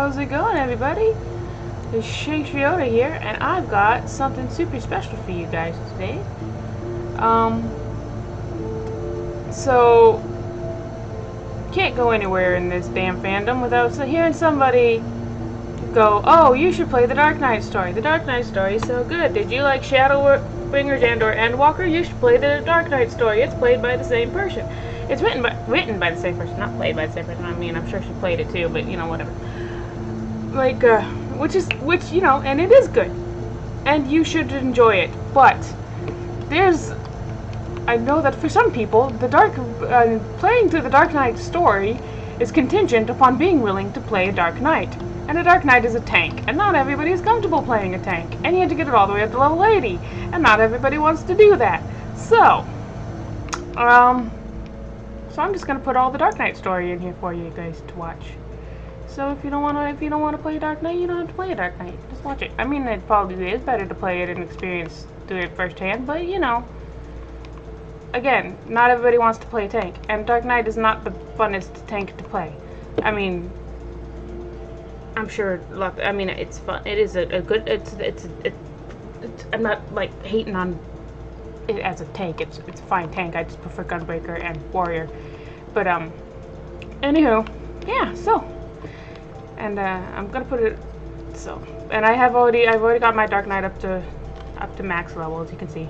How's it going, everybody? It's Shadowbringers here, and I've got something super special for you guys today. So can't go anywhere in this damn fandom without hearing somebody go, "Oh, you should play the Dark Knight story. The Dark Knight story is so good. Did you like Shadowbringers and/or Endwalker? You should play the Dark Knight story. It's played by the same person. It's written by the same person, not played by the same person. I mean, I'm sure she played it too, but you know, whatever. Like, which you know, and it is good, and you should enjoy it. But I know that for some people, playing through the Dark Knight story is contingent upon being willing to play a Dark Knight. And a Dark Knight is a tank, and not everybody is comfortable playing a tank, and you have to get it all the way up to level 80, and not everybody wants to do that. So I'm just gonna put all the Dark Knight story in here for you guys to watch. So if you don't wanna play a Dark Knight, you don't have to play a Dark Knight. Just watch it. I mean, it probably is better to play it and experience do it firsthand, but you know. Again, not everybody wants to play a tank, and Dark Knight is not the funnest tank to play. I mean, I'm sure. I mean, it's fun. It is a good. I'm not like hating on it as a tank. It's a fine tank. I just prefer Gunbreaker and Warrior. But anywho, yeah. So, and I'm gonna put it. So, and I've already got my Dark Knight up to max level, as you can see.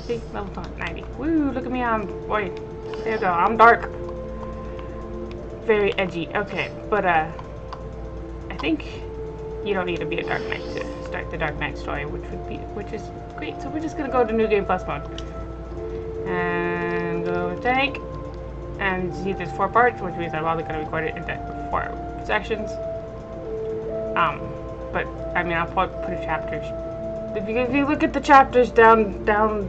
See, level 90. Woo! Look at me. Boy, there you go. I'm dark. Very edgy. Okay, but I think you don't need to be a Dark Knight to start the Dark Knight story, which is great. So we're just gonna go to New Game Plus mode and go to tank, and see there's 4 parts, which means I'm probably gonna record it into 4 sections. But I mean, I'll probably put a chapters. If you look at the chapters down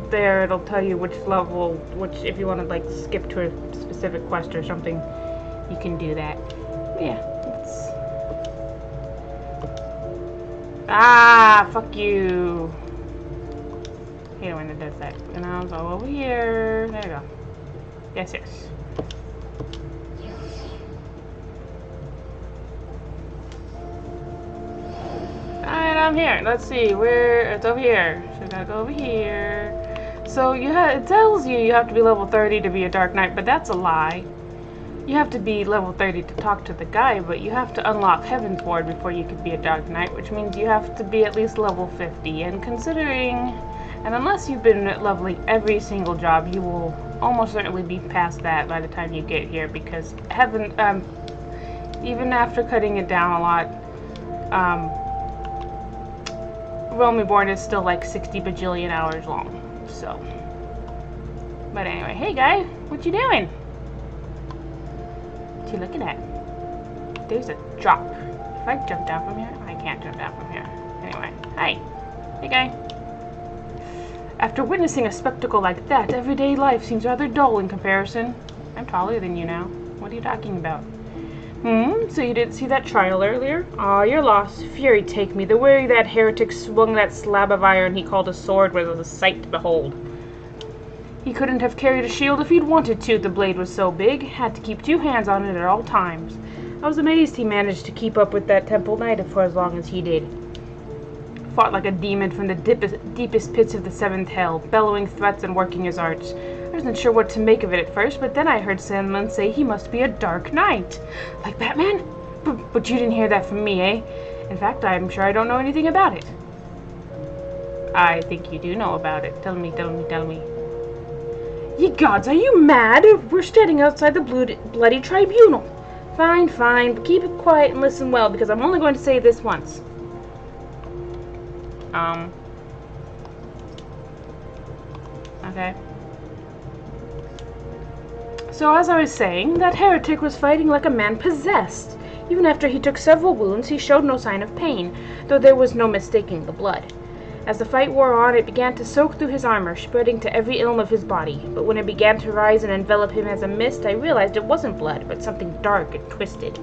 there, it'll tell you which level, if you want to like skip to a specific quest or something, you can do that. Yeah. Fuck you. I hate it when it does that. And I'll go over here. There you go. Yes. Alright, I'm here. Let's see where it's over here. So I gotta go over here. So it tells you have to be level 30 to be a Dark Knight, but that's a lie. You have to be level 30 to talk to the guy, but you have to unlock Heaven's Ward before you can be a Dark Knight, which means you have to be at least level 50. And unless you've been leveling every single job, you will almost certainly be past that by the time you get here, because even after cutting it down a lot, Realm Reborn is still like 60 bajillion hours long. So, but anyway, hey guy, what you doing? What you looking at? There's a drop. If I jump down from here, I can't jump down from here. Anyway, hi. Hey guy. After witnessing a spectacle like that, everyday life seems rather dull in comparison. I'm taller than you now. What are you talking about? So you didn't see that trial earlier? Aw, you're lost. Fury take me. The way that heretic swung that slab of iron he called a sword was a sight to behold. He couldn't have carried a shield if he'd wanted to, the blade was so big. Had to keep 2 hands on it at all times. I was amazed he managed to keep up with that temple knight for as long as he did. Fought like a demon from the deepest pits of the 7th hell, bellowing threats and working his arts. I wasn't sure what to make of it at first, but then I heard Sandman say he must be a Dark Knight. Like Batman? But you didn't hear that from me, eh? In fact, I'm sure I don't know anything about it. I think you do know about it. Tell me. Ye gods, are you mad? We're standing outside the bloody tribunal. Fine, but keep it quiet and listen well, because I'm only going to say this once. Okay. So as I was saying, that heretic was fighting like a man possessed. Even after he took several wounds, he showed no sign of pain, though there was no mistaking the blood. As the fight wore on, it began to soak through his armor, spreading to every ilm of his body. But when it began to rise and envelop him as a mist, I realized it wasn't blood, but something dark and twisted.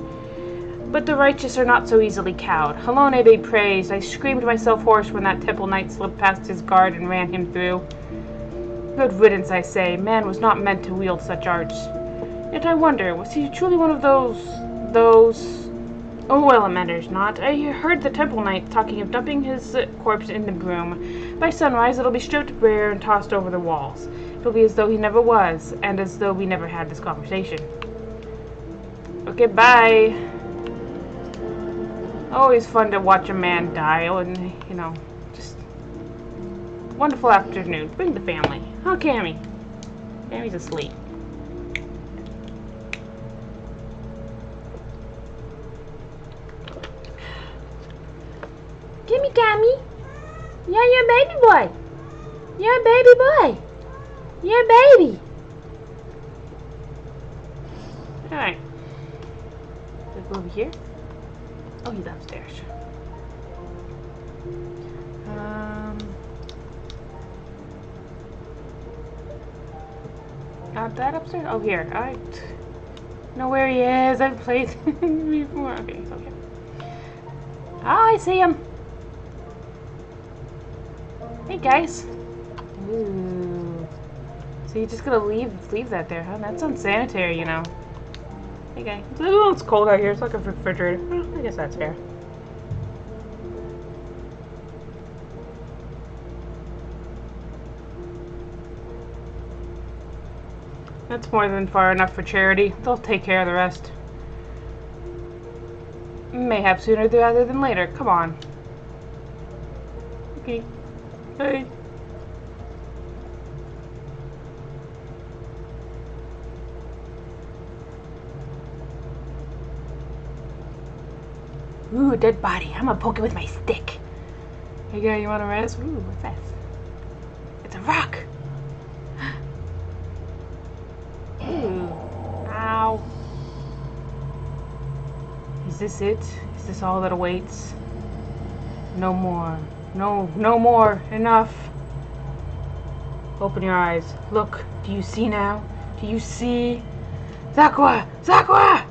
But the righteous are not so easily cowed. Alone be praised. I screamed myself hoarse when that temple knight slipped past his guard and ran him through. Good riddance, I say. Man was not meant to wield such arts. Yet I wonder, was he truly one of those Oh, well, it matters not. I heard the temple knight talking of dumping his corpse in the broom. By sunrise, it'll be stripped bare and tossed over the walls. It'll be as though he never was, and as though we never had this conversation. Okay, bye. Always fun to watch a man die, and, you know, just wonderful afternoon. Bring the family. Oh, Cammy. Cammy's asleep. Gimme, Cammy. Yeah, you're a baby boy. You're a baby boy. You're a baby. Alright. Let's go over here. Oh, he's upstairs. Not that upstairs? Oh, here. Alright. Know where he is. I've played before. Okay, he's okay. Oh, I see him. Hey, guys. Ooh. So you're just gonna leave that there, huh? That's unsanitary, you know. Hey, guy. Oh, it's cold out here. It's like a refrigerator. Well, I guess that's fair. That's more than far enough for charity. They'll take care of the rest. Mayhap sooner rather than later. Come on. Okay. Hey. Ooh, dead body. I'm gonna poke it with my stick. Hey, guy, you wanna res? Ooh, what's that? It's a rock. Ooh. Ow. Is this it? Is this all that awaits? No more. No more. Enough. Open your eyes. Look. Do you see now? Do you see? Zakwa! Zakwa!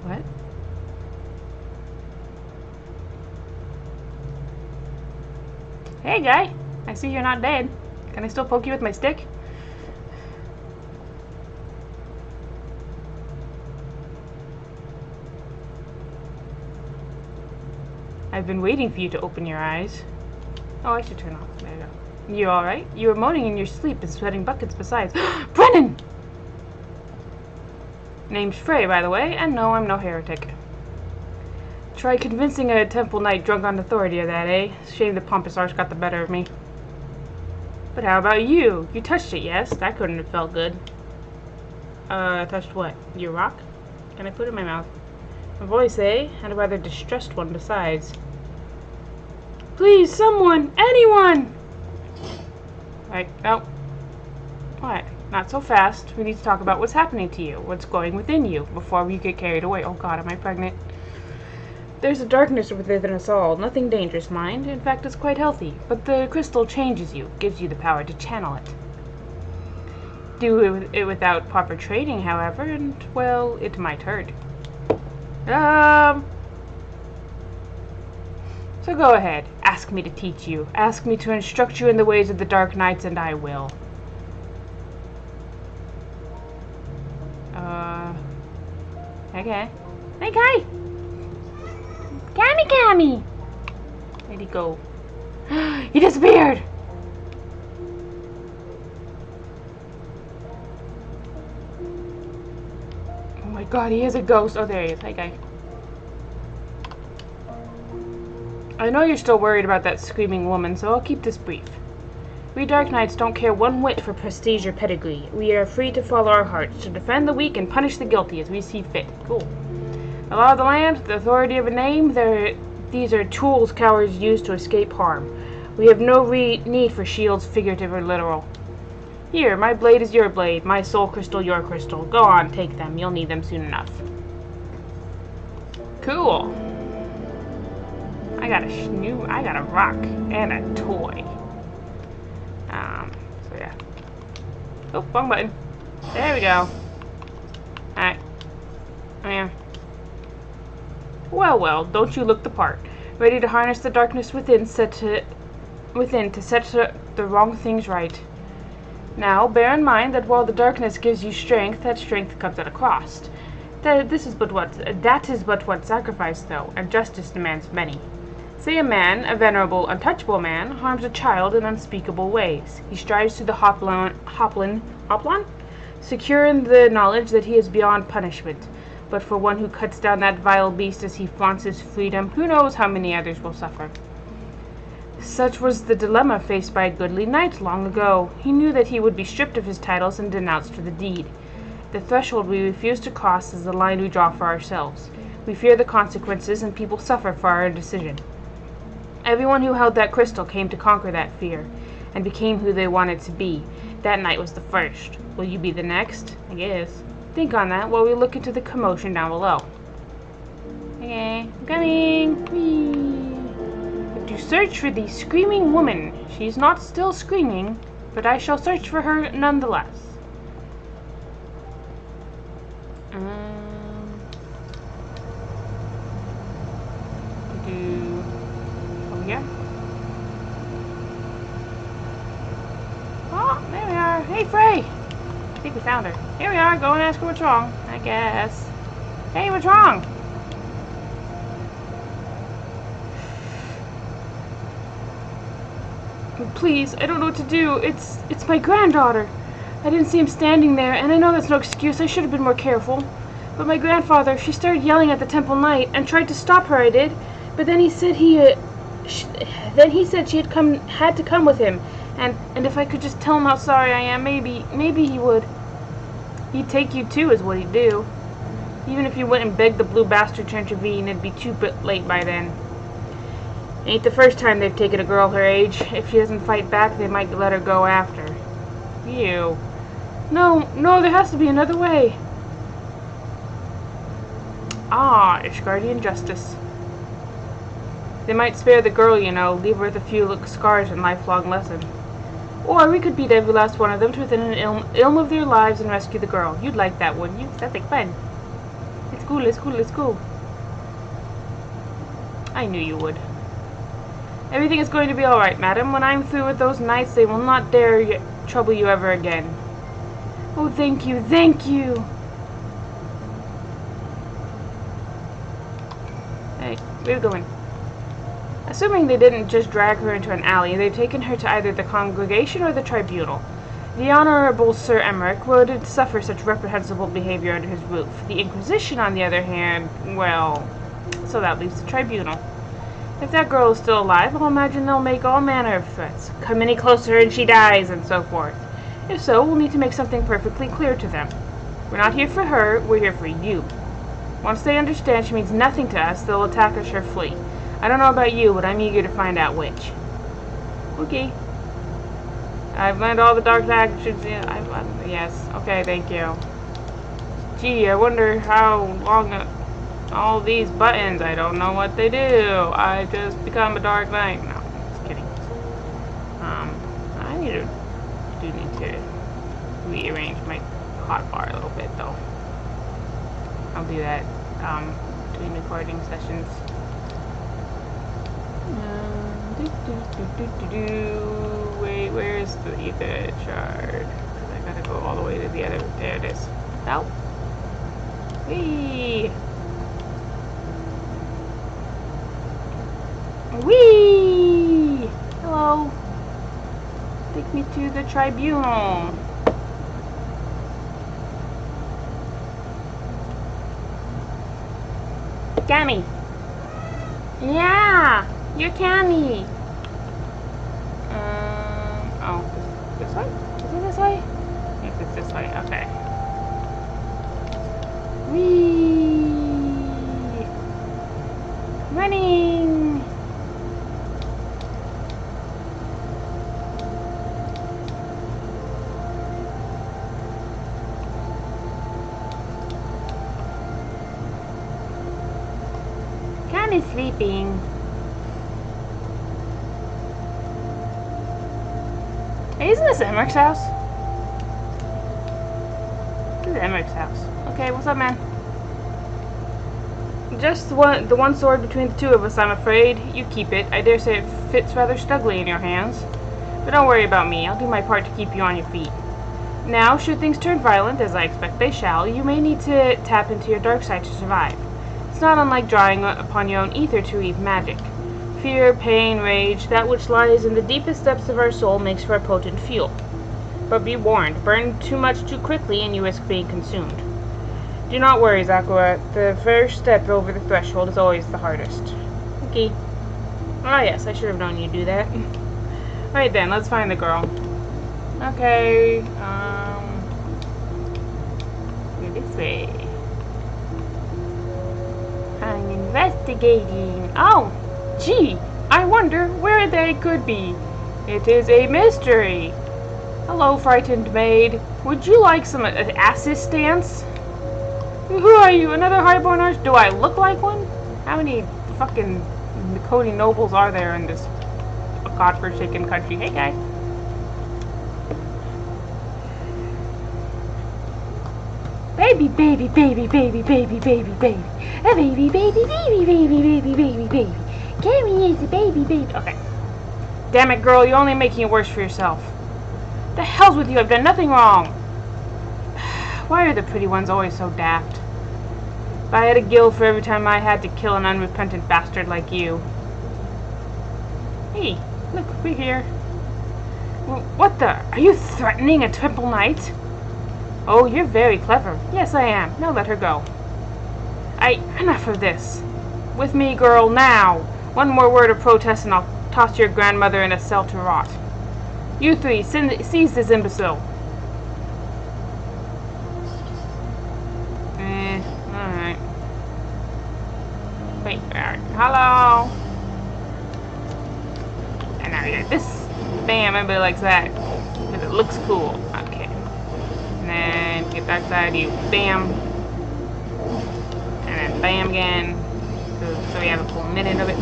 What? Hey, guy. I see you're not dead. Can I still poke you with my stick? I've been waiting for you to open your eyes. Oh, I should turn off. There you go. You alright? You were moaning in your sleep and sweating buckets besides. Brennan! Name's Frey, by the way, and no, I'm no heretic. Try convincing a temple knight drunk on authority of that, eh? Shame the pompous arse got the better of me. But how about you? You touched it, yes? That couldn't have felt good. Touched what? Your rock? Can I put it in my mouth? A voice, eh? And a rather distressed one besides. Please, someone! Anyone! Right, no. What? Not so fast. We need to talk about what's happening to you, what's going within you, before we get carried away. Oh god, am I pregnant? There's a darkness within us all. Nothing dangerous, mind. In fact, it's quite healthy. But the crystal changes you, gives you the power to channel it. Do it without proper training, however, and, well, it might hurt. So go ahead. Ask me to teach you. Ask me to instruct you in the ways of the Dark Knights, and I will. Okay. Hey, guy! Cammy! Where'd he go? He disappeared! Oh my god, he is a ghost. Oh, there he is. Hey, guy. I know you're still worried about that screaming woman, so I'll keep this brief. We Dark Knights don't care one whit for prestige or pedigree. We are free to follow our hearts, to defend the weak and punish the guilty as we see fit. Cool. The law of the land, the authority of a name, these are tools cowards use to escape harm. We have no need for shields, figurative or literal. Here, my blade is your blade, my soul crystal your crystal. Go on, take them. You'll need them soon enough. Cool. I got a rock and a toy. So yeah. Oh, wrong button. There we go. Alright. Yeah. Well, don't you look the part. Ready to harness the darkness within to set the wrong things right. Now, bear in mind that while the darkness gives you strength, that strength comes at a cost. That is but what sacrifice, though, and justice demands many. Say a man, a venerable, untouchable man, harms a child in unspeakable ways. He strives through the Hoplan, secure in the knowledge that he is beyond punishment. But for one who cuts down that vile beast as he flaunts his freedom, who knows how many others will suffer? Such was the dilemma faced by a goodly knight long ago. He knew that he would be stripped of his titles and denounced for the deed. The threshold we refuse to cross is the line we draw for ourselves. We fear the consequences, and people suffer for our indecision. Everyone who held that crystal came to conquer that fear, and became who they wanted to be. That night was the first. Will you be the next? I guess. Think on that while we look into the commotion down below. Okay, I'm coming! Whee! Have to search for the screaming woman. She's not still screaming, but I shall search for her nonetheless. Over here. Oh, there we are. Hey, Frey! I think we found her. Here we are. Go and ask her what's wrong, I guess. Hey, what's wrong? Please, I don't know what to do. It's my granddaughter. I didn't see him standing there, and I know that's no excuse. I should have been more careful. But my grandfather, she started yelling at the temple knight and tried to stop her. I did, but then he said she had to come with him, and if I could just tell him how sorry I am, maybe he would. He'd take you too, is what he'd do. Even if you went and begged the blue bastard to intervene, it'd be too late by then. Ain't the first time they've taken a girl her age. If she doesn't fight back, they might let her go after. You. No, there has to be another way. Ah, Ishgardian Justice. They might spare the girl, you know, leave her with a few scars and lifelong lesson. Or we could beat every last one of them to within an ilm of their lives and rescue the girl. You'd like that, wouldn't you? That's like fun. Let's go. I knew you would. Everything is going to be alright, madam. When I'm through with those knights, they will not dare trouble you ever again. Oh, thank you. Hey, where are we going? Assuming they didn't just drag her into an alley, they've taken her to either the congregation or the tribunal. The Honorable Sir Emmerich would suffer such reprehensible behavior under his roof. The Inquisition, on the other hand, well, so that leaves the tribunal. If that girl is still alive, I'll imagine they'll make all manner of threats. Come any closer and she dies, and so forth. If so, we'll need to make something perfectly clear to them. We're not here for her, we're here for you. Once they understand she means nothing to us, they'll attack us or flee. I don't know about you, but I'm eager to find out which. Okay. I've learned all the dark actions. Yes. Okay, thank you. Gee, I wonder how long all these buttons. I don't know what they do. I just become a dark knight. No, just kidding. I do need to rearrange my hotbar a little bit, though. I'll do that between recording sessions. Wait, where's the ether shard? Because I gotta go all the way to the other. There it is. Out. Whee! Whee! Hello. Take me to the tribunal. Cammy. Yeah, you're Cammy. Oh, this way? Is it this way? I think it's this way. Okay. Whee! Running! Cammy's sleeping. Hey, isn't this Emmerich's house? This is Emmerich's house. Okay, what's up, man? Just the one sword between the two of us, I'm afraid. You keep it. I dare say it fits rather snugly in your hands. But don't worry about me. I'll do my part to keep you on your feet. Now, should things turn violent, as I expect they shall, you may need to tap into your dark side to survive. It's not unlike drawing upon your own ether to weave magic. Fear, pain, rage, that which lies in the deepest depths of our soul makes for a potent fuel. But be warned, burn too much too quickly and you risk being consumed. Do not worry, Zakura. The first step over the threshold is always the hardest. Okay. Ah, yes, I should have known you'd do that. Alright then, let's find the girl. Okay, go this way. I'm investigating. Oh, gee, I wonder where they could be. It is a mystery. Hello, frightened maid. Would you like some assistance? Who are you? Another highborn arch? Do I look like one? How many fucking Cody nobles are there in this godforsaken country? Hey, guy. Baby, baby, baby, baby, baby, baby, baby. A baby, baby, baby, baby, baby, baby, baby. Carrie is a baby, baby. Okay. Damn it, girl. You're only making it worse for yourself. The hell's with you? I've done nothing wrong. Why are the pretty ones always so daft? If I had a guild for every time I had to kill an unrepentant bastard like you. Hey, look, we're here. What the? Are you threatening a temple knight? Oh, you're very clever. Yes, I am. Now let her go. Enough of this. With me, girl, now. One more word of protest and I'll toss your grandmother in a cell to rot. You three, seize this imbecile. Alright. Wait, alright. Hello? And now you got this. Bam, everybody likes that. Because it looks cool. Okay. And then get back side you. Bam. And then bam again. So we have a full minute of it.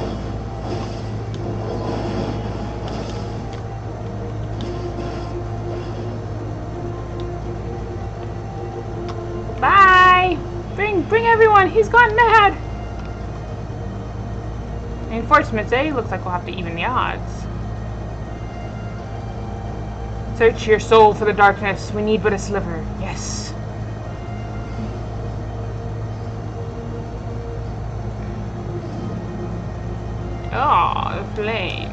Bye! Bring everyone! He's gone mad! Reinforcements, eh? Looks like we'll have to even the odds. Search your soul for the darkness. We need but a sliver. Yes. Oh, the flames.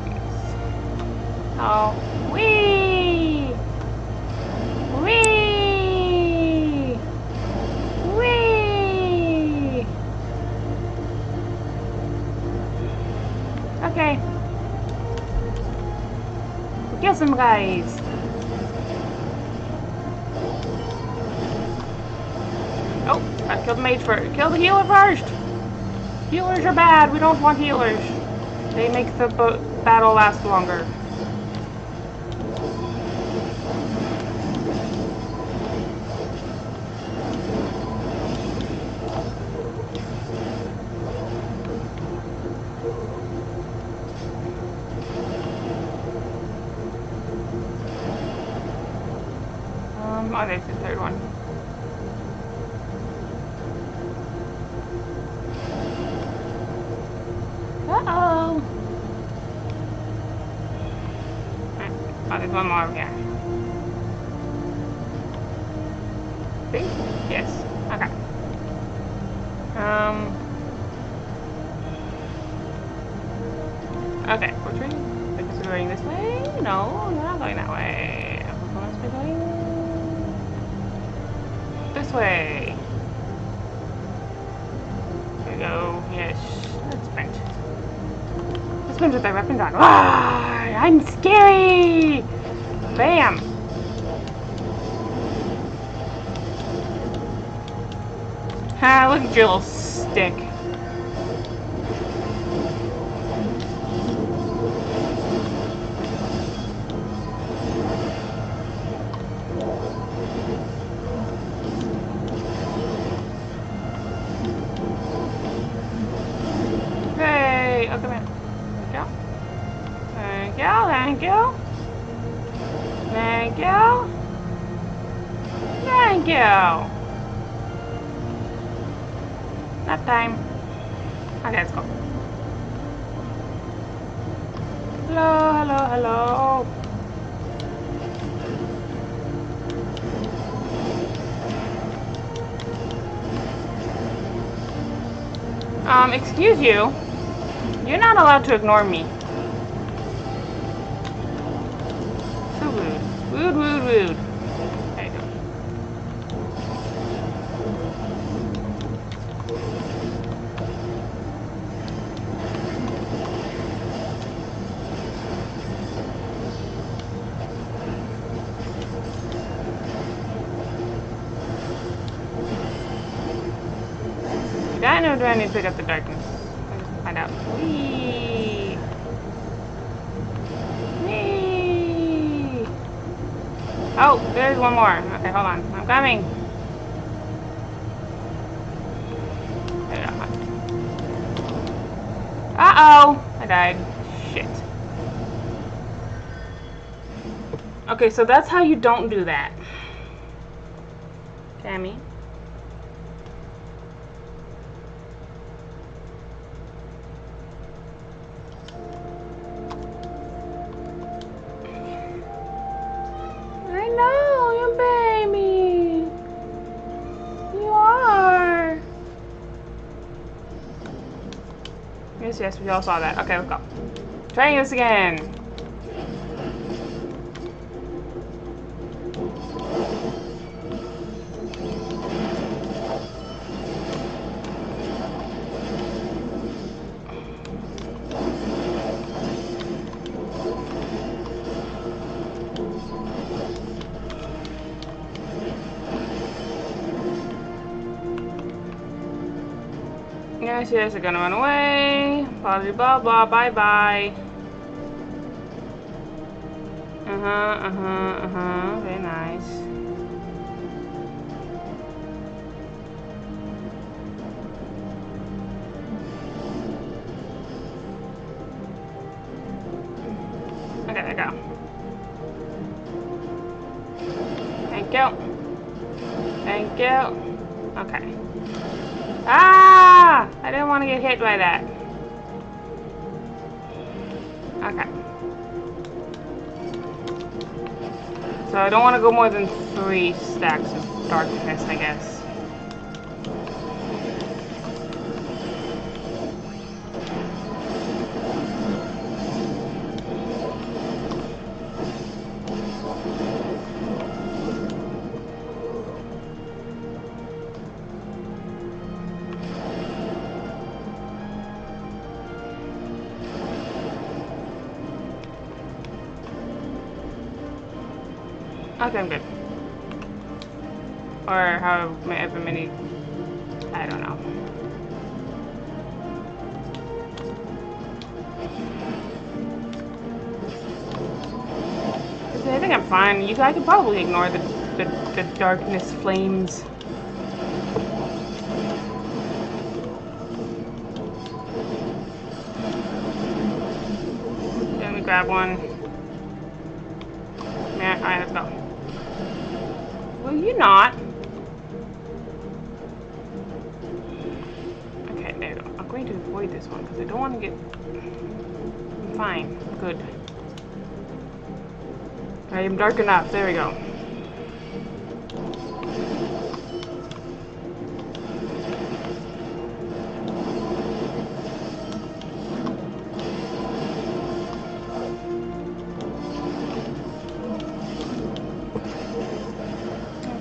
Oh, wee! Wee! Wee! Okay. We'll kill some guys. Oh, I killed the mage first. Kill the healer first! Healers are bad. We don't want healers. They make the battle last longer. Oh, there's the third one. Uh-oh! Oh, there's one more over here. See? Yes. Okay. Okay, we're turning. I guess we're going this way? No, we're not going that way. We're supposed to be going this way. There we go. Yes. Let's sprint. Let's sprint with our weapons on. Ah, I'm scary! Bam! Ha, look at your little stick. Hey, oh, come here. Thank you. Thank you. Thank you. Thank you. Nap time. Okay, let's go. Hello, hello, hello. Excuse you. You're not allowed to ignore me. So rude. Rude, rude, rude. There you go. Do I need to pick up the darkness? Let's find out. Whee! Whee! Oh, there's one more. Okay, hold on. I'm coming. There we go. Uh-oh! I died. Shit. Okay, so that's how you don't do that. Tammy. Yes, we all saw that. Okay, let's go. Trying this again. Yes, yes, they're gonna run away. Blah, blah, blah, bye, bye. Very nice. Okay, there we go. Thank you. Thank you. Okay. Ah! I didn't want to get hit by that. Okay. So I don't want to go more than 3 stacks of darkness, I guess. Okay, I'm good. Or however many, I don't know. I think I'm fine. I can probably ignore the darkness flames. Let me grab one. Yeah, alright, let's go. Will you not? Okay, there we go. I'm going to avoid this one because I don't want to get... I'm fine. Good. I am dark enough. There we go.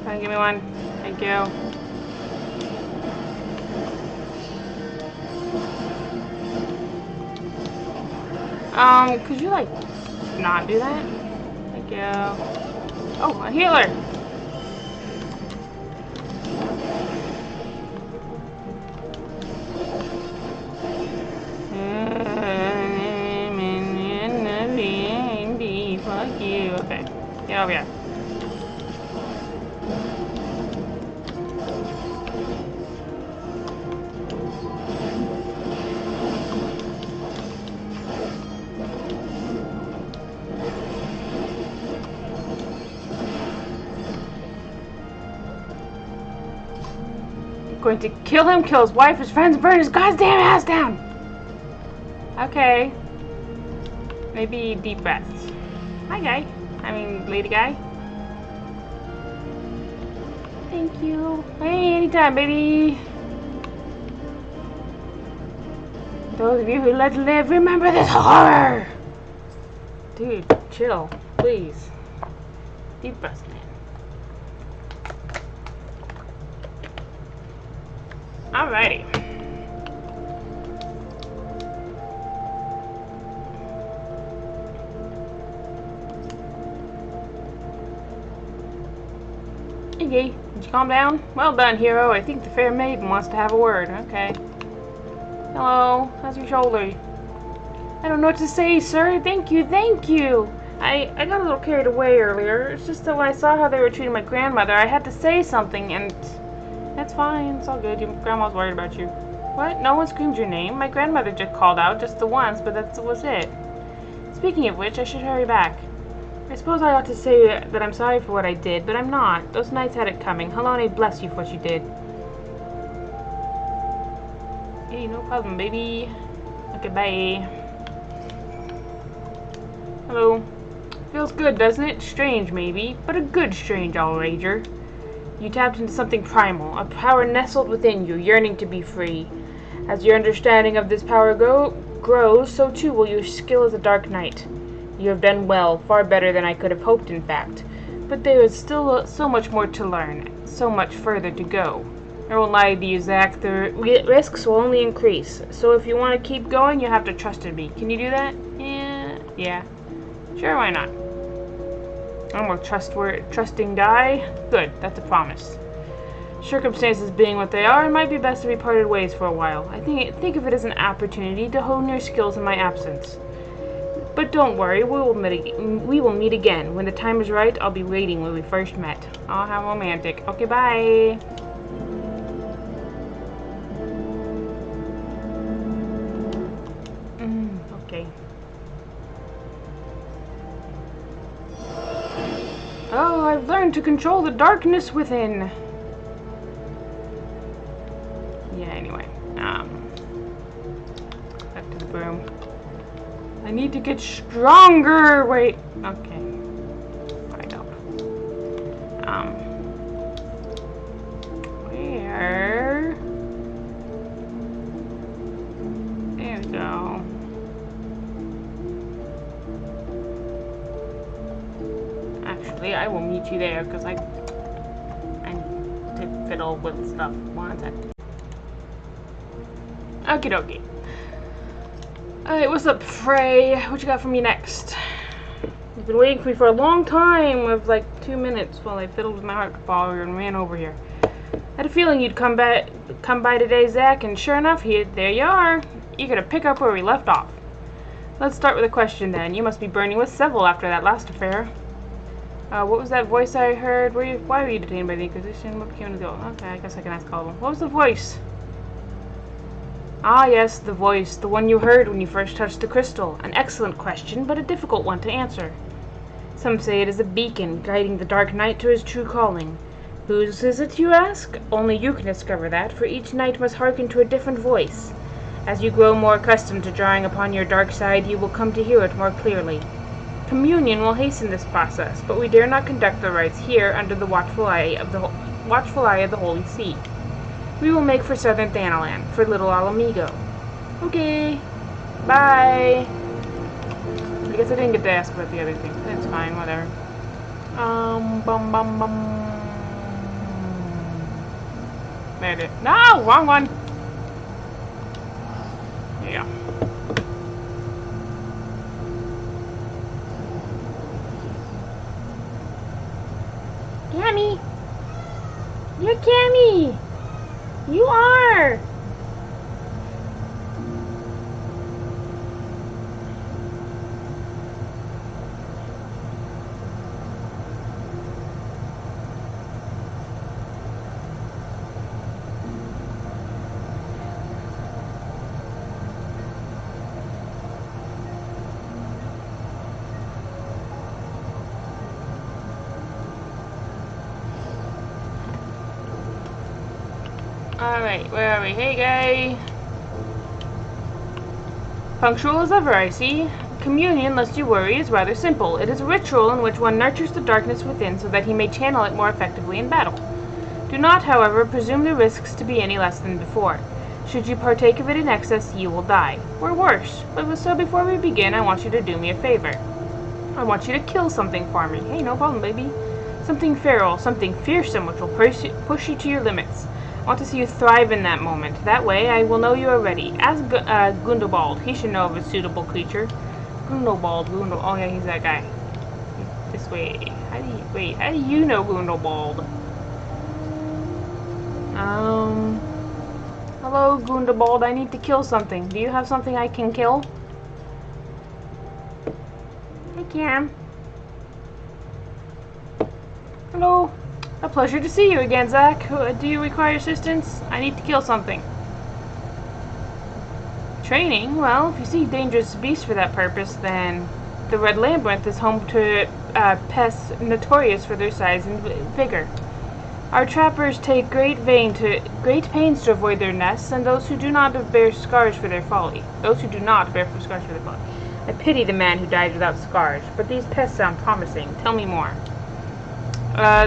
Okay, give me one. Thank you. Could you, like, not do that? Thank you. Oh, a healer! Fuck you. Okay. Get over here. Going to kill him, kill his wife, his friends, burn his goddamn ass down! Okay. Maybe deep breaths. Hi, guy. I mean, lady guy. Thank you. Hey, anytime, baby. Those of you who let live, remember this horror! Dude, chill, please. Deep breaths, man. Alrighty. Okay, did you calm down? Well done, hero. I think the fair maiden wants to have a word. Okay. Hello, how's your shoulder? I don't know what to say, sir. Thank you, thank you. I got a little carried away earlier. It's just that when I saw how they were treating my grandmother, I had to say something, and that's fine. It's all good. Your grandma's worried about you. What? No one screamed your name? My grandmother just called out just the once, but that was it. Speaking of which, I should hurry back. I suppose I ought to say that I'm sorry for what I did, but I'm not. Those knights had it coming. Helone bless you for what you did. Hey, no problem, baby. Okay, bye. Hello. Feels good, doesn't it? Strange, maybe, but a good strange, I'll wager. You tapped into something primal, a power nestled within you, yearning to be free. As your understanding of this power grows, so too will your skill as a dark knight. You have done well, far better than I could have hoped, in fact. But there is still so much more to learn, so much further to go. I won't lie to you, Zach, the risks will only increase. So if you want to keep going, you have to trust in me. Can you do that? Yeah. Sure, why not? I'm a trusting guy. Good, that's a promise. Circumstances being what they are, it might be best to be parted ways for a while. I think of it as an opportunity to hone your skills in my absence. But don't worry, we will meet again. When the time is right, I'll be waiting where we first met. Oh, how romantic. Okay, bye. Okay. Oh, I've learned to control the darkness within. Yeah, anyway. Back to the broom. I need to get stronger! Wait. Okay. Right up. Where? There we go. Actually, I will meet you there, because I need to fiddle with stuff. One sec. Okie dokie. Alright, what's up, Frey? What you got for me next? You've been waiting for me for a long time, with like 2 minutes while I fiddled with my harp ball and ran over here. I had a feeling you'd come by today, Zach, and sure enough, there you are. Eager to pick up where we left off. Let's start with a question then. You must be burning with Seville after that last affair. What was that voice I heard? Why were you detained by the Inquisition? What became of the old? Okay, I guess I can ask all of them. What was the voice? Ah, yes, the voice. The one you heard when you first touched the crystal. An excellent question, but a difficult one to answer. Some say it is a beacon, guiding the Dark Knight to his true calling. Whose is it, you ask? Only you can discover that, for each knight must hearken to a different voice. As you grow more accustomed to drawing upon your dark side, you will come to hear it more clearly. Communion will hasten this process, but we dare not conduct the rites here under the watchful eye of the Holy See. We will make for southern Thanalan, for Little Alamigo. Okay. Bye. I guess I didn't get to ask about the other thing. That's fine, whatever. There it is. No! Wrong one! There you go. Cammy! You're Cammy! You are! Alright, where are we? Hey, guy! Punctual as ever, I see. Communion, lest you worry, is rather simple. It is a ritual in which one nurtures the darkness within so that he may channel it more effectively in battle. Do not, however, presume the risks to be any less than before. Should you partake of it in excess, you will die. Or worse. But so before we begin, I want you to do me a favor. I want you to kill something for me. Hey, no problem, baby. Something feral, something fearsome, which will push you to your limits. I want to see you thrive in that moment. That way, I will know you are ready. Ask Gundobald. He should know of a suitable creature. Gundobald. Oh yeah, he's that guy. This way. How do you know Gundobald? Hello, Gundobald. I need to kill something. Do you have something I can kill? I can. Hello. A pleasure to see you again, Zach. Do you require assistance? I need to kill something. Training? Well, if you see dangerous beasts for that purpose, then the Red Labyrinth is home to pests notorious for their size and vigor. Our trappers take great pains to avoid their nests, and those who do not bear scars for their folly. I pity the man who died without scars, but these pests sound promising. Tell me more.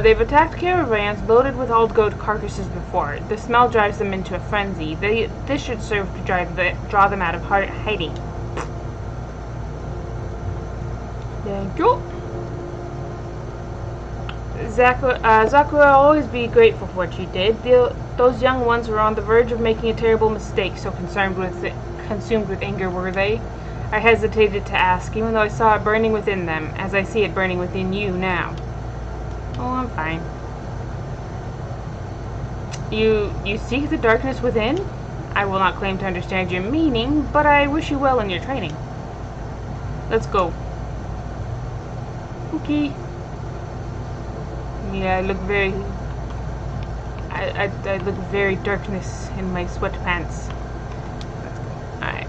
They've attacked caravans loaded with old goat carcasses before. The smell drives them into a frenzy. This should serve to draw them out of hiding. Thank you. Zach will always be grateful for what you did. Those young ones were on the verge of making a terrible mistake, so consumed with anger were they. I hesitated to ask, even though I saw it burning within them, as I see it burning within you now. Oh, I'm fine. You seek the darkness within? I will not claim to understand your meaning, but I wish you well in your training. Let's go. Okay. Yeah, I look very... I look very darkness in my sweatpants. Let's go. Alright.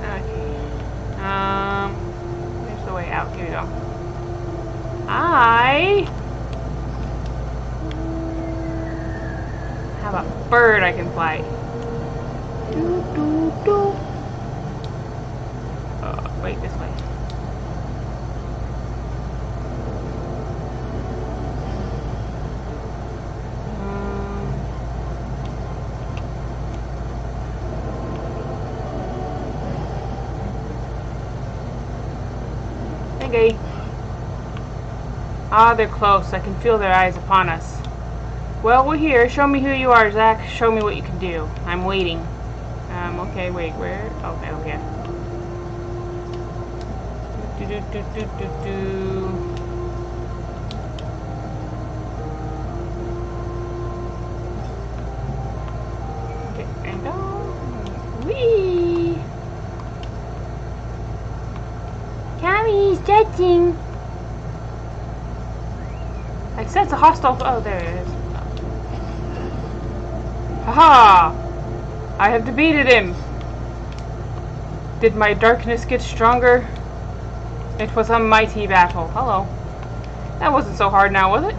Okay. There's the way out. Here we go. I have a bird I can fly. Wait, this way. Okay. Ah, they're close. I can feel their eyes upon us. Well, we're here. Show me who you are, Zach. Show me what you can do. I'm waiting. Okay, wait, where? Okay, okay. Okay, and go. Whee! Cammy, stretching. I sense a hostile. Oh, there it is. Haha! I have defeated him. Did my darkness get stronger? It was a mighty battle. Hello. That wasn't so hard now, was it?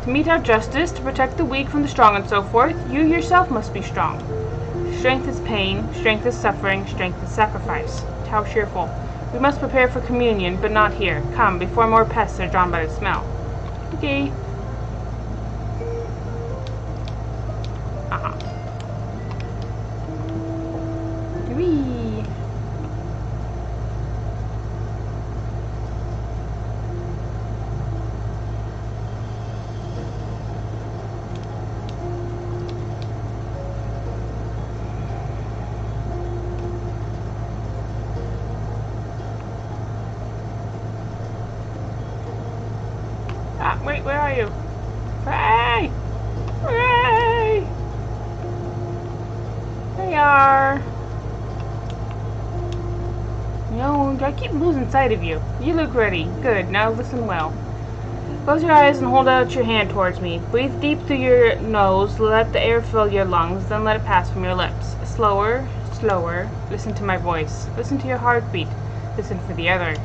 To mete out justice, to protect the weak from the strong and so forth, you yourself must be strong. Strength is pain, strength is suffering, strength is sacrifice. How cheerful. We must prepare for communion, but not here. Come, before more pests are drawn by the smell. Okay. Whee! Ah, wait, where are you? Hey! Hooray! There you are. You know, I keep losing sight of you. You look ready. Good. Now listen well. Close your eyes and hold out your hand towards me. Breathe deep through your nose. Let the air fill your lungs. Then let it pass from your lips. Slower, slower. Listen to my voice. Listen to your heartbeat. Listen for the other.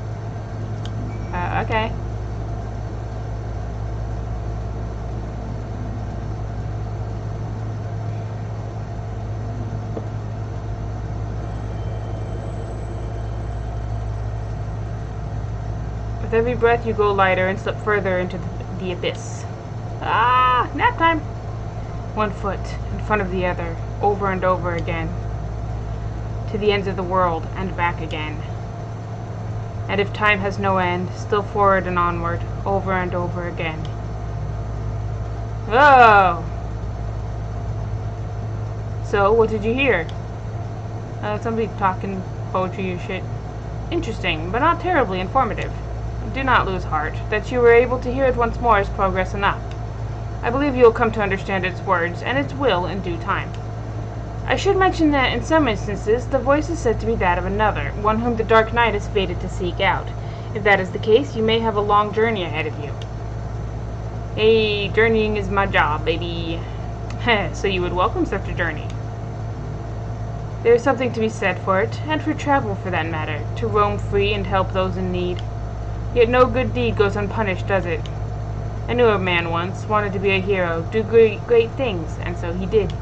Okay. With every breath you go lighter and slip further into the abyss. Ah! Nap time! 1 foot, and front of the other, over and over again, to the ends of the world and back again. And if time has no end, still forward and onward, over and over again. Oh! So, what did you hear? Somebody talking poetry or shit. Interesting, but not terribly informative. Do not lose heart. That you were able to hear it once more is progress enough. I believe you will come to understand its words, and its will in due time. I should mention that in some instances, the voice is said to be that of another, one whom the Dark Knight is fated to seek out. If that is the case, you may have a long journey ahead of you. Hey, journeying is my job, baby. So you would welcome such a journey. There is something to be said for it, and for travel for that matter, to roam free and help those in need. Yet no good deed goes unpunished, does it? I knew a man once, wanted to be a hero, do great things, and so he did.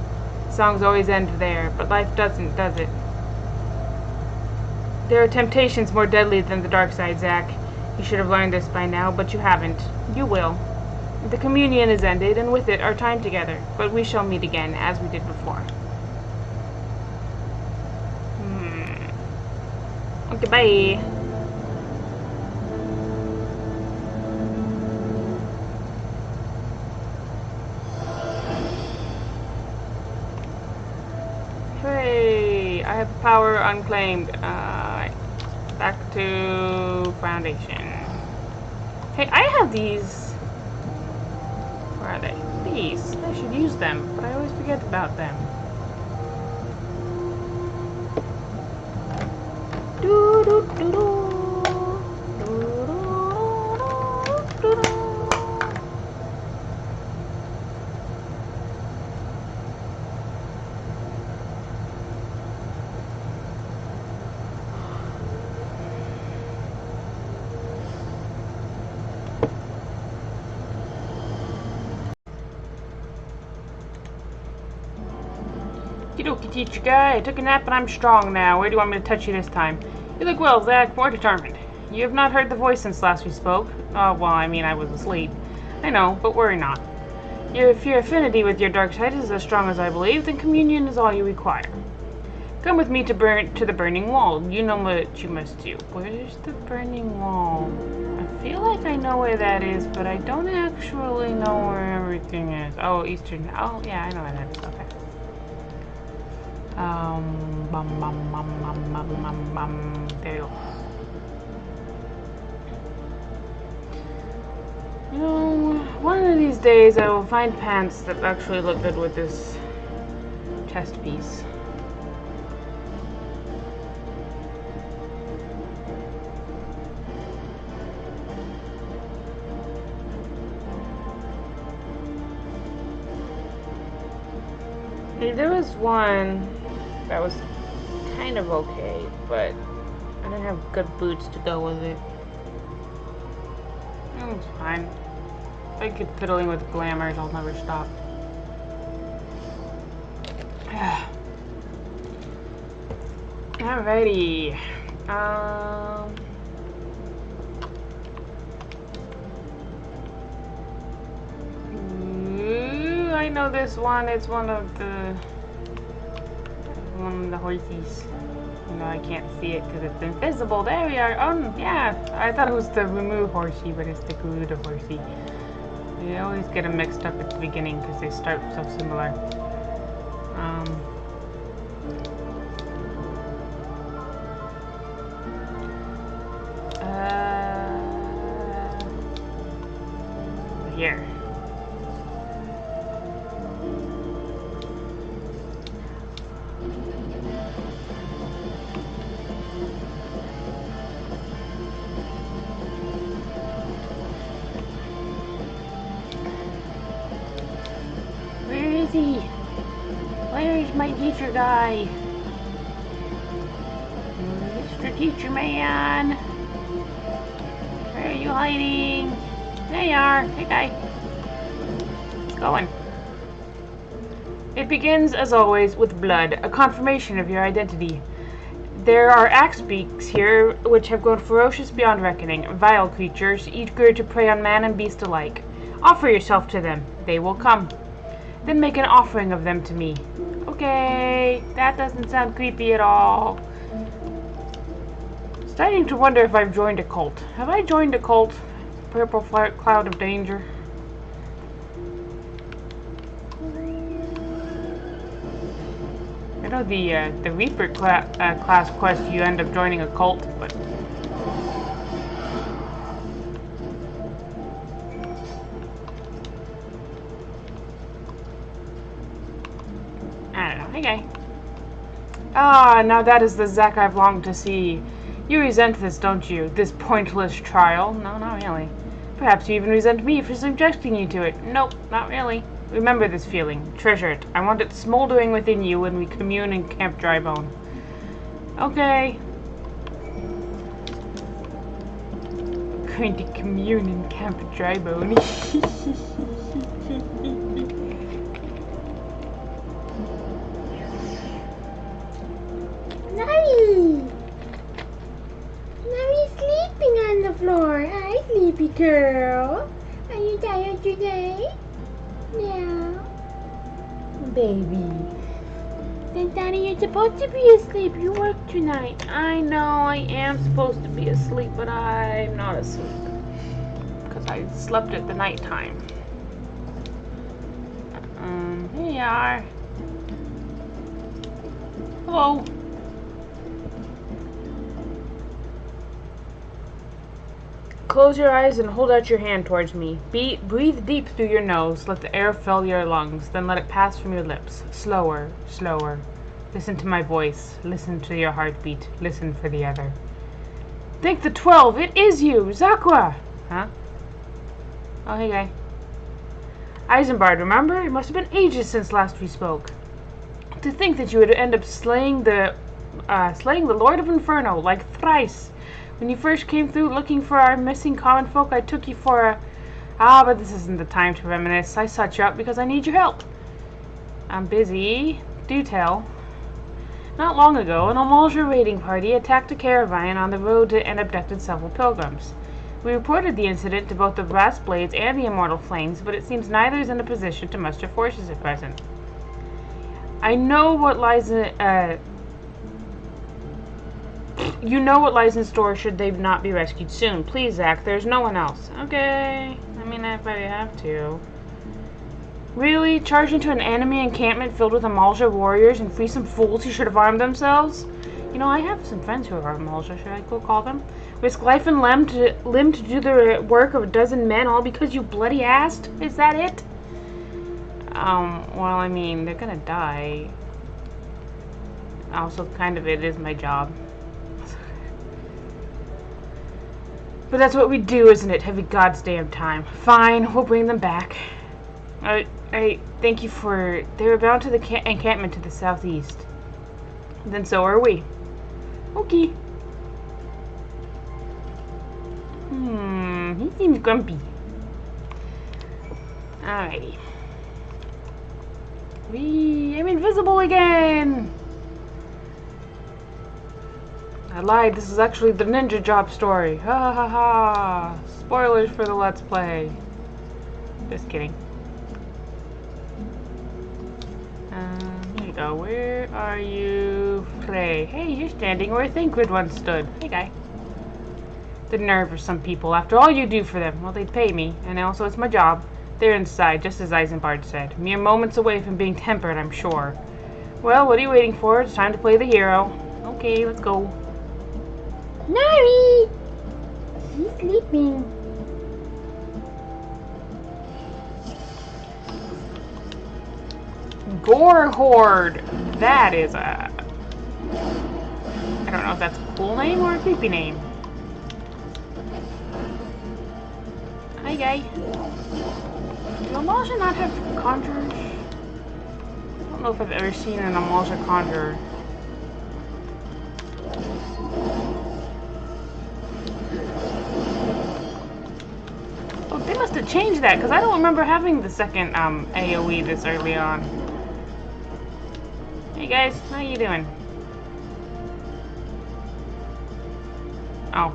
Songs always end there, but life doesn't, does it? There are temptations more deadly than the dark side, Zack. You should have learned this by now, but you haven't. You will. The communion is ended, and with it our time together, but we shall meet again, as we did before. Okay, bye. Hey, I have power unclaimed. Back to Foundation. Hey, I have these. Where are they? These. I should use them, but I always forget about them. Do do do do. Okie teacher guy, I took a nap and I'm strong now. Where do you want me to touch you this time? You look well, Zack, more determined. You have not heard the voice since last we spoke. Oh, well, I mean, I was asleep. I know, but worry not. If your affinity with your dark side is as strong as I believe, then communion is all you require. Come with me to the burning wall. You know what you must do. Where's the burning wall? I feel like I know where that is, but I don't actually know where everything is. Oh, Eastern. Oh, yeah, I know where that is. Okay. There you go. You know, one of these days I will find pants that actually look good with this chest piece. There was one that was kind of okay, but I didn't have good boots to go with it. It's fine. If I keep fiddling with glamours, I'll never stop. Alrighty. I know this one. It's one of the horsies. You know, I can't see it because it's invisible. There we are. Oh, yeah. I thought it was the remove horsey, but it's the Garuda horsey. I always get them mixed up at the beginning because they start so similar. Here. Where's my teacher guy? Mr. Teacher Man! Where are you hiding? There you are! Hey guy! It's going. It begins, as always, with blood, a confirmation of your identity. There are axe beaks here which have grown ferocious beyond reckoning, vile creatures, eager to prey on man and beast alike. Offer yourself to them. They will come. then make an offering of them to me. Okay, that doesn't sound creepy at all. Starting to wonder if I've joined a cult. Have I joined a cult? Purple cloud of danger. I know the Reaper class quest you end up joining a cult, but I don't know. Okay. Ah, now that is the Zack I've longed to see. You resent this, don't you? This pointless trial? No, not really. Perhaps you even resent me for subjecting you to it. Nope, not really. Remember this feeling. Treasure it. I want it smoldering within you when we commune in Camp Drybone. Okay. We're going to commune in Camp Drybone. Nari! Nari's sleeping on the floor. Hi, sleepy girl. Are you tired today? No. Baby. Then Daddy, you're supposed to be asleep. You work tonight. I know I am supposed to be asleep, but I'm not asleep. Because I slept at the nighttime. Here you are. Hello. Close your eyes and hold out your hand towards me. Breathe deep through your nose. Let the air fill your lungs. Then let it pass from your lips. Slower, slower. Listen to my voice. Listen to your heartbeat. Listen for the other. Think the 12. It is you, Zakwa. Huh? Oh, hey, guy. Isambard, remember? It must have been ages since last we spoke. To think that you would end up slaying the Lord of Inferno like thrice. When you first came through looking for our missing common folk, I took you for a... Ah, but this isn't the time to reminisce. I sought you out because I need your help. I'm busy. Do tell. Not long ago, an Amalja raiding party attacked a caravan on the road and abducted several pilgrims. We reported the incident to both the Brass Blades and the Immortal Flames, but it seems neither is in a position to muster forces at present. I know what lies in... You know what lies in store should they not be rescued soon. Please, Zack, there's no one else. Okay. I mean, if I have to. Really? Charge into an enemy encampment filled with Amalja warriors and free some fools who should have armed themselves? You know, I have some friends who are Amalja. Should I go call them? Risk life and limb to do the work of a dozen men, all because you bloody asked? Is that it? Well, I mean, they're gonna die. Also, kind of it is my job. But that's what we do, isn't it? Every god's damn time. Fine, we'll bring them back. Thank you for... They were bound to the encampment to the southeast. Then so are we. Okay. He seems grumpy. Alrighty. I'm invisible again! I lied, this is actually the ninja job story. Ha ha ha ha! Spoilers for the Let's Play. Just kidding. Here you go. Where are you? Frey. Hey, you're standing where Thinkwood once stood. Hey, guy. The nerve of some people. After all you do for them, well, they'd pay me. And also, it's my job. They're inside, just as Isambard said. Mere moments away from being tempered, I'm sure. Well, what are you waiting for? It's time to play the hero. Okay, let's go. Nari! She's sleeping. Gore Horde. That is a... I don't know if that's a cool name or a creepy name. Hi, guy. Do Amalja not have conjurers? I don't know if I've ever seen an Amalja conjurer. Oh, they must have changed that, because I don't remember having the second AoE this early on. Hey guys, how you doing? Oh,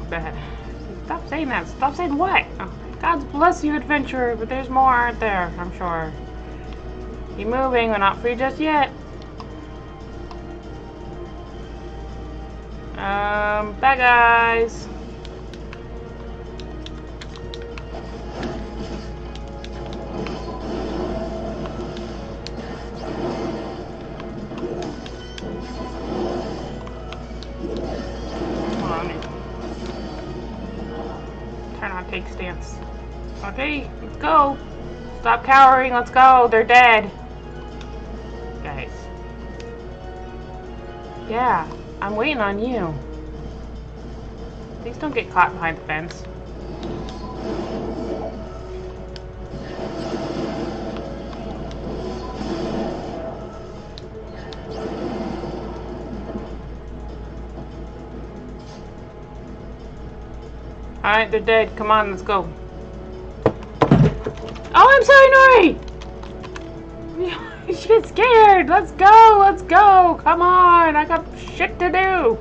stop saying that. Stop saying what? Oh, God bless you, adventurer, but there's more, aren't there? I'm sure. Keep moving, we're not free just yet. Bye guys. Take stance. Okay, let's go. Stop cowering, let's go. They're dead. Guys. Yeah, I'm waiting on you. Please don't get caught behind the fence. Alright, they're dead. Come on, let's go. Oh, I'm sorry, Nori! She gets scared! Let's go! Let's go! Come on! I got shit to do!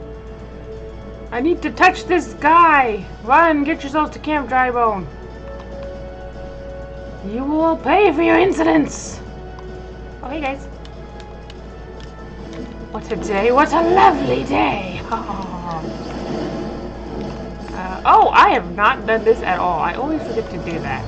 I need to touch this guy! Run! Get yourself to Camp Drybone! You will pay for your incidents! Oh, hey guys. What a day! What a lovely day! Oh, I have not done this at all. I always forget to do that.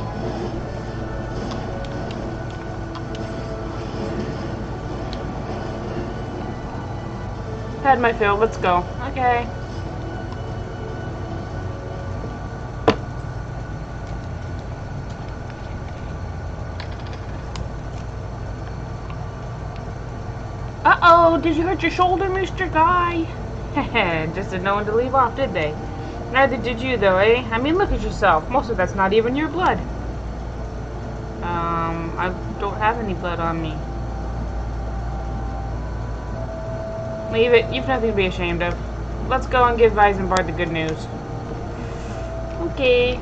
Had my fill. Let's go. Okay. Uh-oh, did you hurt your shoulder, Mr. Guy? Heh, just didn't know when to leave off, did they? Neither did you, though, eh? I mean, look at yourself. Most of that's not even your blood. I don't have any blood on me. Leave it. You've nothing to be ashamed of. Let's go and give Weisenbard the good news. Okay.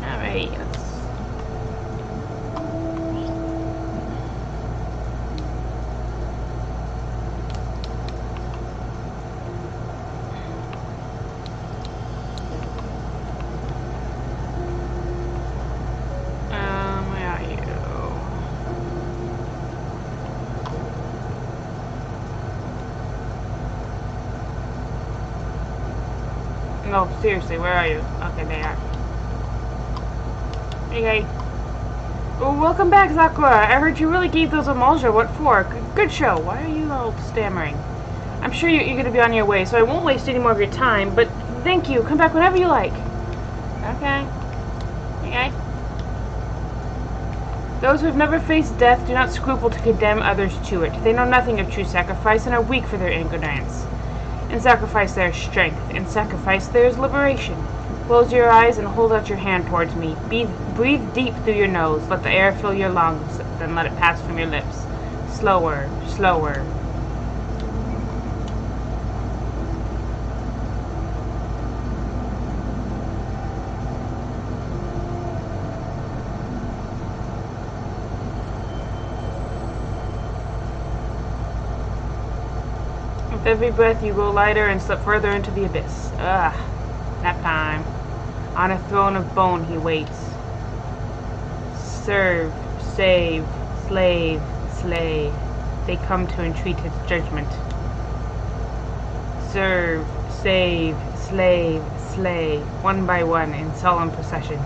Alright, let's... where are you? No, seriously, where are you? Okay, they are. Okay. Well, welcome back, Sakura. I heard you really gave those emulsions. What for? Good show. Why are you all stammering? I'm sure you're going to be on your way, so I won't waste any more of your time, but thank you. Come back whenever you like. Okay. Okay. Those who have never faced death do not scruple to condemn others to it. They know nothing of true sacrifice and are weak for their ignorance. In sacrifice there is strength. In sacrifice there is liberation. Close your eyes and hold out your hand towards me. Breathe deep through your nose. Let the air fill your lungs. Then let it pass from your lips. Slower, slower. With every breath you grow lighter and slip further into the abyss. Ugh. Nap time. On a throne of bone he waits. Serve, save, slave, slay. They come to entreat his judgment. Serve, save, slave, slay. One by one in solemn procession.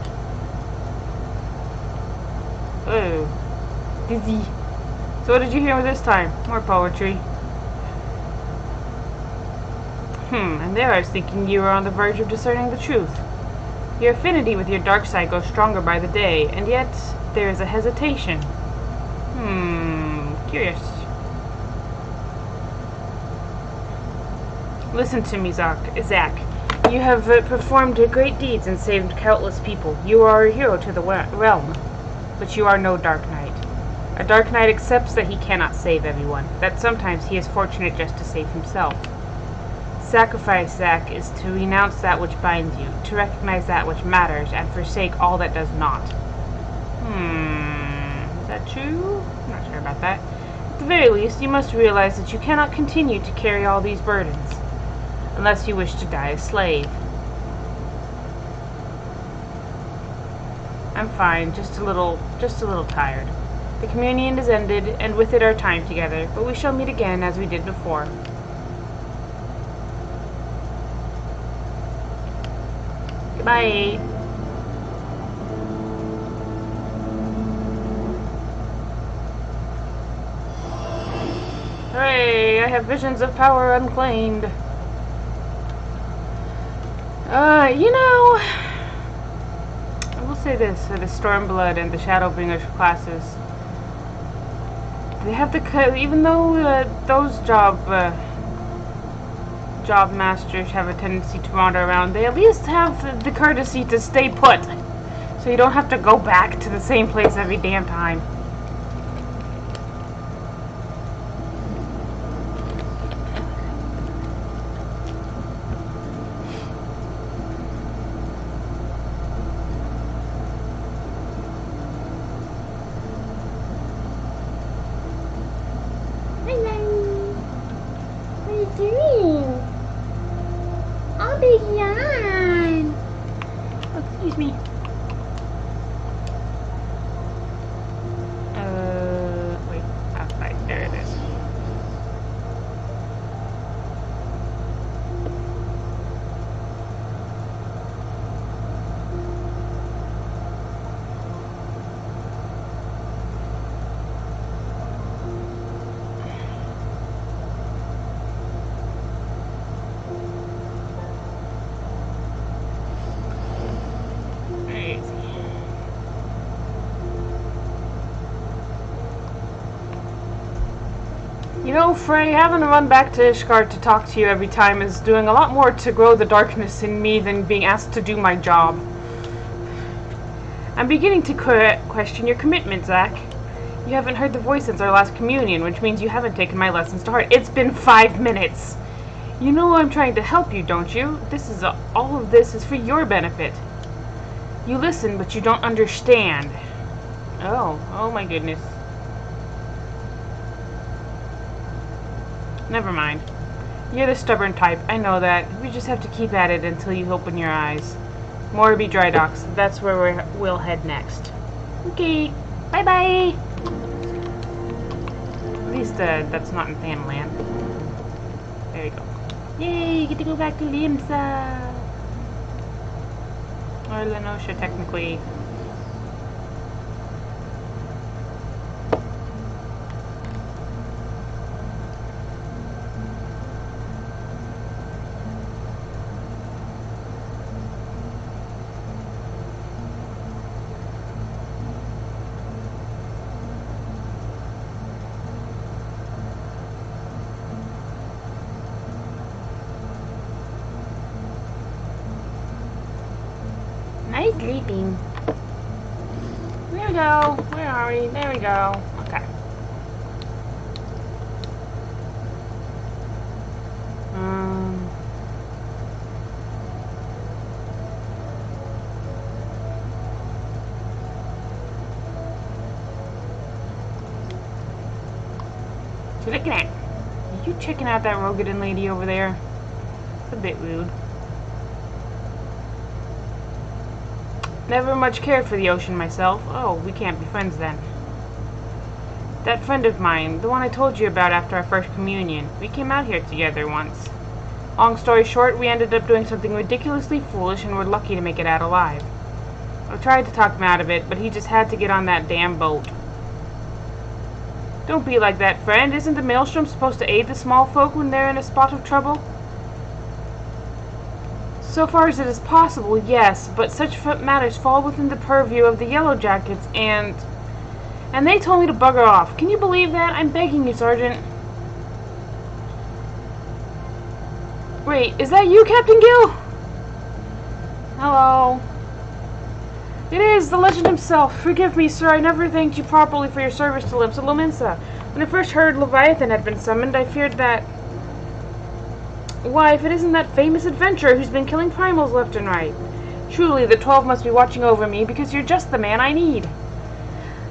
Oh. Dizzy. So what did you hear this time? More poetry. And there I was thinking you were on the verge of discerning the truth. Your affinity with your dark side grows stronger by the day, and yet there is a hesitation. Curious. Listen to me, Zack. You have performed great deeds and saved countless people. You are a hero to the realm, but you are no Dark Knight. A Dark Knight accepts that he cannot save everyone, that sometimes he is fortunate just to save himself. Sacrifice, Zack, is to renounce that which binds you, to recognize that which matters, and forsake all that does not. Is that true? I'm not sure about that. At the very least, you must realize that you cannot continue to carry all these burdens, unless you wish to die a slave. I'm fine, just a little tired. The communion is ended, and with it our time together, but we shall meet again as we did before. Goodbye. Hooray! I have visions of power unclaimed. You know, I will say this for the Stormblood and the Shadowbringers classes. They have the, even though those job masters have a tendency to wander around, they at least have the courtesy to stay put. So you don't have to go back to the same place every damn time. You know, Frey, having to run back to Ishgard to talk to you every time is doing a lot more to grow the darkness in me than being asked to do my job. I'm beginning to question your commitment, Zach. You haven't heard the voice since our last communion, which means you haven't taken my lessons to heart. It's been 5 minutes. You know I'm trying to help you, don't you? All of this is for your benefit. You listen, but you don't understand. Oh my goodness. Never mind. You're the stubborn type, I know that. We just have to keep at it until you open your eyes. Morby Dry Docks, that's where we'll head next. Okay, bye-bye! At least that's not in Thanaland. There you go. Yay, you get to go back to Limsa! Or Lenosha, technically. Nice sleeping. There we go. Where are we? There we go. Okay. What you looking at? Are you checking out that Rogadin lady over there? It's a bit rude. Never much cared for the ocean myself. Oh, we can't be friends then. That friend of mine, the one I told you about after our first communion, we came out here together once. Long story short, we ended up doing something ridiculously foolish and were lucky to make it out alive. I tried to talk him out of it, but he just had to get on that damn boat. Don't be like that, friend. Isn't the Maelstrom supposed to aid the small folk when they're in a spot of trouble? So far as it is possible, yes, but such matters fall within the purview of the Yellow Jackets, and they told me to bugger off. Can you believe that? I'm begging you, Sergeant. Wait, is that you, Captain Gill? Hello. It is, the legend himself. Forgive me, sir, I never thanked you properly for your service to Lominsa. When I first heard Leviathan had been summoned, I feared that... Why, if it isn't that famous adventurer who's been killing primals left and right. Truly, the 12 must be watching over me, because you're just the man I need.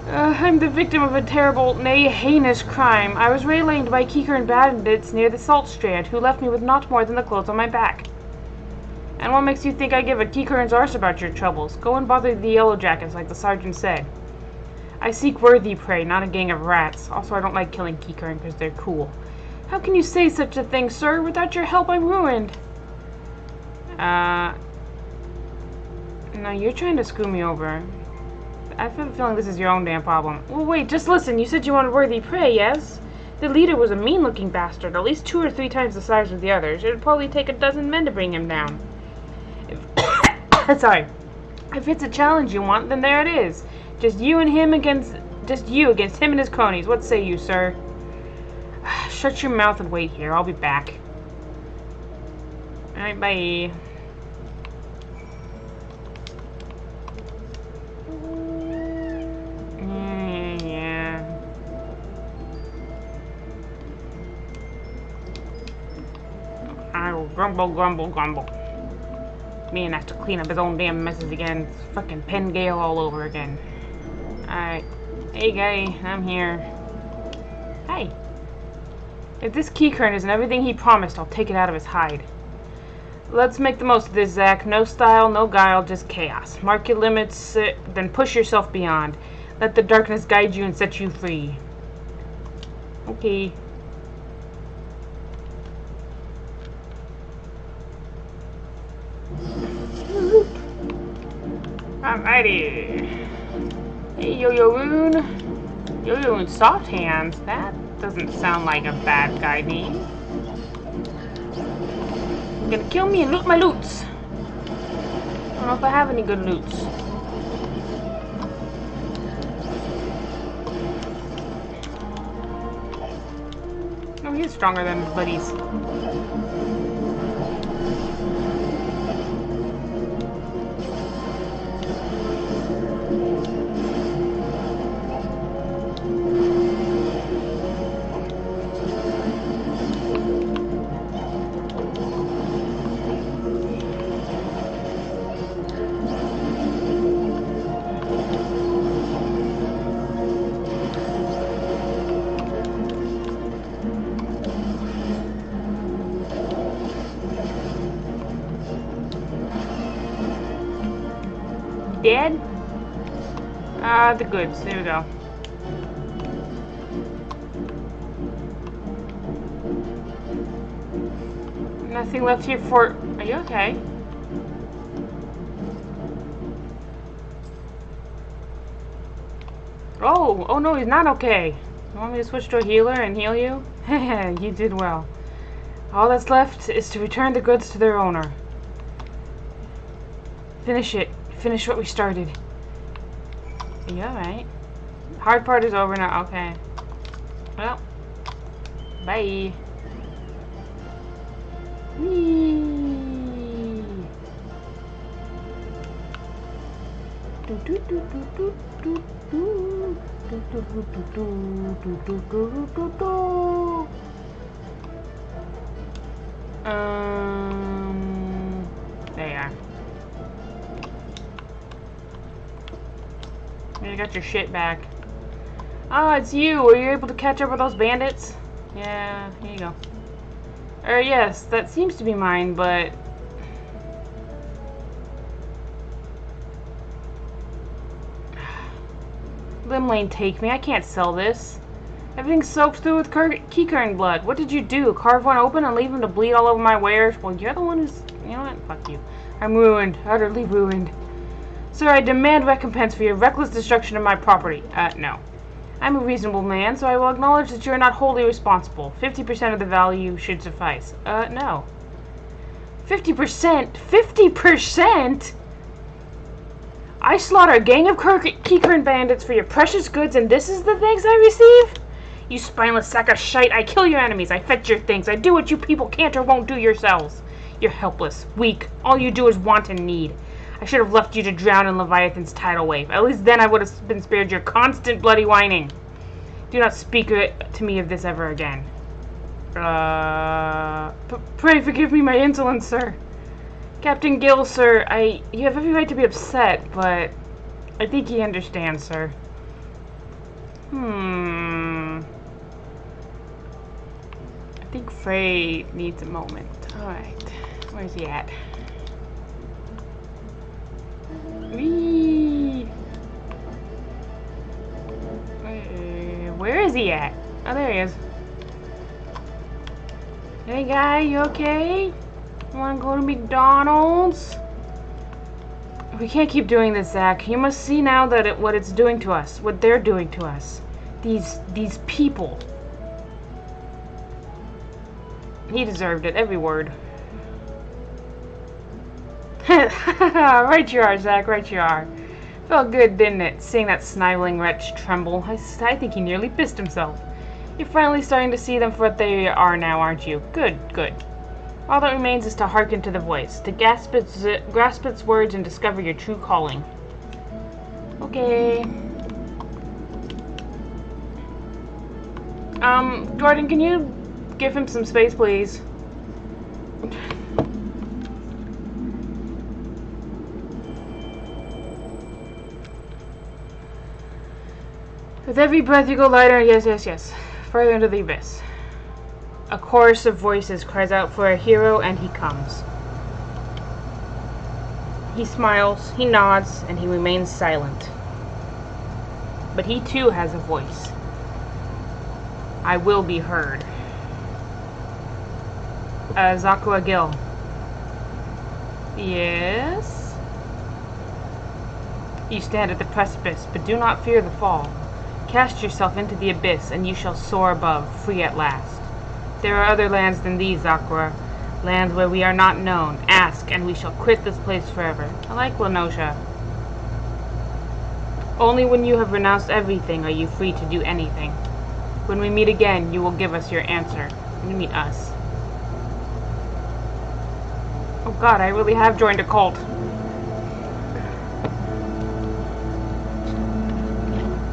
I'm the victim of a terrible, nay, heinous crime. I was waylaid by Keeker bandits near the Salt Strand, who left me with not more than the clothes on my back. And what makes you think I give a Keeker's arse about your troubles? Go and bother the Yellow Jackets, like the sergeant said. I seek worthy prey, not a gang of rats. Also, I don't like killing Keycurrent because they're cool. How can you say such a thing, sir? Without your help, I'm ruined. No, you're trying to screw me over. I have a feeling this is your own damn problem. Well, wait, just listen. You said you wanted worthy prey, yes? The leader was a mean-looking bastard, at least 2 or 3 times the size of the others. It would probably take a dozen men to bring him down. Sorry. If it's a challenge you want, then there it is. Just you against him and his cronies. What say you, sir? Shut your mouth and wait here. I'll be back. Alright, bye. Yeah. I will grumble, grumble, grumble. Man has to clean up his own damn messes again. It's fucking Pen Gale all over again. Alright. Hey, guy. I'm here. Hey. If this Keycurrent isn't everything he promised, I'll take it out of his hide. Let's make the most of this, Zach. No style, no guile, just chaos. Mark your limits, then push yourself beyond. Let the darkness guide you and set you free. Okay. Alrighty. Hey, Yo-Yo-Roon. Yo-Yo-Roon, soft hands. That doesn't sound like a bad guy name. You're gonna kill me and loot my loots. I don't know if I have any good loots. Oh, he's stronger than his buddies. Dead? The goods. There we go. Nothing left here for... Are you okay? Oh no, he's not okay. You want me to switch to a healer and heal you? You did well. All that's left is to return the goods to their owner. Finish it. Finish what we started. Are you alright? Hard part is over now. Okay. Well. Bye. Whee. There you are. You got your shit back. Oh, it's you. Were you able to catch up with those bandits? Yeah, here you go. Yes, that seems to be mine, but... Limlane, take me. I can't sell this. Everything's soaked through with Keycurrent blood. What did you do? Carve one open and leave him to bleed all over my wares? Well, you're the one who's... You know what? Fuck you. I'm ruined. Utterly ruined. Sir, I demand recompense for your reckless destruction of my property. No. I'm a reasonable man, so I will acknowledge that you are not wholly responsible. 50% of the value should suffice. No. 50%? 50%?! I slaughter a gang of Keycurrent bandits for your precious goods, and this is the thanks I receive? You spineless sack of shite, I kill your enemies, I fetch your things, I do what you people can't or won't do yourselves. You're helpless, weak, all you do is want and need. I should have left you to drown in Leviathan's tidal wave. At least then I would have been spared your constant bloody whining. Do not speak to me of this ever again. Pray forgive me my insolence, sir. Captain Gill, sir, you have every right to be upset, but I think he understands, sir. I think Frey needs a moment. Alright, where's he at? Whee! there he is. Hey guy, you okay? Wanna go to McDonald's? We can't keep doing this, Zach. You must see now that what it's doing to us. What they're doing to us. These people. He deserved it, every word. Right you are, Zach, right you are. Felt good, didn't it, seeing that sniveling wretch tremble? I think he nearly pissed himself. You're finally starting to see them for what they are now, aren't you? Good, good. All that remains is to hearken to the voice, to grasp its words and discover your true calling. Okay. Jordan, can you give him some space, please? With every breath you go lighter, yes, further into the abyss. A chorus of voices cries out for a hero, and he comes. He smiles, he nods, and he remains silent. But he too has a voice. I will be heard. Zakua Gil. Yes? You stand at the precipice, but do not fear the fall. Cast yourself into the abyss, and you shall soar above, free at last. There are other lands than these, Zakura. Lands where we are not known. Ask, and we shall quit this place forever. I like Lenosha. Only when you have renounced everything are you free to do anything. When we meet again, you will give us your answer. When you meet us. Oh god, I really have joined a cult.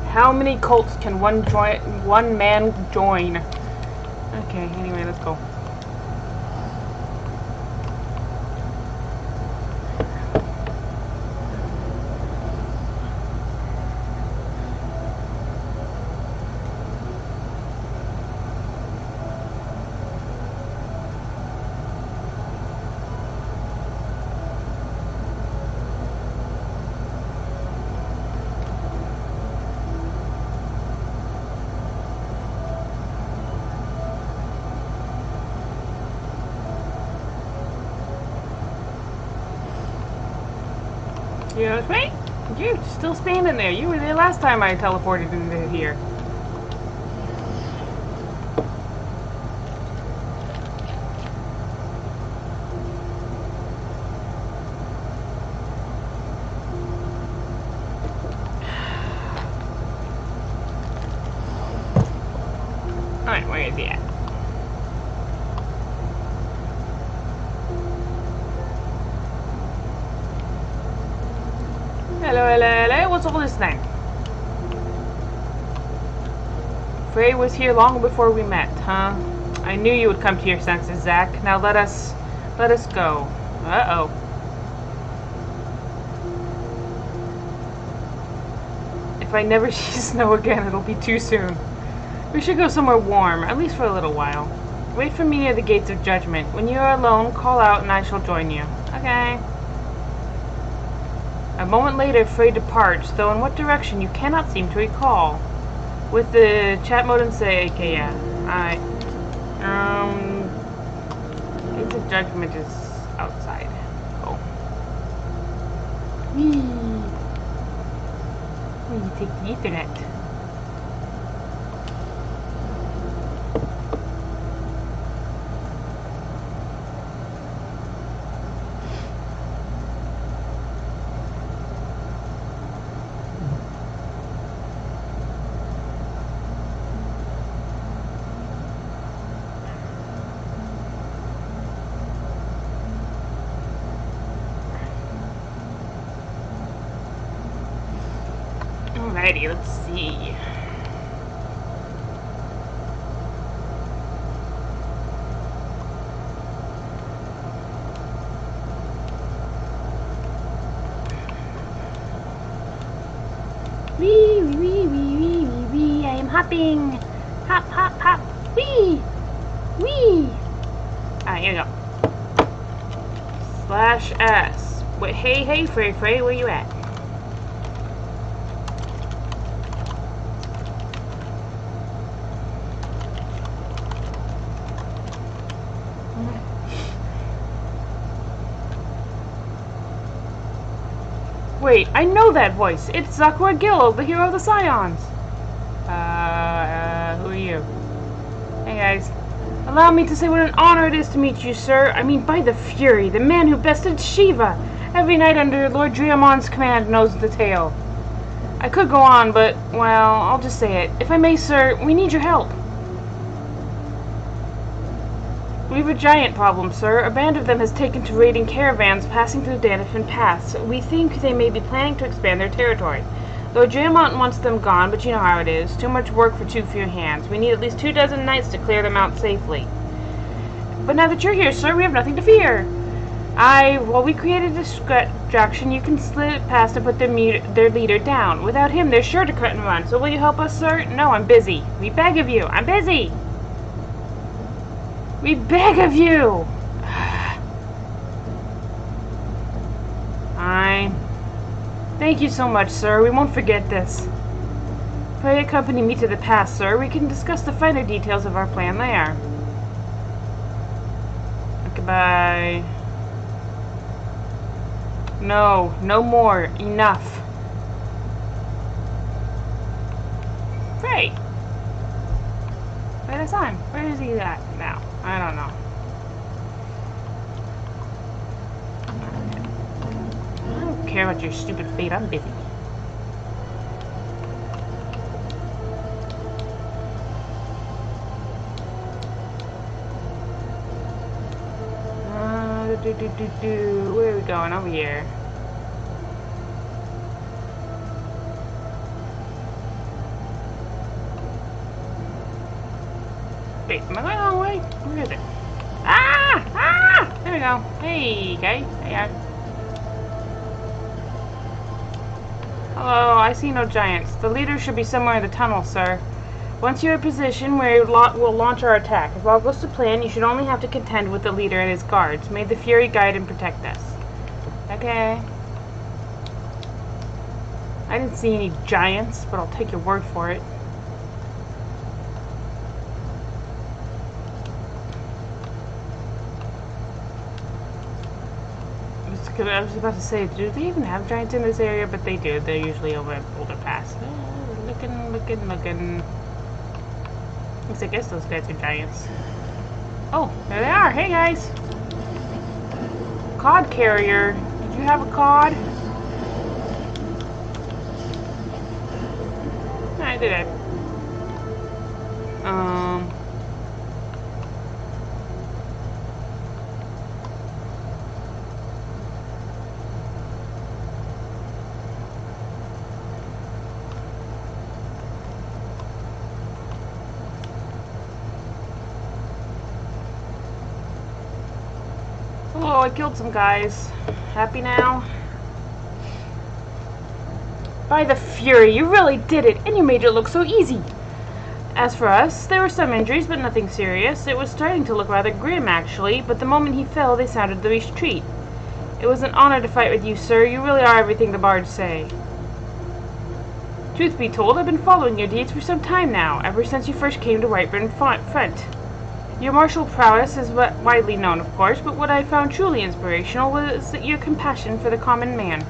How many cults can one man join? Okay, anyway, let's go. You know, wait, you're still standing there. You were there last time I teleported into here. Alright, where is he at? Hello, what's all this then? Frey was here long before we met, huh? I knew you would come to your senses, Zach. Now let us go. Uh-oh. If I never see snow again, it'll be too soon. We should go somewhere warm, at least for a little while. Wait for me near the gates of judgment. When you are alone, call out and I shall join you. Okay. A moment later, Frey departs, though in what direction you cannot seem to recall. With the chat mode and say, okay, yeah. Alright. Gates of judgment is outside. Oh. Whee! You take the Ethernet. Alrighty, let's see. Wee, wee, wee, wee, wee, wee, wee, I am hopping. Hop, hop, hop. Wee, wee. Alright, here we go. /S. Wait, hey, Frey, where you at? Wait, I know that voice. It's Zakura Gil, the hero of the Scions. Who are you? Hey guys. Allow me to say what an honor it is to meet you, sir. I mean, by the Fury, the man who bested Shiva. Every knight under Lord Driamon's command knows the tale. I could go on, but, well, I'll just say it. If I may, sir, we need your help. We have a giant problem, sir. A band of them has taken to raiding caravans passing through Danifin Pass. We think they may be planning to expand their territory. Lord Driamont wants them gone, but you know how it is. Too much work for too few hands. We need at least 24 knights to clear them out safely. But now that you're here, sir, we have nothing to fear. While we created a distraction, you can slip past and put their leader down. Without him, they're sure to cut and run. So will you help us, sir? No, I'm busy. We beg of you. I'm busy. We beg of you. Fine. Thank you so much, sir. We won't forget this. Pray accompany me to the pass, sir. We can discuss the finer details of our plan there. Goodbye. No, no more. Enough. Great. Wait, that's on. Where is he at now? I don't know. I don't care about your stupid fate. I'm busy. Where are we going? Over here. Wait, am I going the wrong way? Where is it? Ah! Ah! There we go. Hey, guys. Hey, guys. Hello, I see no giants. The leader should be somewhere in the tunnel, sir. Once you're in position, we'll launch our attack. If all goes to plan, you should only have to contend with the leader and his guards. May the Fury guide and protect us. Okay. I didn't see any giants, but I'll take your word for it. I was about to say, do they even have giants in this area? But they do. They're usually over at Boulder Pass. Looking. I guess those guys are giants. Oh, there they are. Hey, guys. Cod carrier. Did you have a cod? I did. Oh, I killed some guys. Happy now? By the Fury, you really did it, and you made it look so easy. As for us, there were some injuries, but nothing serious. It was starting to look rather grim, actually, but the moment he fell, they sounded the retreat. It was an honor to fight with you, sir. You really are everything the bards say. Truth be told, I've been following your deeds for some time now, ever since you first came to Whiteburn Front. Your martial prowess is widely known, of course, but what I found truly inspirational was your compassion for the common man.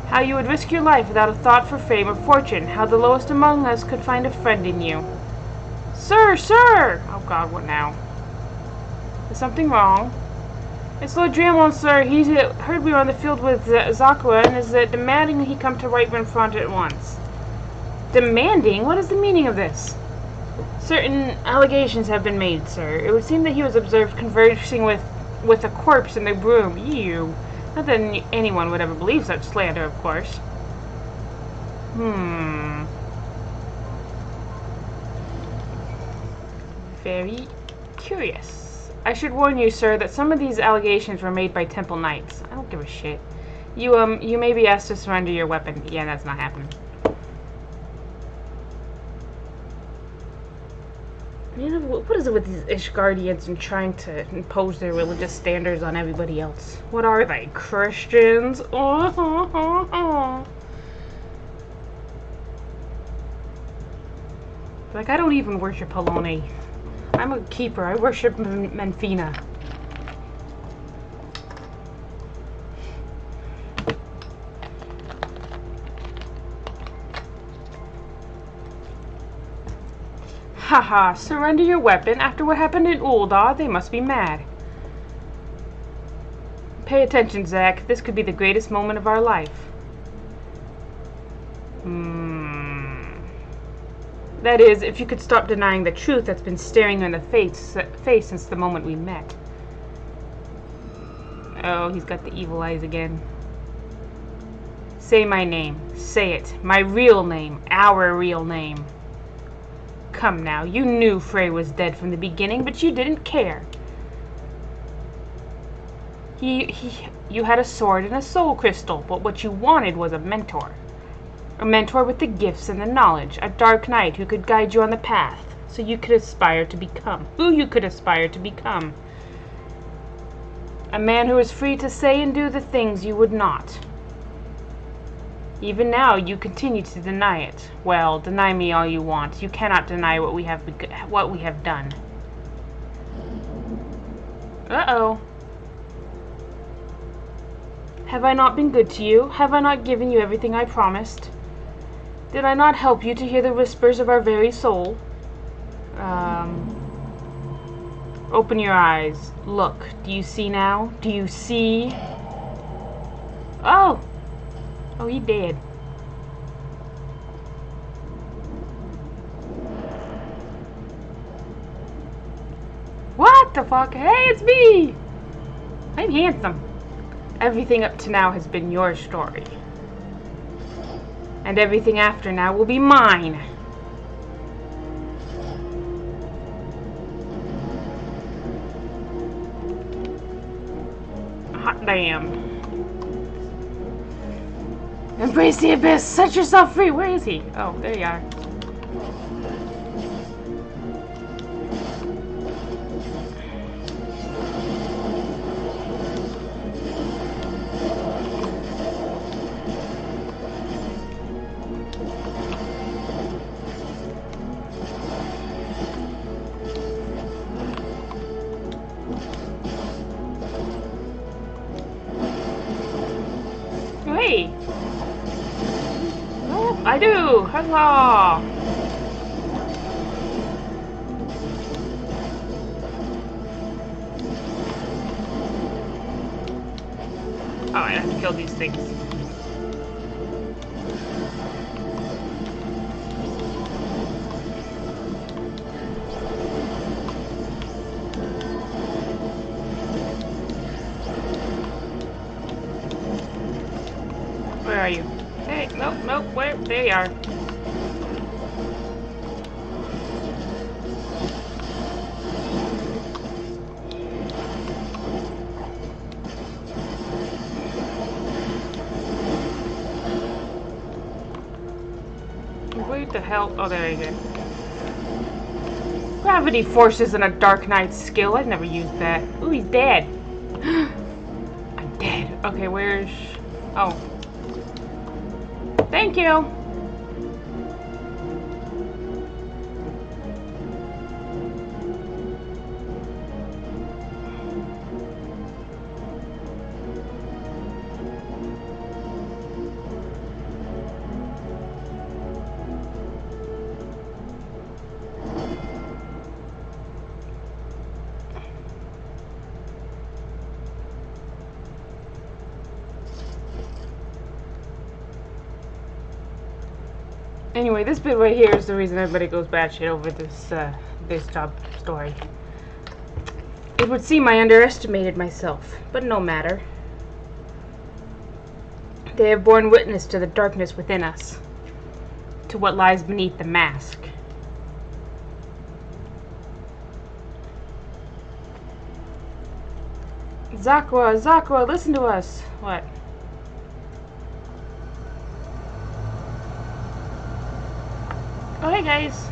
How you would risk your life without a thought for fame or fortune, how the lowest among us could find a friend in you. Sir, sir! Oh God, what now? Is something wrong? It's Lord Driamont, sir. He heard we were on the field with Zakura and is demanding that he come to Whiteburn Front at once. Demanding? What is the meaning of this? Certain allegations have been made, sir. It would seem that he was observed conversing with a corpse in the broom. Ew. Not that anyone would ever believe such slander, of course. Very curious. I should warn you, sir, that some of these allegations were made by Temple Knights. I don't give a shit. You may be asked to surrender your weapon. Yeah, that's not happening. You know, what is it with these Ishgardians and trying to impose their religious standards on everybody else? What are they, Christians? Like, I don't even worship Halone. I'm a keeper. I worship Menfina. Haha, surrender your weapon. After what happened in Uldar, they must be mad. Pay attention, Zack. This could be the greatest moment of our life. That is, if you could stop denying the truth that's been staring you in the face since the moment we met. Oh, he's got the evil eyes again. Say my name. Say it. My real name. Our real name. Come now, you knew Frey was dead from the beginning, but you didn't care. You had a sword and a soul crystal, but what you wanted was a mentor. A mentor with the gifts and the knowledge, a dark knight who could guide you on the path, so you could aspire to become who you could aspire to become. A man who is free to say and do the things you would not. Even now, you continue to deny it. Well, deny me all you want. You cannot deny what we have done. Uh-oh. Have I not been good to you? Have I not given you everything I promised? Did I not help you to hear the whispers of our very soul? Open your eyes. Look. Do you see now? Do you see? Oh! Oh, he did. What the fuck? Hey, it's me! I'm handsome. Everything up to now has been your story. And everything after now will be mine. Hot damn. Embrace the abyss. Set yourself free. Where is he? Oh, there you are. Hey! Oh, I do! Huzzah! Oh, I have to kill these things. Where are you? Hey, nope, where? There you are. Where the hell? Oh, there you go. Gravity forces and a Dark Knight's skill. I've never used that. Ooh, he's dead. I'm dead. Okay, where's... Oh. Thank you. Anyway, this bit right here is the reason everybody goes batshit over this job story. It would seem I underestimated myself, but no matter. They have borne witness to the darkness within us, to what lies beneath the mask. Zakra, listen to us. What? Oh, hey guys.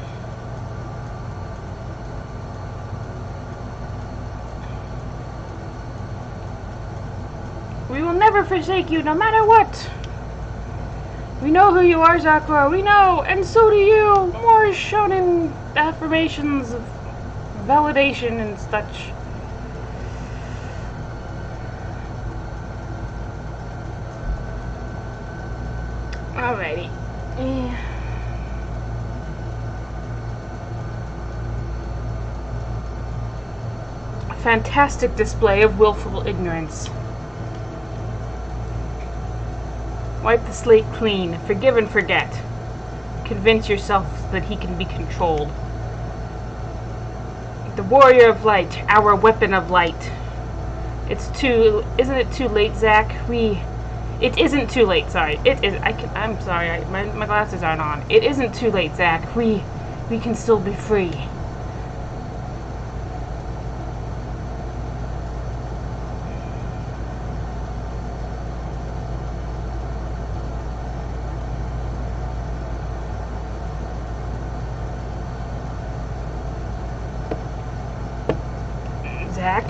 We will never forsake you, no matter what. We know who you are, Zakra. We know, and so do you. More shonen affirmations of validation and such. Alrighty. fantastic display of willful ignorance. Wipe the slate clean. Forgive and forget. Convince yourself that he can be controlled. The warrior of light, our weapon of light. Isn't it too late, Zach? It isn't too late, sorry. I'm sorry, my glasses aren't on. It isn't too late, Zach. We can still be free. Zach?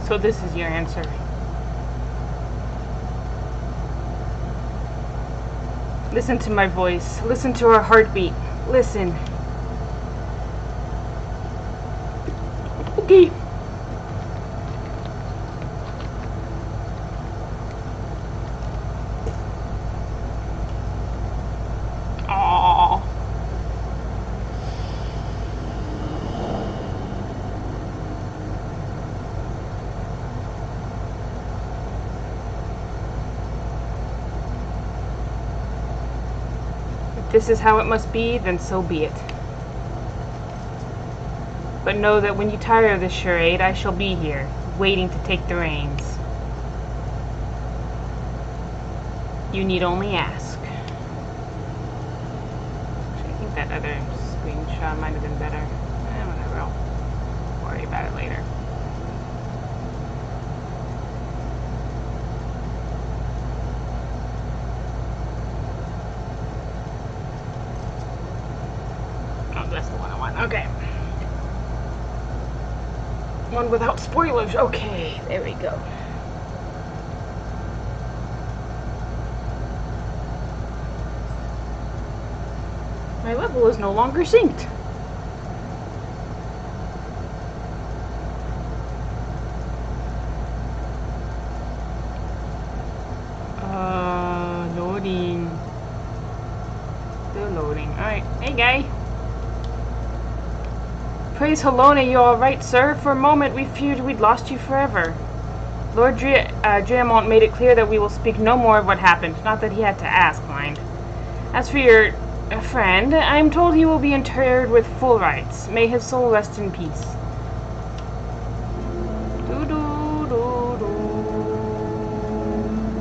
So this is your answer. Listen to my voice. Listen to our heartbeat. Listen. Okay. Aww. If this is how it must be, then so be it. But know that when you tire of this charade, I shall be here, waiting to take the reins. You need only ask. I think that other screenshot might have been better. Whatever, I'll worry about it later. Oh, that's the one I want. Okay. One without spoilers. Okay, there we go. My level is no longer synced. Loading. Still loading. Alright, hey guy. Praise Helona, you alright, sir? For a moment we feared we'd lost you forever. Lord Dreamont made it clear that we will speak no more of what happened. Not that he had to ask, mind. As for your friend, I am told he will be interred with full rites. May his soul rest in peace.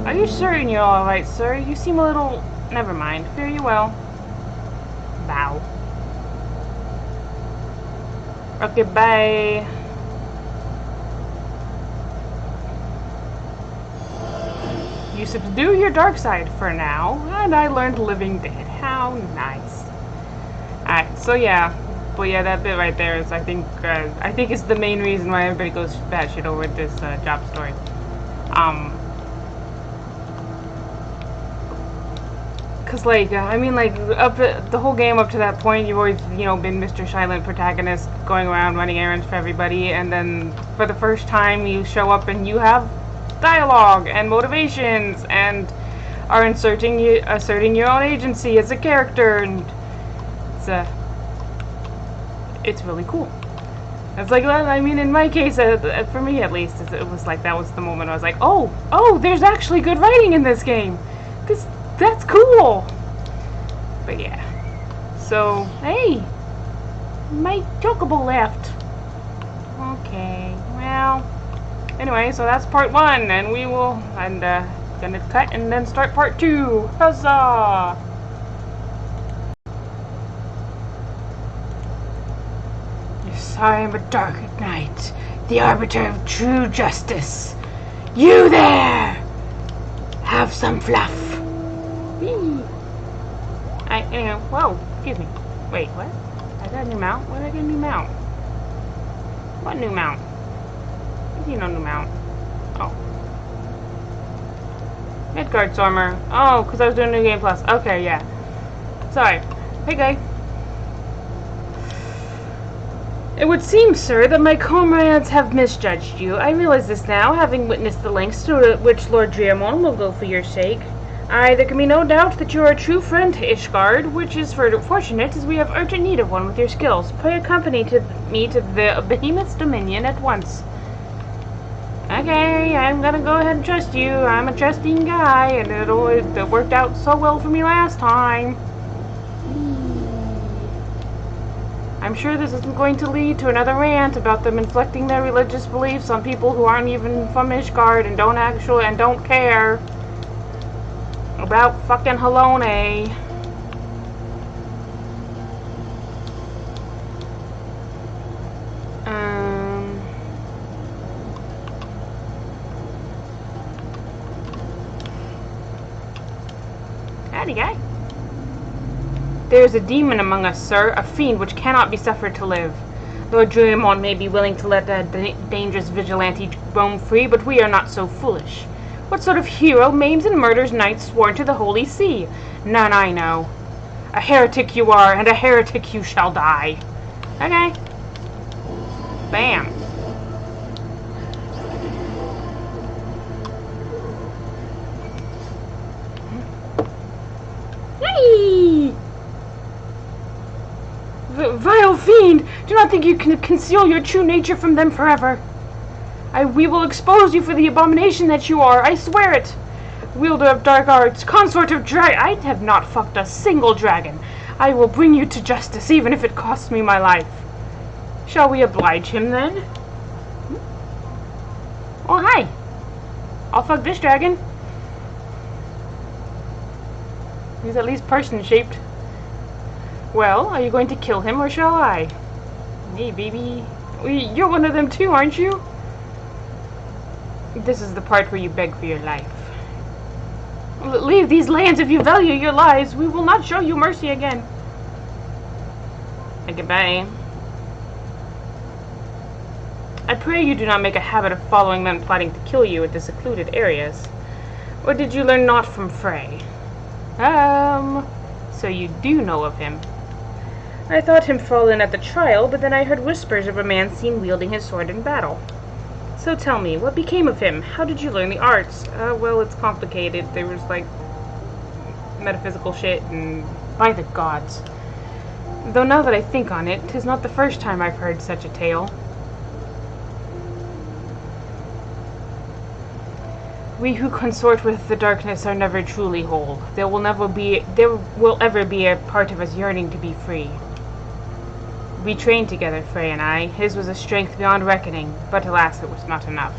Are you certain you're alright, sir? You seem a little... Never mind. Fare you well. Bow. Okay, bye. You subdue your dark side for now, and I learned living dead. How nice. Alright, so yeah. But yeah, that bit right there is, I think it's the main reason why everybody goes batshit over this job story. Cause like, I mean like, the whole game up to that point, you've always, you know, been Mr. Silent protagonist, going around running errands for everybody, and then for the first time you show up and you have dialogue and motivations and are asserting your own agency as a character, and it's really cool. It's like, I mean, in my case, for me at least, it was like, that was the moment I was like, oh, there's actually good writing in this game. That's cool. But yeah. So, hey, my chocobo left. Okay, well, anyway, so that's part 1, and we will, gonna cut and then start part 2. Huzzah! Yes, I am a dark knight, the arbiter of true justice. You there! Have some fluff. Whee! Anyway, whoa, excuse me. Wait, what? I got a new mount? Where did I get a new mount? What new mount? I see no new mount. Oh. Midgard Stormer. Oh, because I was doing New Game Plus. Okay, yeah. Sorry. Hey, guy. It would seem, sir, that my comrades have misjudged you. I realize this now, having witnessed the lengths to which Lord Dreamont will go for your sake. Aye, there can be no doubt that you are a true friend to Ishgard, which is fortunate, as we have urgent need of one with your skills. Pray accompany me to the Behemoth's dominion at once. Okay, I'm gonna go ahead and trust you. I'm a trusting guy, and it worked out so well for me last time. I'm sure this isn't going to lead to another rant about them inflicting their religious beliefs on people who aren't even from Ishgard and don't care about fucking Halone. Howdy, guy. There is a demon among us, sir, a fiend which cannot be suffered to live. Lord Druimond may be willing to let a dangerous vigilante roam free, but we are not so foolish. What sort of hero maims and murders knights sworn to the Holy See? None I know. A heretic you are, and a heretic you shall die. Okay. Bam. Yay! Vile fiend! Do not think you can conceal your true nature from them forever. We will expose you for the abomination that you are, I swear it! Wielder of dark arts, consort of I have not fucked a single dragon. I will bring you to justice, even if it costs me my life. Shall we oblige him, then? Oh, hi! I'll fuck this dragon. He's at least person-shaped. Well, are you going to kill him, or shall I? Hey, baby. You're one of them too, aren't you? This is the part where you beg for your life. Leave these lands if you value your lives. We will not show you mercy again. Goodbye. I pray you do not make a habit of following men plotting to kill you at the secluded areas. Or did you learn naught from Frey? So you do know of him. I thought him fallen at the trial, but then I heard whispers of a man seen wielding his sword in battle. So tell me, what became of him? How did you learn the arts? Well, it's complicated. There was, like, metaphysical shit, and by the gods. Though now that I think on it, 'tis not the first time I've heard such a tale. We who consort with the darkness are never truly whole. There will ever be a part of us yearning to be free. We trained together, Frey and I. His was a strength beyond reckoning, but alas, it was not enough.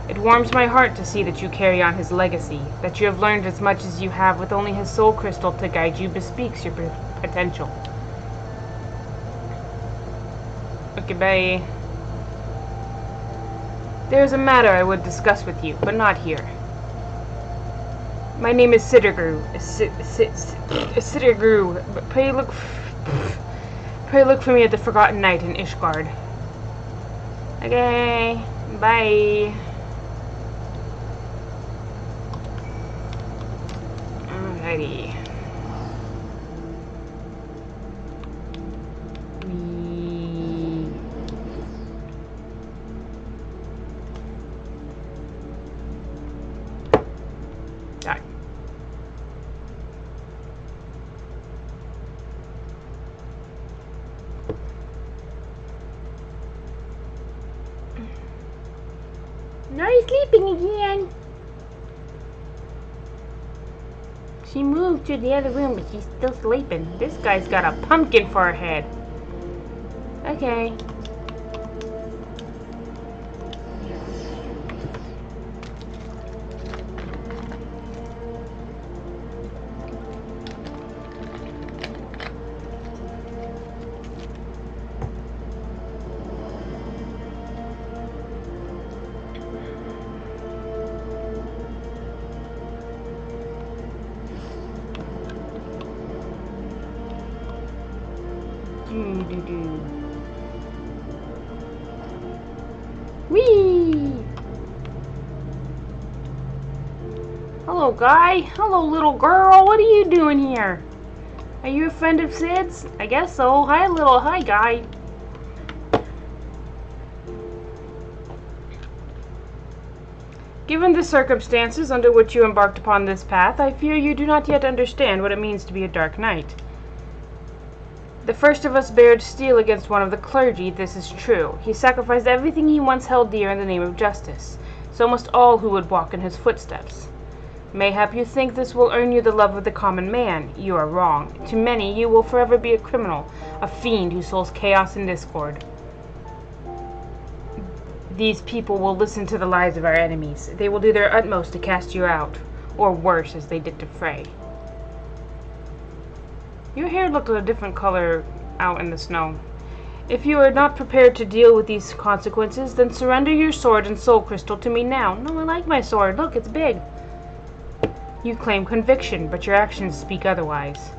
It warms my heart to see that you carry on his legacy, that you have learned as much as you have with only his soul crystal to guide you bespeaks your potential. Okay, bye. There is a matter I would discuss with you, but not here. My name is Sittergrew. Sittergrew. Pray look for me at the Forgotten Night in Ishgard. Okay, bye. Alrighty. Now he's sleeping again. She moved to the other room, but she's still sleeping. This guy's got a pumpkin for her head. Okay. Whee! Hello, guy. Hello, little girl. What are you doing here? Are you a friend of Sid's? I guess so. Hi, guy. Given the circumstances under which you embarked upon this path, I fear you do not yet understand what it means to be a Dark Knight. The first of us bared steel against one of the clergy, this is true. He sacrificed everything he once held dear in the name of justice. So must all who would walk in his footsteps. Mayhap you think this will earn you the love of the common man. You are wrong. To many you will forever be a criminal, a fiend who sows chaos and discord. These people will listen to the lies of our enemies. They will do their utmost to cast you out, or worse, as they did to Frey. Your hair looked a different color out in the snow. If you are not prepared to deal with these consequences, then surrender your sword and soul crystal to me now. No, I like my sword. Look, it's big. You claim conviction, but your actions speak otherwise.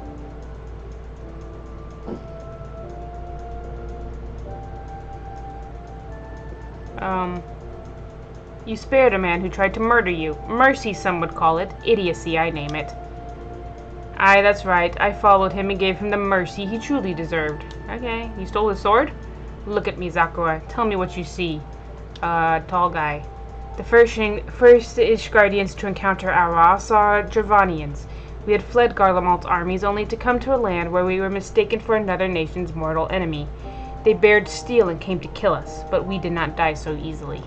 You spared a man who tried to murder you. Mercy, some would call it. Idiocy, I name it. Aye, that's right. I followed him and gave him the mercy he truly deserved. Okay, you stole his sword? Look at me, Zakura. Tell me what you see. Tall guy. The first Ishgardians to encounter Aras are Dravanians. We had fled Garlemald's armies only to come to a land where we were mistaken for another nation's mortal enemy. They bared steel and came to kill us, but we did not die so easily.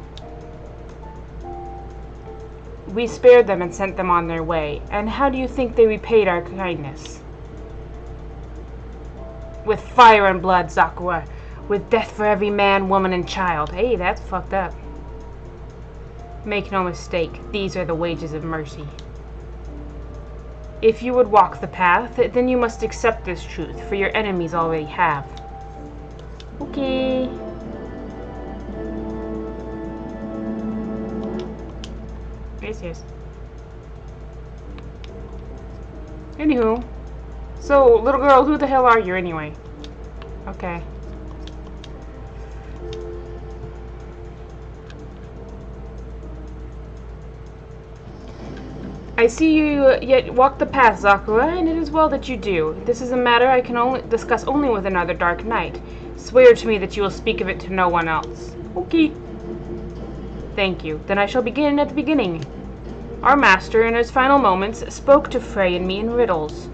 We spared them and sent them on their way, and how do you think they repaid our kindness? With fire and blood, Zakura. With death for every man, woman, and child. Hey, that's fucked up. Make no mistake, these are the wages of mercy. If you would walk the path, then you must accept this truth, for your enemies already have. Okay. Yes. Anywho. So, little girl, who the hell are you anyway? Okay. I see you yet walk the path, Zakura, and it is well that you do. This is a matter I can discuss only with another Dark Knight. Swear to me that you will speak of it to no one else. Okay. Thank you. Then I shall begin at the beginning. Our master, in his final moments, spoke to Frey and me in riddles.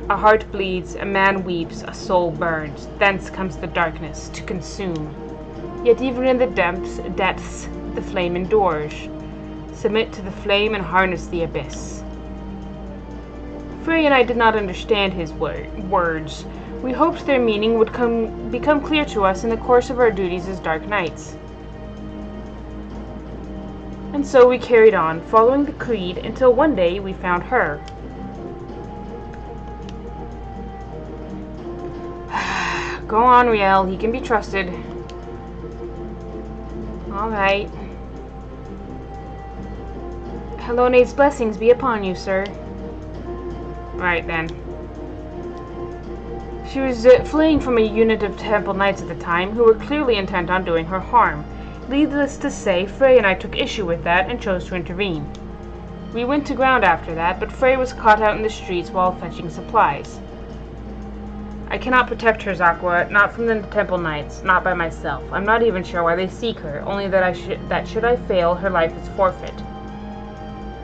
A heart bleeds, a man weeps, a soul burns. Thence comes the darkness, to consume. Yet even in the depths, the flame endures. Submit to the flame and harness the abyss. Frey and I did not understand his words. We hoped their meaning would become clear to us in the course of our duties as Dark Knights. And so we carried on, following the creed, until one day we found her. Go on, Riel, he can be trusted. Alright. Helone's blessings be upon you, sir. Right then. She was fleeing from a unit of Temple Knights at the time, who were clearly intent on doing her harm. Needless to say, Frey and I took issue with that and chose to intervene. We went to ground after that, but Frey was caught out in the streets while fetching supplies. I cannot protect her, Zakura, not from the Temple Knights, not by myself. I'm not even sure why they seek her, only that should I fail, her life is forfeit.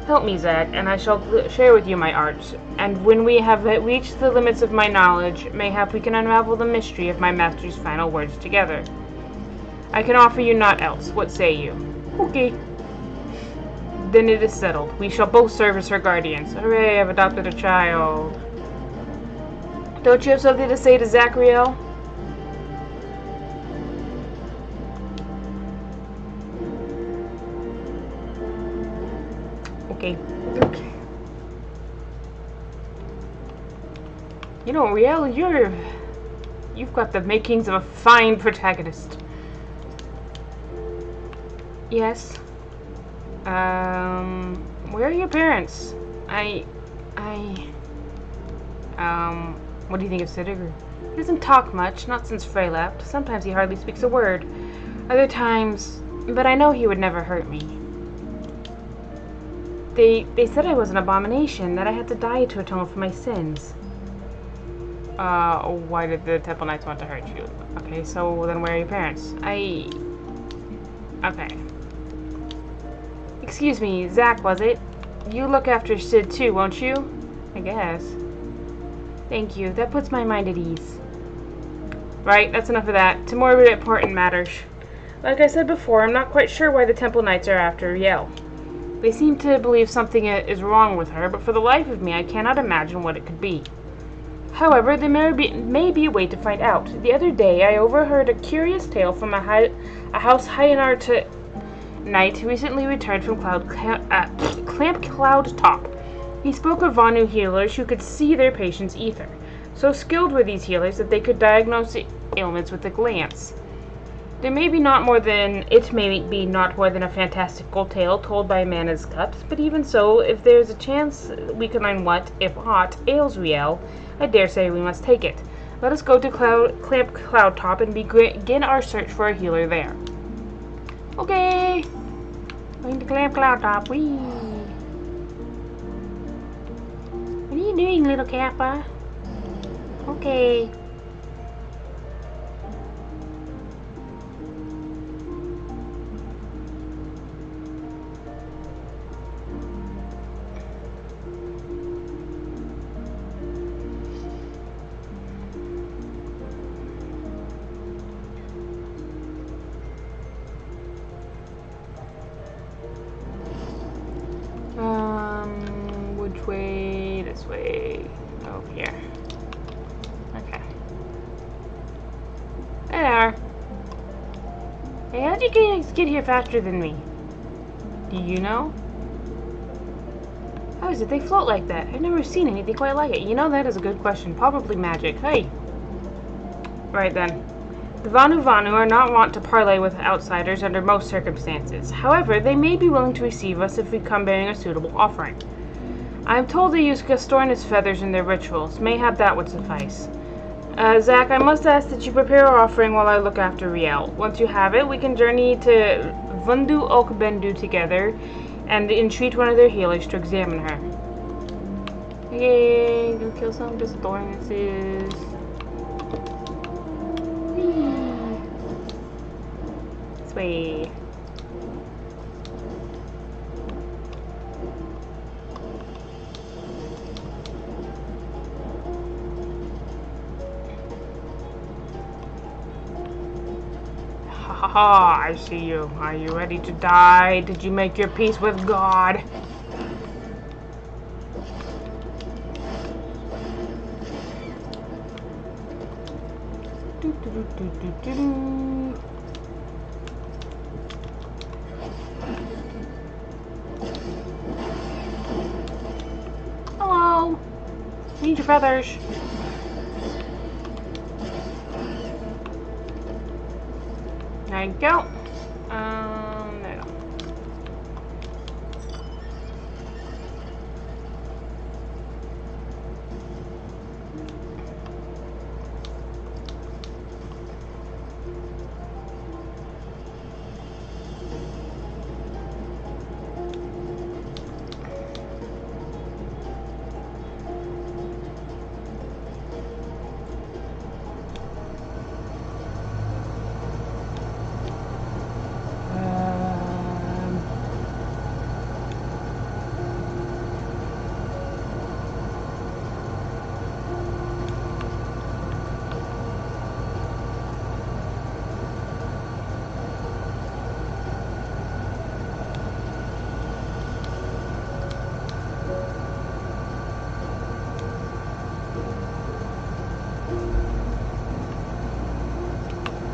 Help me, Zach, and I shall share with you my arts, and when we have reached the limits of my knowledge, mayhap we can unravel the mystery of my master's final words together. I can offer you naught else. What say you? Okay. Then it is settled. We shall both serve as her guardians. Hooray, I've adopted a child. Don't you have something to say to Zachriel? Okay. You know, Riel, you've got the makings of a fine protagonist. Yes. Where are your parents? What do you think of Sidiger? He doesn't talk much, not since Frey left. Sometimes he hardly speaks a word. Other times, but I know he would never hurt me. They said I was an abomination, that I had to die to atone for my sins. Why did the Temple Knights want to hurt you? Okay, so then where are your parents? Okay. Excuse me, Zach, was it? You look after Sid too, won't you? I guess. Thank you. That puts my mind at ease. Right, that's enough of that. To more important matters. Like I said before, I'm not quite sure why the Temple Knights are after Riel. They seem to believe something is wrong with her, but for the life of me, I cannot imagine what it could be. However, there may be a way to find out. The other day, I overheard a curious tale from a House Hyanart knight who recently returned from Clamp Cloud Top. He spoke of Vanu healers who could see their patients' ether. So skilled were these healers that they could diagnose ailments with a glance. It may be not more than a fantastical tale told by a man in his cups, but even so, if there's a chance we can learn what, if aught, ails Riel, I dare say we must take it. Let us go to Clamp Cloud Top and begin our search for a healer there. Okay. Going to Clamp Cloud Top. Whee. What are you doing, little Kappa? Okay. Which way? This way. Over here. Okay. There. Hey, how'd you guys get here faster than me? Do you know? How is it they float like that? I've never seen anything quite like it. You know, that is a good question. Probably magic. Hey. Right then. The Vanu are not wont to parley with outsiders under most circumstances. However, they may be willing to receive us if we come bearing a suitable offering. I am told they use Gastornis feathers in their rituals. Mayhap that would suffice. Zach, I must ask that you prepare our offering while I look after Riel. Once you have it, we can journey to Vundu Okbendu together and entreat one of their healers to examine her. Yay, go kill some Gastornises. This way. Ha, I see you. Are you ready to die? Did you make your peace with God? Hello. Need your feathers. There you go. There you go.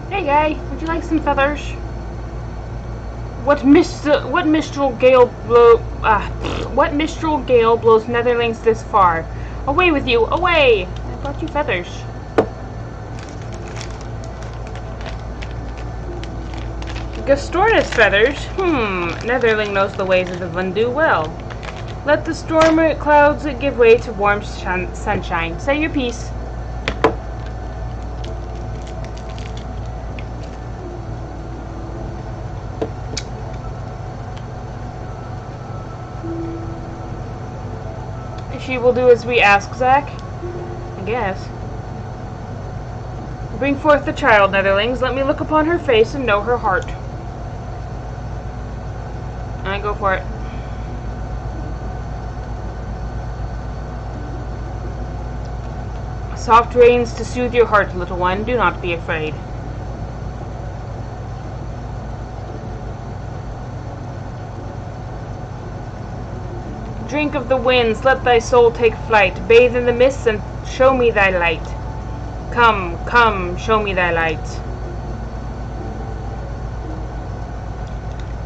Hey guy, would you like some feathers? What mistral gale blows netherlings this far? Away with you, away! I brought you feathers. Gastornis feathers? Netherling knows the ways of the Vundu well. Let the storm clouds give way to warm sunshine. Say your piece. She will do as we ask, Zach? I guess. Bring forth the child, Netherlings. Let me look upon her face and know her heart. go for it. Soft rains to soothe your heart, little one. Do not be afraid. Drink of the winds, let thy soul take flight. Bathe in the mists and show me thy light. Come, come, show me thy light.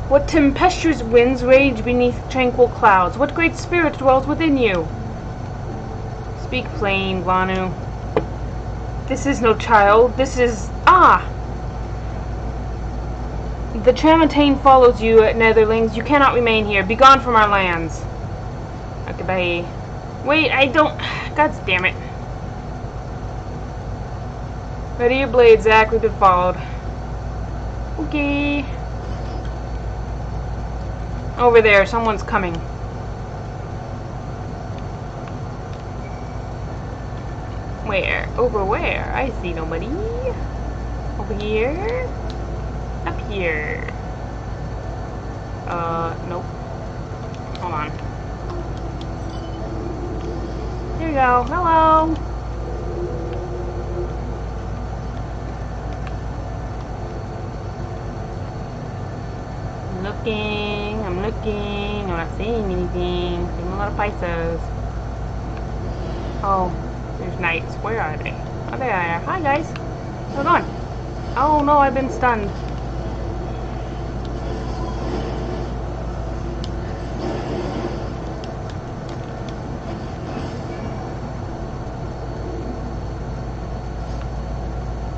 What tempestuous winds rage beneath tranquil clouds? What great spirit dwells within you? Speak plain, Vanu. This is no child. This is... Ah! The Tramontane follows you, Netherlings. You cannot remain here. Begone from our lands. Okay, bye. Wait, I don't... God damn it. Ready your blade, Zach. We've been followed. Okay. Over there. Someone's coming. Where? Over where? I see nobody. Over here? Up here. Nope. Hold on. There you go. Hello. I'm looking. I'm not seeing anything. Seeing a lot of Pisces. Oh. There's knights. Where are they? Oh, there they are. Hi, guys. Hold on. Oh, no, I've been stunned.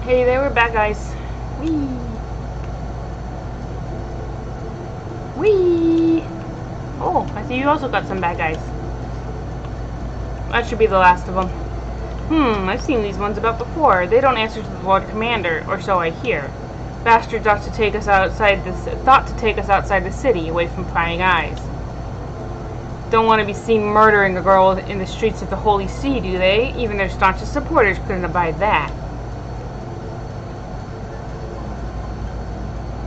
Hey, there we're back, guys. Whee! Whee! Oh, I see you also got some bad guys. That should be the last of them. I've seen these ones about before. They don't answer to the Lord Commander, or so I hear. Bastards thought to take us outside the city, away from prying eyes. Don't want to be seen murdering a girl in the streets of the Holy See, do they? Even their staunchest supporters couldn't abide that.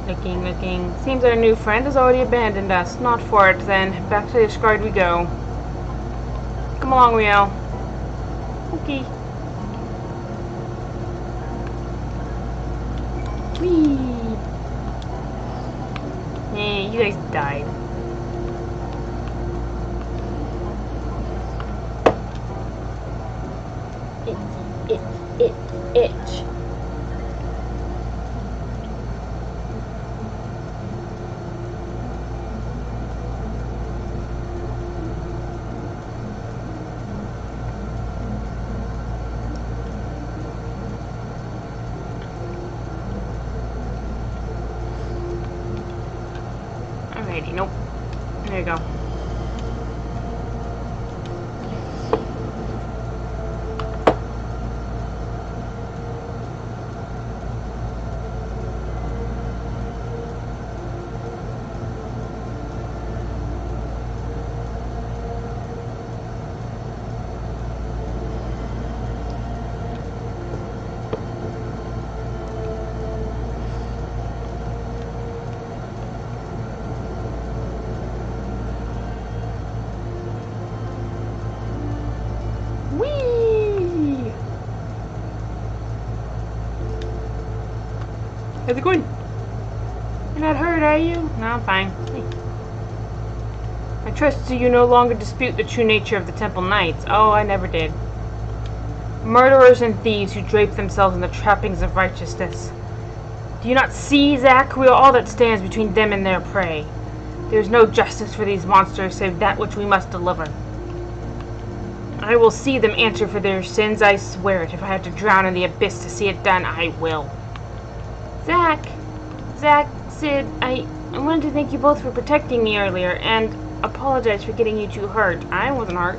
Looking. Seems our new friend has already abandoned us. Not for it, then. Back to Ishgard we go. Come along, Rio. Okay. Whee! Hey, you guys died. Itch. Alrighty, nope. There you go. How's it going? You're not hurt, are you? No, I'm fine. Hey. I trust you no longer dispute the true nature of the Temple Knights. Oh, I never did. Murderers and thieves who drape themselves in the trappings of righteousness. Do you not see, Zack? We are all that stands between them and their prey. There is no justice for these monsters save that which we must deliver. I will see them answer for their sins, I swear it. If I have to drown in the abyss to see it done, I will. Zack, Sid, I wanted to thank you both for protecting me earlier, and apologize for getting you two hurt. I wasn't hurt.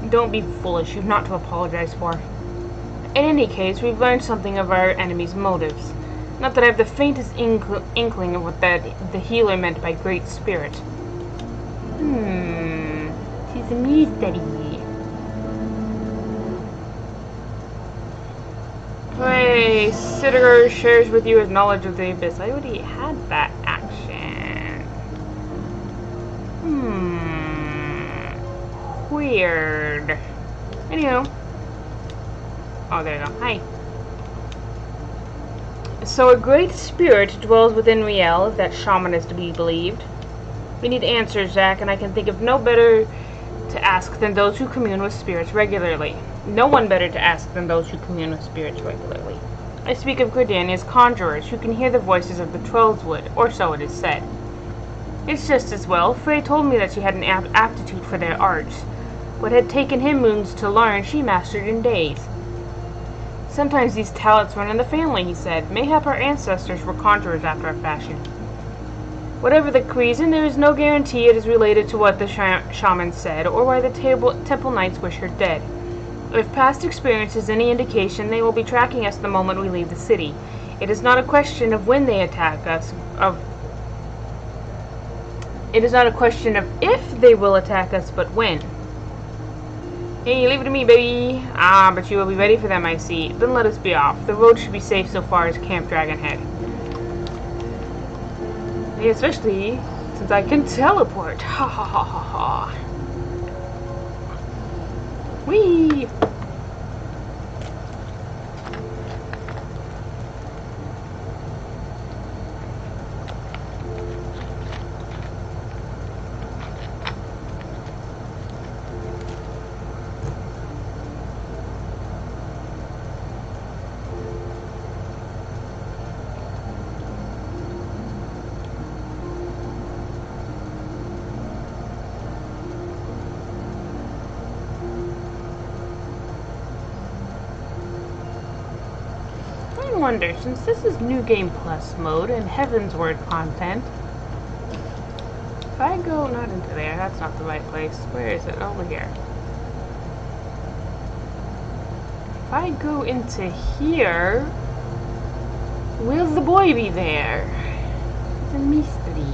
Don't be foolish. You've not to apologize for. In any case, we've learned something of our enemy's motives. Not that I have the faintest inkling of what the healer meant by Great Spirit. She's a mystery. Hey, Sidgar shares with you his knowledge of the Abyss. I already had that, actually. weird. Anywho. Oh, there you go. Hi. So a great spirit dwells within Riel, if that shaman is to be believed. We need answers, Zack, and I can think of no better to ask than those who commune with spirits regularly. No one better to ask than those who commune with spirits regularly. I speak of Gridania's conjurers, who can hear the voices of the Trollswood, or so it is said. It's just as well. Frey told me that she had an aptitude for their arts. What had taken him moons to learn, she mastered in days. Sometimes these talents run in the family, he said. Mayhap our ancestors were conjurers after a fashion. Whatever the reason, there is no guarantee it is related to what the shaman said, or why the temple knights wish her dead. If past experience is any indication, they will be tracking us the moment we leave the city. It is not a question of when they attack us, It is not a question of if they will attack us, but when. Hey, leave it to me, baby. Ah, but you will be ready for them, I see. Then let us be off. The road should be safe so far as Camp Dragonhead. Hey, especially since I can teleport. Ha ha ha ha ha. Whee! I wonder, since this is New Game Plus mode and Heavensward content, if I go not into there, that's not the right place. Where is it? Over here. If I go into here, will the boy be there? It's a mystery.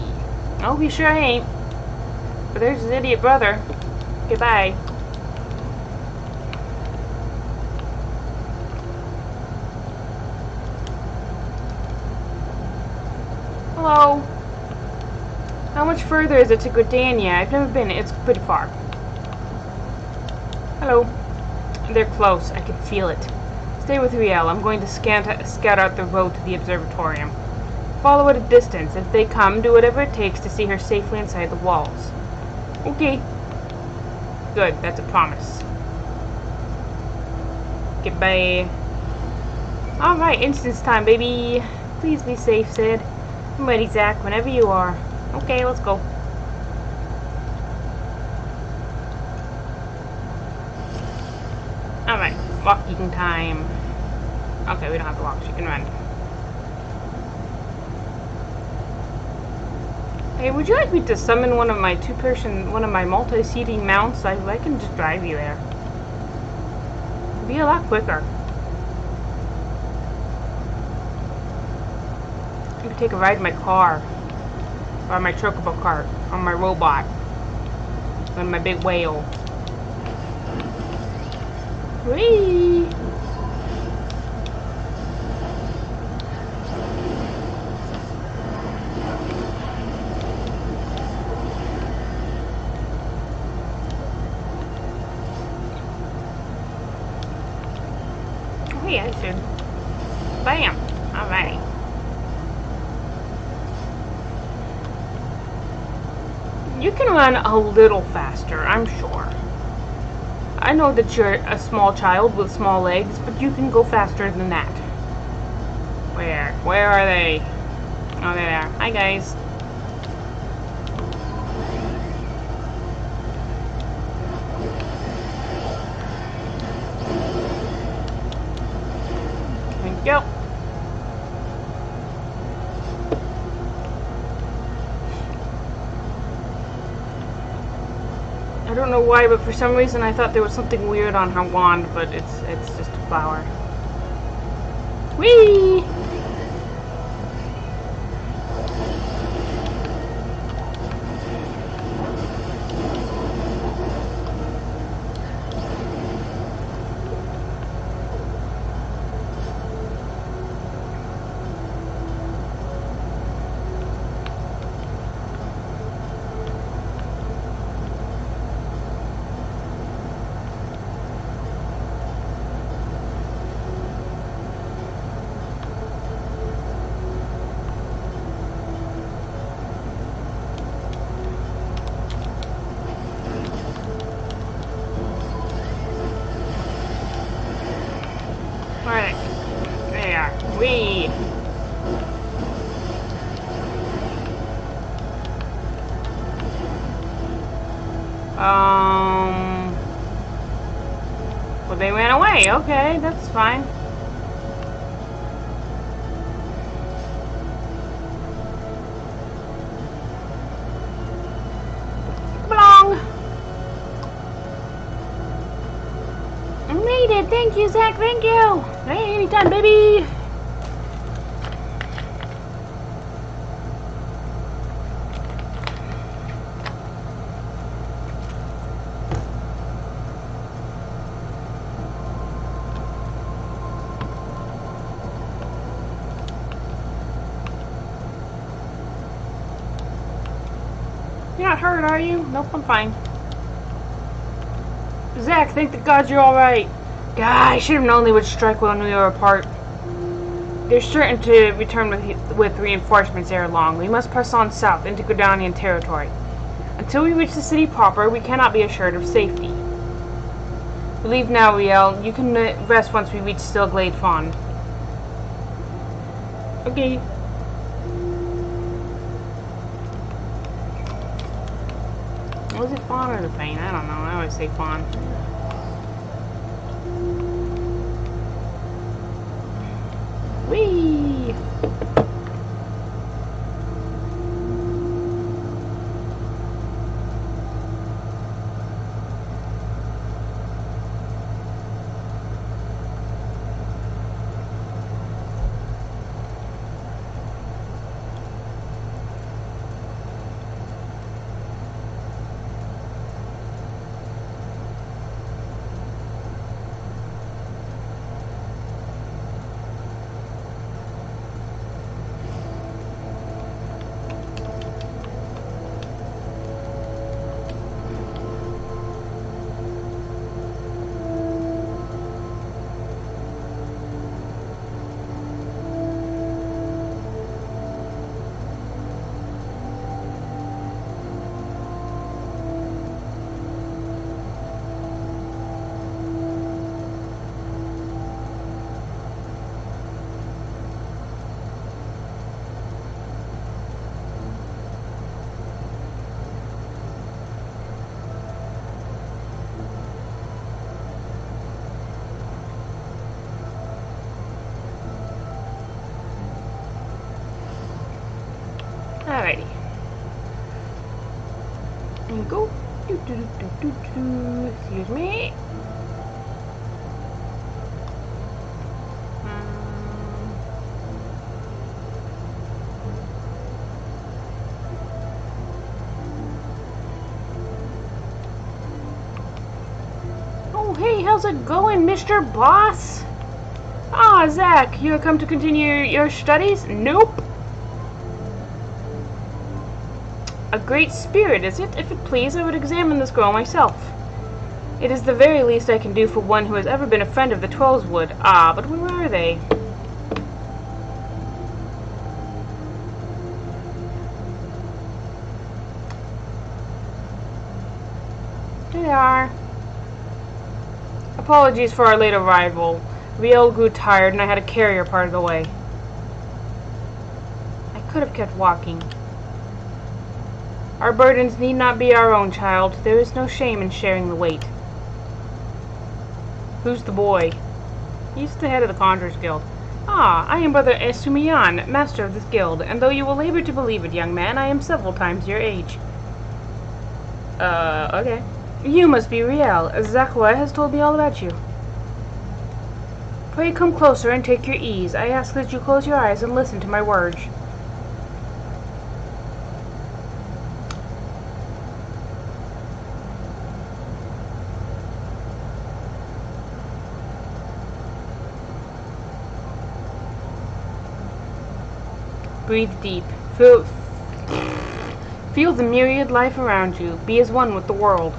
Oh, he sure ain't. But there's his idiot brother. Goodbye. Hello. How much further is it to Gridania? I've never been. It's pretty far. Hello. They're close. I can feel it. Stay with Riel. I'm going to scout out the road to the observatorium. Follow at a distance. If they come, do whatever it takes to see her safely inside the walls. Okay. Good. That's a promise. Goodbye. Alright, instance time, baby. Please be safe, Sid. I'm ready, Zack, whenever you are. Okay, let's go. Alright, walking time. Okay, we don't have to walk, she can run. Hey, would you like me to summon one of my one of my multi-seating mounts? I can just drive you there. It'd be a lot quicker. You can take a ride in my car. Or my chocobo cart. Or my robot. Or my big whale. Whee! Oh yeah, I should. Bam! Alright. You can run a little faster, I'm sure. I know that you're a small child with small legs, but you can go faster than that. Where? Where are they? Oh, there. Hi, guys. There you go. I don't know why, but for some reason I thought there was something weird on her wand, but it's just a flower. Whee! Well, they ran away. Okay, that's fine. Come along. I made it. Thank you, Zach. Thank you. Hey, anytime, baby. You're not hurt, are you? Nope, I'm fine. Zach, thank the gods you're alright. God, I should have known they would strike when we were apart. They're certain to return with reinforcements ere long. We must press on south into Gordanian territory. Until we reach the city proper, we cannot be assured of safety. We leave now, Riel. You can rest once we reach Stillglade Fawn. Okay. Was it Fawn or the Pain? I don't know. I always say Fawn. Whee! Alrighty. Here we go. Excuse me. Oh, hey, how's it going, Mr. Boss? Ah, Zach, you have come to continue your studies? Nope. A great spirit, is it? If it please, I would examine this girl myself. It is the very least I can do for one who has ever been a friend of the Twellswood. Ah, but where are they? There they are. Apologies for our late arrival. Riel grew tired and I had to carry her part of the way. I could have kept walking. Our burdens need not be our own, child. There is no shame in sharing the weight. Who's the boy? He's the head of the Conjurers Guild. Ah, I am Brother Esumiyan, master of this guild, and though you will labor to believe it, young man, I am several times your age. Okay. You must be Riel. Zachariah has told me all about you. Pray come closer and take your ease. I ask that you close your eyes and listen to my words. Breathe deep. Feel the myriad life around you. Be as one with the world.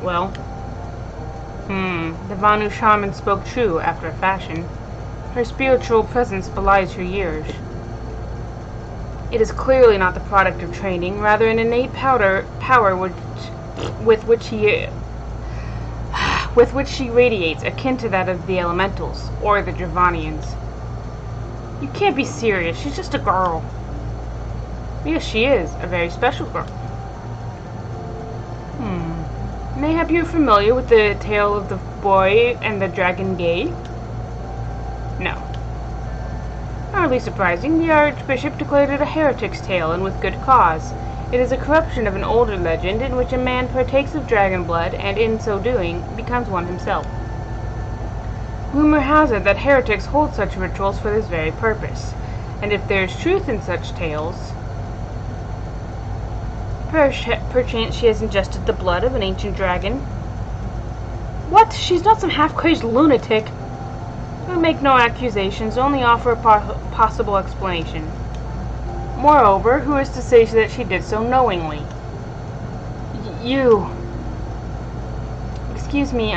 Well, the Vanu shaman spoke true after a fashion. Her spiritual presence belies her years. It is clearly not the product of training, rather an innate power with which she radiates, akin to that of the elementals, or the Dravanians. You can't be serious. She's just a girl. Yes, she is. A very special girl. Mayhap you're familiar with the tale of the boy and the dragon gay? No. Hardly surprising, the Archbishop declared it a heretic's tale, and with good cause. It is a corruption of an older legend in which a man partakes of dragon blood, and in so doing, becomes one himself. Rumor has it that heretics hold such rituals for this very purpose, and if there is truth in such tales, perchance she has ingested the blood of an ancient dragon. What? She's not some half-crazed lunatic. We make no accusations, only offer a possible explanation. Moreover, who is to say that she did so knowingly? You. Excuse me,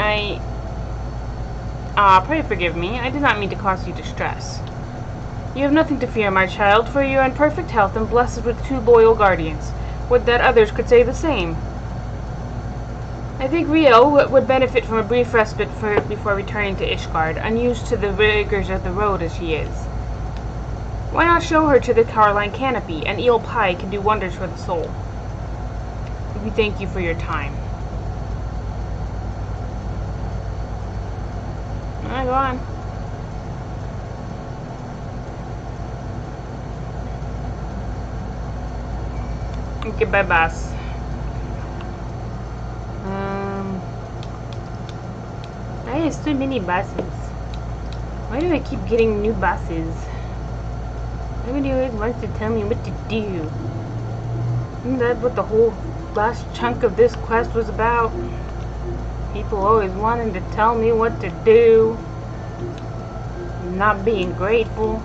pray forgive me. I did not mean to cause you distress. You have nothing to fear, my child, for you are in perfect health and blessed with 2 loyal guardians. Would that others could say the same. I think Rio would benefit from a brief respite before returning to Ishgard, unused to the rigors of the road as she is. Why not show her to the Caroline Canopy? An eel pie can do wonders for the soul. We thank you for your time. Alright, go on. Okay, bye, boss. I have so many bosses. Why do I keep getting new bosses? Everybody always wants to tell me what to do. Isn't that what the whole last chunk of this quest was about? People always wanting to tell me what to do. Not being grateful.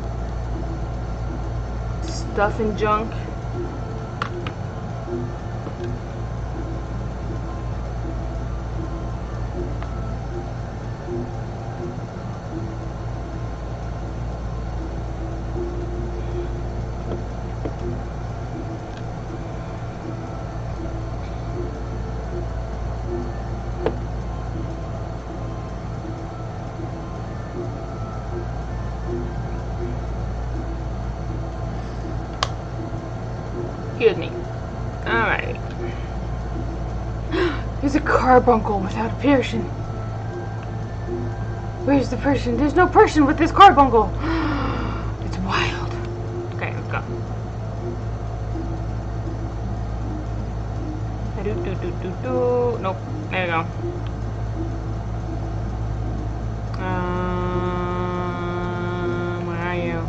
Stuff and junk. Excuse me. Alright. There's a carbuncle without a person. Where's the person? There's no person with this carbuncle. It's wild. Okay, let's go. Nope. There we go. Where are you?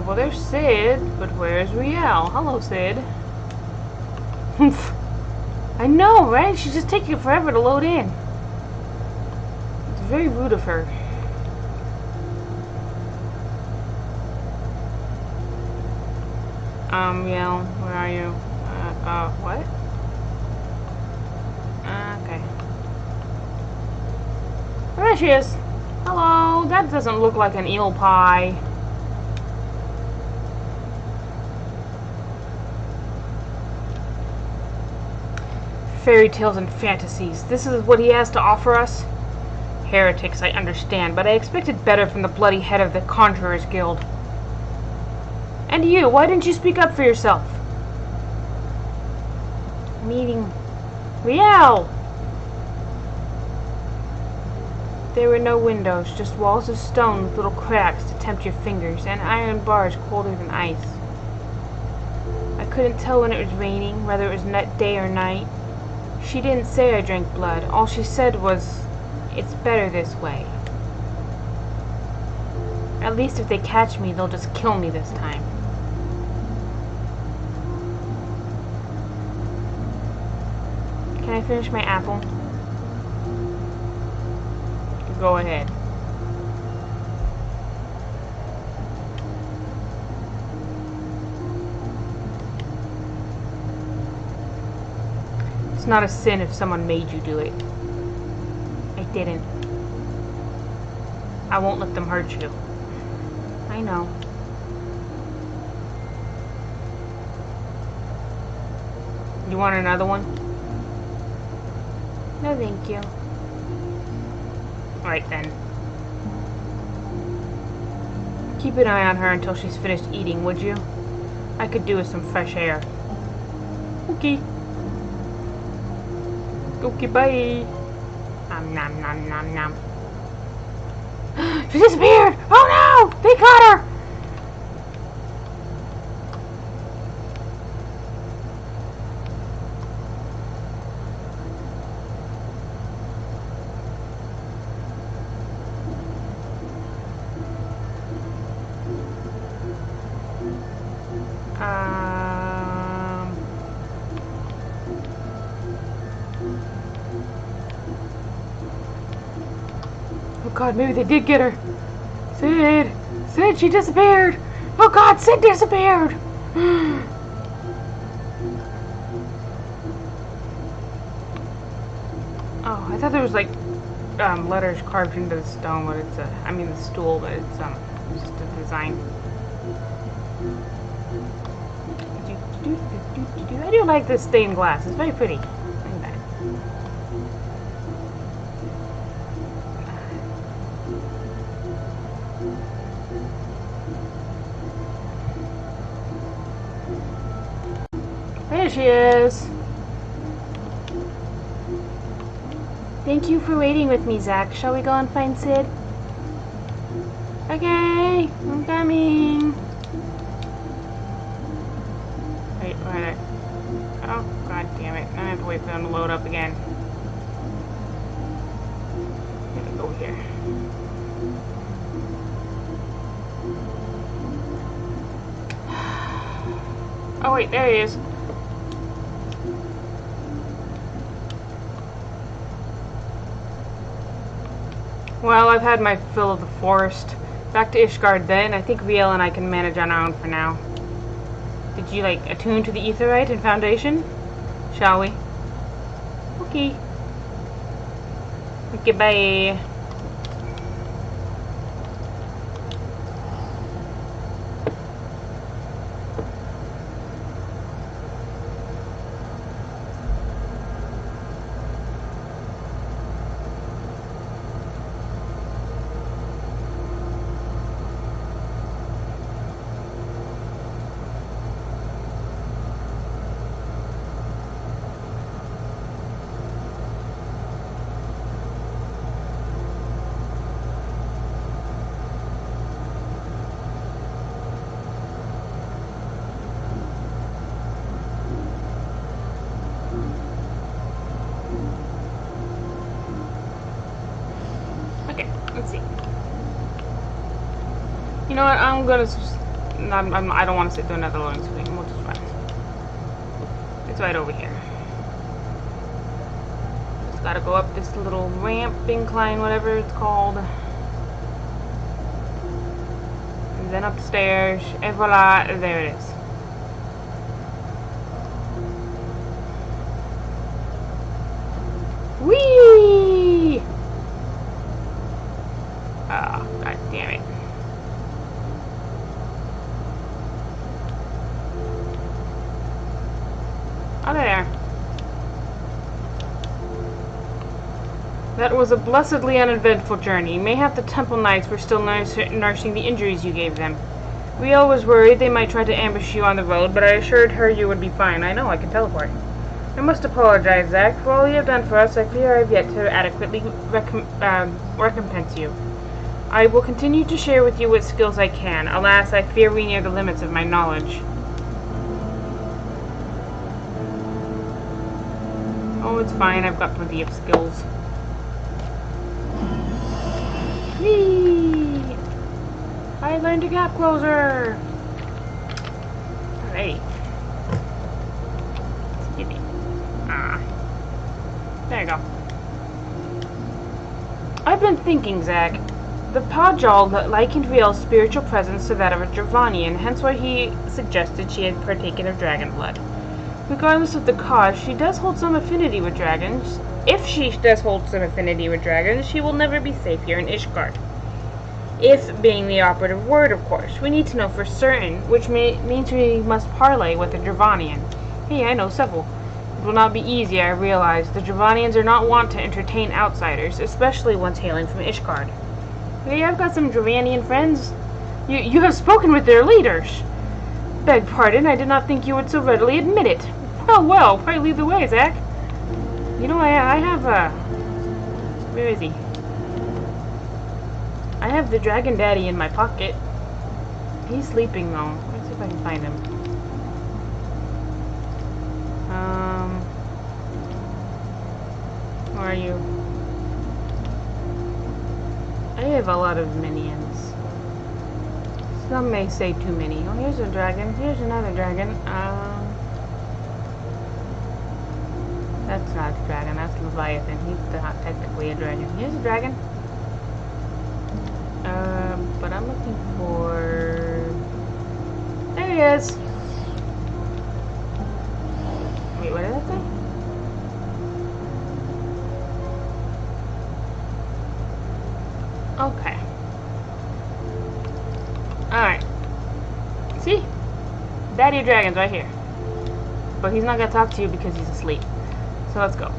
Well, there's Sid, but where's Riel? Hello, Sid. I know, right? She's just taking forever to load in. It's very rude of her. Riel, where are you? What? Okay. There she is. Hello, that doesn't look like an eel pie. Fairy tales and fantasies. This is what he has to offer us? Heretics, I understand, but I expected better from the bloody head of the Conjurers Guild. And you, why didn't you speak up for yourself? Meeting... Riel! There were no windows, just walls of stone with little cracks to tempt your fingers, and iron bars colder than ice. I couldn't tell when it was raining, whether it was day or night. She didn't say I drank blood. All she said was, "It's better this way." At least if they catch me, they'll just kill me this time. Can I finish my apple? Go ahead. It's not a sin if someone made you do it. I didn't. I won't let them hurt you. I know. You want another one? No, thank you. Alright then. Keep an eye on her until she's finished eating, would you? I could do with some fresh air. Okay. Okay, bye. Nom nom nom nom nom. She disappeared! Oh no! They caught her! Oh god, maybe they did get her. Sid! Sid, she disappeared! Oh god, Sid disappeared! Oh, I thought there was like letters carved into the stone, but it's I mean the stool, but it's just a design. I do like this stained glass. It's very pretty. Look at that. There she is. Thank you for waiting with me, Zach. Shall we go and find Sid? Okay, I'm coming. Wait, where? Oh, god damn it. I have to wait for them to load up again. I'm gonna go here. Oh wait, there he is. Well, I've had my fill of the forest. Back to Ishgard then. I think Riel and I can manage on our own for now. Did you, like, attune to the Aetherite and Foundation? Shall we? Okay. Okay, bye. Let's see. You know what? I'm gonna. I don't want to sit through another loading screen. We'll just run. It's right over here. Just gotta go up this little ramp, incline, whatever it's called. And then upstairs. Et voila, there it is. Whee! Oh, god damn it. Oh, there. That was a blessedly uneventful journey. Mayhap the Temple Knights were still nursing the injuries you gave them. Riel was worried they might try to ambush you on the road, but I assured her you would be fine. I know, I can teleport. I must apologize, Zach. For all you have done for us, I fear I have yet to adequately recompense you. I will continue to share with you what skills I can. Alas, I fear we near the limits of my knowledge. Oh, it's fine. I've got plenty of skills. Whee! I learned a gap closer! Alright. Skippy. Ah. There you go. I've been thinking, Zach. The Pajal likened Riel's spiritual presence to that of a Dravanian, hence why he suggested she had partaken of dragon blood. Regardless of the cause, she does hold some affinity with dragons. If she does hold some affinity with dragons, she will never be safe here in Ishgard. If being the operative word, of course. We need to know for certain, which means we must parley with a Dravanian. Hey, I know several. will not be easy, I realize. The Dravanians are not wont to entertain outsiders, especially ones hailing from Ishgard. Hey, I've got some Dravanian friends. You have spoken with their leaders. Beg pardon, I did not think you would so readily admit it. Well, pray lead the way, Zach. You know, I have, where is he? I have the Dragon Daddy in my pocket. He's sleeping, though. Let's see if I can find him. Where are you? I have a lot of minions. Some may say too many. Oh, here's a dragon. Here's another dragon. That's not a dragon. That's Leviathan. He's not technically a dragon. Here's a dragon. But I'm looking for... There he is! Wait, what did that say? Okay. Alright. See? Daddy Dragon's right here. But he's not gonna talk to you because he's asleep. So let's go.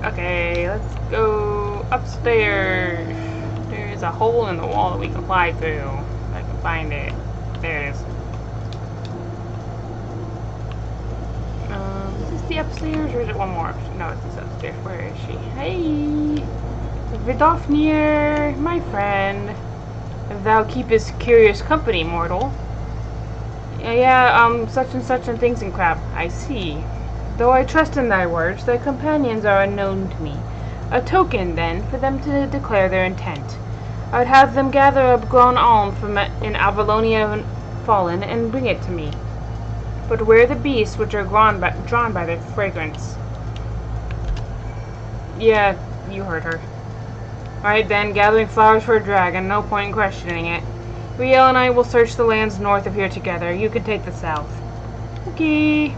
Okay, let's go upstairs. There's a hole in the wall that we can fly through. If I can find it. There it is. Is this the upstairs or is it one more? No, it's this upstairs. Where is she? Hey! Vidofnir, my friend. Thou keepest curious company, mortal. Yeah, such and things and crap. I see. Though I trust in thy words, thy companions are unknown to me. A token, then, for them to declare their intent. I would have them gather up grown alm from in Avalonia fallen and bring it to me. But where the beasts which are drawn by their fragrance? Yeah, you heard her. Right then, gathering flowers for a dragon, no point in questioning it. Riel and I will search the lands north of here together. You can take the south. Okay.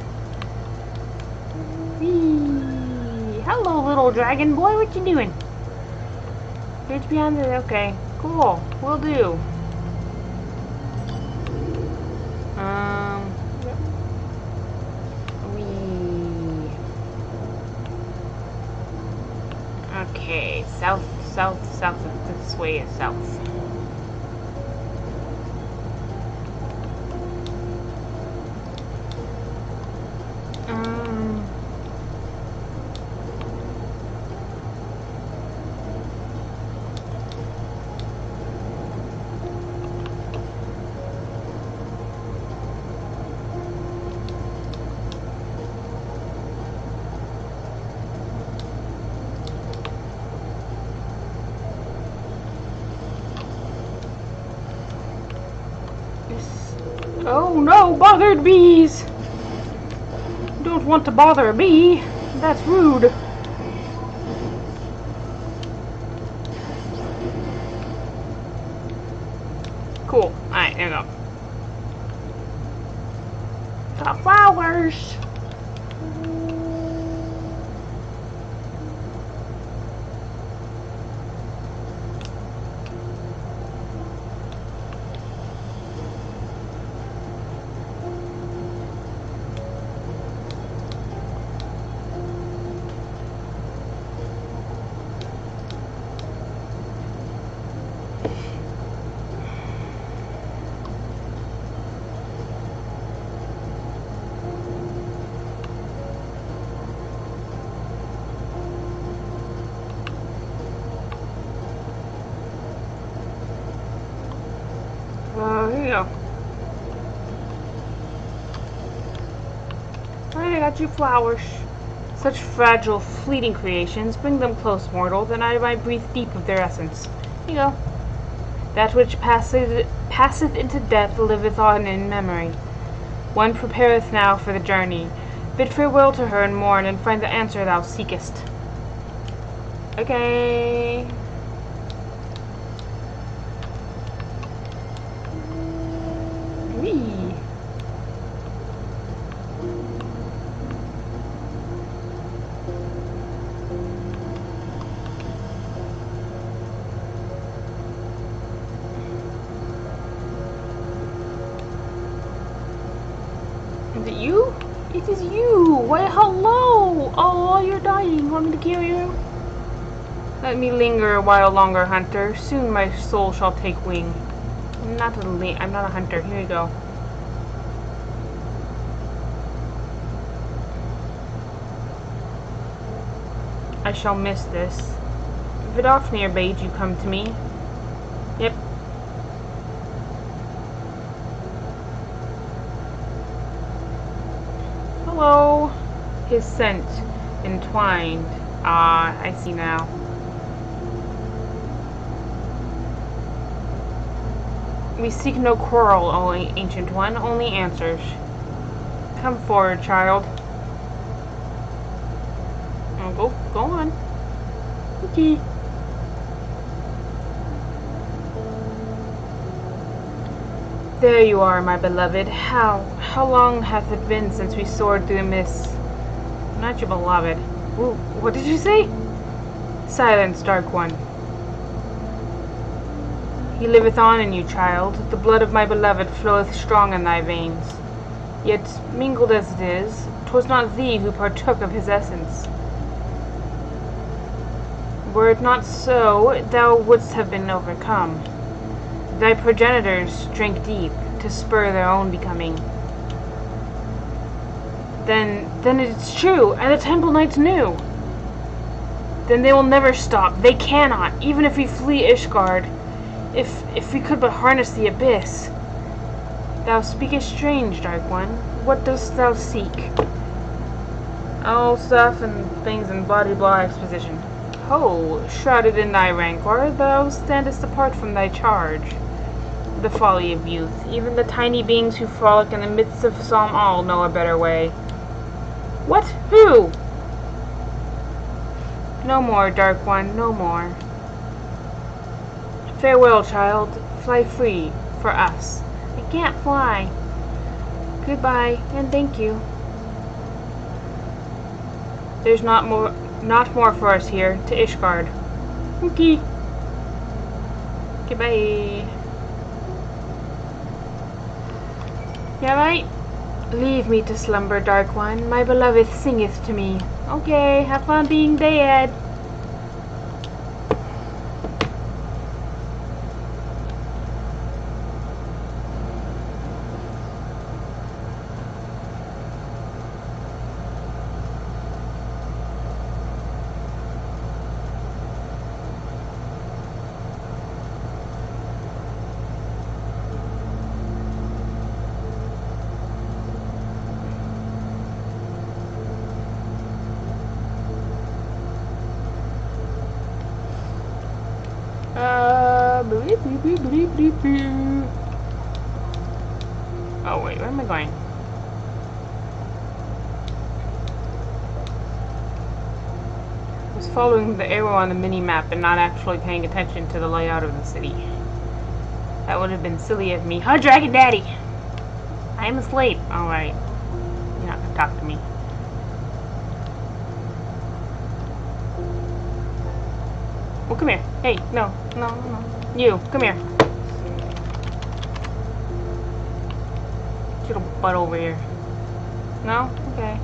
Whee. Hello, little dragon boy. What you doing? Bridge beyond the... Okay. Cool. Will do. Okay. South. This way is south. Oh no, bothered bees! Don't want to bother a bee. That's rude. Cool. Alright, there we go. The flowers! Here you go. Alright, I got you flowers. Such fragile, fleeting creations. Bring them close, mortal, then I might breathe deep of their essence. Here you go. That which passeth into death liveth on in memory. One prepareth now for the journey. Bid farewell to her and mourn, and find the answer thou seekest. Okay. Whee. Is it you? It is you! Why, hello! Oh, you're dying. Want me to kill you? Let me linger a while longer, hunter. Soon my soul shall take wing. I'm not a hunter. Here you go. I shall miss this. Vidofnir bade you come to me. Yep. Hello. His scent entwined. Ah, I see now. We seek no quarrel, O Ancient One, only answers. Come forward, child. Oh, go on. Okay. There you are, my beloved. How long hath it been since we soared through the mists? Not your beloved. Ooh, what did you say? Silence, Dark One. He liveth on in you, child. The blood of my beloved floweth strong in thy veins. Yet, mingled as it is, 'twas not thee who partook of his essence. Were it not so, thou wouldst have been overcome. Thy progenitors drank deep to spur their own becoming. Then it's true, and the Temple Knights knew. Then they will never stop. They cannot, even if we flee Ishgard. If we could but harness the abyss. Thou speakest strange, Dark One. What dost thou seek? Oh, stuff and things and blah exposition. Ho, shrouded in thy rancor, thou standest apart from thy charge. The folly of youth. Even the tiny beings who frolic in the midst of Psalm all know a better way. What? Who? No more, Dark One, no more. Farewell, child. Fly free, for us. I can't fly. Goodbye, and thank you. There's not more for us here, to Ishgard. Okay. Goodbye. Yeah, right? Leave me to slumber, Dark One. My beloved singeth to me. Okay, have fun being dead. Oh wait, where am I going? I was following the arrow on the mini-map and not actually paying attention to the layout of the city. That would have been silly of me. Huh, Dragon Daddy? I am asleep. Alright. You're not gonna talk to me. Oh, come here. Hey, no. You, come here. Get your butt over here. No? Okay.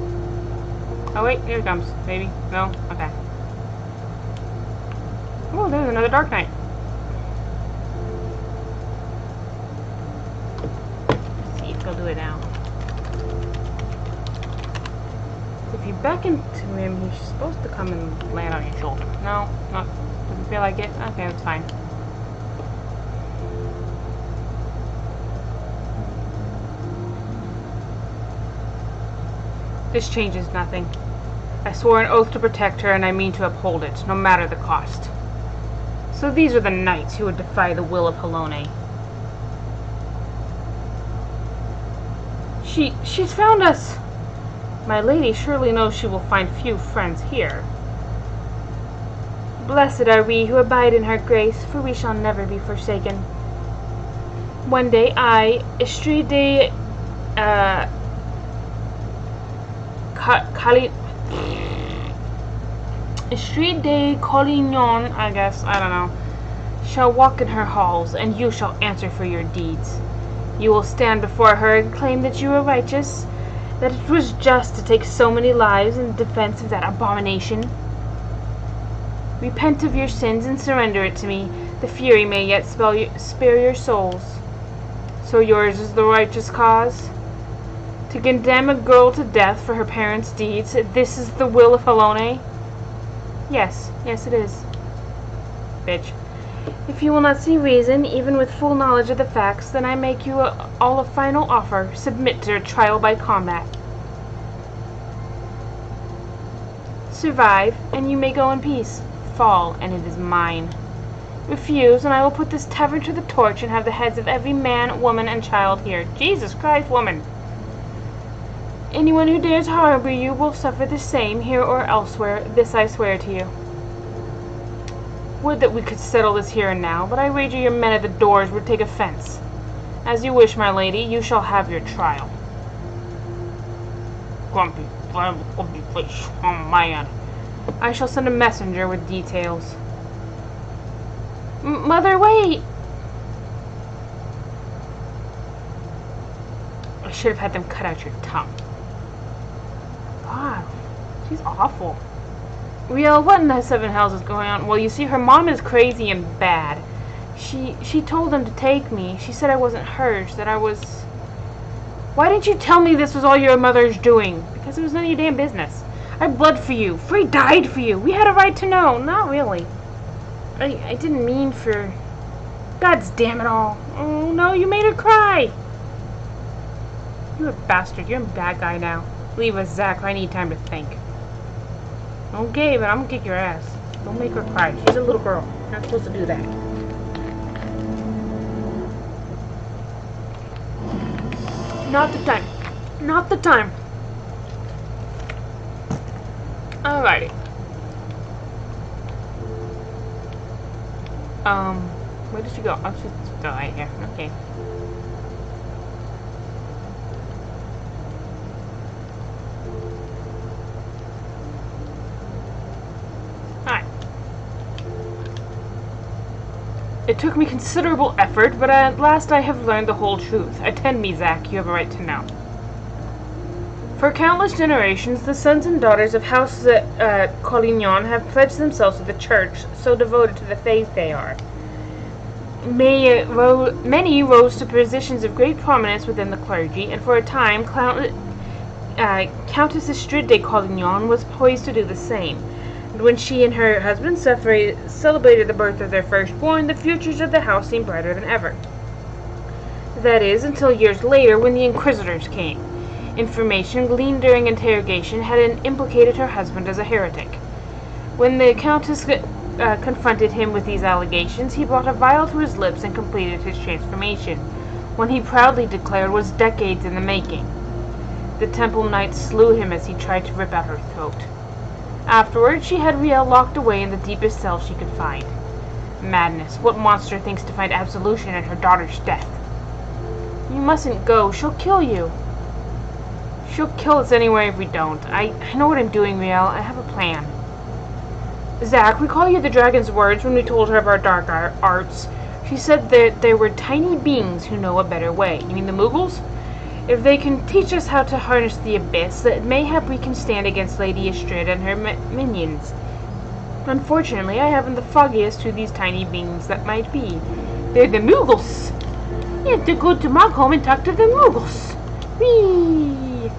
Oh wait, here it comes. Maybe? No? Okay. Oh, there's another Dark Knight. Let's see if he'll do it now. If you beckon to him, he's supposed to come and land on your shoulder. No? Not. Doesn't feel like it? Okay, that's fine. This changes nothing. I swore an oath to protect her, and I mean to uphold it, no matter the cost. So these are the knights who would defy the will of Halone. She's found us! My lady surely knows she will find few friends here. Blessed are we who abide in her grace, for we shall never be forsaken. One day I, Ishgardian Collignon, I guess, I don't know, shall walk in her halls, and you shall answer for your deeds. You will stand before her and claim that you are righteous, that it was just to take so many lives in defense of that abomination. Repent of your sins and surrender it to me. The Fury may yet spare your souls. So yours is the righteous cause? To condemn a girl to death for her parents' deeds, this is the will of Helone? Yes, yes it is. Bitch. If you will not see reason, even with full knowledge of the facts, then I make you all a final offer. Submit to a trial by combat. Survive, and you may go in peace. Fall, and it is mine. Refuse, and I will put this tavern to the torch and have the heads of every man, woman, and child here. Jesus Christ, woman! Anyone who dares harbor you will suffer the same, here or elsewhere. This I swear to you. Would that we could settle this here and now, but I wager your men at the doors would take offense. As you wish, my lady, you shall have your trial. Grumpy face, oh man. I shall send a messenger with details. Mother, wait! I should have had them cut out your tongue. God, she's awful. Riel, what in the seven hells is going on? Well, you see, her mom is crazy and bad. She told them to take me. She said I wasn't hers, that I was... Why didn't you tell me this was all your mother's doing? Because it was none of your damn business. I bled for you. Frey died for you. We had a right to know. Not really. I didn't mean for... God's damn it all. Oh, no, you made her cry. You're a bastard. You're a bad guy now. Leave us, Zach. I need time to think. Okay, but I'm gonna kick your ass. Don't make her cry. She's a little girl. You're not supposed to do that. Not the time. Not the time. Alrighty. Where did she go? Oh, she's still right here. Okay. Alright. It took me considerable effort, but at last I have learned the whole truth. Attend me, Zach. You have a right to know. For countless generations, the sons and daughters of House Collignon have pledged themselves to the Church, so devoted to the faith they are. Many rose to positions of great prominence within the clergy, and for a time, Countess Ishgardian Collignon was poised to do the same. And when she and her husband celebrated the birth of their firstborn, the futures of the house seemed brighter than ever. That is, until years later, when the Inquisitors came. Information gleaned during interrogation had implicated her husband as a heretic. When the Countess confronted him with these allegations, he brought a vial to his lips and completed his transformation, one he proudly declared was decades in the making. The Temple Knight slew him as he tried to rip out her throat. Afterwards, she had Riel locked away in the deepest cell she could find. Madness. What monster thinks to find absolution in her daughter's death? You mustn't go. She'll kill you. She'll kill us anyway if we don't. I know what I'm doing, Riel. I have a plan. Zach, recall you the dragon's words when we told her of our dark arts. She said that there were tiny beings who know a better way. You mean the Moogles? If they can teach us how to harness the abyss, that mayhap we can stand against Lady Ishgardian and her minions. Unfortunately, I haven't the foggiest who these tiny beings that might be. They're the Moogles! You have to go to Mog Home and talk to the Moogles! Whee!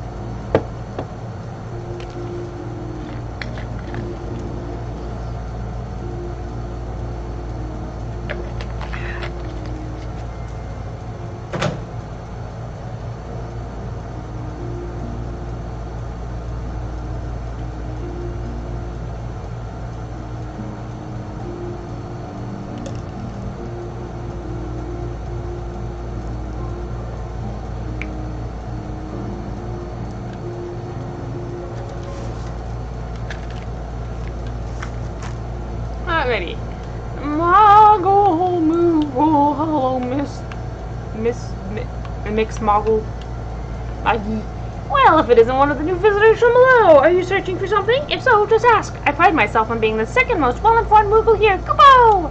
not ready. Moggle Moogle, hello, Mix Moggle. Well, if it isn't one of the new visitors from below, are you searching for something? If so, just ask. I pride myself on being the second most well-informed Moogle here. Kupo!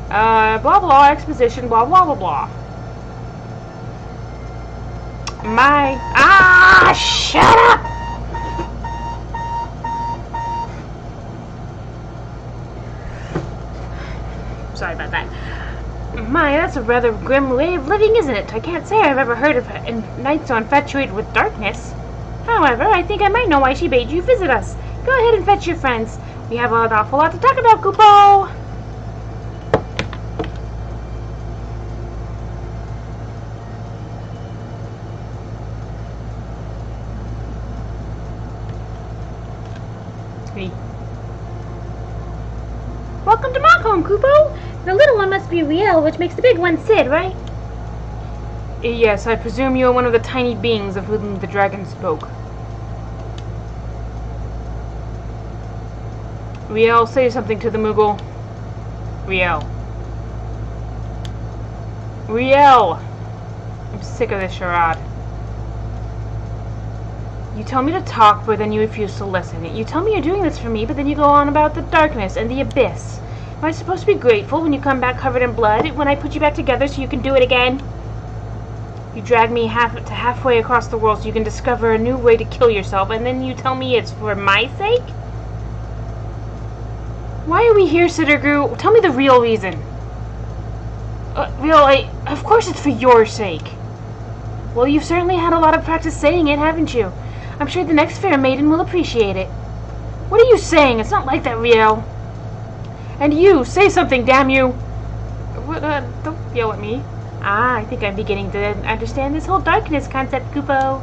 Blah blah, exposition, blah blah blah blah. Shut up! Sorry about that. That's a rather grim way of living, isn't it? I can't say I've ever heard of a knight so infatuated with darkness. However, I think I might know why she bade you visit us. Go ahead and fetch your friends. We have an awful lot to talk about, Kupo! Me. Welcome to Mockholm, Kupo! The little one must be Riel, which makes the big one Sid, right? Yes, I presume you are one of the tiny beings of whom the dragon spoke. Riel, say something to the Moogle. Riel. Riel! I'm sick of this charade. You tell me to talk, but then you refuse to listen. You tell me you're doing this for me, but then you go on about the darkness and the abyss. Am I supposed to be grateful when you come back covered in blood, when I put you back together so you can do it again? You drag me halfway across the world so you can discover a new way to kill yourself, and then you tell me it's for my sake? Why are we here, Sittergrew? Tell me the real reason. Of course it's for your sake. Well, you've certainly had a lot of practice saying it, haven't you? I'm sure the next fair maiden will appreciate it. What are you saying? It's not like that, Riel. And you, say something, damn you! What, don't yell at me. I think I'm beginning to understand this whole darkness concept, Kupo.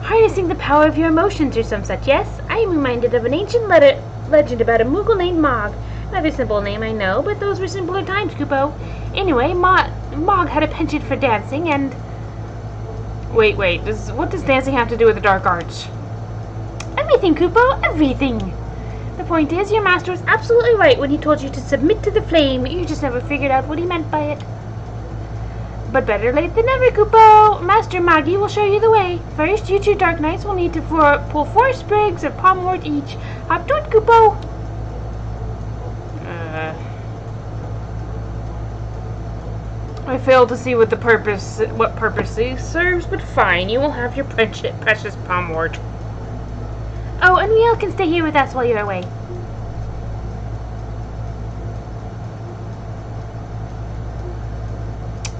Harnessing the power of your emotions or some such, yes? I am reminded of an ancient legend about a Moogle named Mog. Rather simple name, I know, but those were simpler times, Kupo. Anyway, Mog had a penchant for dancing, and... Wait, what does dancing have to do with the dark arts? Everything, Kupo, everything! The point is, your master was absolutely right when he told you to submit to the flame. You just never figured out what he meant by it. But better late than never, Kupo. Master Magi will show you the way. First, you two Dark Knights will need to pull 4 sprigs of palmwort each. Hop to it, Kupo. I fail to see what purpose this serves, but fine. You will have your precious palmwort. Oh, and Riel can stay here with us while you're away.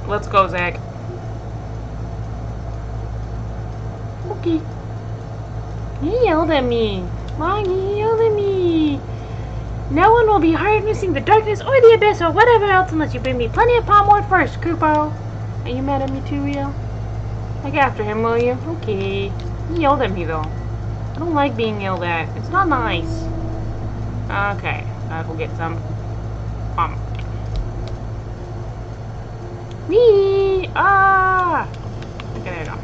Let's go, Zach. Okay. He yelled at me. Mom, he yelled at me. No one will be harnessing the darkness or the abyss or whatever else unless you bring me plenty of palmwort first, Kupo. Are you mad at me too, Riel? Like after him, will you? Okay. He yelled at me, though. I don't like being yelled at. It's not nice. Okay. I will get some. Whee! Ah! Okay, there you go.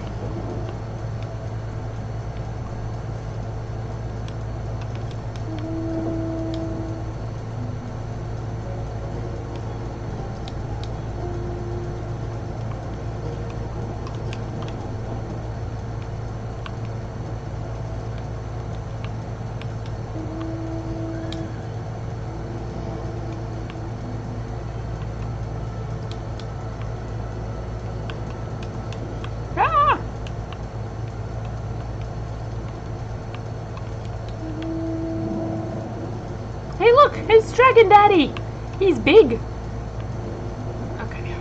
Hey, look! It's Dragon Daddy! He's big! Okay.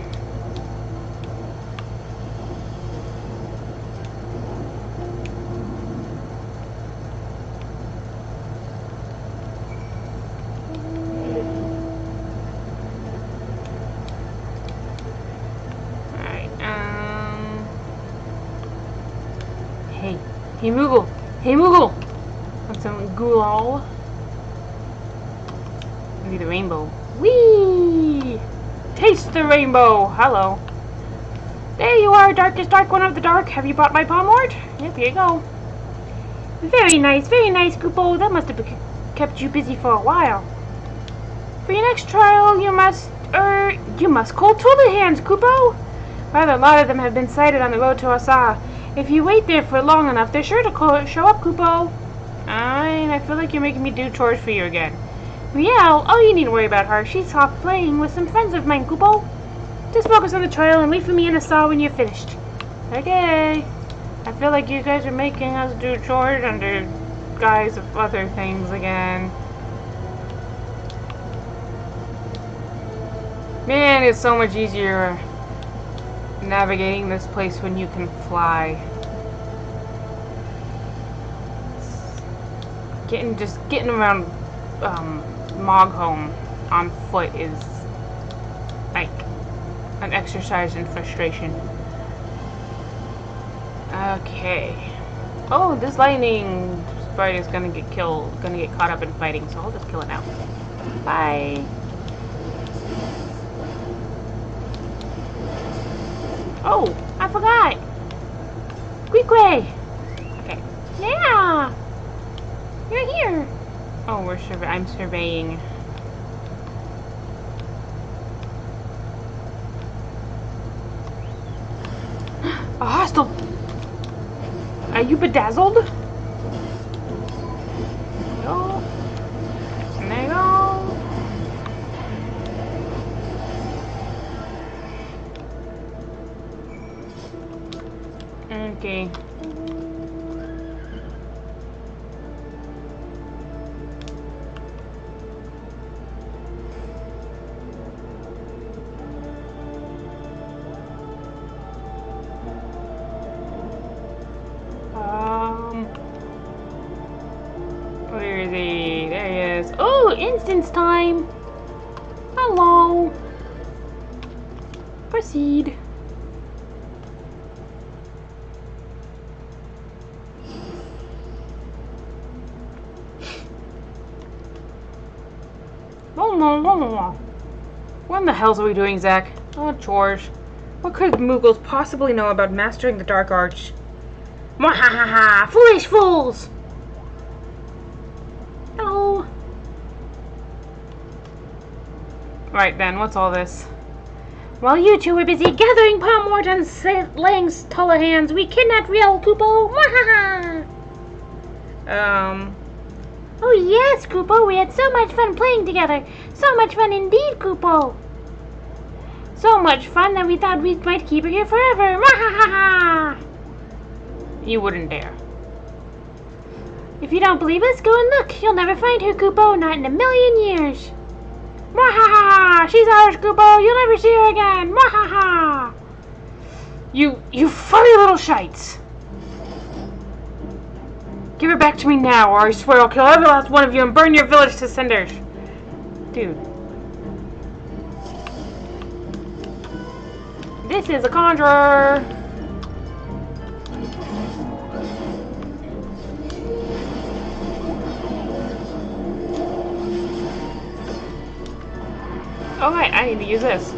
Alright, Hey, Moogle! Hey, Moogle! Want some ghoul? Maybe the rainbow. Whee! Taste the rainbow! Hello. There you are, darkest dark one of the dark. Have you brought my palmwort? Yep, here you go. Very nice, Kupo. That must have kept you busy for a while. For your next trial, you must call tool the hands, Kupo. Rather, a lot of them have been sighted on the road to Asa. If you wait there for long enough, they're sure to show up, Kupo. I feel like you're making me do chores for you again. Riel, all you need to worry about her. She's off playing with some friends of mine, Kupo. Just focus on the trial and wait for me in Asa when you're finished. Okay. I feel like you guys are making us do chores under guise of other things again. Man, it's so much easier navigating this place when you can fly. Getting around Mogholm on foot is like an exercise in frustration. Okay. Oh, this lightning sprite is gonna get caught up in fighting, so I'll just kill it now. Bye. Oh, I forgot. Quick-way. Okay. Yeah. You're here. Oh, I'm surveying. A hostile. Are you bedazzled? No. There you go. Okay. Where is he? There he is. Oh, instance time. Hello. Proceed. What in the hell are we doing, Zach? Oh, chores. What could Muggles possibly know about mastering the Dark Arts? Mwahaha! Foolish fools! Hello. Right then, what's all this? While you two were busy gathering Palmort and slaying Tullahans, we kidnapped Riel Kupo. Mwahaha! Oh yes, Kupo, we had so much fun playing together. So much fun indeed, Kupo. So much fun that we thought we might keep her here forever. Mwahaha! You wouldn't dare. If you don't believe us, go and look. You'll never find her, Kupo, not in a million years. Mwahaha! She's ours, Kupo. You'll never see her again. Mwahaha! You furry little shites. Give her back to me now, or I swear I'll kill every last one of you and burn your village to cinders. Dude. This is a conjurer. Oh right, I need to use this.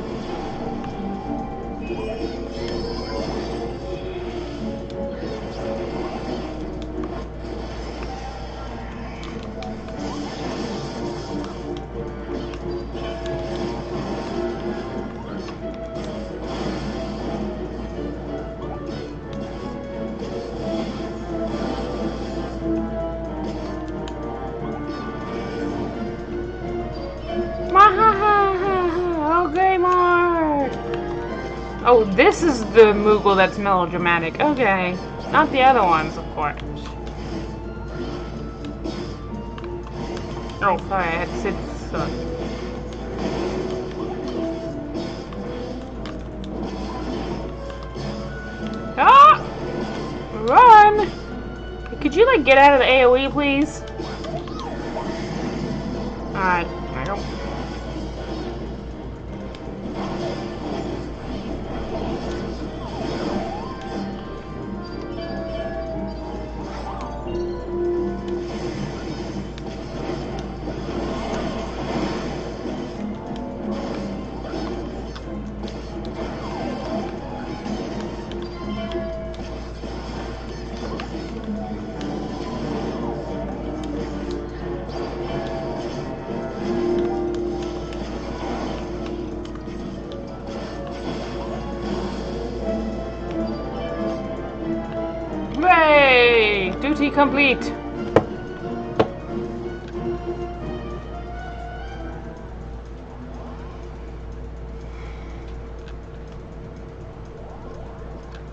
Oh, this is the Moogle that's melodramatic. Okay. Not the other ones, of course. Oh, sorry, I had to sit stuck. Ah! Run! Could you, like, get out of the AoE, please? Alright, I don't... Duty complete.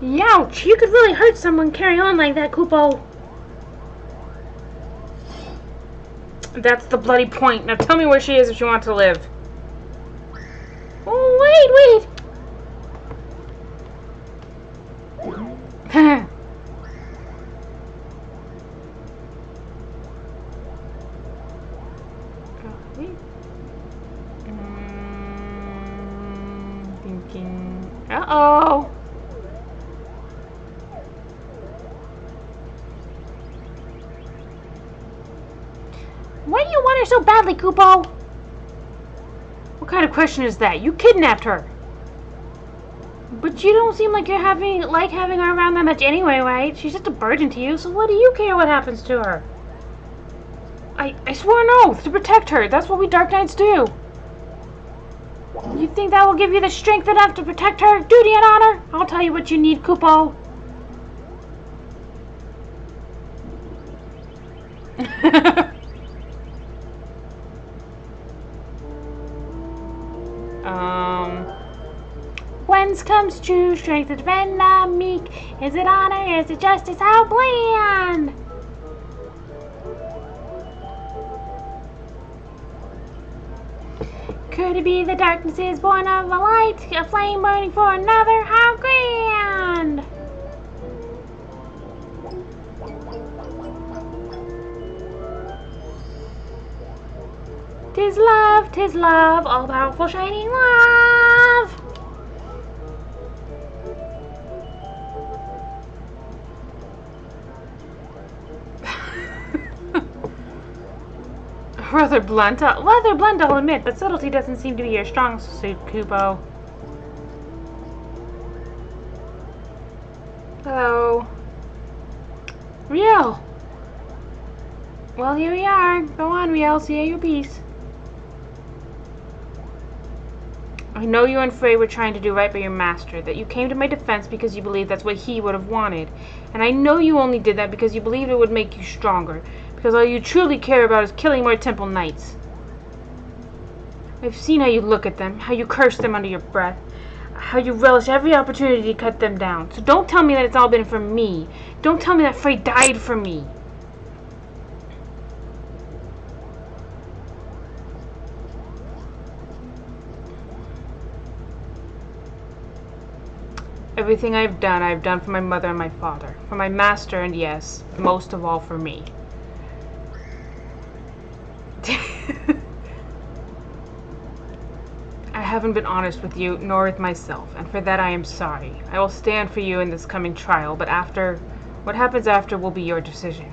Youch! You could really hurt someone carrying on like that, Kupo. That's the bloody point. Now tell me where she is if she wants to live. Oh, wait! Thinking. Uh-oh. Why do you want her so badly, Kupo? What kind of question is that? You kidnapped her. But you don't seem like you're having her around that much anyway, right? She's just a burden to you, so what do you care what happens to her? I swore an oath to protect her. That's what we Dark Knights do. You think that will give you the strength enough to protect her? Duty and honor? I'll tell you what you need, Kupo. Whence comes true strength to defend the meek? Is it honor? Is it justice? How bland? Could it be the darkness is born of the light? A flame burning for another? How grand! 'Tis love, all powerful shining love. Rather blunt, I'll admit, but subtlety doesn't seem to be your strong suit, Kupo. Hello. Riel! Well, here we are. Go on, Riel, say your piece. I know you and Frey were trying to do right by your master, that you came to my defense because you believed that's what he would have wanted. And I know you only did that because you believed it would make you stronger, because all you truly care about is killing more temple knights. I've seen how you look at them, how you curse them under your breath, how you relish every opportunity to cut them down. So don't tell me that it's all been for me. Don't tell me that Frey died for me. Everything I've done for my mother and my father, for my master, and yes, most of all for me. I haven't been honest with you, nor with myself, and for that I am sorry. I will stand for you in this coming trial, but what happens after will be your decision.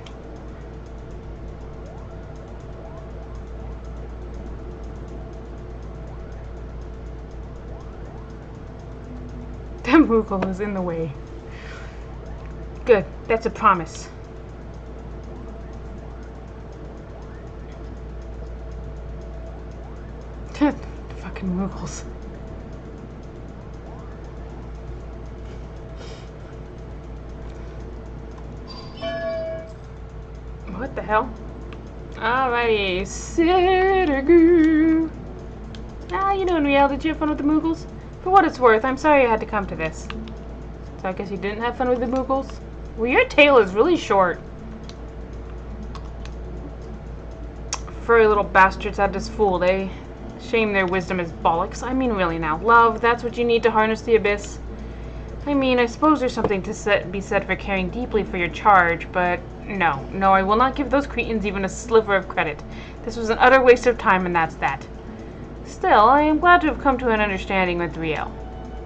That Moogle is in the way. Good, that's a promise. Fucking Moogles. What the hell? Alrighty, Sittergoo. How you doing, Riel? Did you have fun with the Moogles? For what it's worth, I'm sorry I had to come to this. So I guess you didn't have fun with the Moogles? Well, your tail is really short. Furry little bastards had us fooled, eh? Shame their wisdom is bollocks. I mean, really now. Love, that's what you need to harness the abyss. I mean, I suppose there's something to be said for caring deeply for your charge, but no, I will not give those cretins even a sliver of credit. This was an utter waste of time, and that's that. Still, I am glad to have come to an understanding with Riel.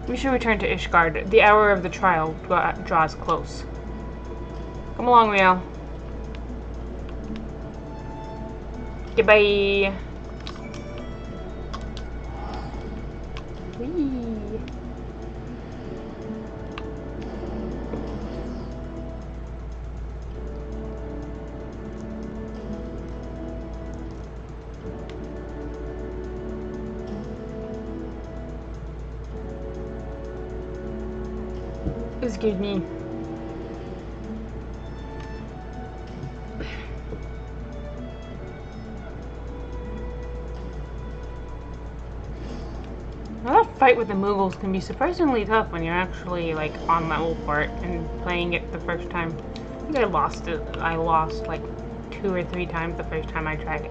We should return to Ishgard. The hour of the trial draws close. Come along, Riel. Goodbye. Whee. Excuse me. fight with the Mughals can be surprisingly tough when you're actually, like, on level for it and playing it the first time. I think I lost it. I lost, like, 2 or 3 times the first time I tried it.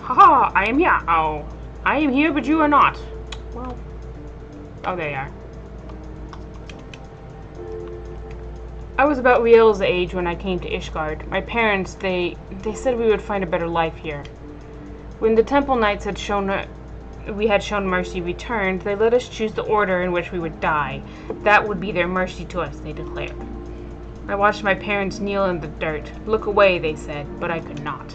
Haha, I am here. Oh, I am here, but you are not. Well, oh, there you are. I was about Riel's age when I came to Ishgard. My parents, they said we would find a better life here. When the Temple Knights had shown mercy returned, they let us choose the order in which we would die. That would be their mercy to us, they declared. I watched my parents kneel in the dirt. Look away, they said, but I could not.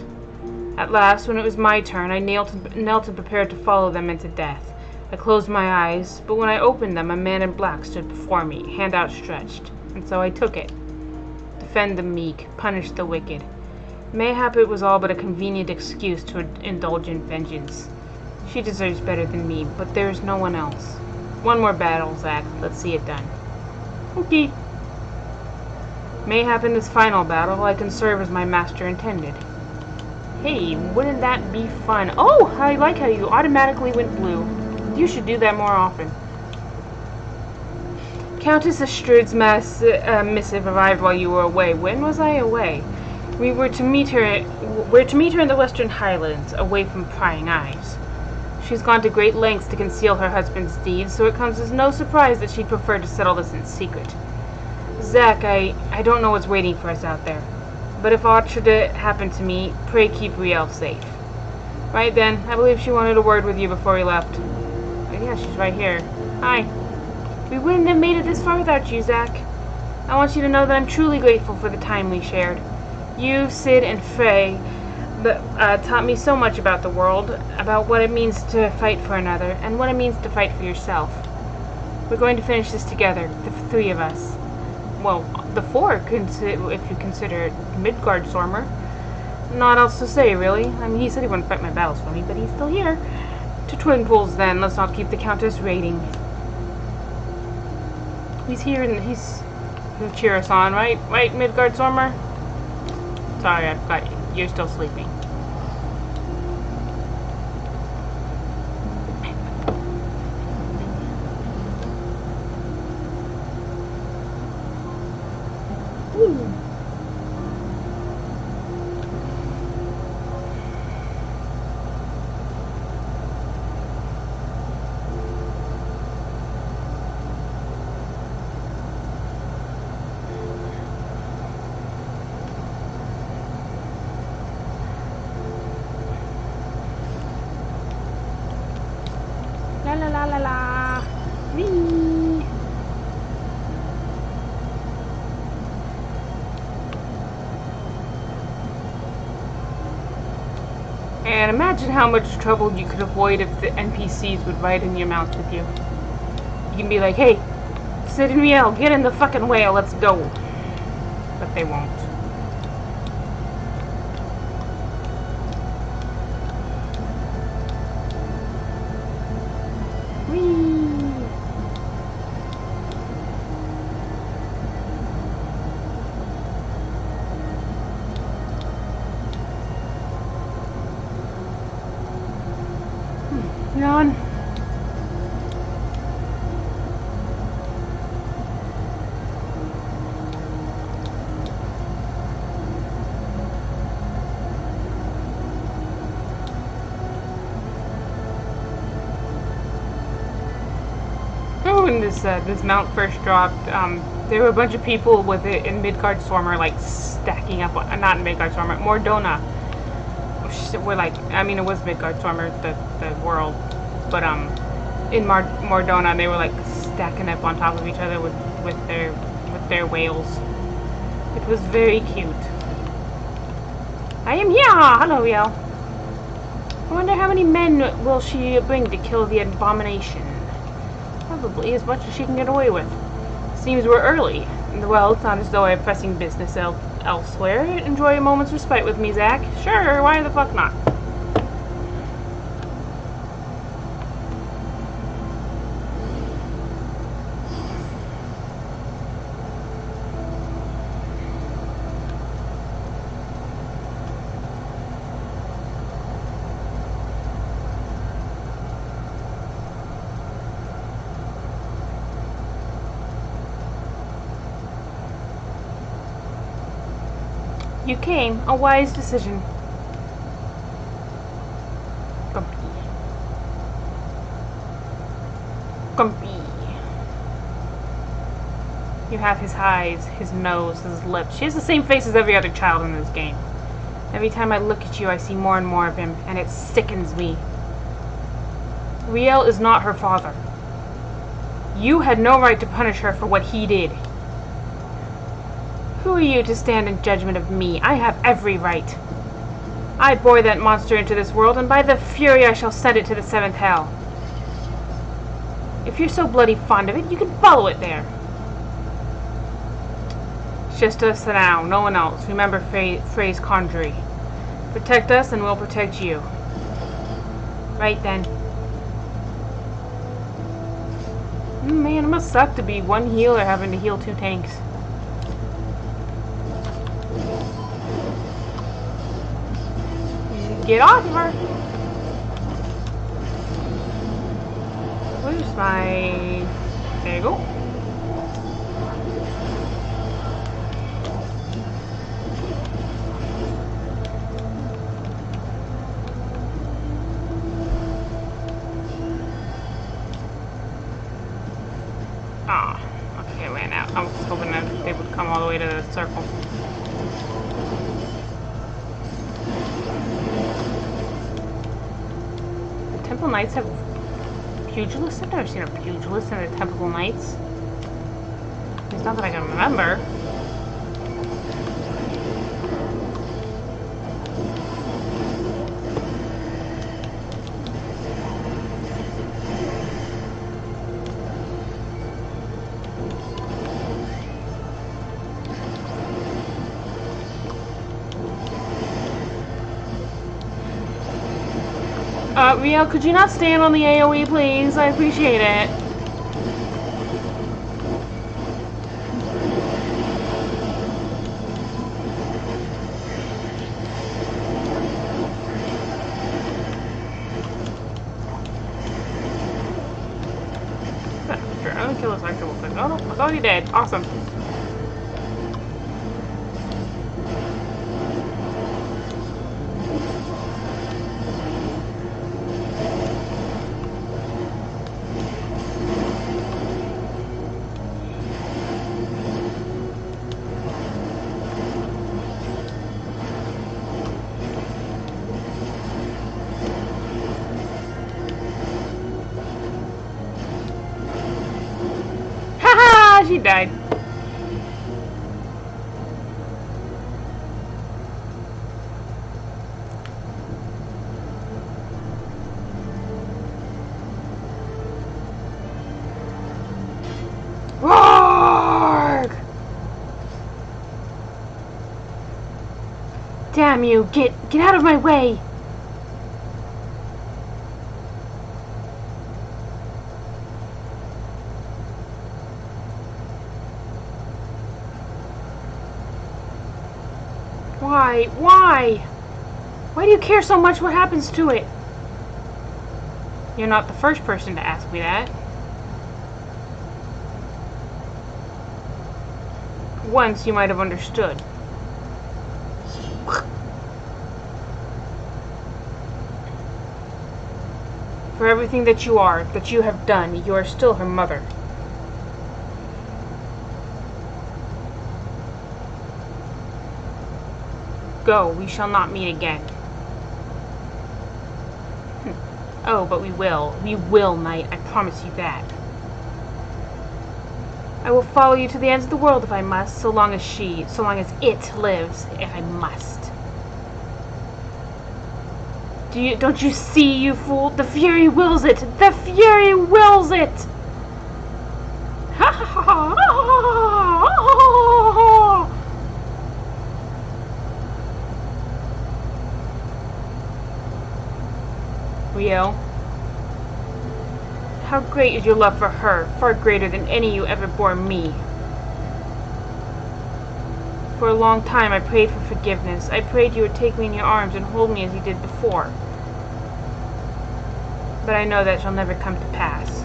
At last, when it was my turn, I knelt and prepared to follow them into death. I closed my eyes, but when I opened them, a man in black stood before me, hand outstretched, and so I took it. Defend the meek, punish the wicked. Mayhap it was all but a convenient excuse to indulge in vengeance. She deserves better than me, but there is no one else. One more battle, Zack. Let's see it done. Okay. Mayhap in this final battle, I can serve as my master intended. Hey, wouldn't that be fun? Oh, I like how you automatically went blue. You should do that more often. Countess Astrid's missive arrived while you were away. When was I away? We're to meet her in the Western Highlands, away from prying eyes. She's gone to great lengths to conceal her husband's deeds, so it comes as no surprise that she'd prefer to settle this in secret. Zack, I don't know what's waiting for us out there. But if aught should happen to me, pray keep Riel safe. Right then, I believe she wanted a word with you before we left. Oh, yeah, she's right here. Hi. We wouldn't have made it this far without you, Zack. I want you to know that I'm truly grateful for the time we shared. You, Sid, and Frey taught me so much about the world, about what it means to fight for another, and what it means to fight for yourself. We're going to finish this together, the 3 of us. Well, the 4, if you consider Midgardstormer. Not else to say, really. I mean, he said he wouldn't fight my battles for me, but he's still here. To Twin Pools, then. Let's not keep the Countess waiting. He's here, and he'll cheer us on, right? Right, Midgardstormer? Sorry, I forgot. You're still sleeping. La la la la la. Whee. And imagine how much trouble you could avoid if the NPCs would ride in your mount with you. You can be like, hey, Sid and Riel, get in the fucking whale, let's go. But they won't. On. Oh, when this mount first dropped, there were a bunch of people with it in Midgardstormer, like stacking up. Not in Midgardstormer, Mordona. We're like, I mean, it was Midgardstormer, the world, but in Mordona they were like stacking up on top of each other with their whales. It was very cute. I am here. Hello, Riel. I wonder how many men will she bring to kill the abomination. Probably as much as she can get away with. Seems we're early. Well, it's not as though I have pressing business elsewhere. Enjoy a moment's respite with me, Zach. Sure, why the fuck not? You came. A wise decision. Grumpy. Grumpy. You have his eyes, his nose, his lips. She has the same face as every other child in this game. Every time I look at you, I see more and more of him, and it sickens me. Riel is not her father. You had no right to punish her for what he did. Who are you to stand in judgment of me? I have every right. I bore that monster into this world, and by the fury I shall send it to the seventh hell. If you're so bloody fond of it, you can follow it there. It's just us now, no one else. Remember Frey's conjury. Protect us, and we'll protect you. Right then. Man, it must suck to be one healer having to heal 2 tanks. Get off of her! Where's my... There you go. Ah, okay, I ran out. I was hoping that they would come all the way to the circle. Temple Knights have pugilists? I've never seen a pugilist in the Temple Knights. It's not that I can remember. Riel, could you not stand on the AoE, please? I appreciate it. Sure, I'm gonna kill this actor real quick. Oh no, I thought he did. Awesome. She died. Roar! Damn you! Get out of my way! Why? Why? Why do you care so much what happens to it? You're not the first person to ask me that. Once you might have understood. For everything that you are, that you have done, you are still her mother. Go, we shall not meet again. Oh, but we will. We will, knight. I promise you that. I will follow you to the ends of the world if I must, so long as it lives, if I must. Don't you see, you fool? The Fury wills it! The Fury wills it! Ha ha ha ha ha ha ha ha ha ha. Riel. How great is your love for her, far greater than any you ever bore me. For a long time I prayed for forgiveness. I prayed you would take me in your arms and hold me as you did before. But I know that shall never come to pass.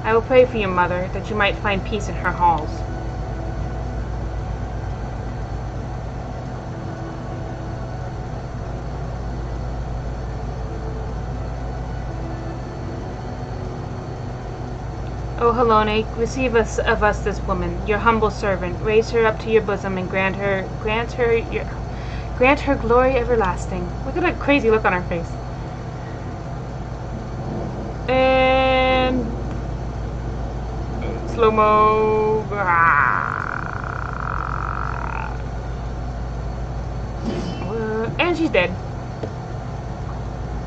I will pray for you, Mother, that you might find peace in her halls. O Helone, receive of us this woman, your humble servant. Raise her up to your bosom and grant her glory everlasting. Look at that crazy look on her face. And slow-mo. And she's dead.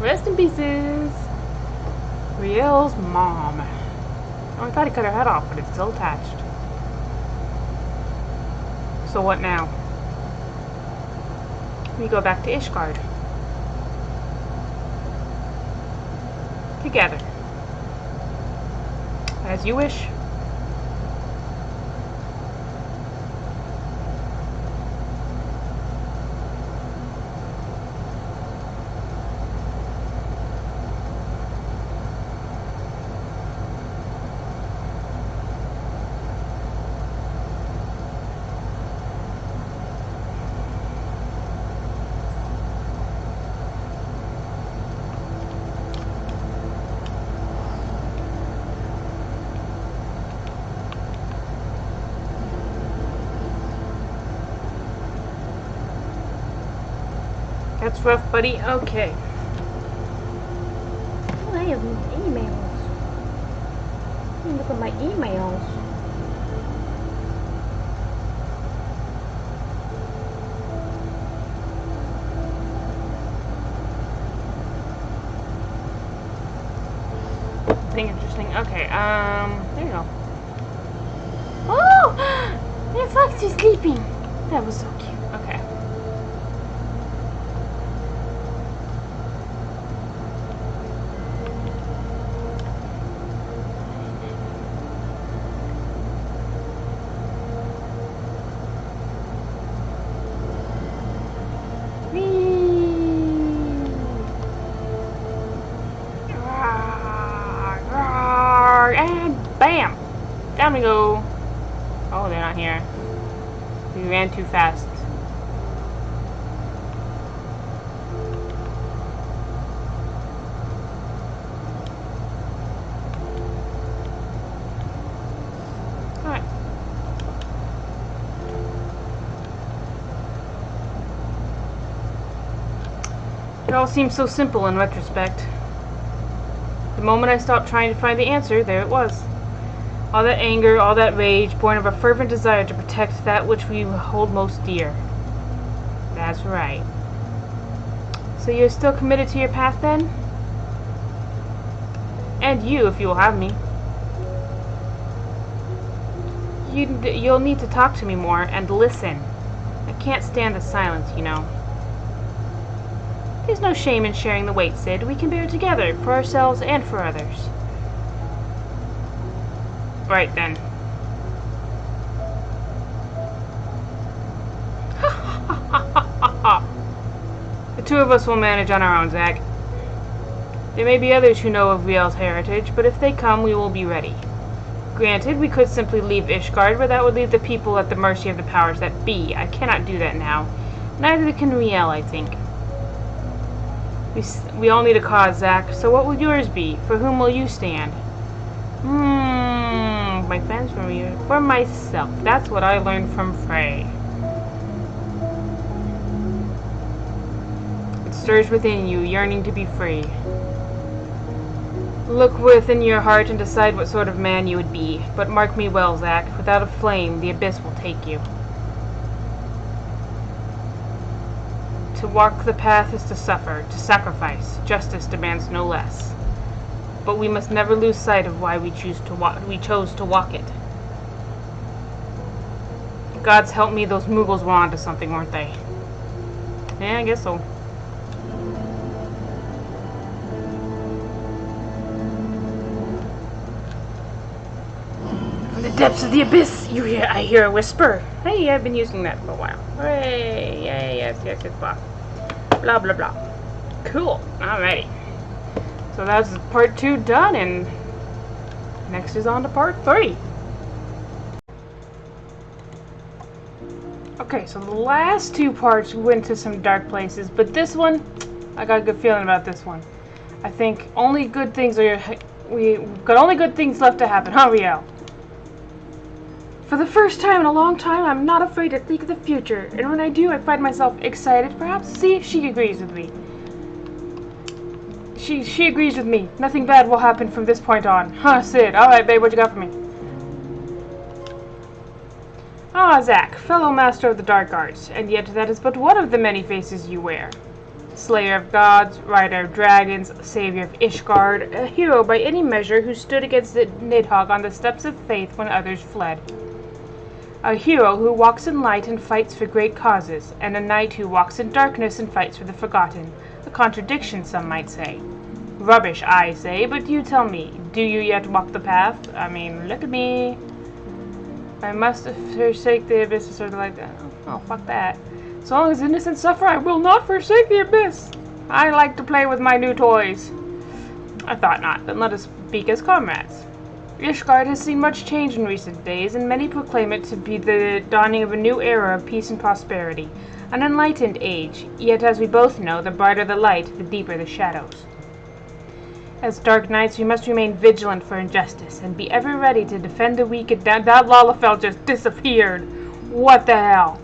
Rest in pieces. Riel's mom. Oh, I thought he cut her head off, but it's still attached. So what now? We go back to Ishgard. Together. As you wish. That's rough, buddy. Okay. Oh, I have emails. Let me look at my emails. Something interesting. Okay, there you go. Oh! The fox is sleeping. That was so cute. Okay. Bam! Down we go. Oh, they're not here. We ran too fast. Alright. It all seems so simple in retrospect. The moment I stopped trying to find the answer, there it was. All that anger, all that rage, born of a fervent desire to protect that which we hold most dear. That's right. So you're still committed to your path, then? And you, if you will have me. You'll need to talk to me more, and listen. I can't stand the silence, you know. There's no shame in sharing the weight, Sid. We can bear it together, for ourselves and for others. Right then. The two of us will manage on our own, Zach. There may be others who know of Riel's heritage, but if they come, we will be ready. Granted, we could simply leave Ishgard, but that would leave the people at the mercy of the powers that be. I cannot do that now. Neither can Riel, I think. We all need a cause, Zach, so what will yours be? For whom will you stand? My fans from you. For myself. That's what I learned from Frey. It stirs within you, yearning to be free. Look within your heart and decide what sort of man you would be. But mark me well, Zach, without a flame, the abyss will take you. To walk the path is to suffer, to sacrifice. Justice demands no less. But we must never lose sight of why we chose to walk it. Gods help me, those Mughals were onto something, weren't they? Yeah, I guess so. depths of the abyss, I hear a whisper. Hey, I've been using that for a while. Hooray! Yay, yes, blah. Blah, blah, blah. Cool. Alrighty. So that's part 2 done, and next is on to part 3. Okay, so the last 2 parts went to some dark places, but this one, I got a good feeling about this one. I think only good things we've got only good things left to happen, huh, Riel? For the first time in a long time, I'm not afraid to think of the future, and when I do, I find myself excited, perhaps, to see if she agrees with me. She agrees with me. Nothing bad will happen from this point on. Huh, Sid? Alright, babe, what you got for me? Ah, Zack, fellow master of the dark arts, and yet that is but one of the many faces you wear. Slayer of gods, rider of dragons, savior of Ishgard, a hero by any measure who stood against the Nidhogg on the steps of faith when others fled. A hero who walks in light and fights for great causes, and a knight who walks in darkness and fights for the forgotten. A contradiction, some might say. Rubbish, I say, but you tell me, do you yet walk the path? I mean, look at me. I must forsake the abyss or something like that. Oh, fuck that. So long as innocents suffer, I will not forsake the abyss. I like to play with my new toys. I thought not, but let us speak as comrades. Ishgard has seen much change in recent days, and many proclaim it to be the dawning of a new era of peace and prosperity, an enlightened age. Yet, as we both know, the brighter the light, the deeper the shadows. As dark knights, we must remain vigilant for injustice, and be ever ready to defend the weak and down. That Lalafell just disappeared. What the hell?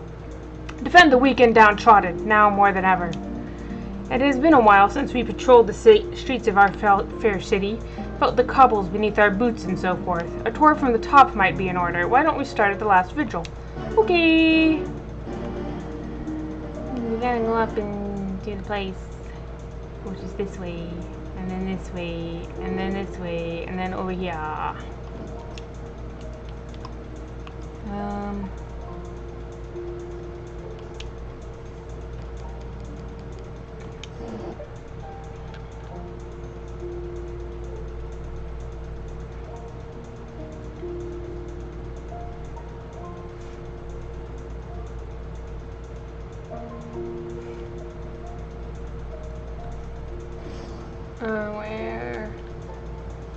Defend the weak and downtrodden, now more than ever. It has been a while since we patrolled the streets of our fair city, felt the cobbles beneath our boots and so forth. A tour from the top might be in order. Why don't we start at the last vigil? Okay. We gotta go up and do the place, which is this way, and then this way, and then this way, and then over here. Where?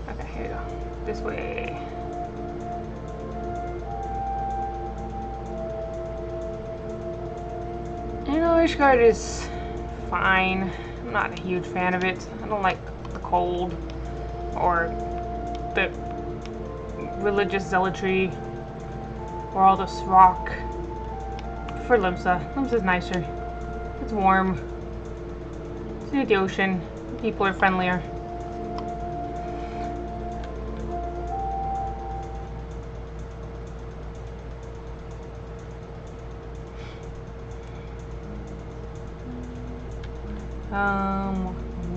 Okay, here we go. This way. You know, Ishgard is fine. I'm not a huge fan of it. I don't like the cold or the religious zealotry or all this rock. I prefer Limsa. Limsa's nicer. It's warm. It's near the ocean. People are friendlier.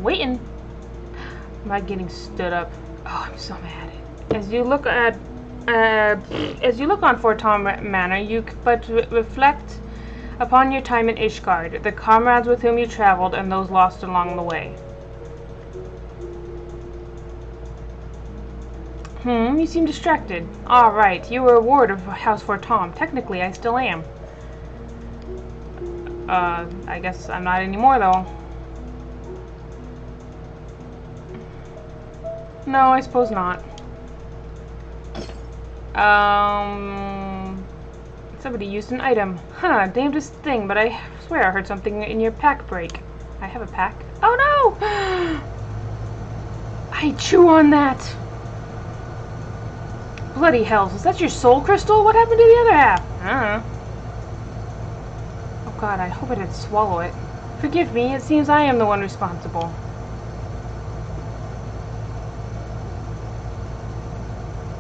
Waiting. I'm not getting stood up. Oh, I'm so mad. As you look on Fort Tom Manor, you but reflect upon your time in Ishgard, the comrades with whom you traveled, and those lost along the way. You seem distracted. Ah, right. You were a ward of House Fort Tom. Technically, I still am. I guess I'm not anymore, though. No, I suppose not. Somebody used an item. Huh, damnedest thing, but I swear I heard something in your pack break. I have a pack. Oh, no! I chew on that. Bloody hells, is that your soul crystal? What happened to the other half? I don't know. Oh god, I hope I didn't swallow it. Forgive me, it seems I am the one responsible.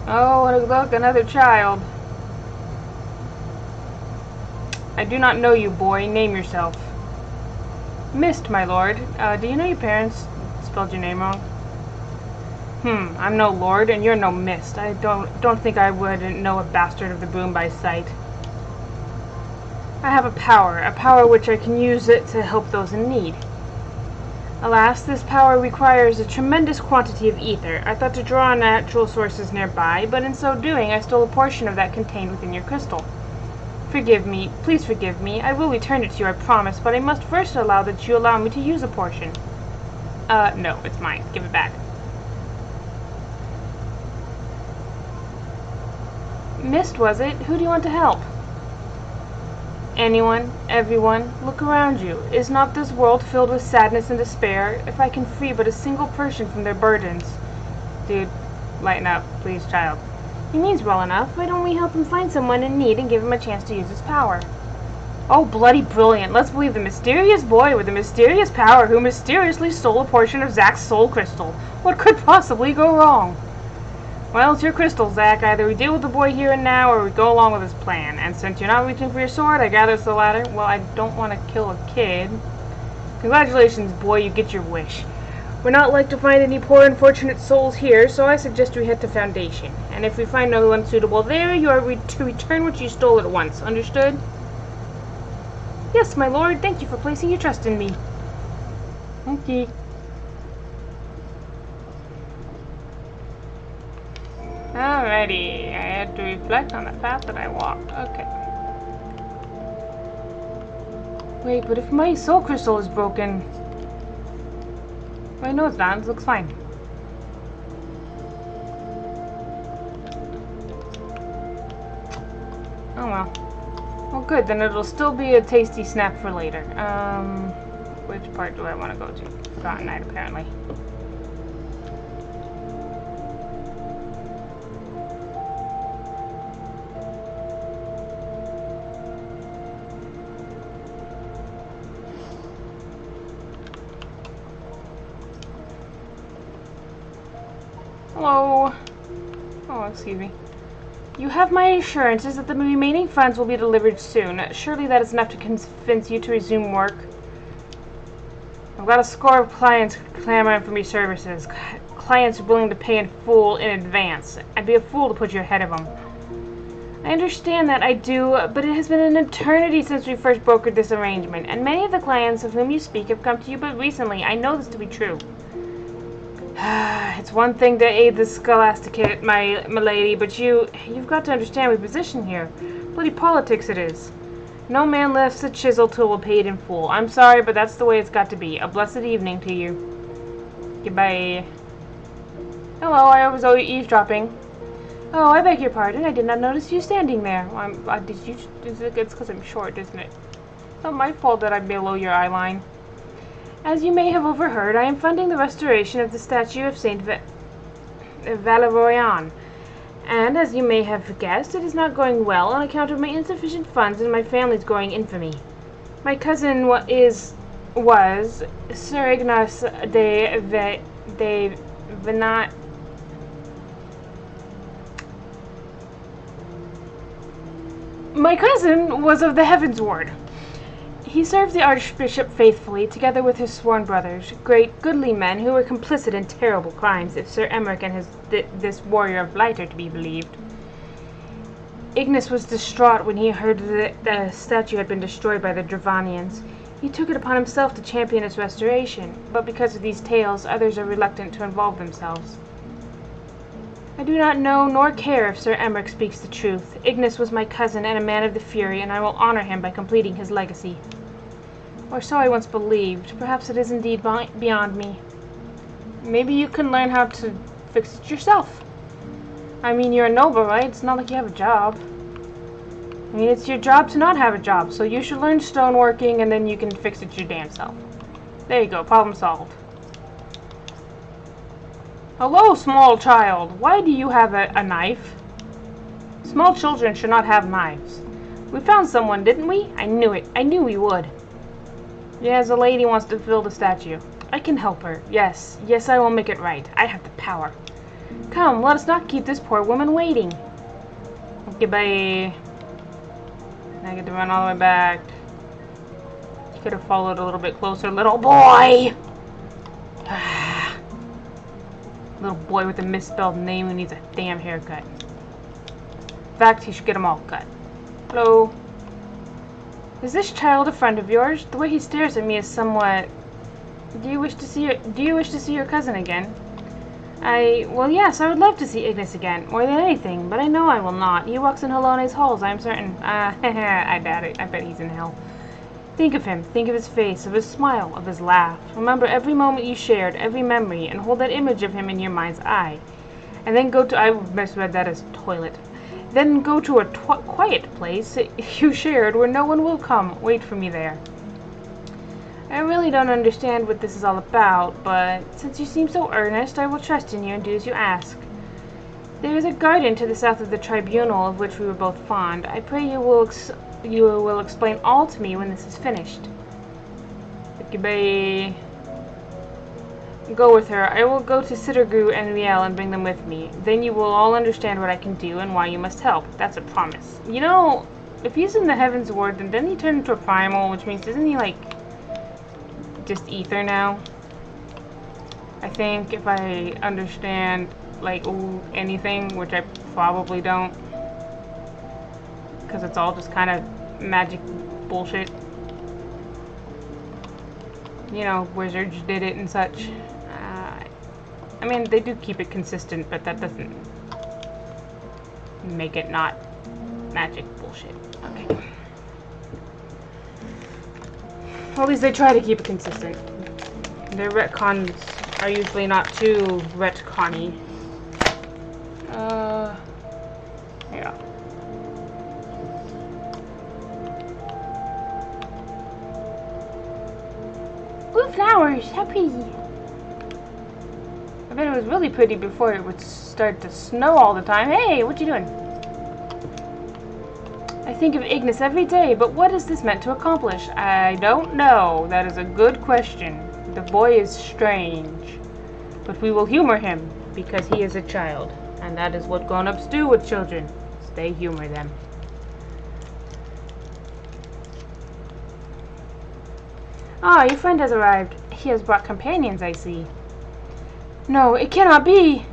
Oh, look, another child. I do not know you, boy. Name yourself. Mist, my lord. Do you know your parents spelled your name wrong? I'm no lord, and you're no mist. I don't think I would know a bastard of the broom by sight. I have a power which I can use it to help those in need. Alas, this power requires a tremendous quantity of ether. I thought to draw on natural sources nearby, but in so doing I stole a portion of that contained within your crystal. Forgive me, please forgive me. I will return it to you, I promise, but I must first allow that you allow me to use a portion. No, it's mine. Give it back. Mist, was it? Who do you want to help? Anyone, everyone, look around you. Is not this world filled with sadness and despair? If I can free but a single person from their burdens. Dude, lighten up, please, child. He means well enough. Why don't we help him find someone in need and give him a chance to use his power? Oh, bloody brilliant. Let's believe the mysterious boy with the mysterious power who mysteriously stole a portion of Zack's soul crystal. What could possibly go wrong? Well, it's your crystal, Zack. Either we deal with the boy here and now, or we go along with his plan. And since you're not reaching for your sword, I gather it's the latter. Well, I don't want to kill a kid. Congratulations, boy, you get your wish. We're not like to find any poor unfortunate souls here, so I suggest we head to Foundation. And if we find no one suitable there, you are to return what you stole at once. Understood? Yes, my lord. Thank you for placing your trust in me. Okay. Alrighty, I had to reflect on the path that I walked. Okay. Wait, but if my soul crystal is broken... Wait, no it's not. It looks fine. Oh well. Well good, then it'll still be a tasty snack for later. Which part do I want to go to? Forgotten night, apparently. Hello. Oh, excuse me. You have my assurances that the remaining funds will be delivered soon. Surely that is enough to convince you to resume work. I've got a score of clients clamoring for your services. Clients willing to pay in full in advance. I'd be a fool to put you ahead of them. I understand that, I do, but it has been an eternity since we first brokered this arrangement, and many of the clients of whom you speak have come to you but recently. I know this to be true. It's one thing to aid the scholasticate, my lady, but you've got to understand my position here. Bloody politics it is. No man lifts a chisel till we're paid in full. I'm sorry, but that's the way it's got to be. A blessed evening to you. Goodbye. Hello, I was eavesdropping. Oh, I beg your pardon. I did not notice you standing there. It's because I'm short, isn't it? It's not my fault that I'm below your eye line. As you may have overheard, I am funding the restoration of the statue of Saint Valerian, and as you may have guessed, it is not going well on account of my insufficient funds and my family's growing infamy. My cousin was Sir Ignace de Venat. My cousin was of the Heavens Ward. He served the Archbishop faithfully, together with his sworn brothers, great goodly men who were complicit in terrible crimes, if Sir Emmerich and this warrior of light are to be believed. Ignace was distraught when he heard that the statue had been destroyed by the Dravanians. He took it upon himself to champion its restoration, but because of these tales, others are reluctant to involve themselves. I do not know nor care if Sir Emmerich speaks the truth. Ignace was my cousin and a man of the Fury, and I will honor him by completing his legacy. Or so I once believed. Perhaps it is indeed beyond me. Maybe you can learn how to fix it yourself. I mean, you're a noble, right? It's not like you have a job. I mean, it's your job to not have a job, so you should learn stoneworking and then you can fix it your damn self. There you go, problem solved. Hello, small child. Why do you have a knife? Small children should not have knives. We found someone, didn't we? I knew it. I knew we would. Yes, a lady wants to fill the statue. I can help her. Yes, I will make it right. I have the power. Come, let us not keep this poor woman waiting. Okay, bye. I get to run all the way back. You could have followed a little bit closer, little boy! Little boy with a misspelled name who needs a damn haircut. In fact, he should get them all cut. Hello? Is this child a friend of yours? The way he stares at me is somewhat Do you wish to see your cousin again? Well, yes, I would love to see Ignis again, more than anything, but I know I will not. He walks in Halone's halls, I am certain. I doubt it. I bet he's in hell. Think of him. Think of his face, of his smile, of his laugh. Remember every moment you shared, every memory, and hold that image of him in your mind's eye. And then go to... I misread that as toilet. Then go to a quiet place you shared where no one will come. Wait for me there. I really don't understand what this is all about, but since you seem so earnest, I will trust in you and do as you ask. There is a garden to the south of the tribunal of which we were both fond. I pray you will explain all to me when this is finished. Goodbye. Go with her. I will go to Sittergru and Riel and bring them with me. Then you will all understand what I can do and why you must help. That's a promise. You know, if he's in the Heavens Ward, then doesn't he turn into a primal, which means isn't he like just ether now? I think if I understand like anything, which I probably don't, because it's all just kind of magic bullshit. You know, wizards did it and such. I mean, they do keep it consistent, but that doesn't make it not magic bullshit. Okay. Well, at least they try to keep it consistent. Their retcons are usually not too retcon-y. Yeah. Blue flowers, how pretty. I bet it was really pretty before it would start to snow all the time. Hey, what you doing? I think of Ignis every day, but what is this meant to accomplish? I don't know. That is a good question. The boy is strange. But we will humor him, because he is a child. And that is what grown-ups do with children. They humor them. Ah, your friend has arrived. He has brought companions, I see. No, it cannot be!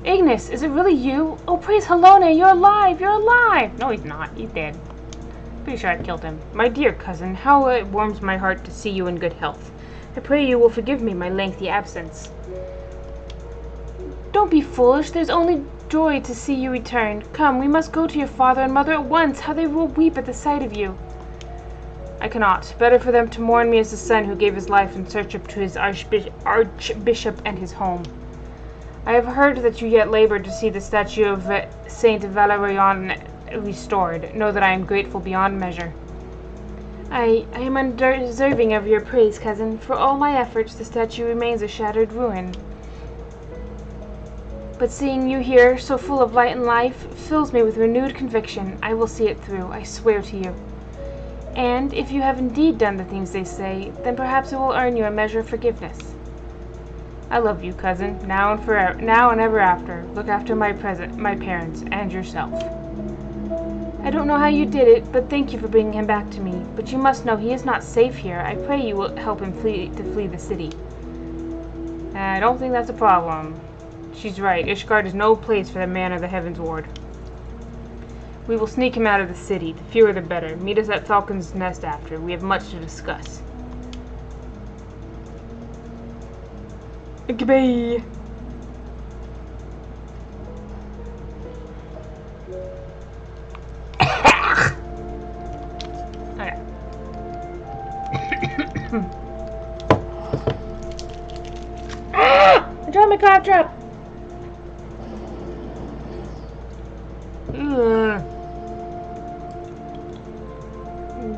Ignis, is it really you? Oh, praise Halone, you're alive! You're alive! No, he's not. He's dead. Pretty sure I killed him. My dear cousin, how it warms my heart to see you in good health. I pray you will forgive me my lengthy absence. Don't be foolish. There's only joy to see you return. Come, we must go to your father and mother at once. How they will weep at the sight of you. I cannot. Better for them to mourn me as the son who gave his life in search to his archbishop and his home. I have heard that you yet labor to see the statue of Saint Valerian restored. Know that I am grateful beyond measure. I am undeserving of your praise, cousin. For all my efforts, the statue remains a shattered ruin. But seeing you here, so full of light and life, fills me with renewed conviction. I will see it through, I swear to you. And if you have indeed done the things they say, then perhaps it will earn you a measure of forgiveness. I love you, cousin, now and forever, now and ever after. Look after my parents, and yourself. I don't know how you did it, but thank you for bringing him back to me. But you must know he is not safe here. I pray you will help him flee the city. I don't think that's a problem. She's right. Ishgard is no place for the man of the Heavens Ward. We will sneak him out of the city. The fewer the better. Meet us at Falcon's Nest after. We have much to discuss. Goodbye. Okay. I dropped my clap trap.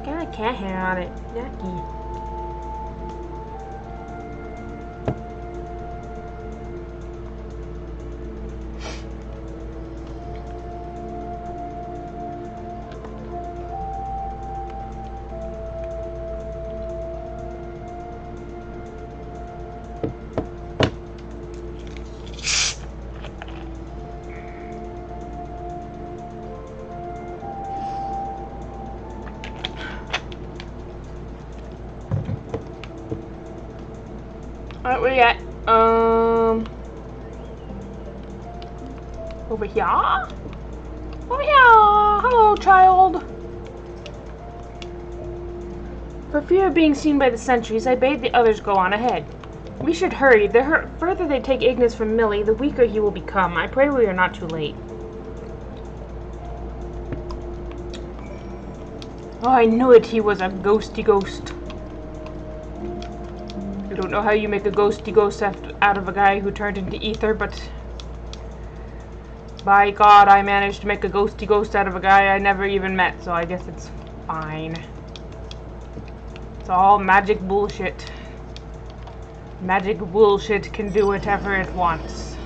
Got cat hair on it. Yucky. Alright, where you at? Over here? Over here! Hello, child! For fear of being seen by the sentries, I bade the others go on ahead. We should hurry. The further they take Ignis from Millie, the weaker he will become. I pray we are not too late. Oh, I knew it. He was a ghosty ghost. I don't know how you make a ghosty ghost out of a guy who turned into ether, but by God, I managed to make a ghosty ghost out of a guy I never even met, so I guess it's fine. It's all magic bullshit. Magic bullshit can do whatever it wants.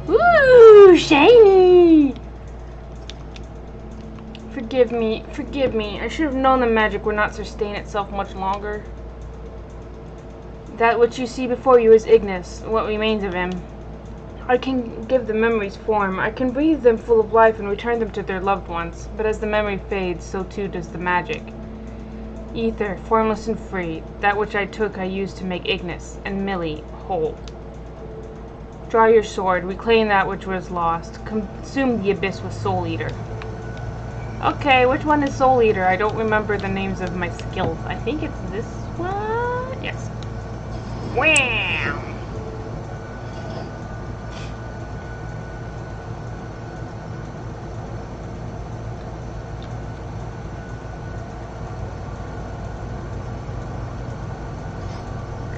Ooh, shiny! Forgive me. I should have known the magic would not sustain itself much longer. That which you see before you is Ignis, what remains of him. I can give the memories form. I can breathe them full of life and return them to their loved ones. But as the memory fades, so too does the magic. Ether, formless and free. That which I took I used to make Ignis, and Millie whole. Draw your sword, reclaim that which was lost. Consume the abyss with Soul Eater. Okay, which one is Soul Eater? I don't remember the names of my skills. I think it's this one? Yes. Wham!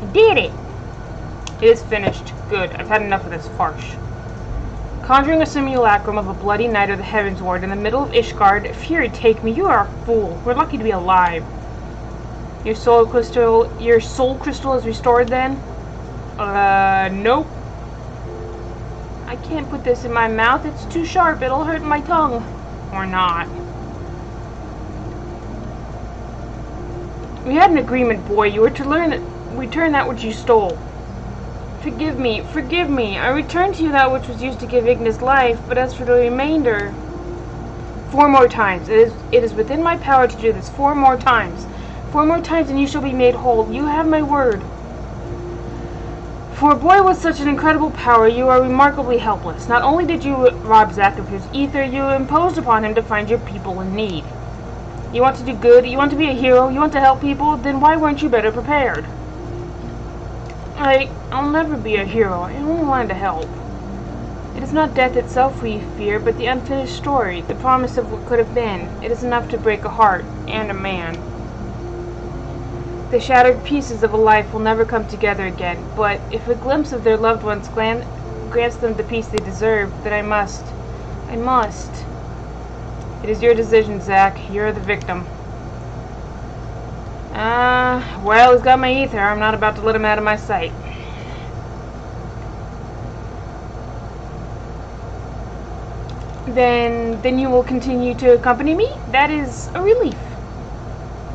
I did it! It is finished. Good. I've had enough of this farce. Conjuring a simulacrum of a bloody night of the Heavensward in the middle of Ishgard, Fury take me, you are a fool. We're lucky to be alive. Your soul crystal is restored then? Nope. I can't put this in my mouth, it's too sharp, it'll hurt my tongue. Or not. We had an agreement, boy, you were to return that which you stole. Forgive me. I returned to you that which was used to give Ignis life, but as for the remainder... 4 more times. It is within my power to do this 4 more times. 4 more times and you shall be made whole. You have my word. For a boy with such an incredible power, you are remarkably helpless. Not only did you rob Zack of his ether, you imposed upon him to find your people in need. You want to do good? You want to be a hero? You want to help people? Then why weren't you better prepared? I'll never be a hero. I only wanted to help. It is not death itself we fear, but the unfinished story, the promise of what could have been. It is enough to break a heart, and a man. The shattered pieces of a life will never come together again, but if a glimpse of their loved ones grants them the peace they deserve, then I must. It is your decision, Zack. You're the victim. Well, he's got my ether. I'm not about to let him out of my sight. Then you will continue to accompany me? That is a relief.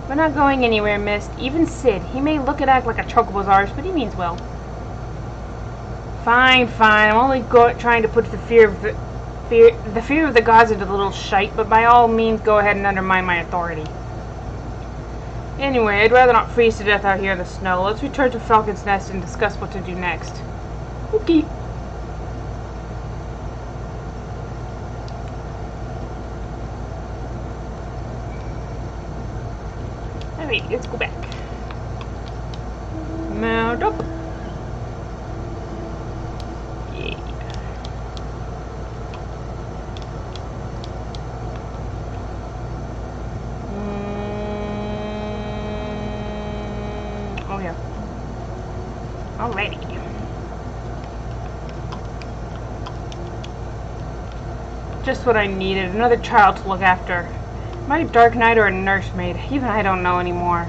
We're not going anywhere, Mist. Even Sid. He may look and act like a chocobo's arse, but he means well. Fine. I'm only trying to put the fear of the gods into the little shite, but by all means go ahead and undermine my authority. Anyway, I'd rather not freeze to death out here in the snow. Let's return to Falcon's Nest and discuss what to do next. Okay. Alright, let's go back. Mount up. Yeah. Oh yeah. Alrighty. Just what I needed, another child to look after. Am I a Dark Knight or a nursemaid? Even I don't know anymore.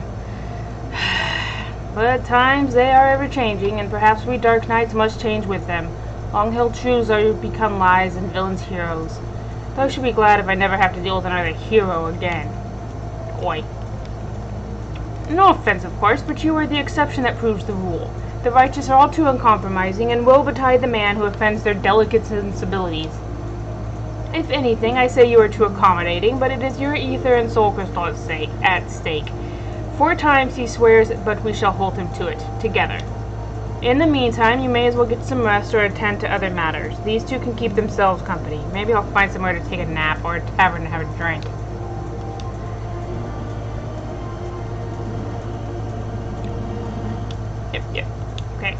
But times, they are ever-changing, and perhaps we Dark Knights must change with them. Long-held truths are become lies and villains heroes. Though I should be glad if I never have to deal with another hero again. Oi. No offense, of course, but you are the exception that proves the rule. The righteous are all too uncompromising, and woe betide the man who offends their delicate sensibilities. If anything, I say you are too accommodating, but it is your ether and soul crystal at stake. 4 times he swears, but we shall hold him to it, together. In the meantime, you may as well get some rest or attend to other matters. These two can keep themselves company. Maybe I'll find somewhere to take a nap or a tavern to have a drink. Yep. Okay.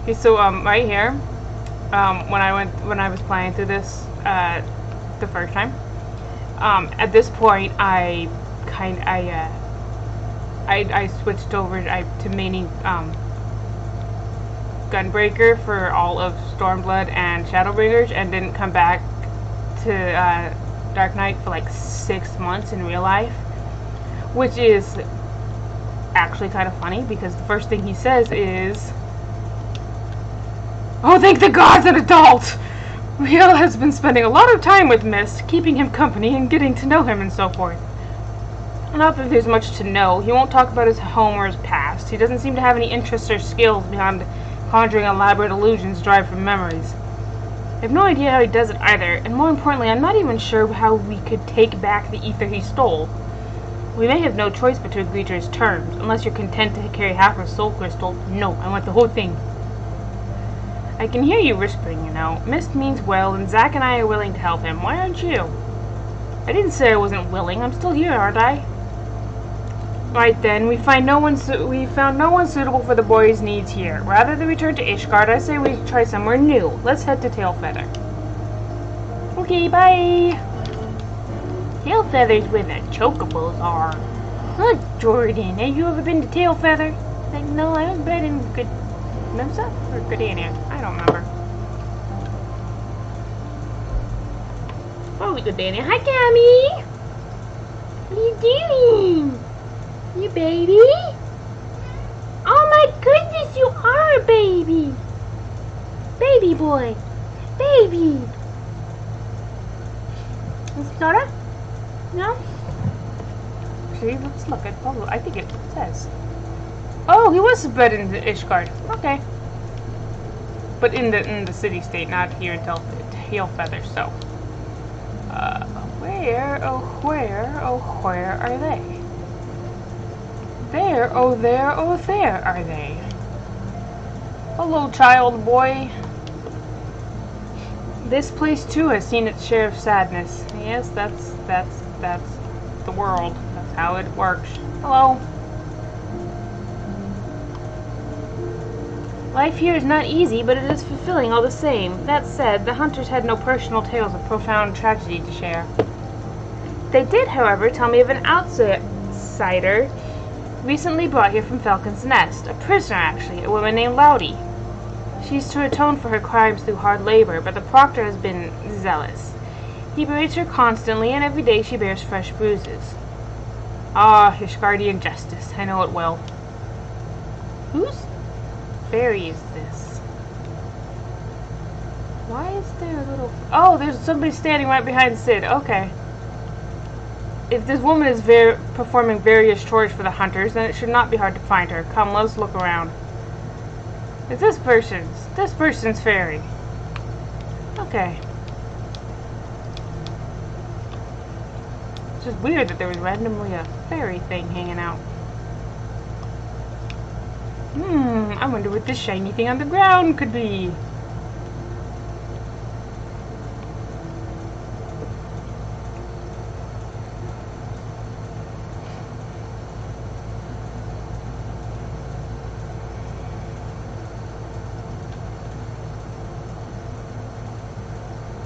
Okay, so right here, when I was playing through this the first time, at this point I switched over to maining Gunbreaker for all of Stormblood and Shadowbringers, and didn't come back to Dark Knight for like 6 months in real life, which is actually kind of funny because the first thing he says is, "Oh, thank the gods, an adult! Riel has been spending a lot of time with Mist, keeping him company and getting to know him and so forth." Not that there's much to know. He won't talk about his home or his past. He doesn't seem to have any interests or skills beyond conjuring elaborate illusions derived from memories. I have no idea how he does it either, and more importantly, I'm not even sure how we could take back the ether he stole. We may have no choice but to agree to his terms, unless you're content to carry half a soul crystal. No, I want the whole thing. I can hear you whispering, you know. Mist means well, and Zack and I are willing to help him. Why aren't you? I didn't say I wasn't willing. I'm still here, aren't I? Right then, we found no one suitable for the boy's needs here. Rather than return to Ishgard, I say we try somewhere new. Let's head to Tailfeather. Okay, bye! Tailfeather's where the chocobos are. Oh, Jordan, have you ever been to Tailfeather? Like, no, I haven't been in Gudmimsa or Gudania. I don't remember. Probably Gudania. Hi, Cammy! What are you doing? You baby? Oh my goodness, you are a baby! Baby boy! Baby! Soda? No? See, let's look at Pablo. I think it says. Oh, he was bred in Ishgard. Okay. But in the city-state, not here in Tailfeather, so. Where are they? There, oh there are they. Hello, child boy. This place too has seen its share of sadness. Yes, that's the world. That's how it works. Hello. Life here is not easy, but it is fulfilling all the same. That said, the hunters had no personal tales of profound tragedy to share. They did, however, tell me of an outsider recently brought here from Falcon's Nest. A prisoner, actually, a woman named Laudy. She's to atone for her crimes through hard labor, but the proctor has been zealous. He berates her constantly, and every day she bears fresh bruises. Ah, Ishgardian Justice. I know it well. Whose fairy is this? Why is there a little... Oh, there's somebody standing right behind Sid. Okay. If this woman is performing various chores for the hunters, then it should not be hard to find her. Come, let's look around. It's this person's fairy. Okay. It's just weird that there was randomly a fairy thing hanging out. I wonder what this shiny thing on the ground could be.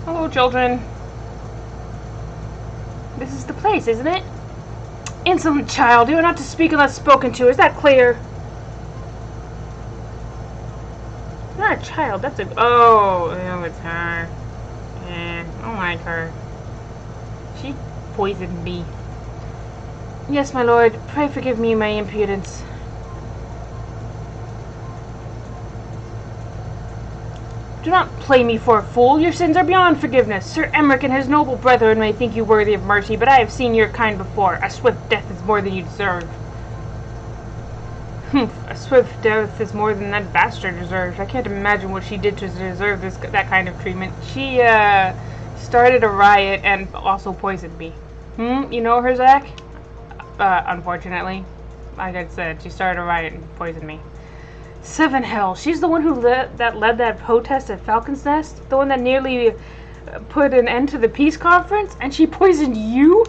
Hello, children. This is the place, isn't it? Insolent child, you are not to speak unless spoken to. Is that clear? You're not a child. That's a... Oh, it's her. I don't like her. She poisoned me. Yes, my lord. Pray forgive me my impudence. Do not play me for a fool. Your sins are beyond forgiveness. Sir Emmerich and his noble brethren may think you worthy of mercy, but I have seen your kind before. A swift death is more than you deserve. Humph, a swift death is more than that bastard deserves. I can't imagine what she did to deserve that kind of treatment. She, started a riot and also poisoned me. You know her, Zach? Unfortunately. Like I said, she started a riot and poisoned me. Seven hell. She's the one who led that protest at Falcon's Nest? The one that nearly put an end to the peace conference? And she poisoned you?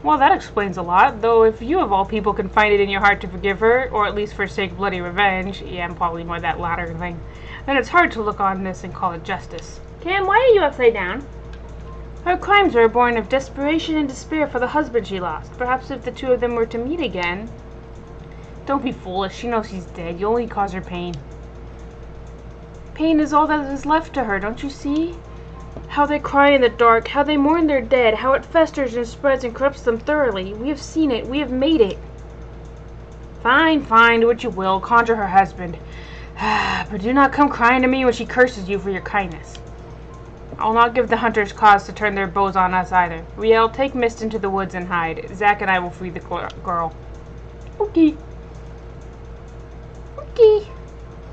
Well, that explains a lot, though if you of all people can find it in your heart to forgive her, or at least forsake bloody revenge, yeah, I'm probably more that latter thing, then it's hard to look on this and call it justice. Cam, why are you upside down? Her crimes were born of desperation and despair for the husband she lost. Perhaps if the two of them were to meet again... Don't be foolish, she knows she's dead. You only cause her pain. Pain is all that is left to her, don't you see? How they cry in the dark, how they mourn their dead, how it festers and spreads and corrupts them thoroughly. We have seen it, we have made it. Fine, fine, do what you will, conjure her husband. But do not come crying to me when she curses you for your kindness. I'll not give the hunters cause to turn their bows on us either. Riel, take Mist into the woods and hide. Zack and I will free the girl. Okay. Okay.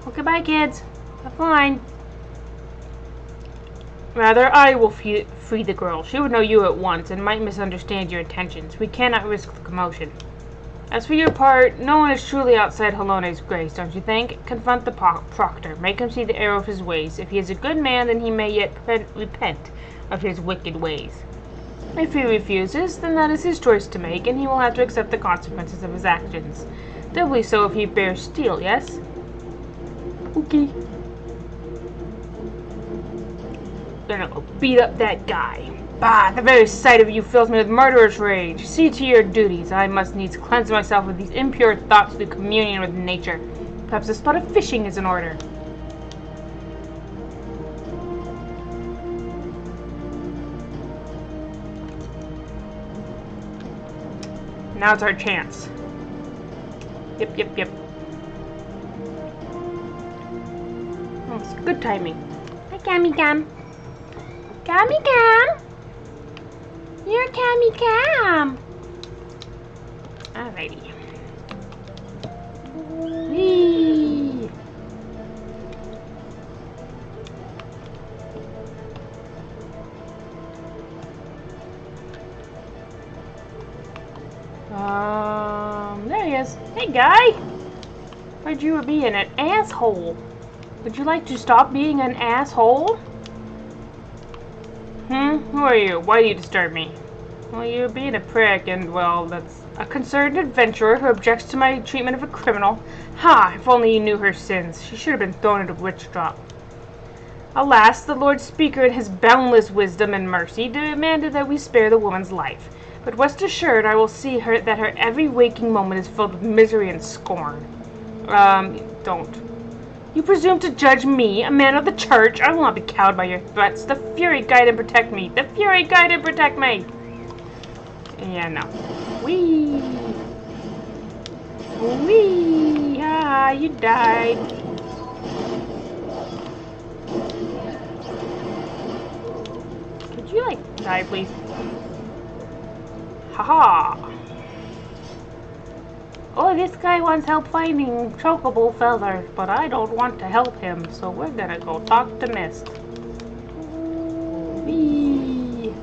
Well, goodbye, kids. Have fun. Rather, I will free the girl. She would know you at once and might misunderstand your intentions. We cannot risk the commotion. As for your part, no one is truly outside Halone's grace, don't you think? Confront the proctor. Make him see the error of his ways. If he is a good man, then he may yet repent of his wicked ways. If he refuses, then that is his choice to make, and he will have to accept the consequences of his actions. Doubly so if he bears steel, yes? Okay. Gonna go beat up that guy. Bah, the very sight of you fills me with murderous rage. See to your duties. I must needs cleanse myself of these impure thoughts through communion with nature. Perhaps a spot of fishing is in order. Now's our chance. Yep. Oh, it's good timing. Hi, Cammy Cam. Cammy Cam! You're Cammy Cam! Alrighty. Whee! There he is. Hey, guy! Heard you were being an asshole. Would you like to stop being an asshole? Who are you? Why do you disturb me? Well, you're being a prick, and, well, that's a concerned adventurer who objects to my treatment of a criminal. Ha! If only you knew her sins. She should have been thrown into a witch trap. Alas, the Lord Speaker in his boundless wisdom and mercy demanded that we spare the woman's life. But rest assured, I will see that her every waking moment is filled with misery and scorn. Don't. You presume to judge me, a man of the church? I will not be cowed by your threats. The Fury guide and protect me. The Fury guide and protect me. Yeah, no. Whee! Whee! Ah, you died. Could you, die, please? Haha! Oh, this guy wants help finding chocobo feathers, but I don't want to help him, so we're gonna go talk to Mist. Whee!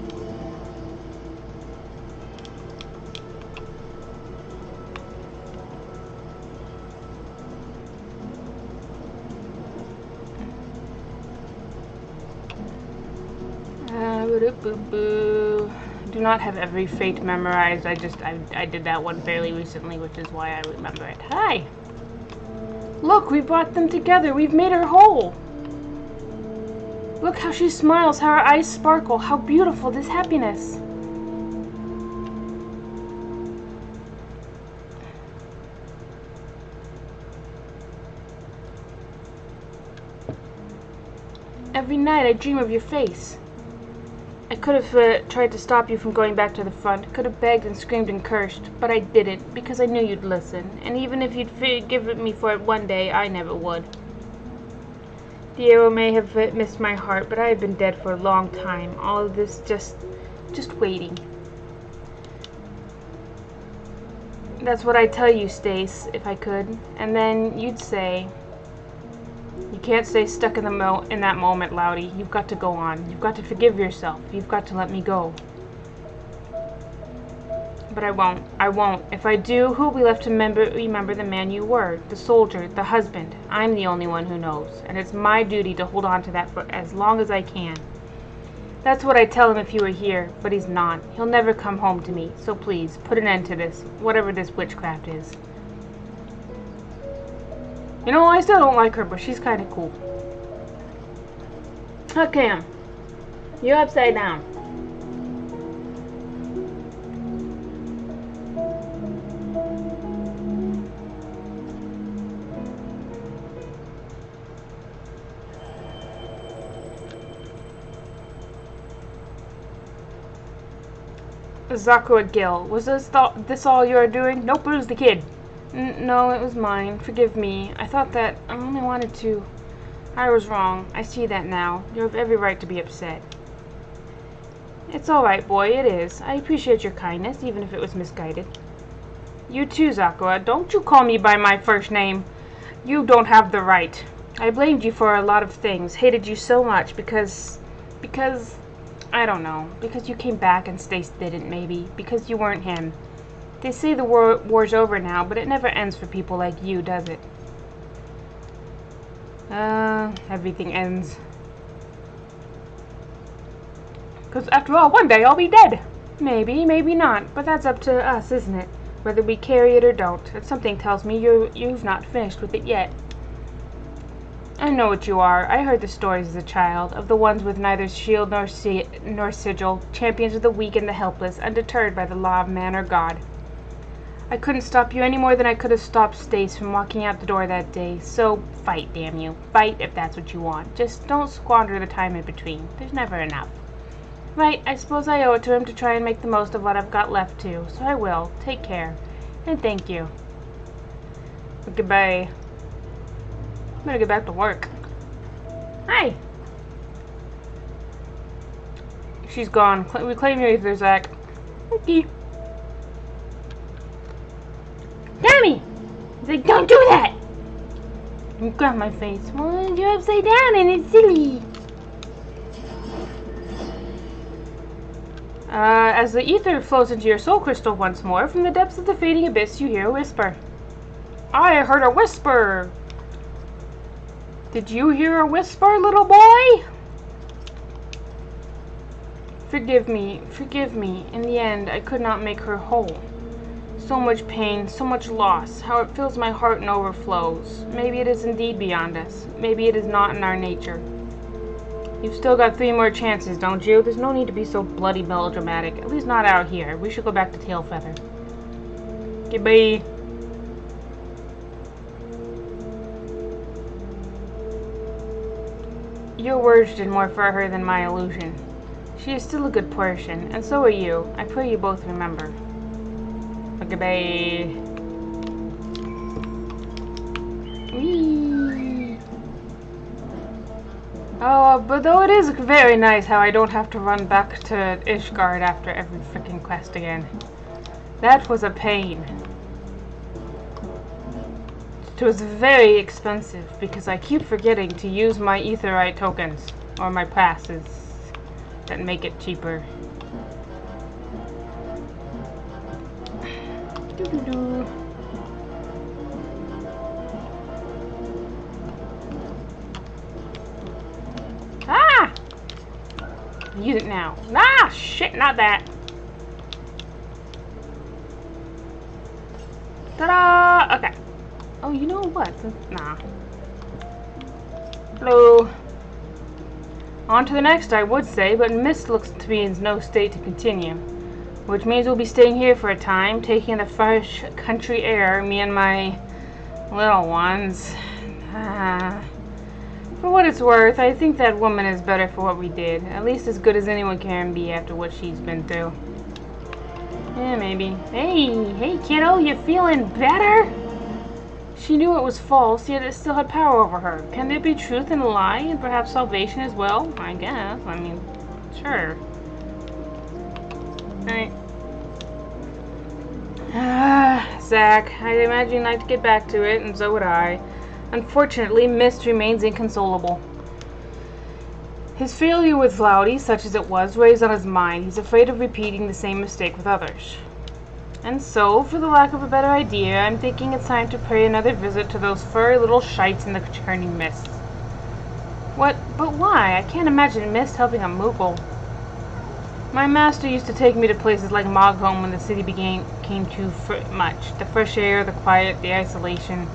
Boo. Do not have every fate memorized. I did that one fairly recently, which is why I remember it. Hi! Look, we brought them together. We've made her whole. Look how she smiles, how her eyes sparkle. How beautiful this happiness. Every night I dream of your face. I could have tried to stop you from going back to the front, could have begged and screamed and cursed, but I didn't, because I knew you'd listen, and even if you'd forgive me for it one day, I never would. The arrow may have missed my heart, but I have been dead for a long time, all of this just waiting. That's what I'd tell you, Stace, if I could, and then you'd say... You can't stay stuck in that moment, Loudy. You've got to go on. You've got to forgive yourself. You've got to let me go. But I won't. I won't. If I do, who will be left to remember the man you were? The soldier, the husband. I'm the only one who knows, and it's my duty to hold on to that for as long as I can. That's what I'd tell him if he were here, but he's not. He'll never come home to me, so please, put an end to this, whatever this witchcraft is. You know, I still don't like her, but she's kind of cool. Okay, you're upside down. Sakura Gill, was this all you are doing? Nope, it was the kid. No, it was mine. Forgive me. I thought that I only wanted to. I was wrong. I see that now. You have every right to be upset. It's all right, boy. It is. I appreciate your kindness, even if it was misguided. You too, Sakura. Don't you call me by my first name. You don't have the right. I blamed you for a lot of things. Hated you so much because... I don't know. Because you came back and Stace didn't, maybe. Because you weren't him. They say the war's over now, but it never ends for people like you, does it? Everything ends. Because after all, one day I'll be dead. Maybe, maybe not. But that's up to us, isn't it? Whether we carry it or don't. And something tells me you've not finished with it yet. I know what you are. I heard the stories as a child, of the ones with neither shield nor sigil, champions of the weak and the helpless, undeterred by the law of man or God. I couldn't stop you any more than I could have stopped Stace from walking out the door that day, so fight, damn you. Fight if that's what you want. Just don't squander the time in between. There's never enough. Right, I suppose I owe it to him to try and make the most of what I've got left too, so I will. Take care. And thank you. Goodbye. I'm gonna get back to work. Hi! She's gone. Reclaim your ether, Zach. Okay. Dammy! He's like, don't do that! You grab my face. Well, you're upside down and it's silly. As the ether flows into your soul crystal once more, from the depths of the fading abyss you hear a whisper. I heard a whisper! Did you hear a whisper, little boy? Forgive me, forgive me. In the end, I could not make her whole. So much pain, so much loss, how it fills my heart and overflows. Maybe it is indeed beyond us. Maybe it is not in our nature. You've still got 3 more chances, don't you? There's no need to be so bloody melodramatic. At least not out here. We should go back to Tailfeather. Goodbye. Your words did more for her than my illusion. She is still a good person, and so are you. I pray you both remember. Goodbye. Whee! Oh, but though it is very nice how I don't have to run back to Ishgard after every freaking quest again. That was a pain. It was very expensive because I keep forgetting to use my Aetheryte tokens or my passes that make it cheaper. Doo-doo-doo. Ah! Use it now. Ah, shit, not that. Ta-da! Okay. Oh, you know what? Nah. Hello. On to the next, I would say, but Mist looks to be in no state to continue. Which means we'll be staying here for a time, taking the fresh country air, me and my little ones. For what it's worth, I think that woman is better for what we did. At least as good as anyone can be after what she's been through. Yeah, maybe. Hey, kiddo, you feeling better? She knew it was false, yet it still had power over her. Can there be truth in a lie, and perhaps salvation as well? I guess. I mean, sure. Alright. Zach, I imagine you'd like to get back to it, and so would I. Unfortunately, Mist remains inconsolable. His failure with Laudy, such as it was, weighs on his mind. He's afraid of repeating the same mistake with others. And so, for the lack of a better idea, I'm thinking it's time to pay another visit to those furry little shites in the churning mists. What? But why? I can't imagine mist helping a Moogle. My master used to take me to places like Mogholm when the city became too much. The fresh air, the quiet, the isolation.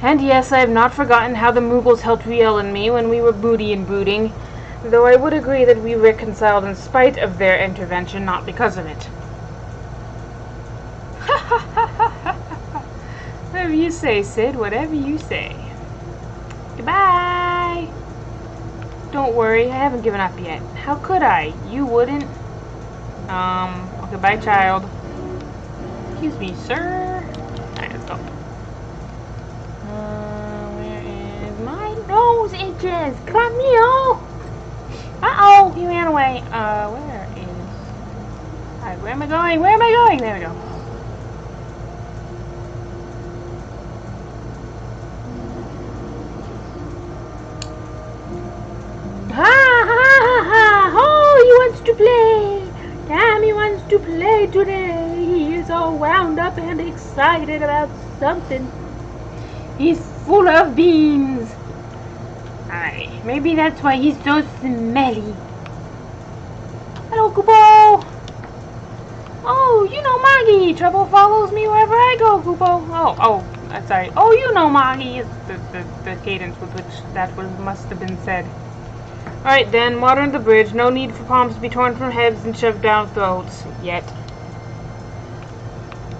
And yes, I have not forgotten how the Moogles helped Riel and me when we were booty and brooding, though I would agree that we reconciled in spite of their intervention, not because of it. Whatever you say, Sid, whatever you say. Goodbye! Don't worry, I haven't given up yet. How could I? You wouldn't? Okay, bye, child. Excuse me, sir. Alright, let's go. Where is my nose itches? Come here! Uh-oh, he ran away. Where is... Alright, where am I going? Where am I going? There we go. To play. Damn, he wants to play today. He is all wound up and excited about something. He's full of beans. Alright, maybe that's why he's so smelly. Hello, Kupo. Oh, you know Maggie. Trouble follows me wherever I go, Kupo. Sorry. Oh, you know Maggie is the cadence with which that must have been said. Alright then, water on the bridge. No need for palms to be torn from heads and shoved down throats. Yet.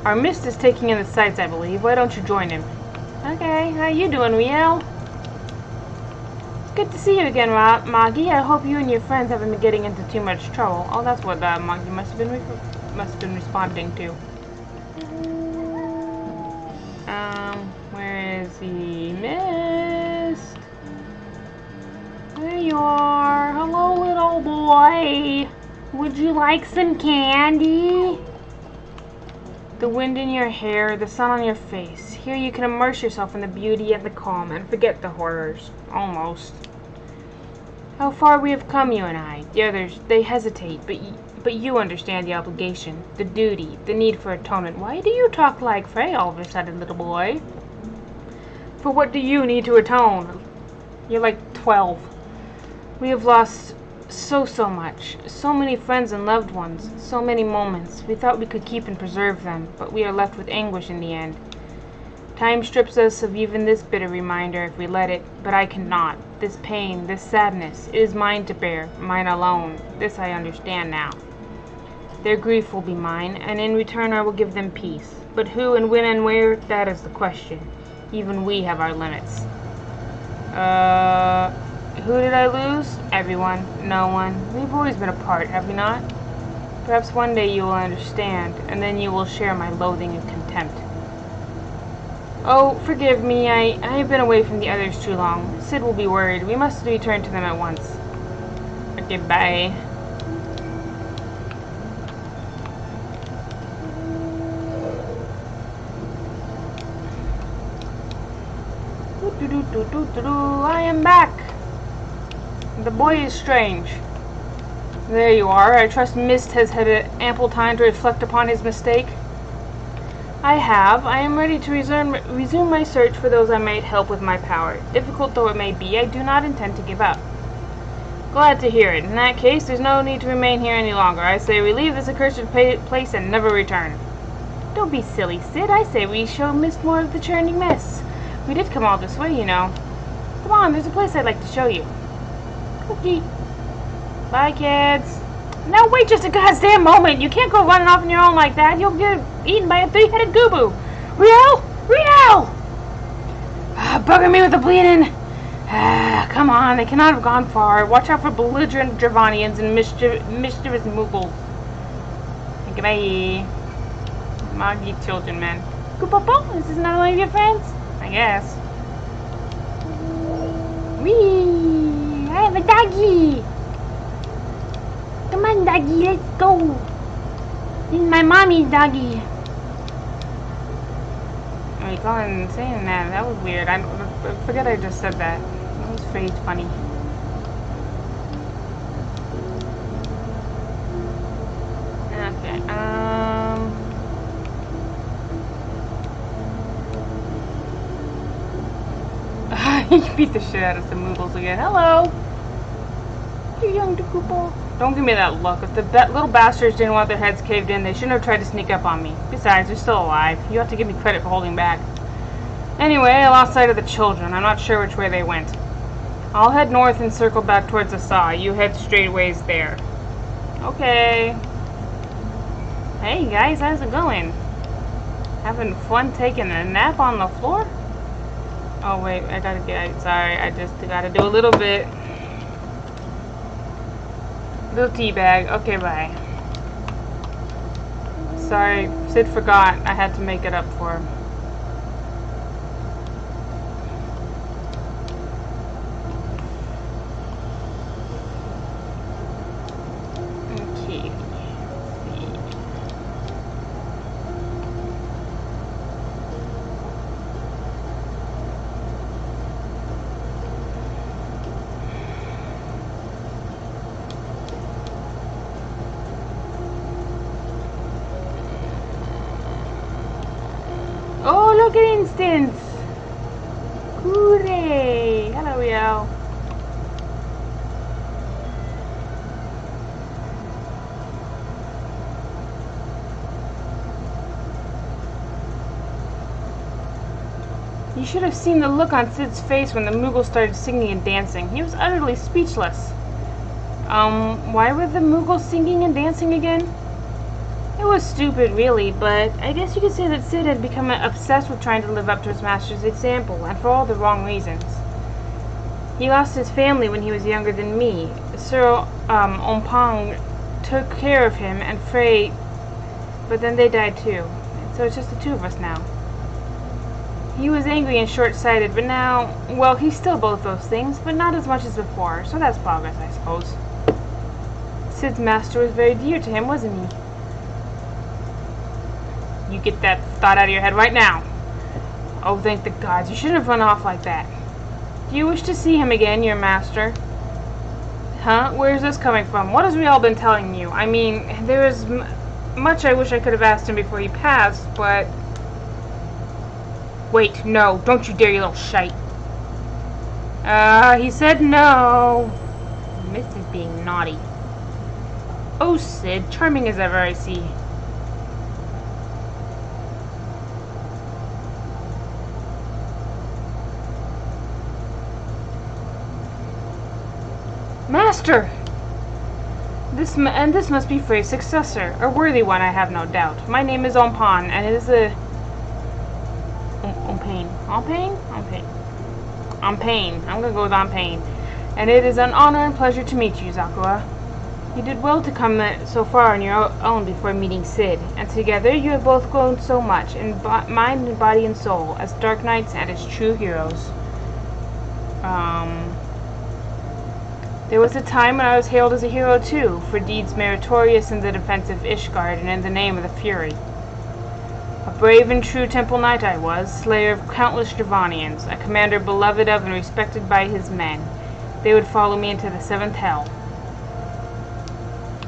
Our mist is taking in the sights, I believe. Why don't you join him? Okay, how you doing, Riel? Good to see you again, Maggie. I hope you and your friends haven't been getting into too much trouble. Oh, that's what Maggie must have been responding to. Where is the mist? There you are. Hello, little boy. Would you like some candy? The wind in your hair, the sun on your face. Here you can immerse yourself in the beauty and the calm and forget the horrors. Almost. How far we have come, you and I. The others, they hesitate, but you understand the obligation, the duty, the need for atonement. Why do you talk like Frey all of a sudden, little boy? For what do you need to atone? You're like 12. We have lost so much. So many friends and loved ones. So many moments. We thought we could keep and preserve them, but we are left with anguish in the end. Time strips us of even this bitter reminder if we let it, but I cannot. This pain, this sadness, it is mine to bear, mine alone. This I understand now. Their grief will be mine, and in return I will give them peace. But who and when and where, that is the question. Even we have our limits. Who did I lose? Everyone. No one. We've always been apart, have we not? Perhaps one day you will understand, and then you will share my loathing and contempt. Oh, forgive me, I have been away from the others too long. Sid will be worried. We must return to them at once. Okay, bye. I am back. The boy is strange. There you are. I trust Mist has had ample time to reflect upon his mistake. I have. I am ready to resume my search for those I might help with my power. Difficult though it may be, I do not intend to give up. Glad to hear it. In that case, there's no need to remain here any longer. I say we leave this accursed place and never return. Don't be silly, Sid. I say we show Mist more of the churning mists. We did come all this way, you know. Come on, there's a place I'd like to show you. Cookie. Bye, kids. Now wait just a goddamn moment. You can't go running off on your own like that. You'll get eaten by a three-headed gooboo. Riel! Riel! Bugger me with the bleeding. Come on, they cannot have gone far. Watch out for belligerent Dravanians and mischievous Moogles. Goodbye. Moggy children, man. Goopopo, this is another one of your friends? I guess. Whee! I have a doggy! Come on, doggy, let's go! This is my mommy's doggy. Oh, you calling saying that? That was weird. I forget I just said that. That was phrased funny. Okay, You beat the shit out of some Moogles again. Hello! You young Decupo. Don't give me that look. If the little bastards didn't want their heads caved in, they shouldn't have tried to sneak up on me. Besides, they're still alive. You have to give me credit for holding back. Anyway, I lost sight of the children. I'm not sure which way they went. I'll head north and circle back towards the saw. You head straightways there. Okay. Hey guys, how's it going? Having fun taking a nap on the floor? Oh wait, I gotta get, sorry, I just gotta do a little bit. Little tea bag. Okay, bye. Sorry, Sid forgot. I had to make it up for him. Okay. Oh, look at Instance! Hooray! Hello, yo. You should have seen the look on Sid's face when the Moogle started singing and dancing. He was utterly speechless. Why were the Moogles singing and dancing again? It was stupid, really, but I guess you could say that Sid had become obsessed with trying to live up to his master's example, and for all the wrong reasons. He lost his family when he was younger than me. Sir Ompang took care of him, and Frey, but then they died too. So it's just the two of us now. He was angry and short-sighted, but now, well, he's still both those things, but not as much as before, so that's progress, I suppose. Sid's master was very dear to him, wasn't he? You get that thought out of your head right now. Oh, thank the gods. You shouldn't have run off like that. Do you wish to see him again, your master? Huh? Where's this coming from? What has we all been telling you? I mean, there is much I wish I could have asked him before he passed, but... Wait, no. Don't you dare, you little shite. He said no. Mist is being naughty. Oh, Sid. Charming as ever, I see. Master! This must be Frey's successor. A worthy one, I have no doubt. My name is Ompan, and it is a... Ompain. I'm gonna go with Ompain. And it is an honor and pleasure to meet you, Zakua. You did well to come so far on your own before meeting Sid, and together you have both grown so much, in mind and body and soul, as Dark Knights and as true heroes. There was a time when I was hailed as a hero too, for deeds meritorious in the defense of Ishgard and in the name of the Fury. A brave and true Temple Knight I was, slayer of countless Dravanians, a commander beloved of and respected by his men. They would follow me into the seventh hell.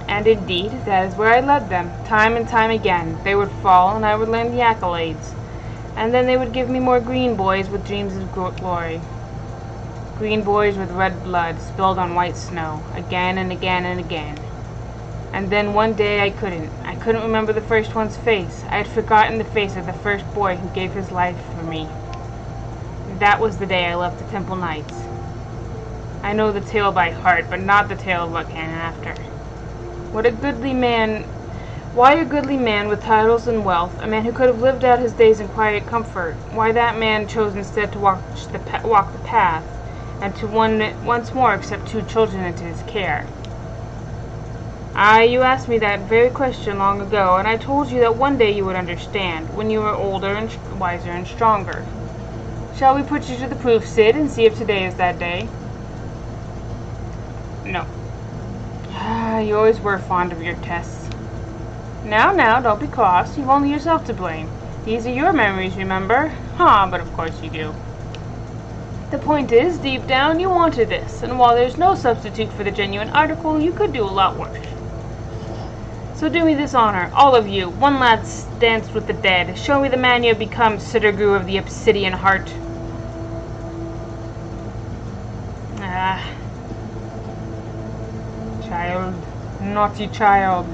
And indeed, that is where I led them, time and time again. They would fall, and I would learn the accolades. And then they would give me more green boys with dreams of glory. Green boys with red blood spilled on white snow, again and again and again. And then one day I couldn't remember the first one's face. I had forgotten the face of the first boy who gave his life for me. That was the day I left the Temple Knights. I know the tale by heart, but not the tale of what came after. Why a goodly man with titles and wealth, a man who could have lived out his days in quiet comfort, why that man chose instead to walk the path, and to once more accept 2 children into his care. You asked me that very question long ago, and I told you that one day you would understand, when you were older and wiser and stronger. Shall we put you to the proof, Sid, and see if today is that day? No. You always were fond of your tests. Now, don't be cross. You've only yourself to blame. These are your memories, remember? But of course you do. The point is, deep down, you wanted this, and while there's no substitute for the genuine article, you could do a lot worse. So do me this honor, all of you, one last dance with the dead. Show me the man you have become, Sittergoo of the Obsidian Heart. child. Naughty child.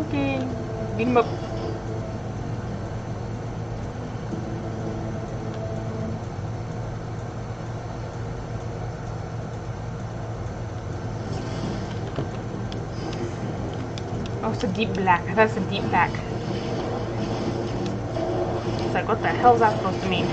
Okay. Beat him up. Oh, it's a deep black. That's a deep black. It's like, what the hell is that supposed to mean?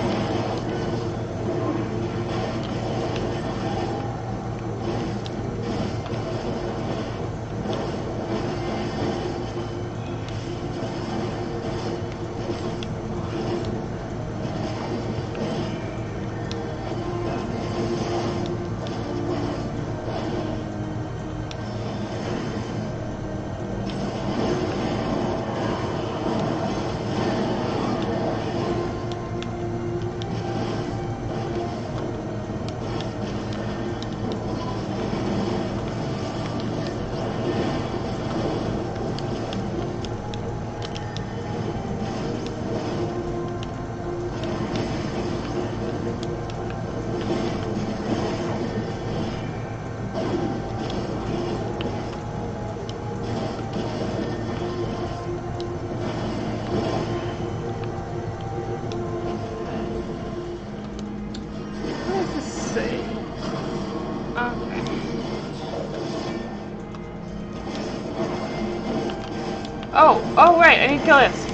Oh right, I need to kill this.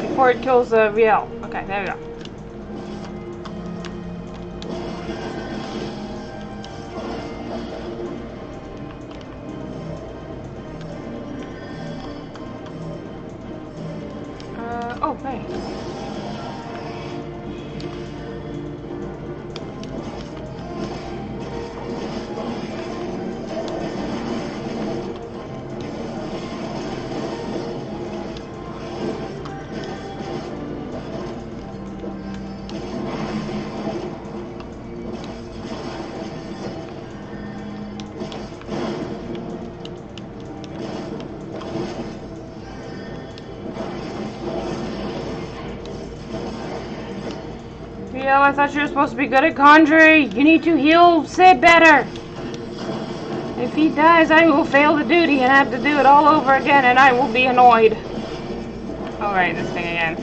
Before it kills Riel. Okay, there we go. Oh, right. Yo, I thought you were supposed to be good at conjuring. You need to heal Sid better. If he dies, I will fail the duty and have to do it all over again, and I will be annoyed. Alright, this thing again.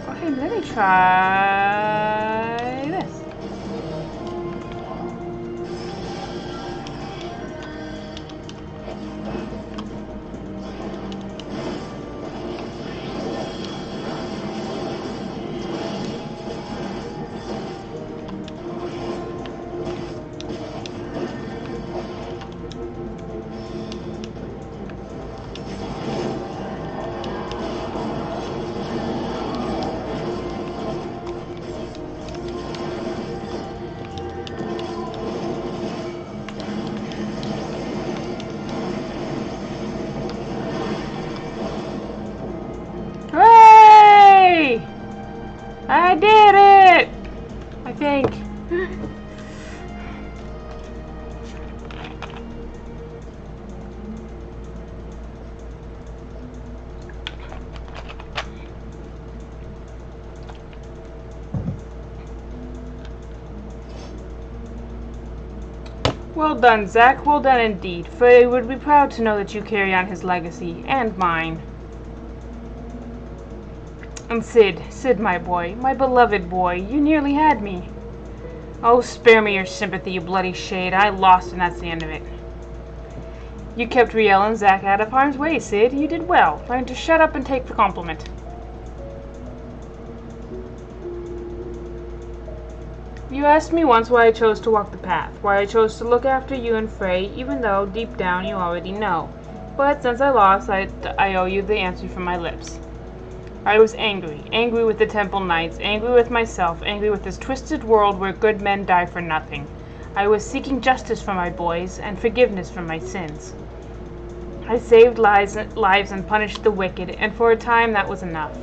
Okay, let me try this. I did it! I think. Well done, Zack. Well done indeed. Frey would be proud to know that you carry on his legacy, and mine. And Sid, my boy, my beloved boy, you nearly had me. Oh, spare me your sympathy, you bloody shade. I lost, and that's the end of it. You kept Riel and Zack out of harm's way, Sid. You did well. Learn to shut up and take the compliment. You asked me once why I chose to walk the path, why I chose to look after you and Frey, even though, deep down, you already know. But since I lost, I owe you the answer from my lips. I was angry. Angry with the Temple Knights, angry with myself, angry with this twisted world where good men die for nothing. I was seeking justice for my boys, and forgiveness for my sins. I saved lives and punished the wicked, and for a time that was enough.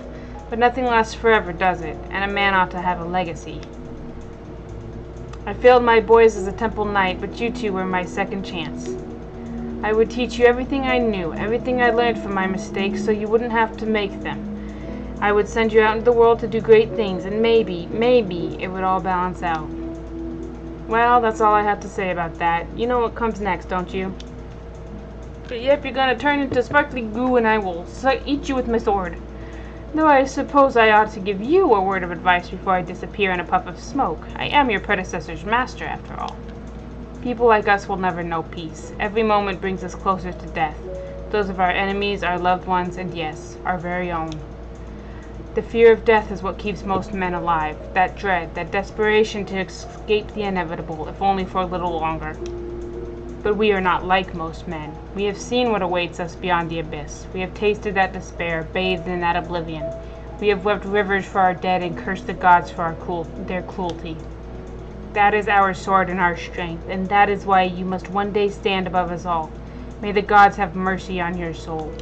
But nothing lasts forever, does it? And a man ought to have a legacy. I failed my boys as a temple knight, but you two were my second chance. I would teach you everything I knew, everything I learned from my mistakes, so you wouldn't have to make them. I would send you out into the world to do great things, and maybe it would all balance out. Well, that's all I have to say about that. You know what comes next, don't you? But yep, you're gonna turn into sparkly goo and I will eat you with my sword. Though I suppose I ought to give you a word of advice before I disappear in a puff of smoke. I am your predecessor's master, after all. People like us will never know peace. Every moment brings us closer to death. Those of our enemies, our loved ones, and yes, our very own. The fear of death is what keeps most men alive. That dread, that desperation to escape the inevitable, if only for a little longer. But we are not like most men. We have seen what awaits us beyond the abyss. We have tasted that despair, bathed in that oblivion. We have wept rivers for our dead and cursed the gods for their cruelty. That is our sword and our strength, and that is why you must one day stand above us all. May the gods have mercy on your soul.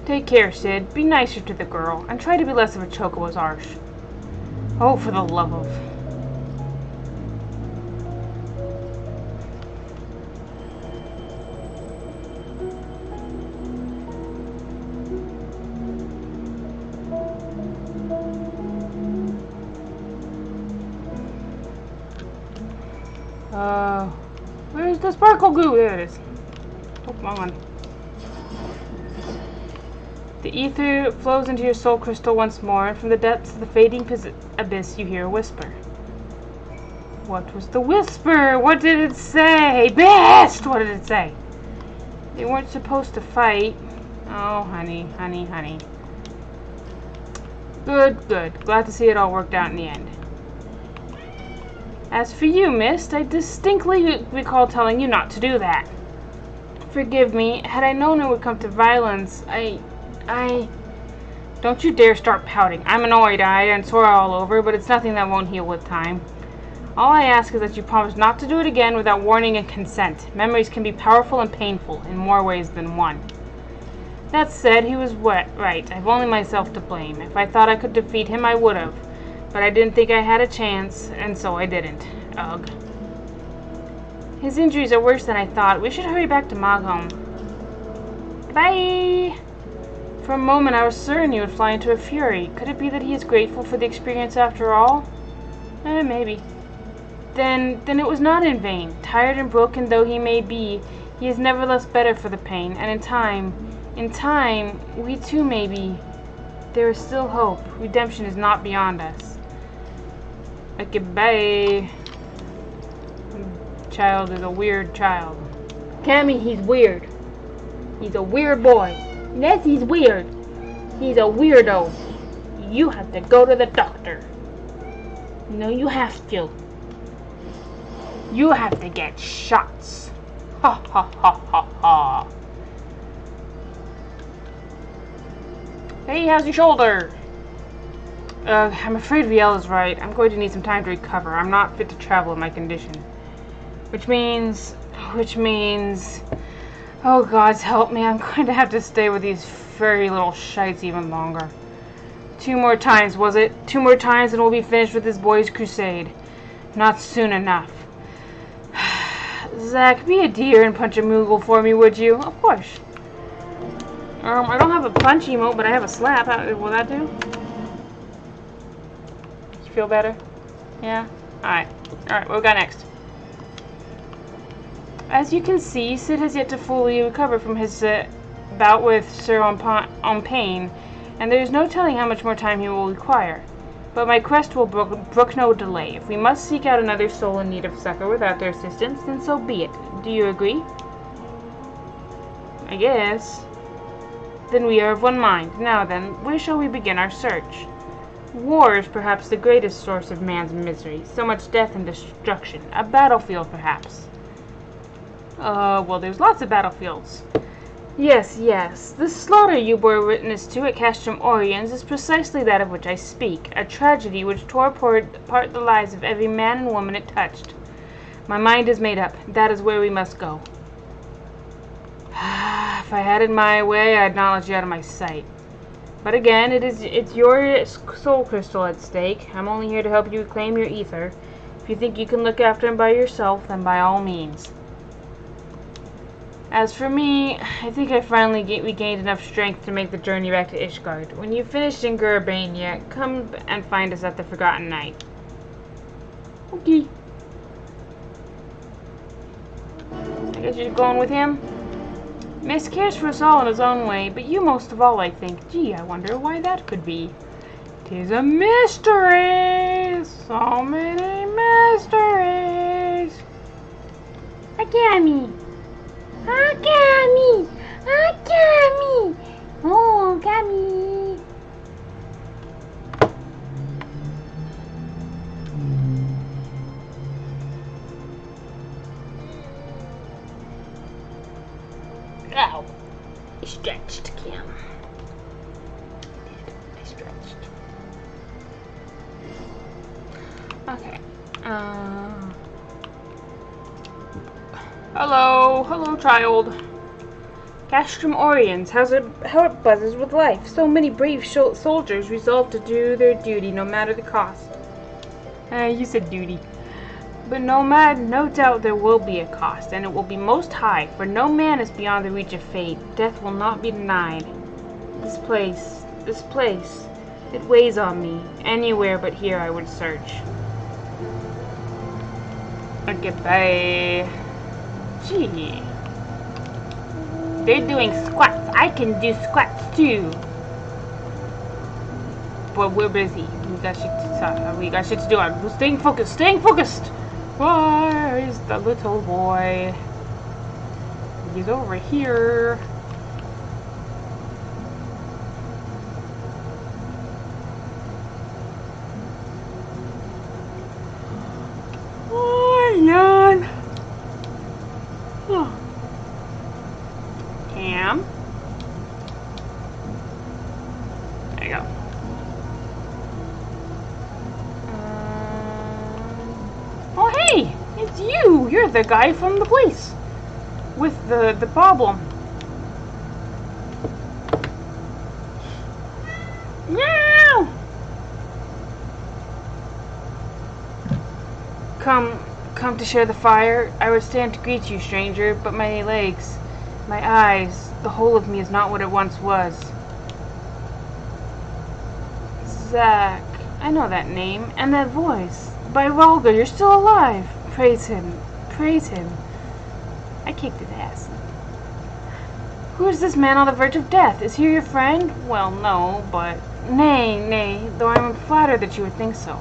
Take care, Sid. Be nicer to the girl, and try to be less of a Chocobo's arse. Oh, for the love of... Where's the sparkle goo? There it is. Oh, come on. The ether flows into your soul crystal once more, and from the depths of the fading abyss you hear a whisper. What was the whisper? What did it say? Best! What did it say? They weren't supposed to fight. Oh, honey, honey, honey. Good, good. Glad to see it all worked out in the end. As for you, Mist, I distinctly recall telling you not to do that. Forgive me. Had I known it would come to violence, I... Don't you dare start pouting. I'm annoyed-eyed and sore all over, but it's nothing that won't heal with time. All I ask is that you promise not to do it again without warning and consent. Memories can be powerful and painful in more ways than one. That said, he was right. I've only myself to blame. If I thought I could defeat him, I would have. But I didn't think I had a chance, and so I didn't. Ugh. His injuries are worse than I thought. We should hurry back to Magholm. Bye! For a moment I was certain you would fly into a fury. Could it be that he is grateful for the experience after all? Maybe. Then it was not in vain. Tired and broken though he may be, he is nevertheless better for the pain, and in time, we too may be. There is still hope. Redemption is not beyond us. Okay, bye. Child is a weird child. Cammy, he's weird. He's a weird boy. Yes, he's weird. He's a weirdo. You have to go to the doctor. No, you have to. You have to get shots. Ha ha ha ha ha. Hey, how's your shoulder? I'm afraid Viel is right. I'm going to need some time to recover. I'm not fit to travel in my condition. Which means... Oh, gods help me. I'm going to have to stay with these furry little shites even longer. 2 more times, was it? 2 more times and we'll be finished with this boy's crusade. Not soon enough. Zach, be a dear and punch a Moogle for me, would you? Of course. I don't have a punch emote, but I have a slap. Will that do? You feel better? Yeah? Alright. Alright, what we got next? As you can see, Sid has yet to fully recover from his bout with Sir Pain, and there is no telling how much more time he will require. But my quest will brook no delay. If we must seek out another soul in need of succor without their assistance, then so be it. Do you agree? I guess. Then we are of one mind. Now then, where shall we begin our search? War is perhaps the greatest source of man's misery. So much death and destruction. A battlefield, perhaps. Well, there's lots of battlefields. Yes, yes. The slaughter you bore witness to at Castrum Oriens is precisely that of which I speak. A tragedy which tore apart the lives of every man and woman it touched. My mind is made up. That is where we must go. If I had it my way, I'd not let you out of my sight. But again, it's your soul crystal at stake. I'm only here to help you reclaim your ether. If you think you can look after him by yourself, then by all means. As for me, I think I finally regained enough strength to make the journey back to Ishgard. When you've finished in Gurabania, come and find us at the Forgotten Night. Okay. I guess you're going with him? Miss cares for us all in his own way, but you most of all, I think. Gee, I wonder why that could be. 'Tis a mystery! So many mysteries! Agami! Agami! Agami! Oh, Agami! Ow! I stretched, Kim. I stretched. Okay. Hello, child. Castrum Oriens, how it buzzes with life. So many brave soldiers resolve to do their duty, no matter the cost. You said duty. But no doubt there will be a cost, and it will be most high, for no man is beyond the reach of fate. Death will not be denied. This place, it weighs on me. Anywhere but here I would search. Okay, bye. Gee. They're doing squats. I can do squats too. But we're busy. We got shit to do. I'm staying focused. Where is the little boy? He's over here. Oh, yawn. Oh. Cam. There you go. Oh, hey! It's you! You're the guy from the place. With the problem. Meow! Come to share the fire. I would stand to greet you, stranger, but my legs, my eyes, the whole of me is not what it once was. Zack. I know that name, and that voice. By Volga, you're still alive. Praise him. Praise him. I kicked his ass. Who is this man on the verge of death? Is he your friend? Well, no, but... Nay, though I am flattered that you would think so.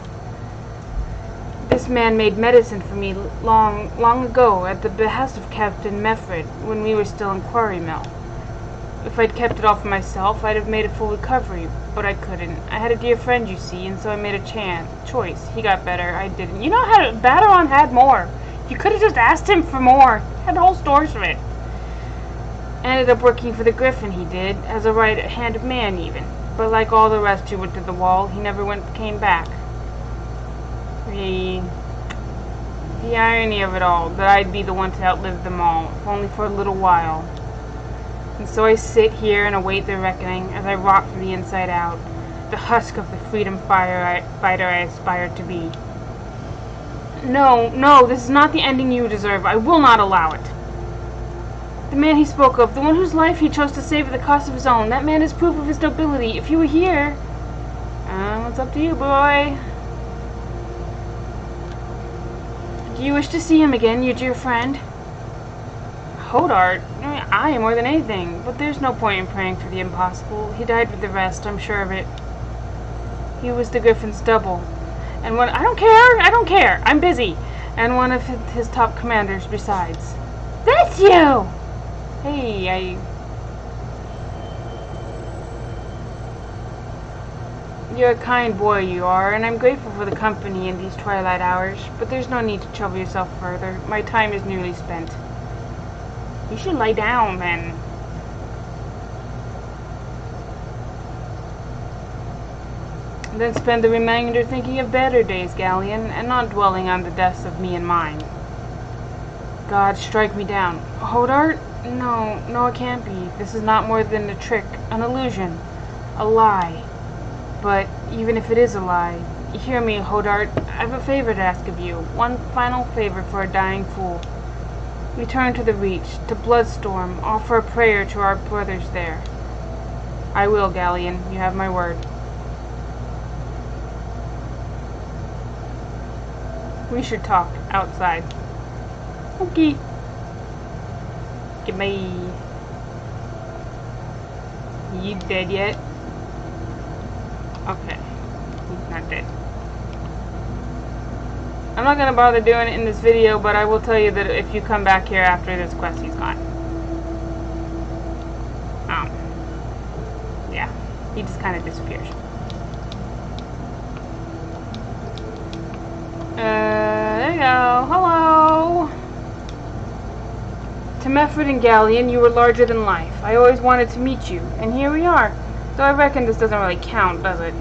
This man made medicine for me long ago at the behest of Captain Meffred when we were still in Quarry Mill. If I'd kept it all for myself, I'd have made a full recovery, but I couldn't. I had a dear friend, you see, and so I made a choice. He got better, I didn't. You know how Baderon had more. You could have just asked him for more. He had whole stores of it. Ended up working for the Griffin, he did, as a right-hand man even. But like all the rest who went to the wall, he never came back. The irony of it all, that I'd be the one to outlive them all, if only for a little while. And so I sit here and await their reckoning as I rot from the inside out, the husk of the freedom fighter I aspired to be. No, this is not the ending you deserve. I will not allow it. The man he spoke of, the one whose life he chose to save at the cost of his own, that man is proof of his nobility. If you were here... it's up to you, boy. Do you wish to see him again, your dear friend? Hodart? I more than anything, but there's no point in praying for the impossible. He died with the rest, I'm sure of it. He was the Griffin's double. And one... I don't care! I'm busy! And one of his top commanders besides. That's you! Hey, You're a kind boy, you are, and I'm grateful for the company in these twilight hours, but there's no need to trouble yourself further. My time is nearly spent. You should lie down, then. Then spend the remainder thinking of better days, Galleon, and not dwelling on the deaths of me and mine. God, strike me down. Hodart? No, it can't be. This is not more than a trick, an illusion, a lie. But even if it is a lie, Hear me, Hodart. I've a favor to ask of you. One final favor for a dying fool. Return to the Reach, to Bloodstorm. Offer a prayer to our brothers there. I will, Galleon. You have my word. We should talk outside. Okay. Goodbye. You dead yet? Okay. He's not dead. I'm not gonna bother doing it in this video, but I will tell you that if you come back here after this quest, he's gone. Yeah. He just kind of disappears. There you go. Hello! To Mefford and Galleon, you were larger than life. I always wanted to meet you, and here we are. Though I reckon this doesn't really count, does it?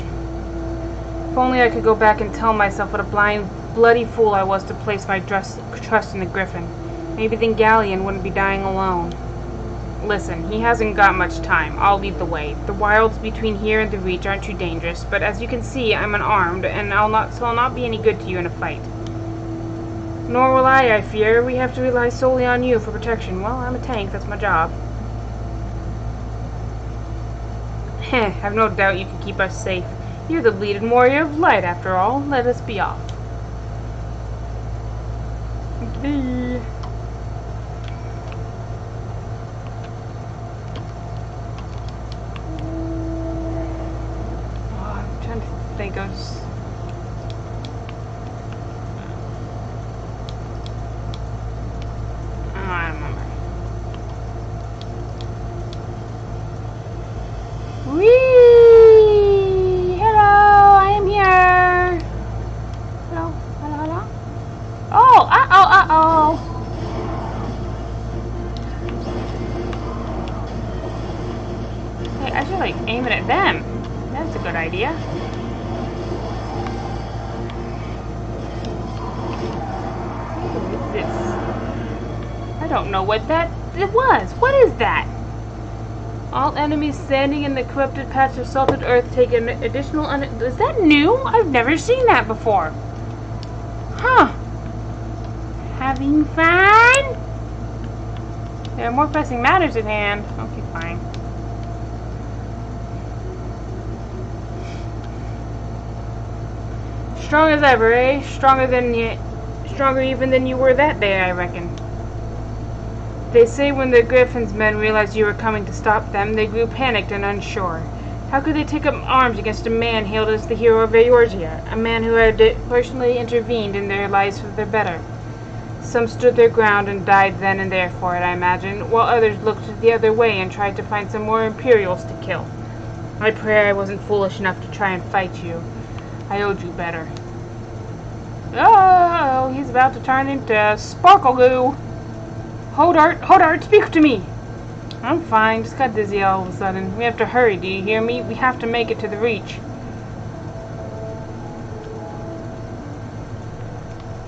If only I could go back and tell myself what a blind, bloody fool I was to place my trust in the Griffin. Maybe then Galleon wouldn't be dying alone. Listen, he hasn't got much time. I'll lead the way. The wilds between here and the Reach aren't too dangerous, but as you can see, I'm unarmed, and I'll not be any good to you in a fight. Nor will I fear. We have to rely solely on you for protection. Well, I'm a tank. That's my job. Heh, I've no doubt you can keep us safe. You're the bleeding warrior of light, after all. Let us be off. Okay. I'm trying to think of... I don't remember. Whee! Hello, I am here. Hello, hello, hello. Oh, uh-oh. Hey, I should like aim it at them. That's a good idea. What is this? I don't know what that was. What is that? All enemies standing in the corrupted patch of salted earth take an additional... Is that new? I've never seen that before. Huh. Having fun? There are more pressing matters at hand. Okay, fine. Strong as ever, eh? Stronger even than you were that day, I reckon. They say when the Griffin's men realized you were coming to stop them, they grew panicked and unsure. How could they take up arms against a man hailed as the hero of Eorzea, a man who had personally intervened in their lives for the better? Some stood their ground and died then and there for it, I imagine, while others looked the other way and tried to find some more Imperials to kill. I pray I wasn't foolish enough to try and fight you. I owed you better. Oh, he's about to turn into sparkle goo. Hodart, speak to me! I'm fine, just got dizzy all of a sudden. We have to hurry, do you hear me? We have to make it to the Reach.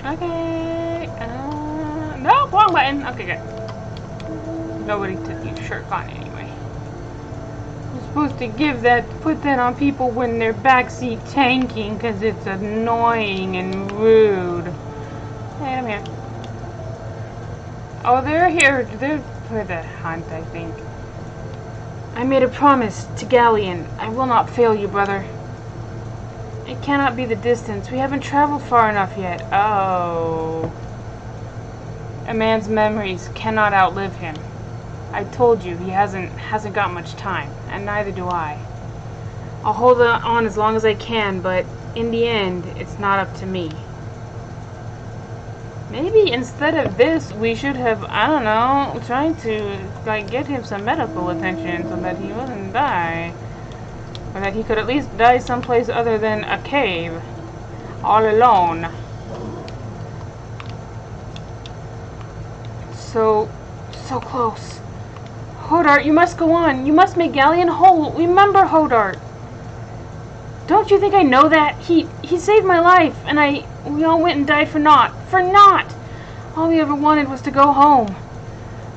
Okay, no, wrong button. Okay, good. Nobody took your shirt on anyway. You're supposed to put that on people when they're backseat tanking, because it's annoying and rude. Hey, I'm here. Oh, they're here. They're for the hunt, I think. I made a promise to Galleon. I will not fail you, brother. It cannot be the distance. We haven't traveled far enough yet. Oh. A man's memories cannot outlive him. I told you he hasn't got much time, and neither do I. I'll hold on as long as I can, but in the end, it's not up to me. Maybe instead of this, we should have, I don't know, trying to like get him some medical attention so that he wouldn't die. Or that he could at least die someplace other than a cave. All alone. So close. Hodart, you must go on. You must make Galleon whole. Remember, Hodart. Don't you think I know that? He saved my life, and we all went and died for naught. For naught! All we ever wanted was to go home.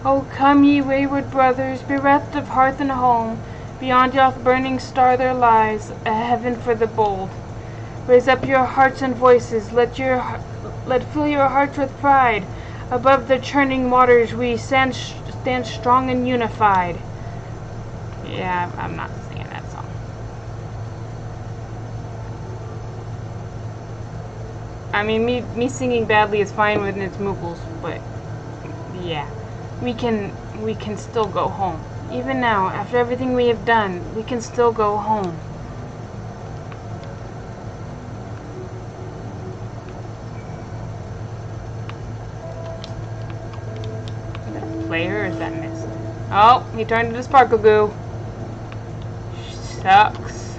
Oh, come ye wayward brothers, bereft of hearth and home. Beyond yon burning star there lies a heaven for the bold. Raise up your hearts and voices. Let fill your hearts with pride. Above the churning waters we stand strong and unified. Yeah, I'm not singing that song. I mean, me singing badly is fine when it's Moogles, but yeah, we can still go home. Even now, after everything we have done, we can still go home. Is that a player or is that mist? Oh, he turned into sparkle goo. Sucks.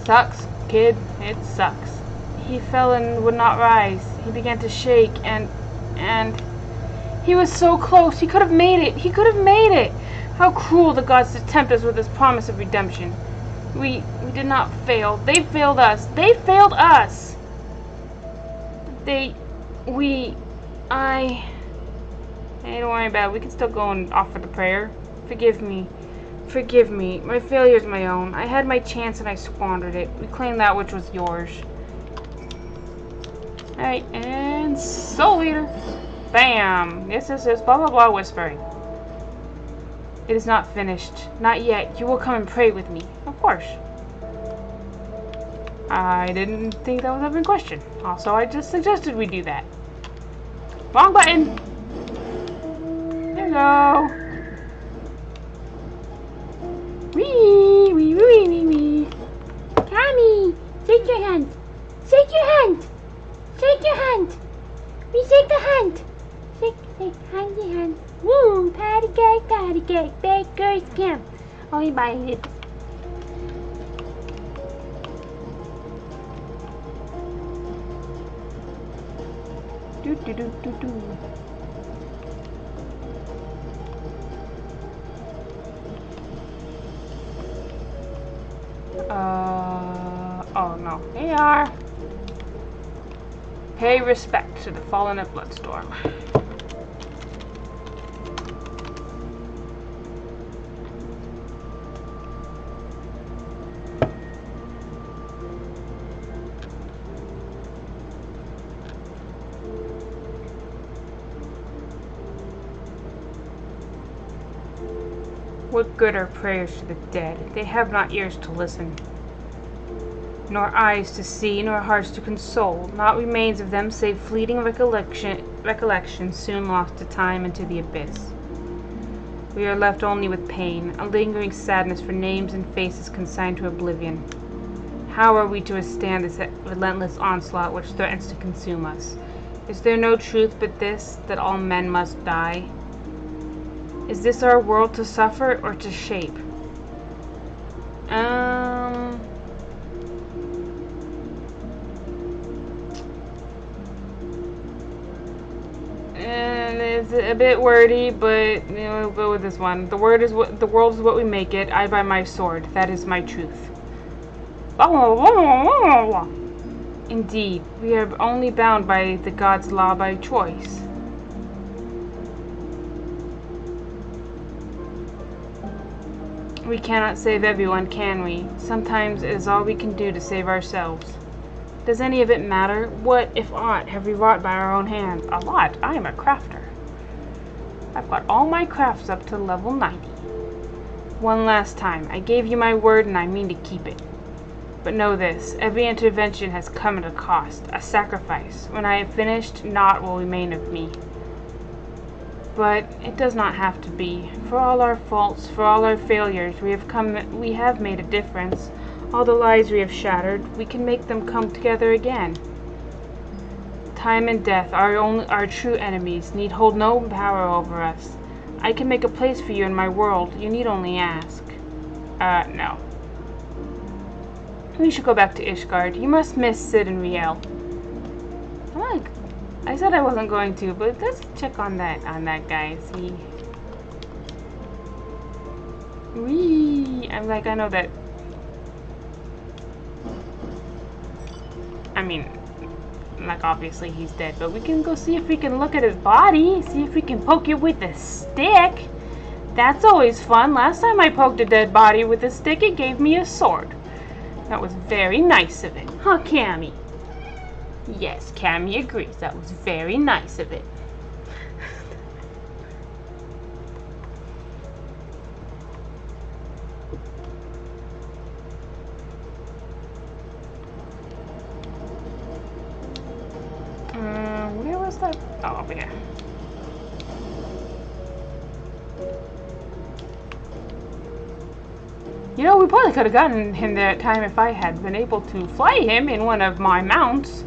Sucks, kid. It sucks. He fell and would not rise. He began to shake and he was so close. He could have made it. He could have made it. How cruel the gods to tempt us with this promise of redemption. We did not fail. They failed us. They failed us. Hey, don't worry about it. We can still go and offer the prayer. Forgive me. Forgive me. My failure is my own. I had my chance and I squandered it. Reclaim that which was yours. Alright, and Soul Eater. Bam! Yes, blah blah blah whispering. It is not finished. Not yet. You will come and pray with me. Of course. I didn't think that was ever in question. Also, I just suggested we do that. Wrong button! There we go. Wee, wee, wee, wee, wee. Tommy, shake your hand. Shake your hand. Shake your hand. We shake the hand. Shake, hand. Woo, patty cake, baker's camp. Only by it. Do do do do do. Oh no. They are. Pay respect to the fallen at Bloodstorm. What good are prayers to the dead? They have not ears to listen, nor eyes to see, nor hearts to console. Naught remains of them save fleeting recollection soon lost to time and to the abyss. We are left only with pain, a lingering sadness for names and faces consigned to oblivion. How are we to withstand this relentless onslaught which threatens to consume us? Is there no truth but this, that all men must die? Is this our world to suffer or to shape? And it's a bit wordy, but we'll go with this one. The world is what we make it. I by my sword. That is my truth. Indeed, we are only bound by the God's law by choice. We cannot save everyone, can we? Sometimes it is all we can do to save ourselves. Does any of it matter? What, if aught, have we wrought by our own hands? A lot. I am a crafter. I've got all my crafts up to level 90. One last time. I gave you my word and I mean to keep it. But know this, every intervention has come at a cost, a sacrifice. When I have finished, naught will remain of me. But it does not have to be. For all our faults, for all our failures, we have made a difference. All the lies we have shattered, we can make them come together again. Time and death, our true enemies, need hold no power over us. I can make a place for you in my world. You need only ask. No. We should go back to Ishgard. You must miss Sid and Riel. I said I wasn't going to, but let's check on that guy. See. Wee. I know that. I mean, obviously he's dead, but we can go see if we can look at his body, see if we can poke it with a stick. That's always fun. Last time I poked a dead body with a stick, it gave me a sword. That was very nice of it. Huh, Cammy? Yes, Cammy agrees. That was very nice of it. Where was that? Oh, over here. You know, we probably could have gotten him there at time if I had been able to fly him in one of my mounts.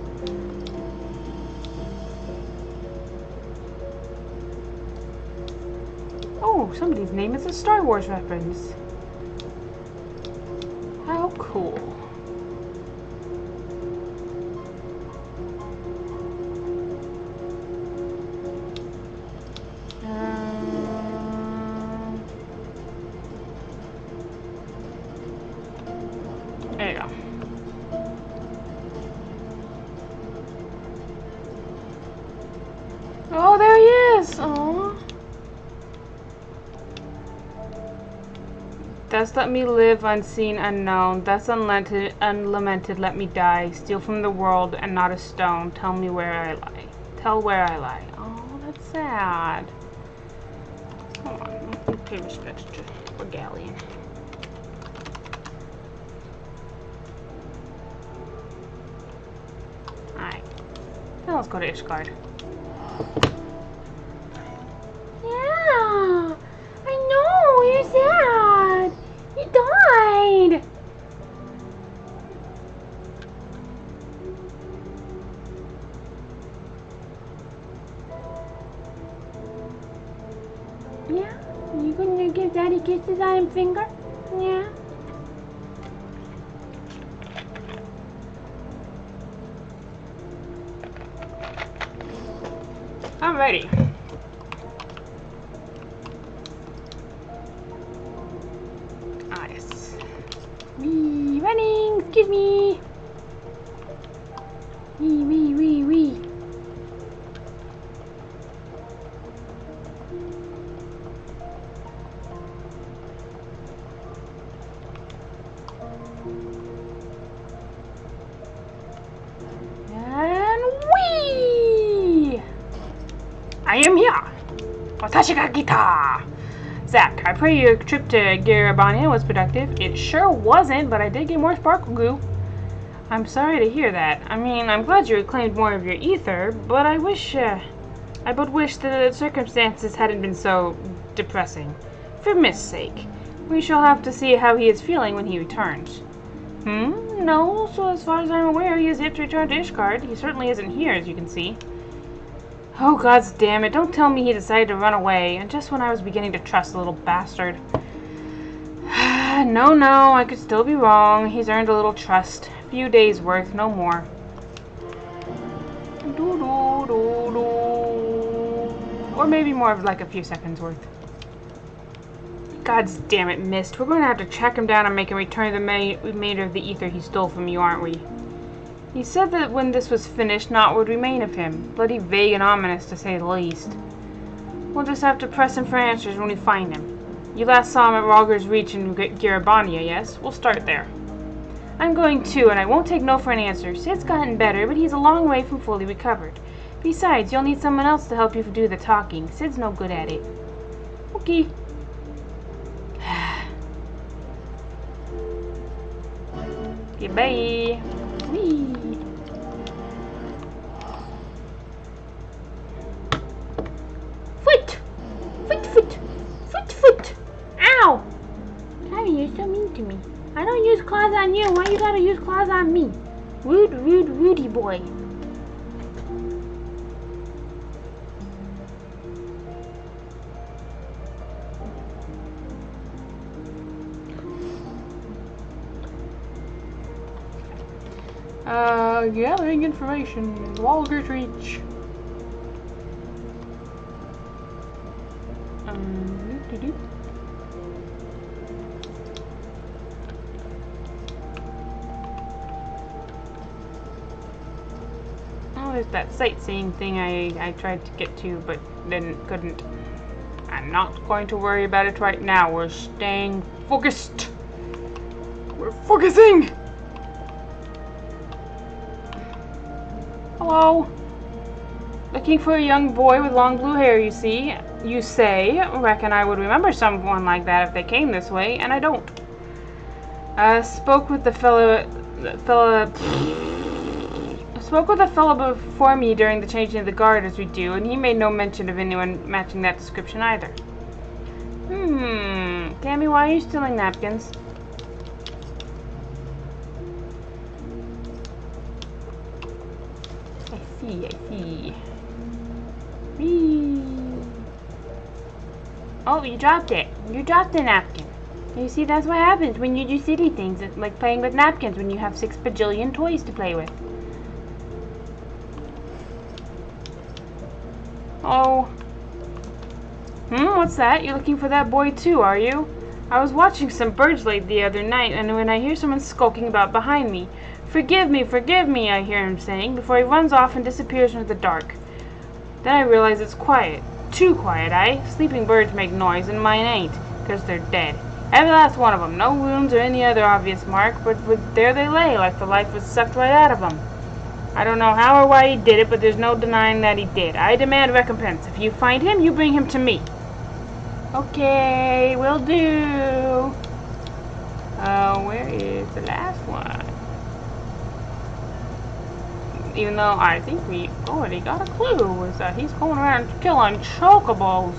Oh, somebody's name is a Star Wars reference. How cool. There you go. Oh, there he is! Aww. Thus let me live unseen, unknown. Thus unlamented let me die. Steal from the world and not a stone. Tell me where I lie. Tell where I lie. Oh, that's sad. Come on, let's pay respects to Regalian. Alright. Now let's go to Ishgard. Yeah, I know, you're sad. You died. Yeah, you gonna give Daddy kisses on his finger? Yeah. I'm ready. Ah, yes. Wee, running, excuse me. Wee, wee, wee, wee. And wee! I am here. Watashi ga kita. Zach, I pray your trip to Garabania was productive. It sure wasn't, but I did get more sparkle goo. I'm sorry to hear that. I mean, I'm glad you reclaimed more of your ether, but I wish the circumstances hadn't been so depressing. For Mist's sake, we shall have to see how he is feeling when he returns. No, so as far as I'm aware, he has yet to return to Ishgard. He certainly isn't here, as you can see. Oh, gods damn it, don't tell me he decided to run away, and just when I was beginning to trust the little bastard. No, I could still be wrong. He's earned a little trust. A few days' worth, no more. Or maybe more of like a few seconds worth. Gods damn it, Mist. We're going to have to track him down and make him return the remainder of the ether he stole from you, aren't we? He said that when this was finished, naught would remain of him. Bloody vague and ominous, to say the least. We'll just have to press him for answers when we find him. You last saw him at Rogger's Reach in Garabania, yes? We'll start there. I'm going too, and I won't take no for an answer. Sid's gotten better, but he's a long way from fully recovered. Besides, you'll need someone else to help you do the talking. Sid's no good at it. Okay. Goodbye. Whee. Foot. Ow! Tommy, you're so mean to me. I don't use claws on you. Why you gotta use claws on me? Rudy boy. Gathering information. Walger's Reach. Oh, there's that sightseeing thing I tried to get to, but couldn't. I'm not going to worry about it right now. We're staying focused. We're focusing! Hello? Looking for a young boy with long blue hair, you see. You say, reckon I would remember someone like that if they came this way, and I don't. Spoke with the fellow before me during the changing of the guard as we do, and he made no mention of anyone matching that description either. Tammy, why are you stealing napkins? I see. Whee. Oh, you dropped it. You dropped the napkin. You see, that's what happens when you do silly things, like playing with napkins when you have 6 bajillion toys to play with. Oh. What's that? You're looking for that boy too, are you? I was watching some birds late the other night, and when I hear someone skulking about behind me, forgive me, I hear him saying, before he runs off and disappears into the dark. Then I realize it's quiet. Too quiet, Sleeping birds make noise, and mine ain't, 'cause they're dead. Every last one of them, no wounds or any other obvious mark, but there they lay, like the life was sucked right out of them. I don't know how or why he did it, but there's no denying that he did. I demand recompense. If you find him, you bring him to me. Okay, will do. Where is the last one? Even though I think we already got a clue, is that he's going around killing chocobos.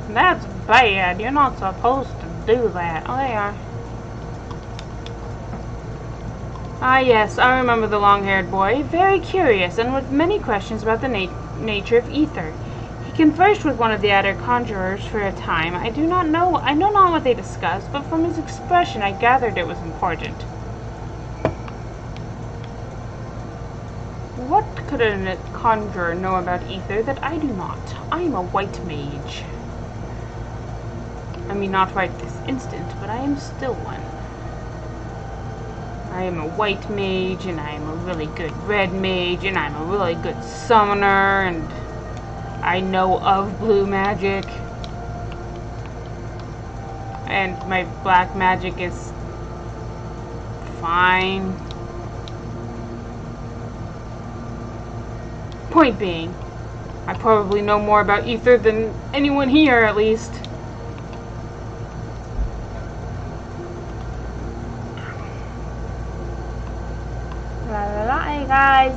That's bad. You're not supposed to do that. Oh, they are. Ah, yes, I remember the long-haired boy. Very curious, and with many questions about the nature of ether. He conversed with one of the other conjurers for a time. I know not what they discussed, but from his expression I gathered it was important. What could a conjurer know about ether that I do not? I am a white mage. I mean, not right this instant, but I am still one. I am a white mage, and I am a really good red mage, and I'm a really good summoner, and I know of blue magic. And my black magic is fine. Point being, I probably know more about ether than anyone here, at least. Hey guys,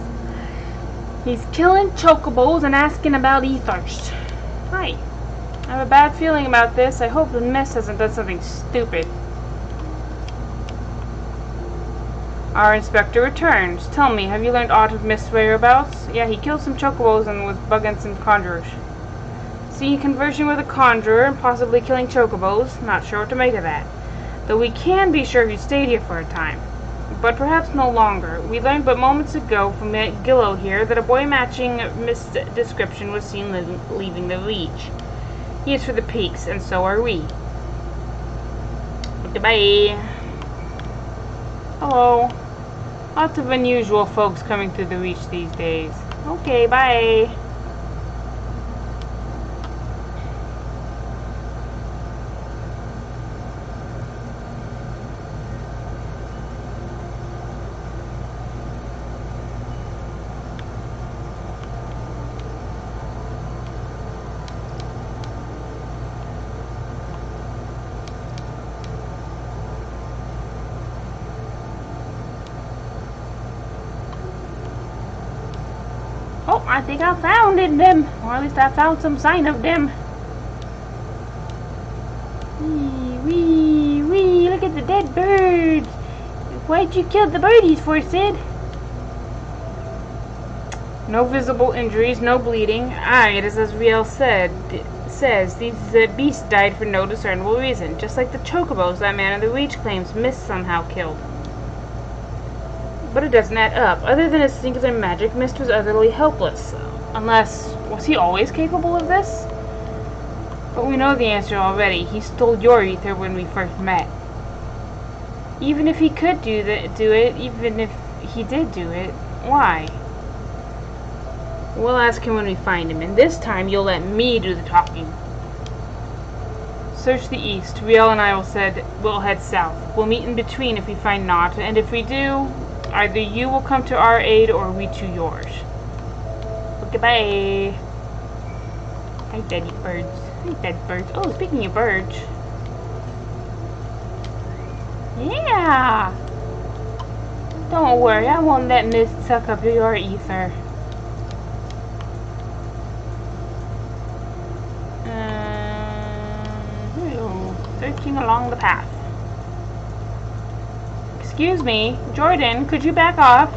he's killing chocobos and asking about ethers. Hi, I have a bad feeling about this. I hope the Miss hasn't done something stupid. Our inspector returns. Tell me, have you learned aught of Miss whereabouts? Yeah, he killed some chocobos and was bugging some conjurers. See, conversing with a conjurer and possibly killing chocobos. Not sure what to make of that. Though we can be sure he stayed here for a time. But perhaps no longer. We learned but moments ago from Gillo here that a boy matching Miss' description was seen leaving the Reach. He is for the peaks, and so are we. Goodbye. Hello. Lots of unusual folks coming through the Reach these days. Okay, bye. Oh, I think I found them. Or at least I found some sign of them. Wee, look at the dead birds. Why'd you kill the birdies for, Sid? No visible injuries, no bleeding. Aye, it is as Riel says, these beasts died for no discernible reason, just like the chocobos that man of the Reach claims Mist somehow killed. But it doesn't add up. Other than his singular magic, Mist was utterly helpless. Unless, was he always capable of this? But we know the answer already. He stole your ether when we first met. Even if he could do it, even if he did do it, why? We'll ask him when we find him, and this time you'll let me do the talking. Search the east. Riel and I will head south. We'll meet in between if we find naught, and if we do, Either you will come to our aid or we to yours. Goodbye. Hi, daddy birds. Hi, dead birds. Oh, speaking of birds. Yeah! Don't worry, I won't let mist suck up your ether. Hello. Searching along the path. Excuse me, Jordan, could you back off?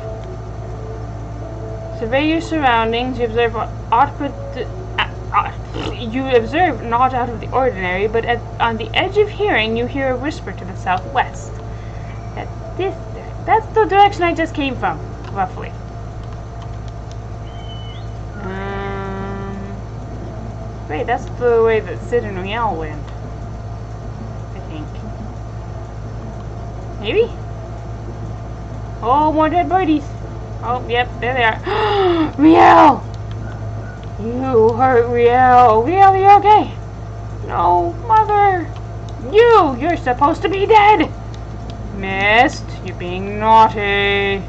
Survey your surroundings. You observe not out of the ordinary, but on the edge of hearing, you hear a whisper to the southwest. That's the direction I just came from, roughly. Wait, that's the way that Sid and Riel went. I think. Maybe? Oh, more dead birdies. Oh, yep, there they are. Riel! You hurt Riel. Riel, are you okay? No, Mother. You're supposed to be dead. Mist, you're being naughty.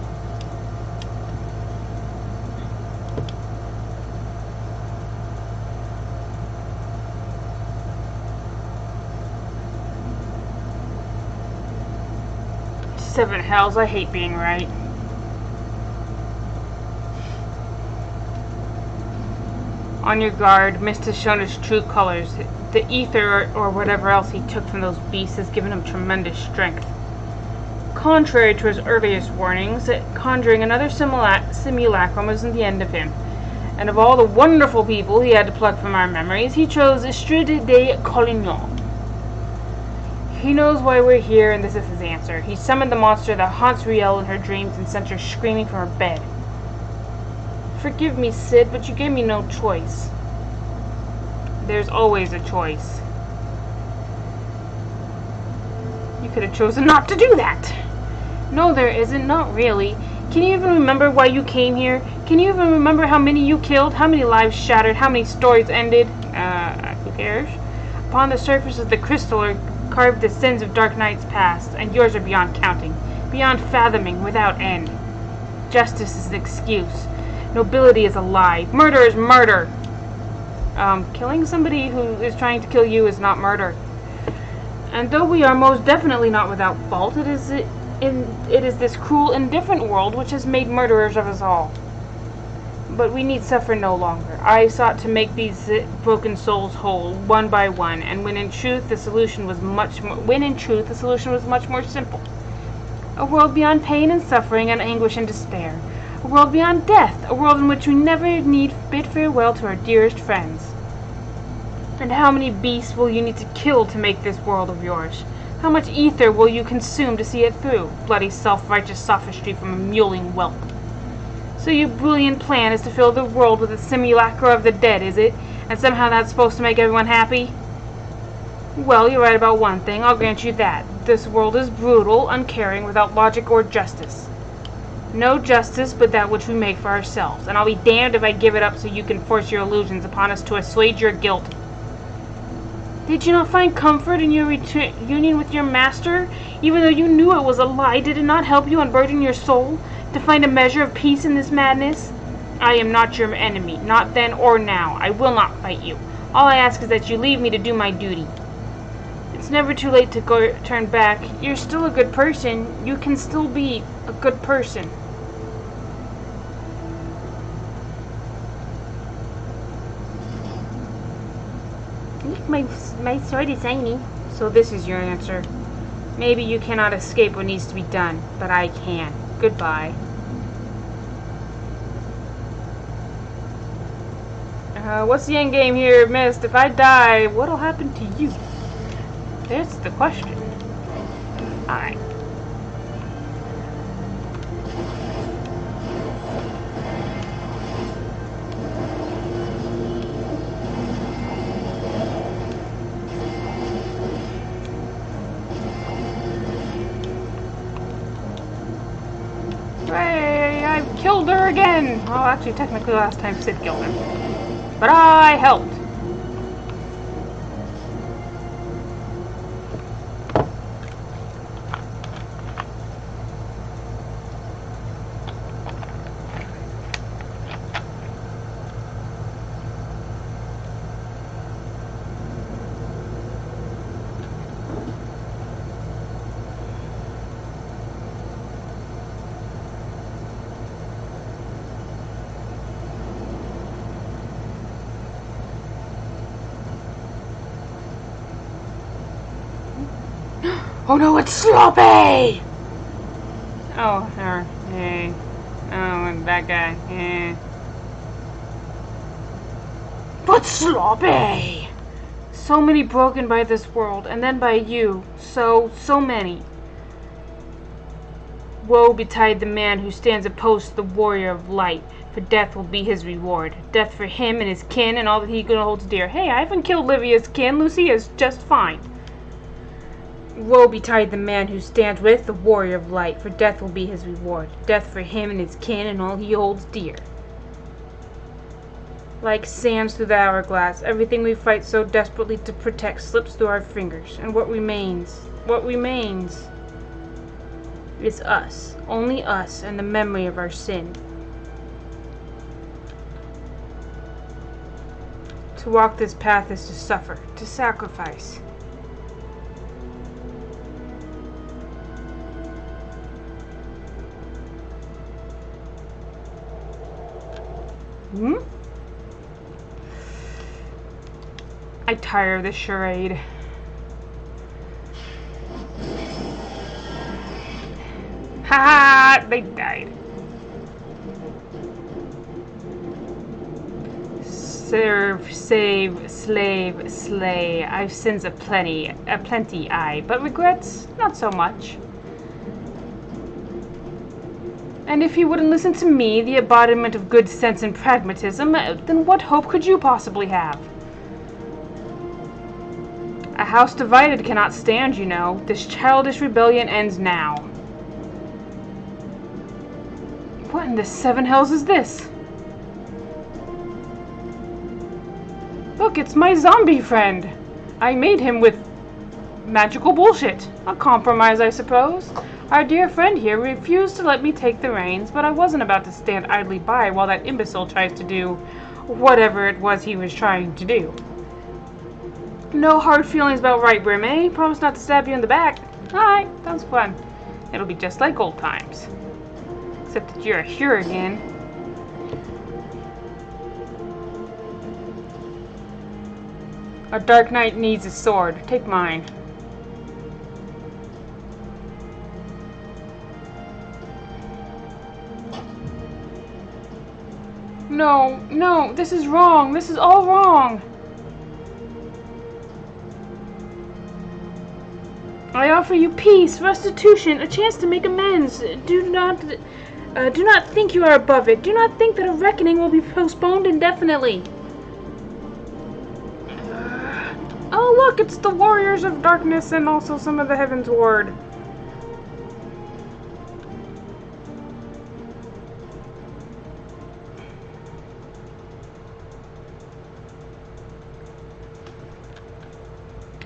Seven hells, I hate being right. On your guard, Mist has shown his true colors. The ether or whatever else he took from those beasts has given him tremendous strength. Contrary to his earliest warnings, conjuring another simulacrum wasn't the end of him. And of all the wonderful people he had to pluck from our memories, he chose Ishgardian de Collignon. He knows why we're here, and this is his answer. He summoned the monster that haunts Riel in her dreams and sent her screaming from her bed. Forgive me, Sid, but you gave me no choice. There's always a choice. You could have chosen not to do that. No, there isn't. Not really. Can you even remember why you came here? Can you even remember how many you killed? How many lives shattered? How many stories ended? Who cares? Upon the surface of the crystal are carved the sins of dark nights past, and yours are beyond counting, beyond fathoming, without end. Justice is an excuse. Nobility is a lie. Murder is murder. Killing somebody who is trying to kill you is not murder. And though we are most definitely not without fault, it is this cruel, indifferent world which has made murderers of us all. But we need suffer no longer. I sought to make these broken souls whole, one by one, and when in truth the solution was much more simple. A world beyond pain and suffering and anguish and despair. A world beyond death. A world in which we never need bid farewell to our dearest friends. And how many beasts will you need to kill to make this world of yours? How much ether will you consume to see it through? Bloody self-righteous sophistry from a mewling whelp. So your brilliant plan is to fill the world with a simulacra of the dead, is it? And somehow that's supposed to make everyone happy? Well, you're right about one thing, I'll grant you that. This world is brutal, uncaring, without logic or justice. No justice but that which we make for ourselves, and I'll be damned if I give it up so you can force your illusions upon us to assuage your guilt. Did you not find comfort in your union with your master? Even though you knew it was a lie, did it not help you unburden your soul? To find a measure of peace in this madness? I am not your enemy, not then or now. I will not fight you. All I ask is that you leave me to do my duty. It's never too late to turn back. You're still a good person. You can still be a good person. My sword is shiny. So this is your answer. Maybe you cannot escape what needs to be done, but I can. Goodbye. What's the end game here, Mist? If I die, what'll happen to you? That's the question. Alright. Hooray! I've killed her again! Well, actually, technically last time Sid killed her. But I helped. Oh no, it's Sloppy! Oh, her. Hey. Oh, and that guy. Yeah. But Sloppy! So many broken by this world, and then by you. So many. Woe betide the man who stands opposed to the warrior of light, for death will be his reward. Death for him and his kin and all that he holds dear. Hey, I haven't killed Livia's kin. Lucy is just fine. Woe betide the man who stands with the warrior of light, for death will be his reward. Death for him and his kin and all he holds dear. Like sands through the hourglass, everything we fight so desperately to protect slips through our fingers. And what remains is us, only us, and the memory of our sin. To walk this path is to suffer, to sacrifice. I tire of this charade. Ha! They died. Serve, save, slave, slay. I've sins aplenty, aye, but regrets not so much. And if you wouldn't listen to me, the embodiment of good sense and pragmatism, then what hope could you possibly have? A house divided cannot stand, you know. This childish rebellion ends now. What in the seven hells is this? Look, it's my zombie friend. I made him with magical bullshit. A compromise, I suppose. Our dear friend here refused to let me take the reins, but I wasn't about to stand idly by while that imbecile tries to do whatever it was he was trying to do. No hard feelings about right, Brim, eh? Promise not to stab you in the back. Alright, sounds fun. It'll be just like old times. Except that you're here again. A dark knight needs a sword. Take mine. No, this is wrong. This is all wrong. I offer you peace, restitution, a chance to make amends. Do not think you are above it. Do not think that a reckoning will be postponed indefinitely. Oh look, it's the warriors of darkness and also some of the Heaven's Ward.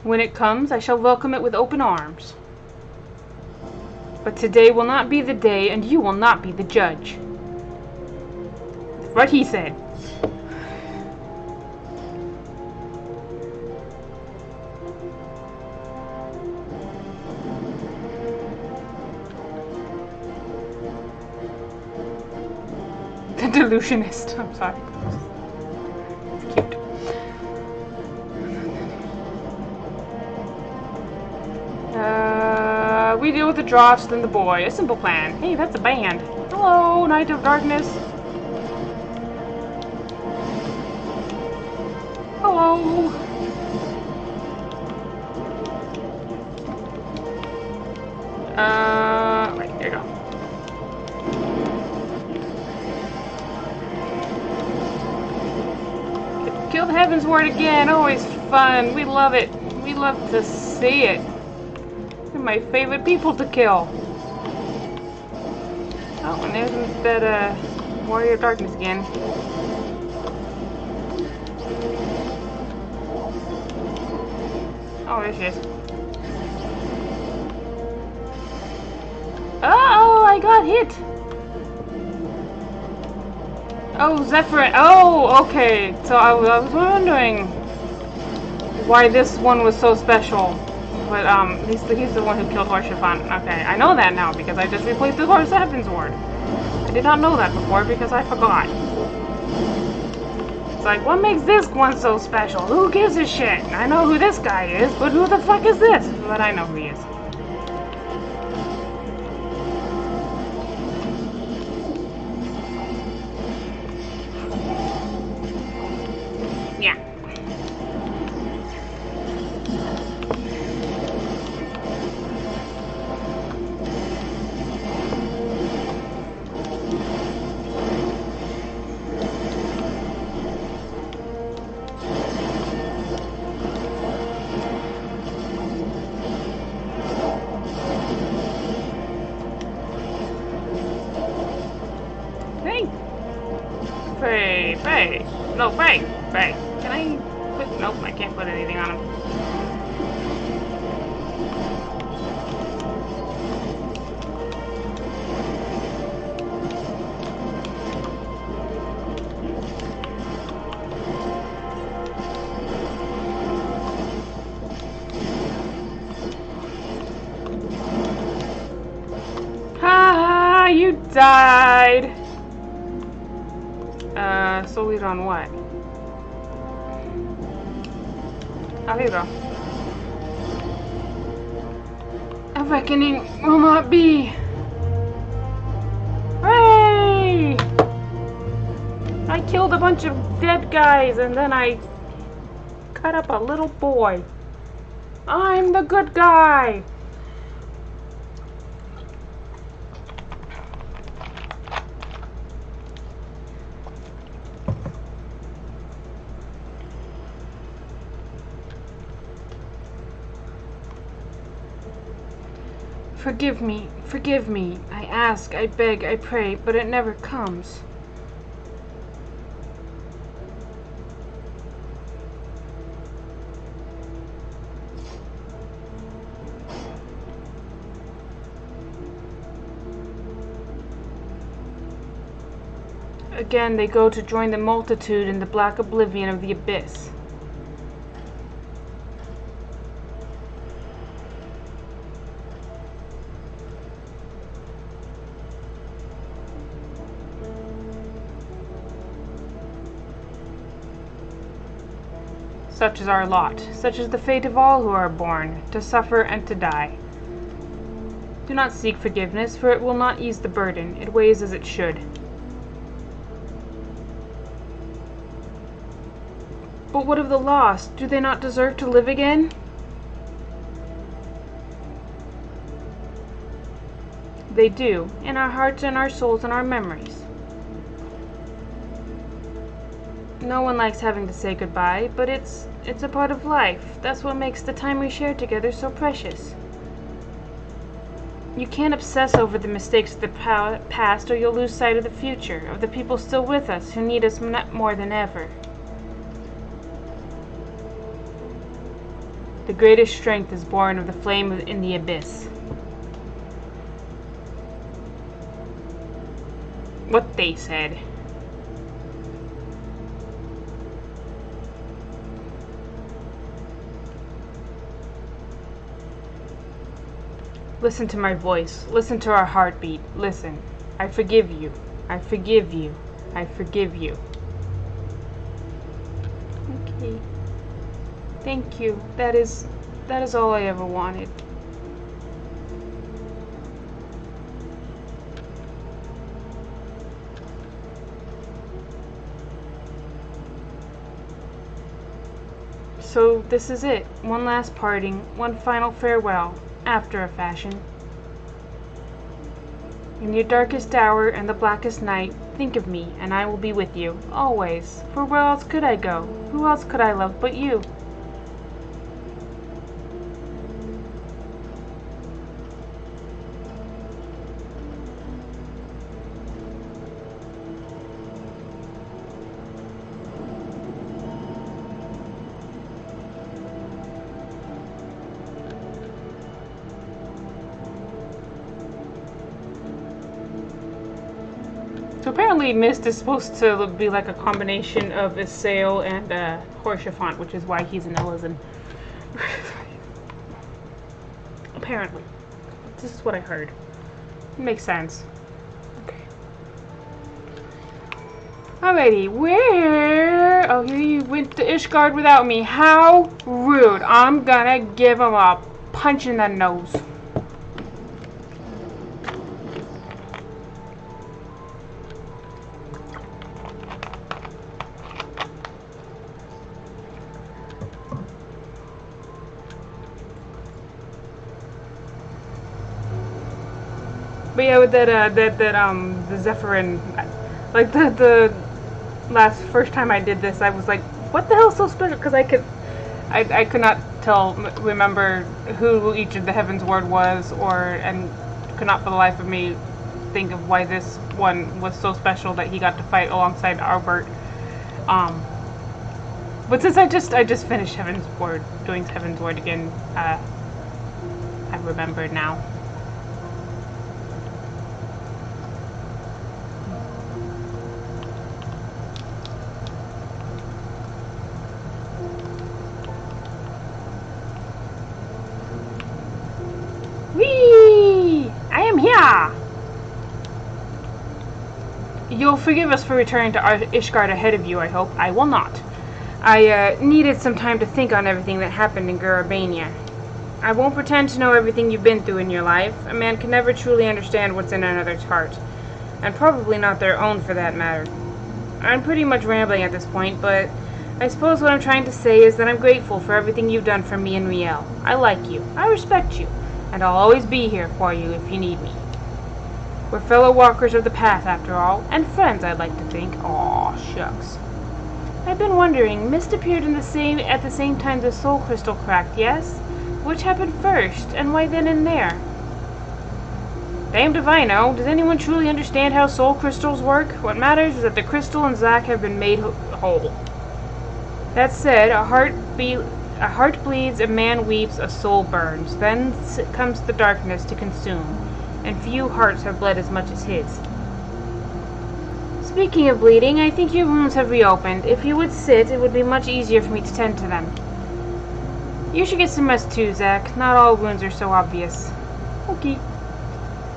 When it comes, I shall welcome it with open arms. But today will not be the day, and you will not be the judge. What he said. The delusionist. I'm sorry. It's cute. We deal with the drafts, then the boy. A simple plan. Hey, that's a band. Hello, Knight of Darkness. Hello. Right, here you go. Kill the Heaven's Ward again. Always fun. We love it. We love to see it. My favorite people to kill. Oh, and there's that Warrior of Darkness again. Oh, there she is. Oh, I got hit. Oh, Zephyr. Oh, okay. So I was wondering why this one was so special. But he's the one who killed Horsefant. Okay, I know that now because I just replaced the Heaven's Ward. I did not know that before because I forgot. It's like, what makes this one so special? Who gives a shit? I know who this guy is, but who the fuck is this? But I know who he is. No, Ray! Ray, can I put... Nope, I can't put anything on him. Ha! You died! Sold on what? Oh, here you go. A reckoning will not be. Hooray! I killed a bunch of dead guys and then I cut up a little boy. I'm the good guy. Forgive me. I ask, I beg, I pray, but it never comes. Again, they go to join the multitude in the black oblivion of the abyss. Such is our lot, such is the fate of all who are born, to suffer and to die. Do not seek forgiveness, for it will not ease the burden. It weighs as it should. But what of the lost? Do they not deserve to live again? They do, in our hearts and our souls and our memories. No one likes having to say goodbye, but it's a part of life. That's what makes the time we share together so precious. You can't obsess over the mistakes of the past or you'll lose sight of the future, of the people still with us who need us more than ever. The greatest strength is born of the flame in the abyss. What they said. Listen to my voice. Listen to our heartbeat. Listen. I forgive you. I forgive you. I forgive you. Okay. Thank you. That is all I ever wanted. So this is it. One last parting. One final farewell. After a fashion. In your darkest hour and the blackest night, think of me, and I will be with you, always. For where else could I go? Who else could I love but you? So apparently Mist is supposed to be like a combination of Isail and Horshaphant, which is why he's an Elysian. Apparently. This is what I heard. It makes sense. Okay. Alrighty, where... Oh, here you went to Ishgard without me. How rude. I'm gonna give him a punch in the nose. But yeah, with the Zephyrin, like the first time I did this, I was like, what the hell is so special? Because I could not remember who each of the Heaven's Ward was, and could not for the life of me think of why this one was so special that he got to fight alongside Albert. But since I just finished Heaven's Word, doing Heaven's Word again, I've remembered now. Whee! I am here! You'll forgive us for returning to Ishgard ahead of you, I hope. I will not. I needed some time to think on everything that happened in Gurabania. I won't pretend to know everything you've been through in your life. A man can never truly understand what's in another's heart. And probably not their own, for that matter. I'm pretty much rambling at this point, but I suppose what I'm trying to say is that I'm grateful for everything you've done for me and Riel. I like you. I respect you. And I'll always be here for you if you need me. We're fellow walkers of the path, after all, and friends, I'd like to think. Aw, shucks. I've been wondering, Mist appeared at the same time the soul crystal cracked, yes? Which happened first, and why then and there? Damned if I know. Does anyone truly understand how soul crystals work? What matters is that the crystal and Zack have been made whole. That said, a heart bleeds, a man weeps, a soul burns. Then comes the darkness to consume, and few hearts have bled as much as his. Speaking of bleeding, I think your wounds have reopened. If you would sit, it would be much easier for me to tend to them. You should get some rest too, Zack. Not all wounds are so obvious. Okay.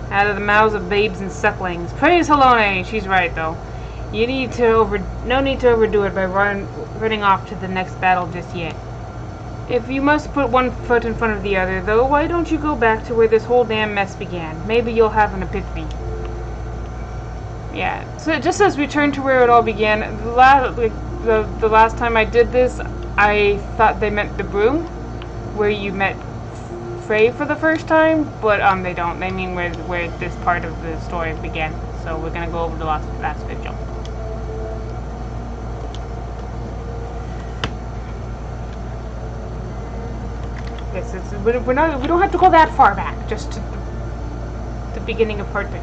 Out of the mouths of babes and sucklings. Praise Helone! She's right, though. No need to overdo it by running off to the next battle just yet. If you must put one foot in front of the other, though, why don't you go back to where this whole damn mess began? Maybe you'll have an epiphany. Yeah, so just as we turn to where it all began, the last time I did this, I thought they meant the broom, where you met Frey for the first time, but they don't. They mean where this part of the story began. So we're gonna go over the last vigil. Yes, we don't have to go that far back. Just to the beginning of part 3.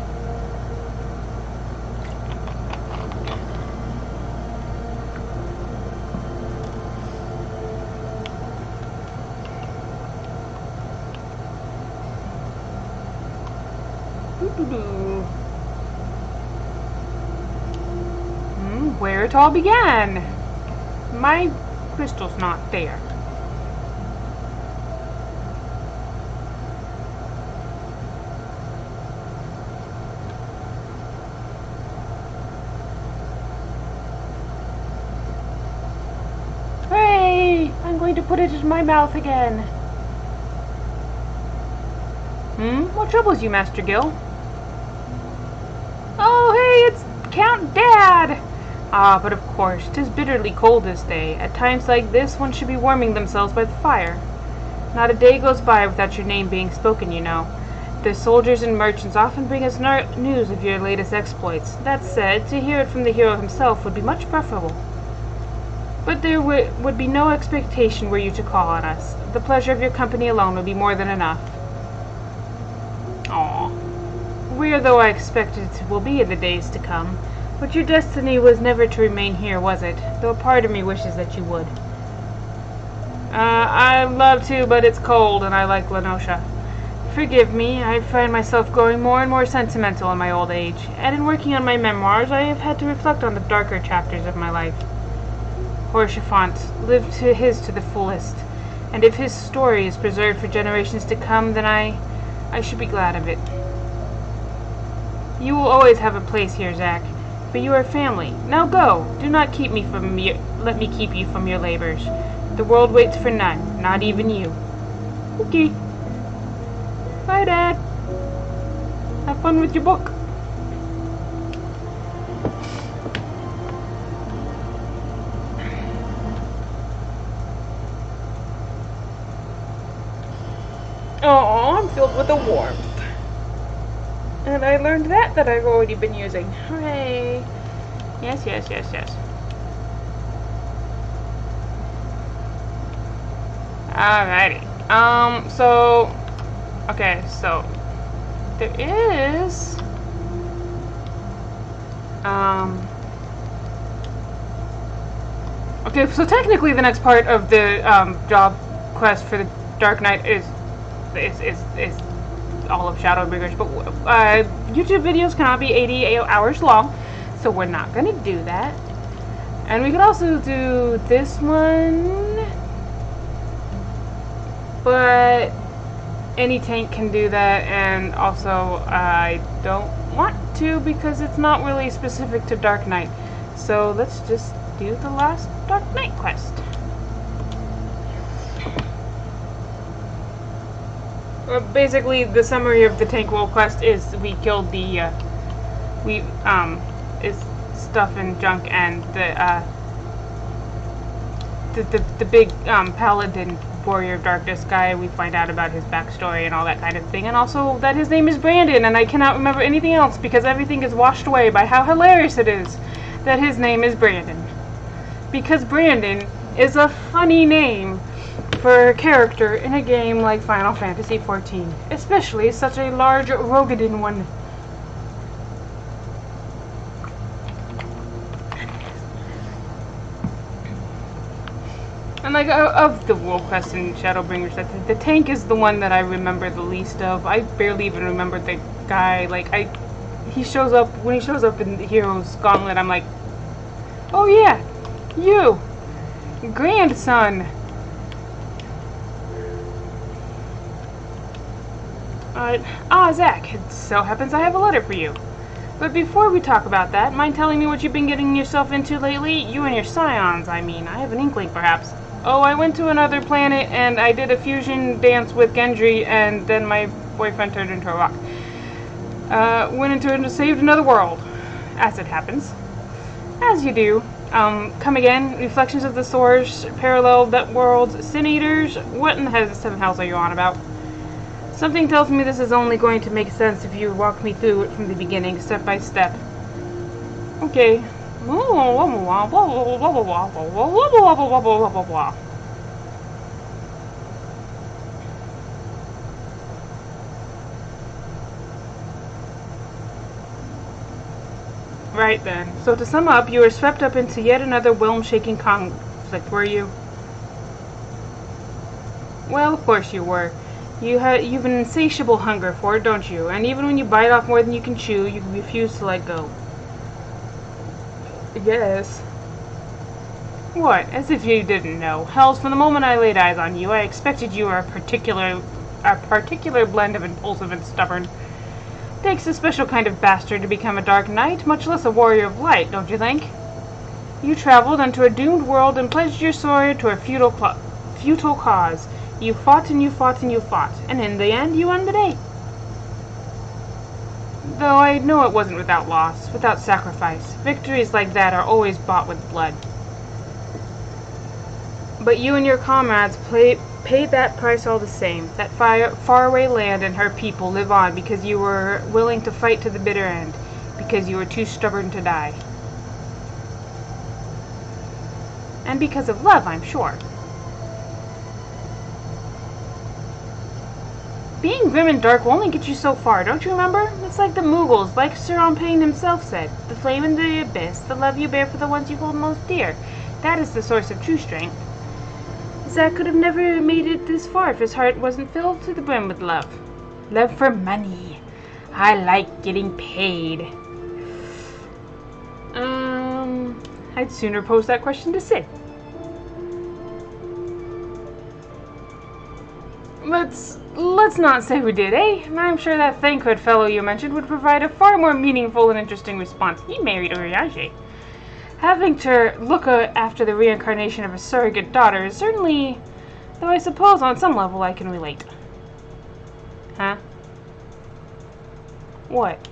Where it all began. My crystal's not there. Hey! I'm going to put it in my mouth again. What troubles you, Master Gil? Oh, hey, it's Count Dad! Ah, but of course, 'tis bitterly cold this day. At times like this, one should be warming themselves by the fire. Not a day goes by without your name being spoken, you know. The soldiers and merchants often bring us news of your latest exploits. That said, to hear it from the hero himself would be much preferable. But there would be no expectation were you to call on us. The pleasure of your company alone would be more than enough. Aww. Weird though I expect it will be in the days to come. But your destiny was never to remain here, was it? Though a part of me wishes that you would. I'd love to, but it's cold, and I like Lenosha. Forgive me, I find myself growing more and more sentimental in my old age, and in working on my memoirs, I have had to reflect on the darker chapters of my life. Horsefant lived his to the fullest, and if his story is preserved for generations to come, then I should be glad of it. You will always have a place here, Zack. But you are family. Now go. Do not let me keep you from your labors. The world waits for none, not even you. Okay. Bye, Dad. Have fun with your book. Oh, I'm filled with a warmth. And I learned that I've already been using. Hooray! Yes, yes, yes, yes. Alrighty. Okay, so there is Okay, so technically the next part of the job quest for the Dark Knight is all of Shadowbringers, but YouTube videos cannot be 80 hours long, so we're not going to do that. And we could also do this one, but any tank can do that, and also I don't want to because it's not really specific to Dark Knight. So let's just do the last Dark Knight quest. Basically, the summary of the tank role quest is we killed the is stuff and junk, and the big paladin warrior of darkness guy. We find out about his backstory and all that kind of thing, and also that his name is Brandon, and I cannot remember anything else because everything is washed away by how hilarious it is that his name is Brandon. Because Brandon is a funny name for a character in a game like Final Fantasy XIV, especially such a large Rogadin one. And like of the world quest in Shadowbringers, the tank is the one that I remember the least of. I barely even remember the guy. Like when he shows up in the Hero's Gauntlet, I'm like, oh yeah, you, grandson. Zach, it so happens I have a letter for you. But before we talk about that, mind telling me what you've been getting yourself into lately? You and your scions, I mean. I have an inkling, perhaps. Oh, I went to another planet, and I did a fusion dance with Gendry, and then my boyfriend turned into a rock. Went into and saved another world, as it happens. As you do. Come again, Reflections of the Source, Parallel Worlds, Sin Eaters, what in the seven hells are you on about? Something tells me this is only going to make sense if you walk me through it from the beginning, step by step. Okay. Right then. So to sum up, you were swept up into yet another realm-shaking conflict, were you? Well, of course you were. You've an insatiable hunger for it, don't you? And even when you bite off more than you can chew, you refuse to let go. Yes. What? As if you didn't know. Hells, from the moment I laid eyes on you, I expected you were a particular blend of impulsive and stubborn. Takes a special kind of bastard to become a Dark Knight, much less a warrior of light, don't you think? You traveled unto a doomed world and pledged your sword to a futile cause. You fought and you fought and you fought, and in the end you won the day. Though I know it wasn't without loss, without sacrifice. Victories like that are always bought with blood. But you and your comrades paid that price all the same. That faraway land and her people live on because you were willing to fight to the bitter end, because you were too stubborn to die. And because of love, I'm sure. Being grim and dark will only get you so far, don't you remember? It's like the Mughals, like Sir Ompain himself said. The flame in the abyss, the love you bear for the ones you hold most dear. That is the source of true strength. Zack could have never made it this far if his heart wasn't filled to the brim with love. Love for money. I like getting paid. I'd sooner pose that question to Sid. Let's not say we did, eh? I'm sure that Thancred fellow you mentioned would provide a far more meaningful and interesting response. He married Urianger. Having to look after the reincarnation of a surrogate daughter is certainly, though I suppose on some level I can relate. Huh? What?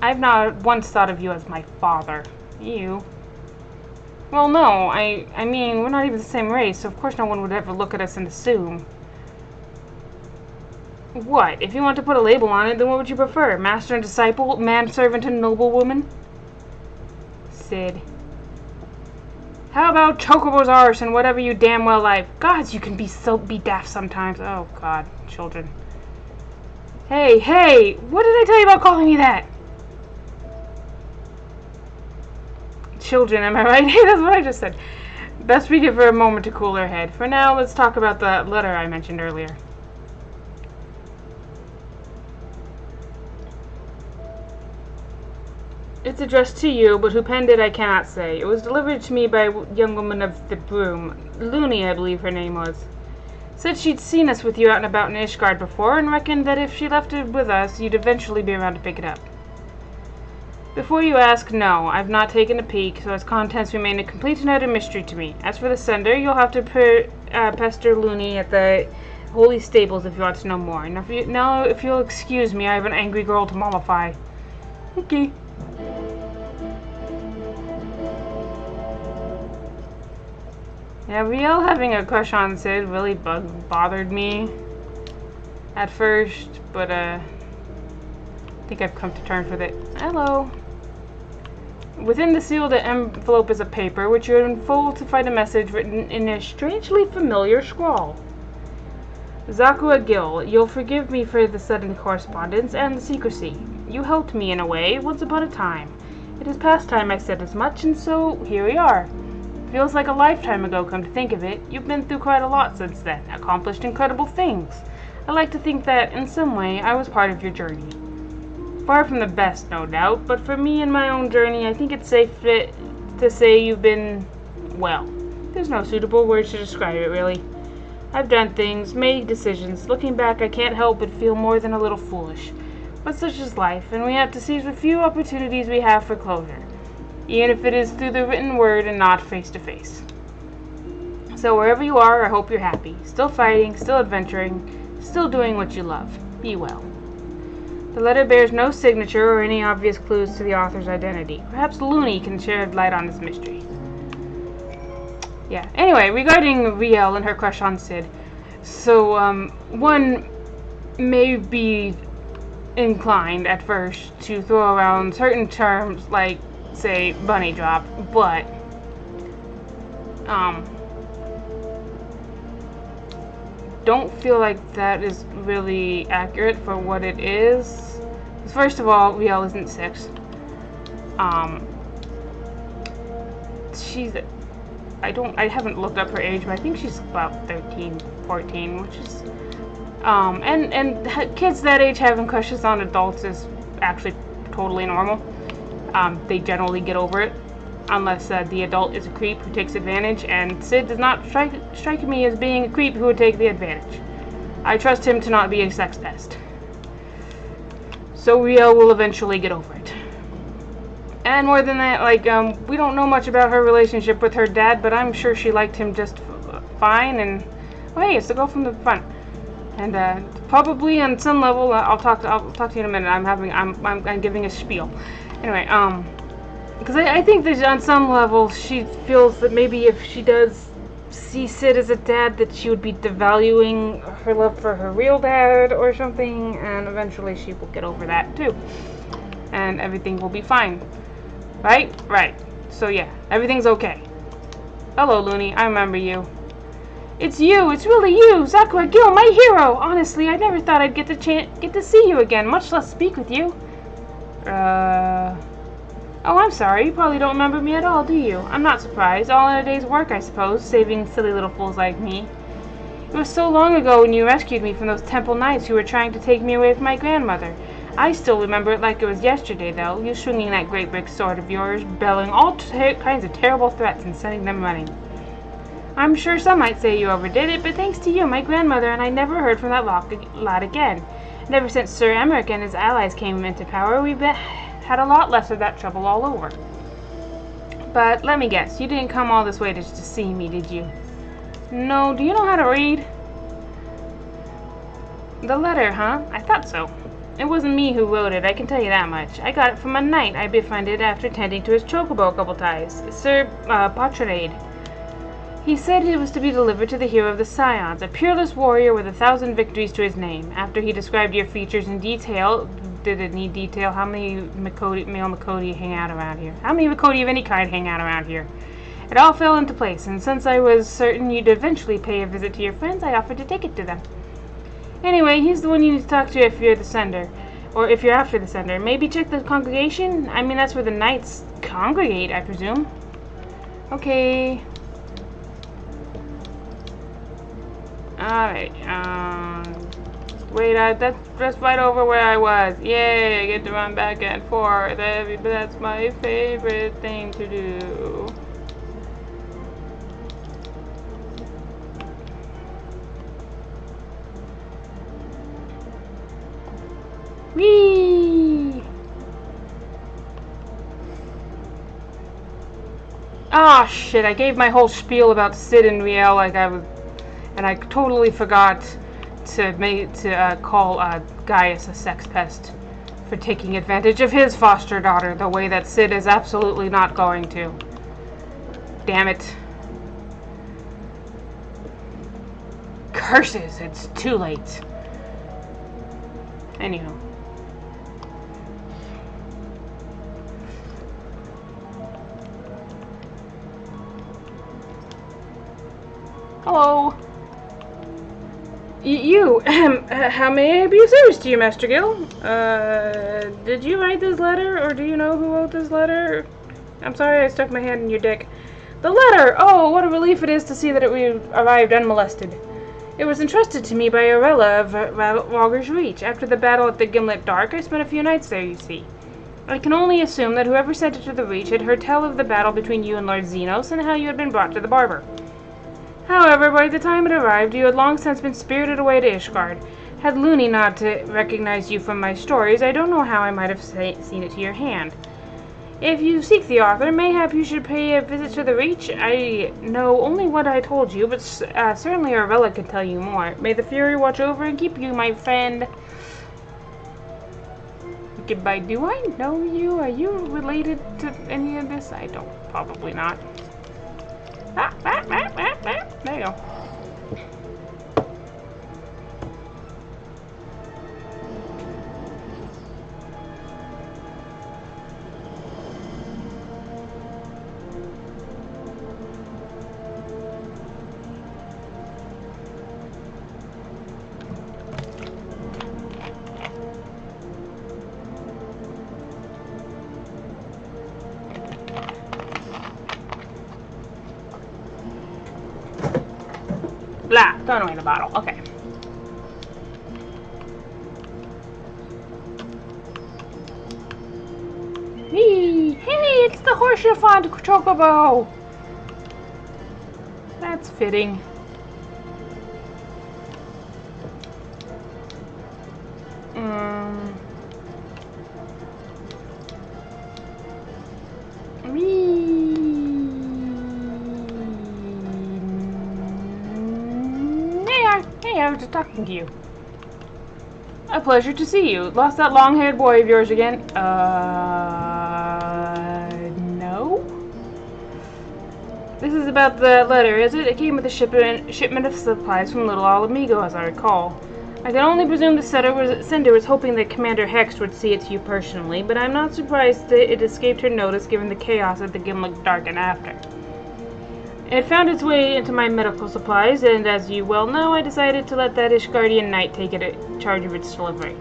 I've not once thought of you as my father. You? Well, no, I mean, we're not even the same race, so of course no one would ever look at us and assume. What? If you want to put a label on it, then what would you prefer? Master and disciple, manservant and noblewoman? Sid. How about Chocobo's arse and whatever you damn well like? Gods, you can be daft sometimes. Oh, God, children. Hey, what did I tell you about calling me that? children, am I right? Hey, that's what I just said. Best we give her a moment to cool her head. For now, let's talk about the letter I mentioned earlier. It's addressed to you, but who penned it I cannot say. It was delivered to me by a young woman of the Broom. Looney, I believe her name was. Said she'd seen us with you out and about in Ishgard before, and reckoned that if she left it with us, you'd eventually be around to pick it up. Before you ask, no, I've not taken a peek, so its contents remain a complete and utter mystery to me. As for the sender, you'll have to pester Looney at the Holy Stables if you want to know more. And if you'll excuse me, I have an angry girl to mollify. Okay. Yeah, Riel having a crush on Sid really bothered me at first, but I think I've come to terms with it. Hello. Within the sealed envelope is a paper, which you unfold to find a message written in a strangely familiar scrawl. Zakua Gil, you'll forgive me for the sudden correspondence and the secrecy. You helped me in a way, once upon a time. It is past time I said as much, and so here we are. Feels like a lifetime ago, come to think of it. You've been through quite a lot since then, accomplished incredible things. I like to think that, in some way, I was part of your journey. Far from the best, no doubt, but for me and my own journey, I think it's safe to say you've been, well, there's no suitable words to describe it, really. I've done things, made decisions. Looking back, I can't help but feel more than a little foolish. But such is life, and we have to seize the few opportunities we have for closure, even if it is through the written word and not face-to-face. So wherever you are, I hope you're happy. Still fighting, still adventuring, still doing what you love. Be well. The letter bears no signature or any obvious clues to the author's identity. Perhaps Looney can shed light on this mystery. Yeah, anyway, regarding Riel and her crush on Sid. So, one may be inclined at first to throw around certain terms like, say, bunny drop, but don't feel like that is really accurate for what it is. First of all, Riel isn't 6. I haven't looked up her age, but I think she's about 13, 14, which is and kids that age having crushes on adults is actually totally normal. They generally get over it, unless the adult is a creep who takes advantage, and Sid does not strike me as being a creep who would take the advantage. I trust him to not be a sex pest. So Riel will eventually get over it. And more than that, we don't know much about her relationship with her dad, but I'm sure she liked him just fine, and, oh hey, it's the girl from the front. And, probably on some level, I'll talk to you in a minute, I'm giving a spiel. Anyway, because I think that on some level she feels that maybe if she does see Sid as a dad, that she would be devaluing her love for her real dad or something, and eventually she will get over that too. And everything will be fine. Right? Right. So yeah, everything's okay. Hello, Looney, I remember you. It's you, it's really you, Zakua Gil, my hero! Honestly, I never thought I'd get to see you again, much less speak with you. Oh, I'm sorry. You probably don't remember me at all, do you? I'm not surprised. All in a day's work, I suppose, saving silly little fools like me. It was so long ago when you rescued me from those temple knights who were trying to take me away from my grandmother. I still remember it like it was yesterday, though, you swinging that great big sword of yours, bellowing all kinds of terrible threats and sending them running. I'm sure some might say you overdid it, but thanks to you, my grandmother and I never heard from that lad again. And ever since Sir Emmerich and his allies came into power, we've had a lot less of that trouble all over. But let me guess, you didn't come all this way just to see me, did you? No, do you know how to read? The letter, huh? I thought so. It wasn't me who wrote it, I can tell you that much. I got it from a knight I befriended after tending to his chocobo a couple times, Sir Patrade. He said it was to be delivered to the hero of the Scions, a peerless warrior with 1,000 victories to his name. After he described your features in detail, did it need detail? How many male Makoti hang out around here? How many Makoti of any kind hang out around here? It all fell into place, and since I was certain you'd eventually pay a visit to your friends, I offered to take it to them. Anyway, he's the one you need to talk to if you're the sender. Or if you're after the sender. Maybe check the congregation? I mean, that's where the knights congregate, I presume. Okay. Alright, wait, that's right over where I was. Yay, I get to run back and forth. That's my favorite thing to do. Whee! Ah, shit, I gave my whole spiel about Sid and Riel like I was, and I totally forgot to call Gaius a sex pest for taking advantage of his foster daughter the way that Sid is absolutely not going to. Damn it. Curses, it's too late. Anywho. Hello. You, how may I be of service to you, Master Gill? Did you write this letter, or do you know who wrote this letter? I'm sorry I stuck my hand in your dick. The letter! Oh, what a relief it is to see that we arrived unmolested. It was entrusted to me by Arella of Walger's Reach. After the battle at the Gimlet Dark, I spent a few nights there, you see. I can only assume that whoever sent it to the Reach had heard tell of the battle between you and Lord Xenos, and how you had been brought to the Barber. However, by the time it arrived, you had long since been spirited away to Ishgard. Had Looney not recognized you from my stories, I don't know how I might have seen it to your hand. If you seek the author, mayhap you should pay a visit to the Reach. I know only what I told you, but certainly Arvella can tell you more. May the Fury watch over and keep you, my friend. Goodbye. Do I know you? Are you related to any of this? I don't. Probably not. There you go. Blah, throw away the bottle. Okay. Hey, it's the Horseshoe Font Chocobo! That's fitting. Hey, I was just talking to you. A pleasure to see you. Lost that long-haired boy of yours again? No? This is about the letter, is it? It came with a shipment of supplies from Little Amigo, as I recall. I can only presume the sender was hoping that Commander Hext would see it to you personally, but I'm not surprised that it escaped her notice given the chaos at the Gimlet Dark and after. It found its way into my medical supplies, and as you well know, I decided to let that Ishgardian knight take charge of its delivery.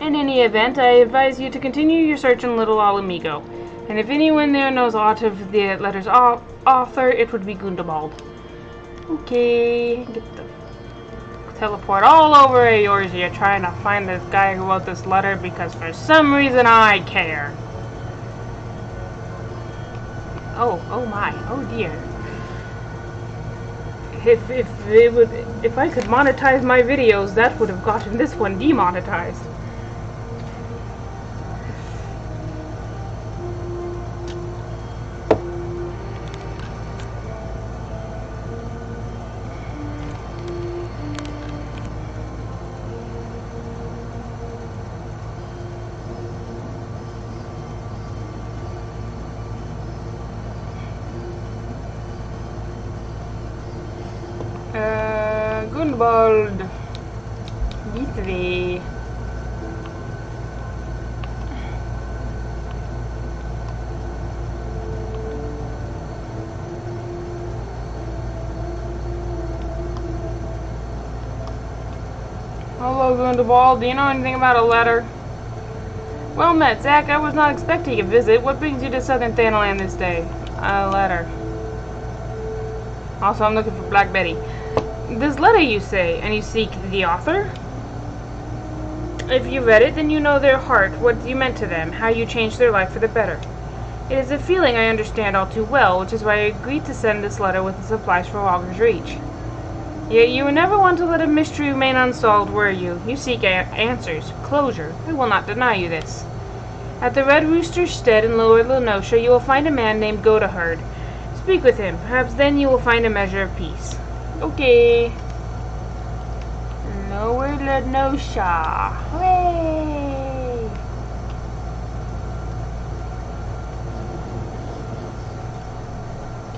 In any event, I advise you to continue your search in Little Amigo, and if anyone there knows aught of the letter's author, it would be Gundabald. Okay, get the teleport all over Eorzea trying to find this guy who wrote this letter because for some reason I care. Oh my, oh dear. If I could monetize my videos, that would have gotten this one demonetized. Gundabald. Vitri. Hello, Gundabald. Do you know anything about a letter? Well met, Zack. I was not expecting a visit. What brings you to Southern Thanalan this day? A letter. Also, I'm looking for Black Betty. This letter, you say, and you seek the author? If you read it, then you know their heart, what you meant to them, how you changed their life for the better. It is a feeling I understand all too well, which is why I agreed to send this letter with the supplies for Walker's Reach. Yet you would never want to let a mystery remain unsolved, were you? You seek answers, closure. I will not deny you this. At the Red Rooster's stead in Lower Lenosha, you will find a man named Godaherd. Speak with him. Perhaps then you will find a measure of peace. Okay. Lower Lenosha. Hooray!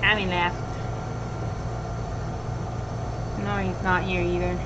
Cammy left. No, he's not here either.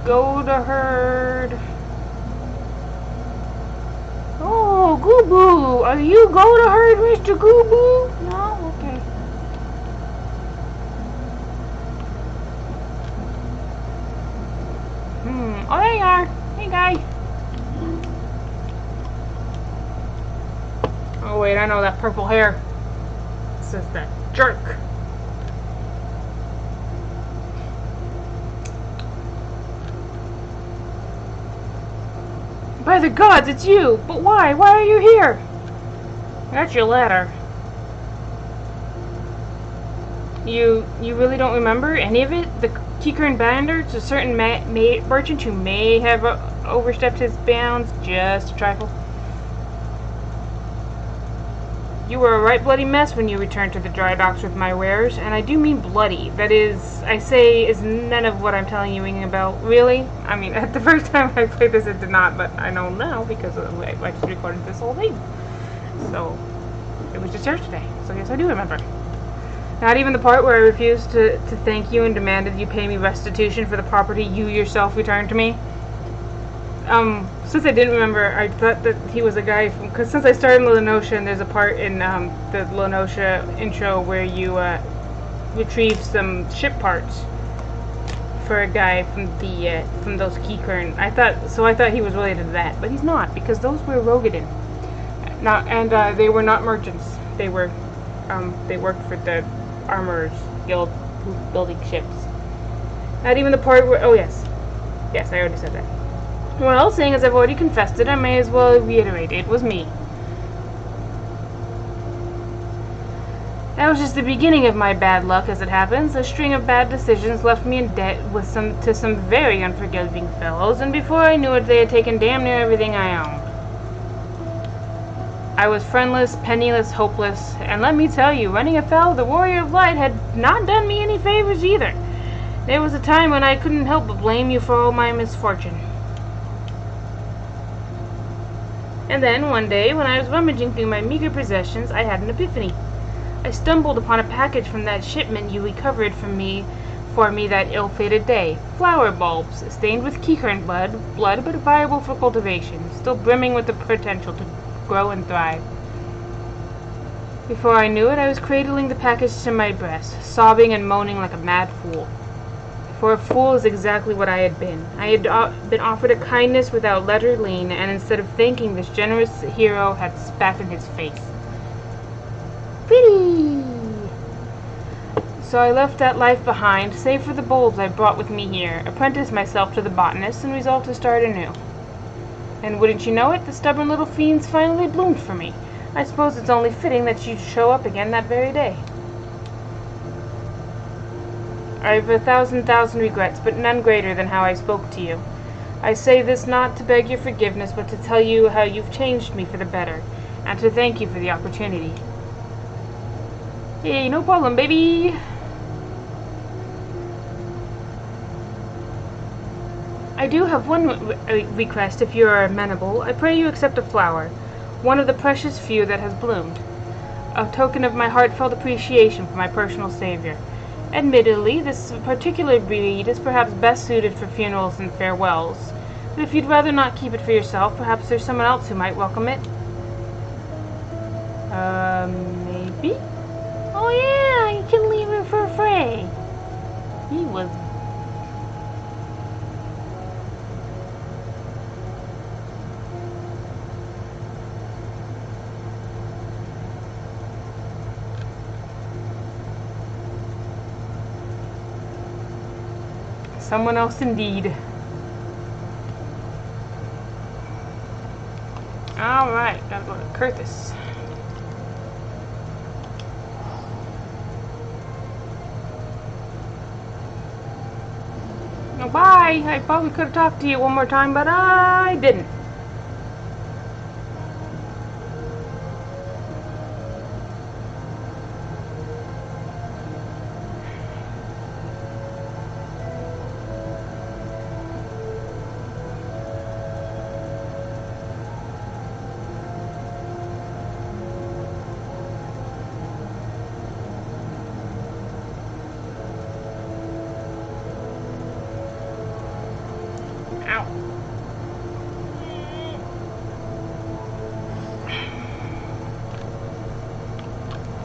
Go to herd. Oh, Gooboo! Are you go to herd, Mr. Gooboo? No? Okay. Oh, there you are. Hey, guy. Oh, wait, I know that purple hair. This is that jerk. By the gods, it's you! But why? Why are you here? That's your letter. You really don't remember any of it? The Kikern Banders, a certain merchant who may have overstepped his bounds just a trifle. You were a right bloody mess when you returned to the dry docks with my wares, and I do mean bloody. That is, I say, is none of what I'm telling you about. Really? I mean, at the first time I played this, it did not, but I know now because I just recorded this whole thing. So, it was just yesterday. So yes, I do remember. Not even the part where I refused to thank you and demanded you pay me restitution for the property you yourself returned to me. Since I didn't remember, I thought that he was a guy from, because since I started in Lenosha, and there's a part in the Lenosha intro where you retrieve some ship parts for a guy from those Kikern. I thought he was related to that, but he's not, because those were Rogadin. They were not merchants. They were they worked for the Armorers Guild building ships. Not even the part where, oh yes, I already said that. Well, seeing as I've already confessed it, I may as well reiterate it was me. That was just the beginning of my bad luck, as it happens. A string of bad decisions left me in debt to some very unforgiving fellows, and before I knew it, they had taken damn near everything I owned. I was friendless, penniless, hopeless, and let me tell you, running afoul of the Warrior of Light had not done me any favors either. There was a time when I couldn't help but blame you for all my misfortune. And then, one day, when I was rummaging through my meager possessions, I had an epiphany. I stumbled upon a package from that shipment you recovered for me that ill-fated day. Flower bulbs, stained with Kikern blood but viable for cultivation, still brimming with the potential to grow and thrive. Before I knew it, I was cradling the package to my breast, sobbing and moaning like a mad fool. For a fool is exactly what I had been. I had been offered a kindness without let or lien, and instead of thanking this generous hero, had spat in his face. Pretty! So I left that life behind, save for the bulbs I brought with me here, apprenticed myself to the botanist, and resolved to start anew. And wouldn't you know it, the stubborn little fiends finally bloomed for me. I suppose it's only fitting that you show up again that very day. I've 1,000,000 regrets, but none greater than how I spoke to you. I say this not to beg your forgiveness, but to tell you how you've changed me for the better, and to thank you for the opportunity. Hey, no problem, baby! I do have one request, if you are amenable. I pray you accept a flower, one of the precious few that has bloomed, a token of my heartfelt appreciation for my personal savior. Admittedly, this particular breed is perhaps best suited for funerals and farewells, but if you'd rather not keep it for yourself, perhaps there's someone else who might welcome it. Maybe? Oh yeah, you can leave it for free. He was... Someone else indeed. Alright, gotta go to Curtis. Oh, bye! I probably could have talked to you one more time, but I didn't.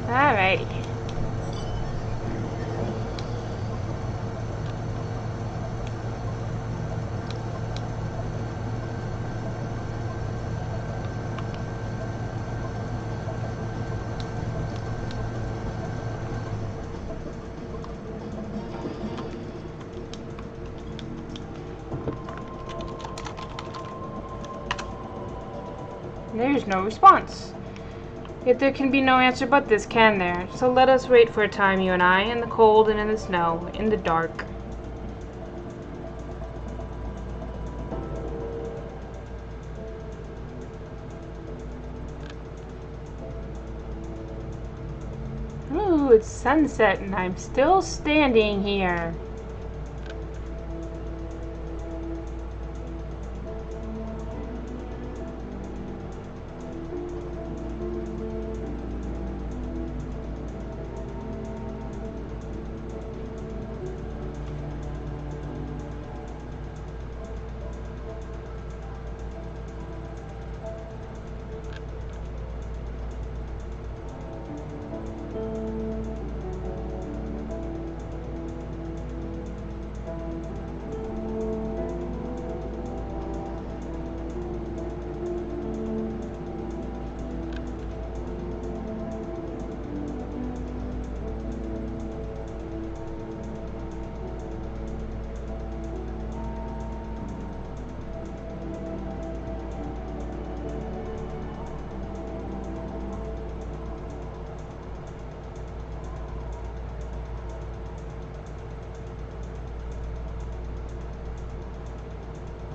Alright. There's no response. Yet there can be no answer but this, can there? So let us wait for a time, you and I, in the cold and in the snow, in the dark. Ooh, it's sunset and I'm still standing here.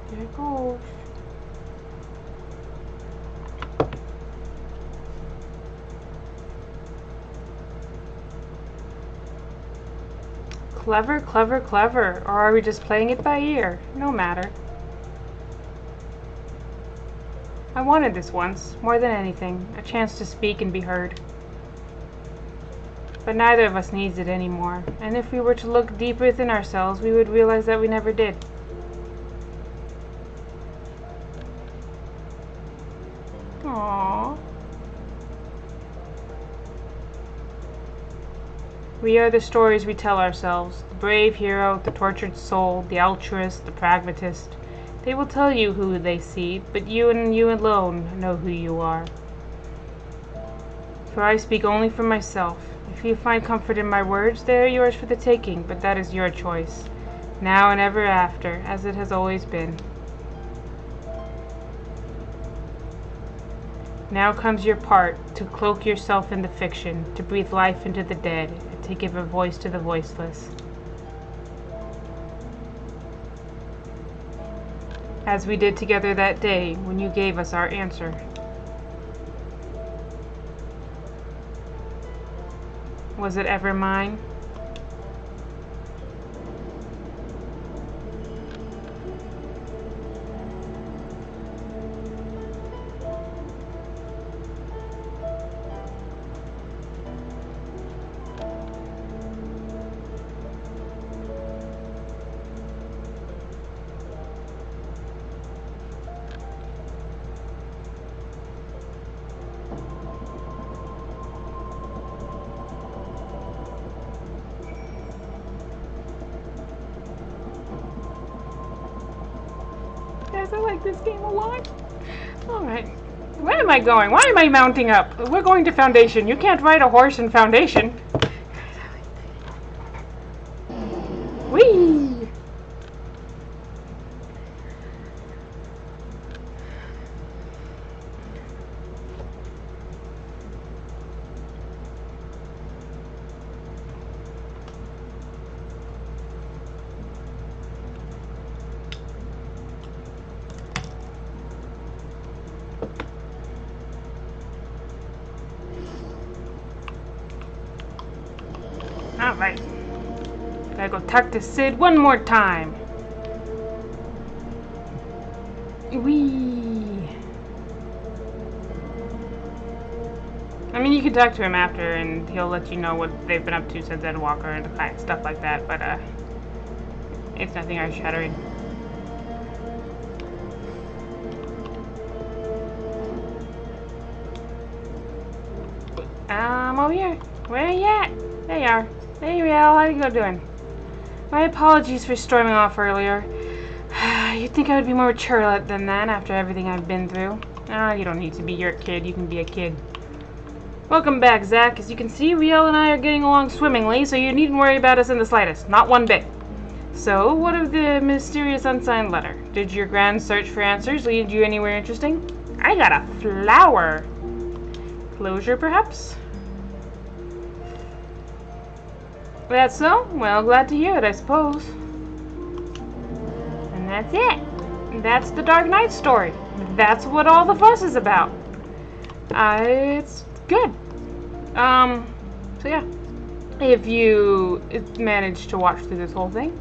There it goes. Clever, clever, clever. Or are we just playing it by ear? No matter. I wanted this once, more than anything, a chance to speak and be heard. But neither of us needs it anymore, and if we were to look deep within ourselves, we would realize that we never did. Aww. We are the stories we tell ourselves, the brave hero, the tortured soul, the altruist, the pragmatist. They will tell you who they see, but you and you alone know who you are. For I speak only for myself. If you find comfort in my words, they are yours for the taking, but that is your choice, now and ever after, as it has always been. Now comes your part, to cloak yourself in the fiction, to breathe life into the dead, and to give a voice to the voiceless. As we did together that day, when you gave us our answer. Was it ever mine? I like this game a lot. Alright. Where am I going? Why am I mounting up? We're going to Foundation. You can't ride a horse in Foundation. Whee! Alright. Gotta go talk to Sid one more time. Whee! I mean, you can talk to him after and he'll let you know what they've been up to since Ed Walker and stuff like that, but it's nothing earth-shattering. I'm over here. Where are you at? There you are. Hey, Riel, how you doing? My apologies for storming off earlier. You'd think I would be more mature than that after everything I've been through. You don't need to be your kid. You can be a kid. Welcome back, Zach. As you can see, Riel and I are getting along swimmingly, so you needn't worry about us in the slightest. Not one bit. So, what of the mysterious unsigned letter? Did your grand search for answers lead you anywhere interesting? I got a flower. Closure, perhaps? That's so? Well, glad to hear it, I suppose. And that's it. That's the Dark Knight story. That's what all the fuss is about. It's good. So yeah. If you manage to watch through this whole thing,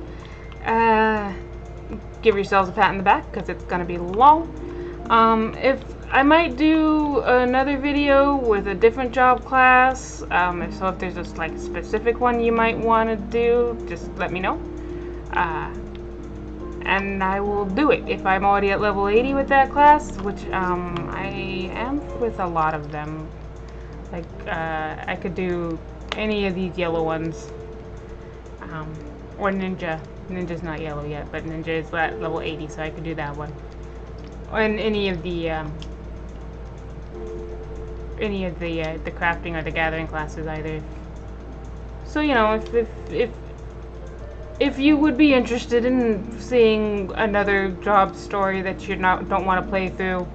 give yourselves a pat on the back, because it's going to be long. If I might do another video with a different job class, if there's just like a specific one you might want to do, just let me know. And I will do it if I'm already at level 80 with that class, which I am with a lot of them. Like, I could do any of these yellow ones, or Ninja. Ninja's not yellow yet, but Ninja is at level 80, so I could do that one. And any of the crafting or the gathering classes either. So, you know, if you would be interested in seeing another job story that you don't want to play through,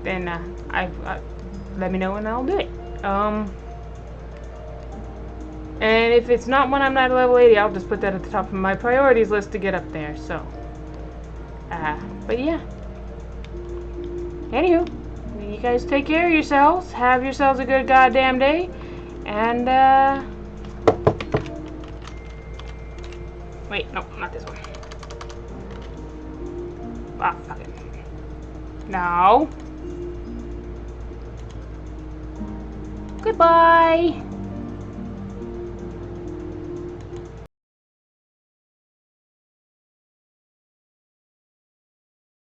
then let me know and I'll do it. And if it's not when I'm not at level 80, I'll just put that at the top of my priorities list to get up there. So, but yeah. Anywho, you guys take care of yourselves. Have yourselves a good goddamn day. And, wait, no, not this one. Ah, fuck it. No. Goodbye.